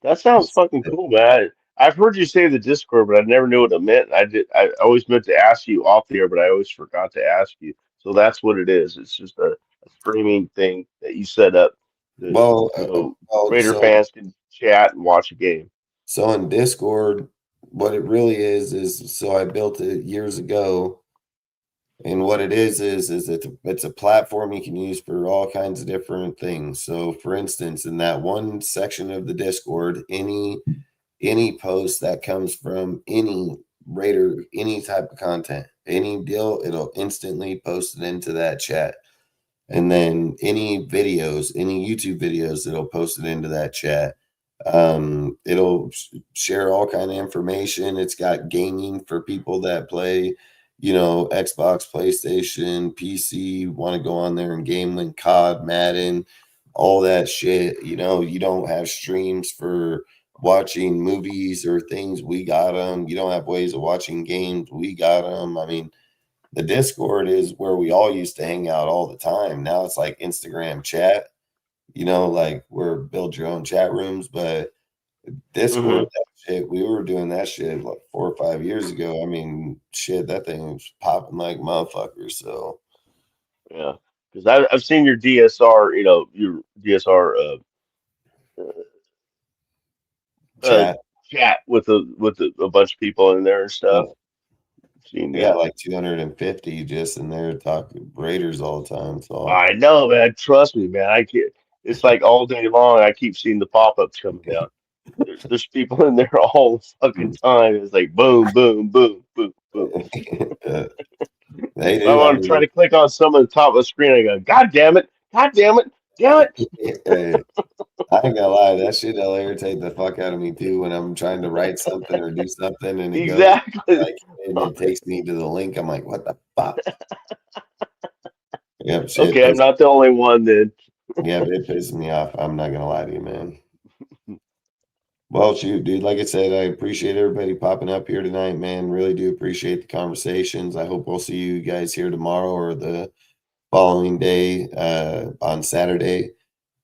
That sounds fucking cool, man. I've heard you say the Discord, but I never knew what it meant. I always meant to ask you off the air, but I always forgot to ask you. So that's what it is. It's just a streaming thing that you set up. So Raider fans can chat and watch a game. So in Discord, what it really is so I built it years ago. And what it is it's a platform you can use for all kinds of different things. So for instance, in that one section of the Discord, any post that comes from any Raider, any type of content, any deal, it'll instantly post it into that chat. And then any videos, any YouTube videos, it'll post it into that chat. It'll share all kind of information. It's got gaming for people that play, Xbox, PlayStation, PC, want to go on there and game like COD, Madden, all that shit. You don't have streams for watching movies or things. We got them. You don't have ways of watching games. We got them. I mean, the Discord is where we all used to hang out all the time. Now it's like Instagram chat, like we're build your own chat rooms, but Discord, that shit, we were doing that shit like 4 or 5 years ago. I mean, shit, that thing was popping like motherfuckers. So, yeah, because I've seen your DSR, your DSR chat with a bunch of people in there and stuff. Yeah, like 250 just in there talking Raiders all the time. So I know, man. Trust me, man. I get it's like all day long. I keep seeing the pop-ups coming down. There's people in there all the fucking time. It's like boom, boom, boom, boom, boom. They do. I want to try to click on some of the top of the screen. I go, God damn it, damn it. I ain't gonna lie, that shit will irritate the fuck out of me too when I'm trying to write something or do something and it goes like, and it takes me to the link. I'm like, what the fuck? Yep, shit. Okay, I'm not the only one then. Yeah, it pisses me off. I'm not gonna lie to you, man. Well, shoot, dude. Like I said, I appreciate everybody popping up here tonight, man. Really do appreciate the conversations. I hope we'll see you guys here tomorrow or the following day on Saturday.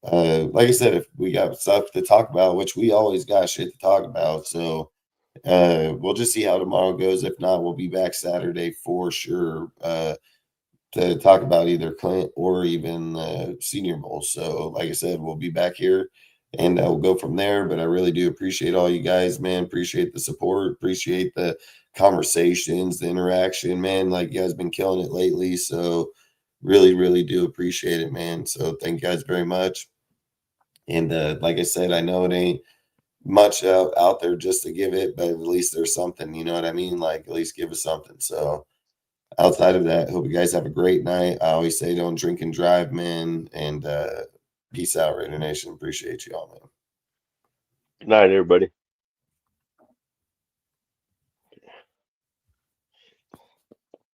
Like I said, if we got stuff to talk about, which we always got shit to talk about, so we'll just see how tomorrow goes. If not, we'll be back Saturday for sure to talk about either Clint or even Senior Bowl. So like I said, we'll be back here and we'll go from there. But I really do appreciate all you guys, man. Appreciate the support, appreciate the conversations, the interaction, man. Like you guys been killing it lately, so really, really do appreciate it, man. So thank you guys very much. And like I said, I know it ain't much out there just to give it, but at least there's something, you know what I mean? Like at least give us something. So outside of that, hope you guys have a great night. I always say don't drink and drive, man. And peace out, Raider Nation. Appreciate you all, man. Good night, everybody.